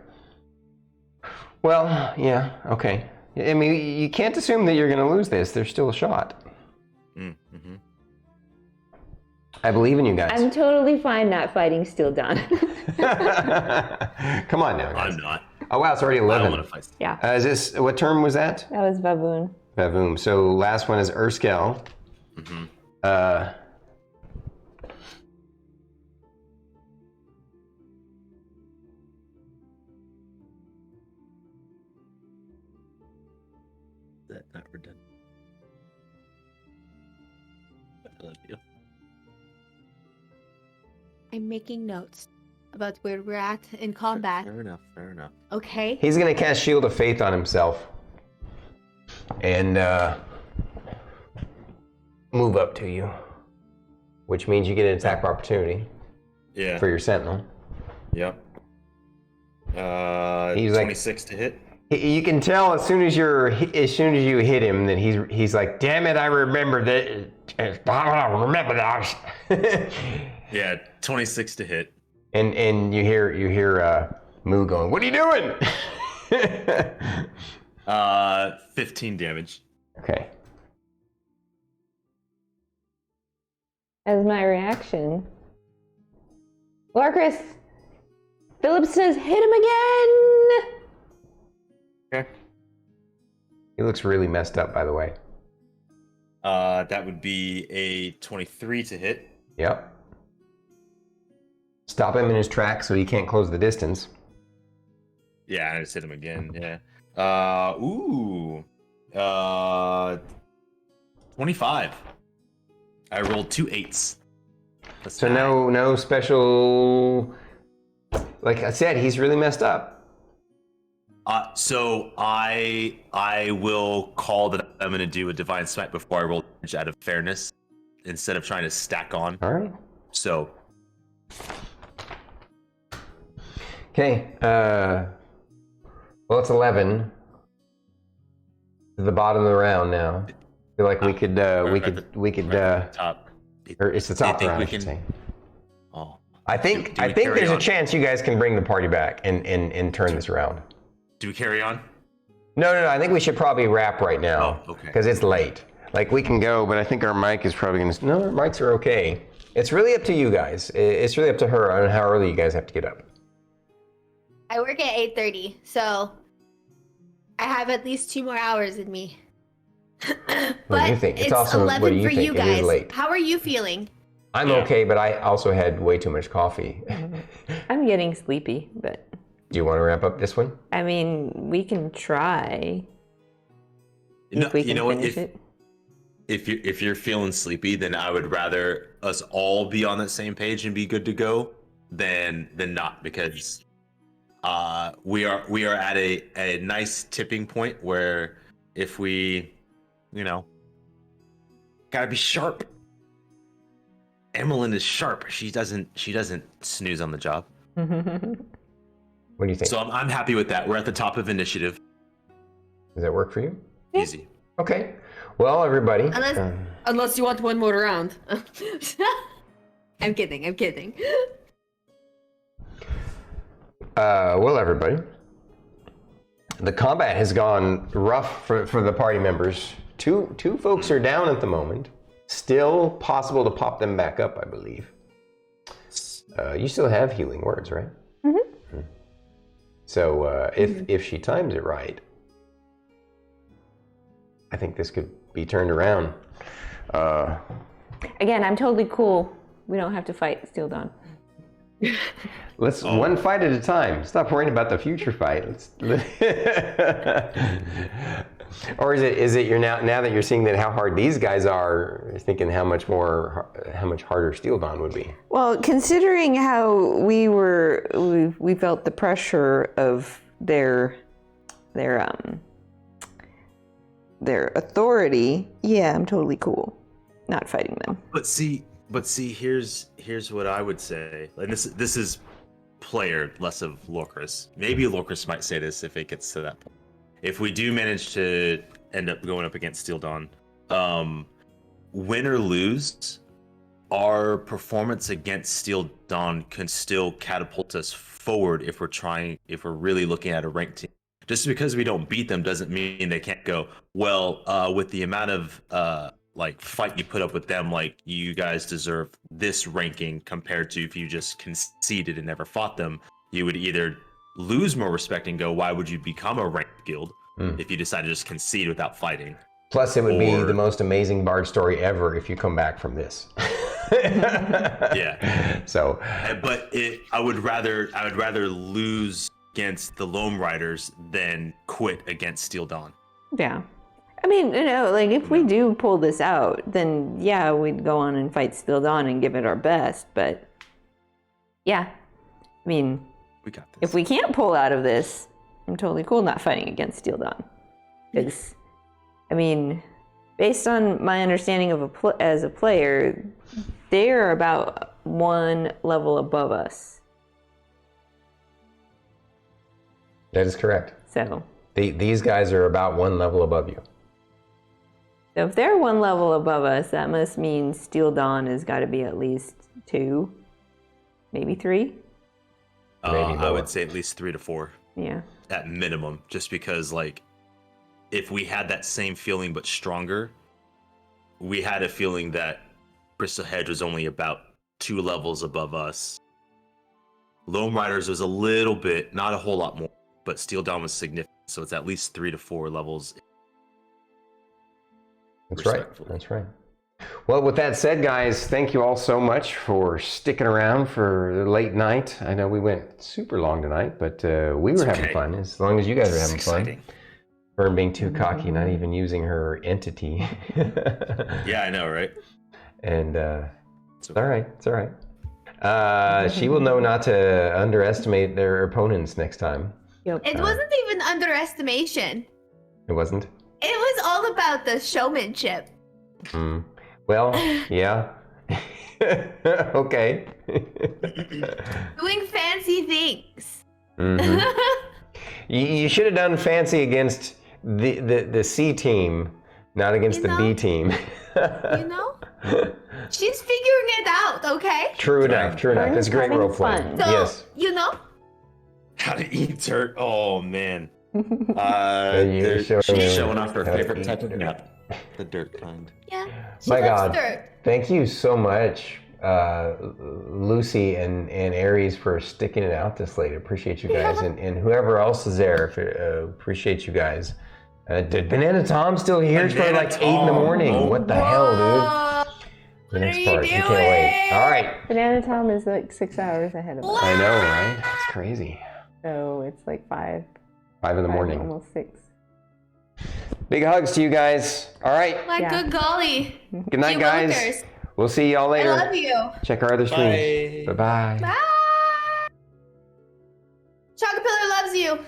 Well, yeah, okay. I mean, you can't assume that you're going to lose this. There's still a shot. Mm-hmm. I believe in you guys. I'm totally fine not fighting Still Dawn. Come on now, guys. I'm not. Oh, wow, it's already 11. I don't want to fight. Yeah. Is this, what term was that? That was Baboon. Vavoom. So last one is Urskel. Mm-hmm. That not redundant. I love you. I'm making notes about where we're at in combat. Fair enough. Fair enough. Okay. He's going to cast Shield of Faith on himself. And move up to you. Which means you get an attack of opportunity Yeah. for your Sentinel. Yep. He's like- 26 to hit. You can tell as soon as you hit him that he's like, damn it, I remember that. Remember that. Yeah, 26 to hit. And you hear Moo going, what are you doing? 15 damage. Okay. as my reaction. Lorkris! Philip says, hit him again! Okay. He looks really messed up, by the way. That would be a 23 to hit. Yep. Stop him in his tracks so he can't close the distance. Yeah, I just hit him again. Yeah. 25. I rolled 2 8s. So no special. Like I said, he's really messed up. So I will call that I'm going to do a divine smite before I roll damage out of fairness instead of trying to stack on. All right. So. Okay. Well, it's 11. To the bottom of the round now. I feel like we could top. or it's the top round, I should say. Oh. I think there's a chance you guys can bring the party back and turn this around. Do we carry on? No. I think we should probably wrap right now. Oh, okay. Because it's late. Like, we can go, but I think our mic is probably going to... No, our mics are okay. It's really up to you guys. It's really up to her on how early you guys have to get up. I work at 8:30, so I have at least 2 more hours in me. What But do you think? it's also, 11 what do you for think? you It is guys. late. How are you feeling? I'm okay, but I also had way too much coffee. I'm getting sleepy, but... Do you want to wrap up this one? I mean, we can try. No, We can you know what? finish it. If you're feeling sleepy, then I would rather us all be on the same page and be good to go than not, because we are at a nice tipping point where if we, gotta be sharp. Emillynn is sharp. She doesn't snooze on the job. What do you think? So I'm happy with that. We're at the top of initiative. Does that work for you? Easy. Okay. Well, everybody. Unless you want one more round. I'm kidding. Well, everybody. The combat has gone rough for the party members. Two folks are down at the moment. Still possible to pop them back up, I believe. You still have healing words, right? Mm-hmm. So if she times it right, I think this could be turned around. Again, I'm totally cool. We don't have to fight Steel Dawn. Let's one fight at a time. Stop worrying about the future fight. Or is it you're now that you're seeing that how hard these guys are, you're thinking how much harder Steel Dawn would be? Well, considering how we felt the pressure of their authority, yeah, I'm totally cool not fighting them. But see, here's what I would say. And this is player, less of Lorkris. Maybe Lorkris might say this if it gets to that point. If we do manage to end up going up against Steel Dawn, win or lose, our performance against Steel Dawn can still catapult us forward if we're really looking at a ranked team. Just because we don't beat them doesn't mean they can't go, well, with the amount of fight you put up with them, you guys deserve this ranking compared to if you just conceded and never fought them. You would either lose more respect and go, why would you become a ranked guild if you decide to just concede without fighting? Plus, it would be the most amazing bard story ever if you come back from this. Yeah. So, but I would rather lose against the Lone Riders than quit against Steel Dawn. Yeah. I mean, if we do pull this out, then yeah, we'd go on and fight Steel Dawn and give it our best. But yeah, I mean, we got this. If we can't pull out of this, I'm totally cool not fighting against Steel Dawn. Because, I mean, based on my understanding of as a player, they're about one level above us. that is correct. So These guys are about one level above you. So if they're one level above us, that must mean Steel Dawn has got to be at least 2, maybe 3. I would say at least 3 to 4. Yeah. At minimum, just because if we had that same feeling but stronger, we had a feeling that Crystal Hedge was only about 2 levels above us. Lone Riders was a little bit, not a whole lot more, but Steel Dawn was significant, so it's at least 3 to 4 levels. That's right. That's right. Well, with that said, guys, thank you all so much for sticking around for the late night. I know we went super long tonight, but we were having fun, as long as you guys are having fun. Fern being too cocky, not even using her entity. Yeah, I know, right? And it's all right. It's all right. She will know not to underestimate their opponents next time. Yep. It wasn't even underestimation. It wasn't? It was all about the showmanship. Well, yeah. Okay. Doing fancy things. You should have done fancy against the C team, not against the B team. You know? She's figuring it out, okay? True enough, true enough. It's great role play. So, Yes. you know? How to eat dirt. Oh, man. You're She's showing off her favorite type of nut. The dirt kind. Yeah. She My loves God. dirt. Thank you so much, Lucy and Aries, for sticking it out this late. Appreciate you guys. And whoever else is there, appreciate you guys. Did Banana Tom still here? It's probably like 8 in the morning. Oh. What the hell, dude? The next part. You can't wait. All right. Banana Tom is like 6 hours ahead of us. I know, right? That's crazy. So it's like 5. 5 in the morning. Almost 6. Big hugs to you guys. All right. Like good golly. Good night, You guys. wilkers. We'll see y'all later. I love you. Check our other streams. Bye-bye. Bye. Chocolate Pillar loves you.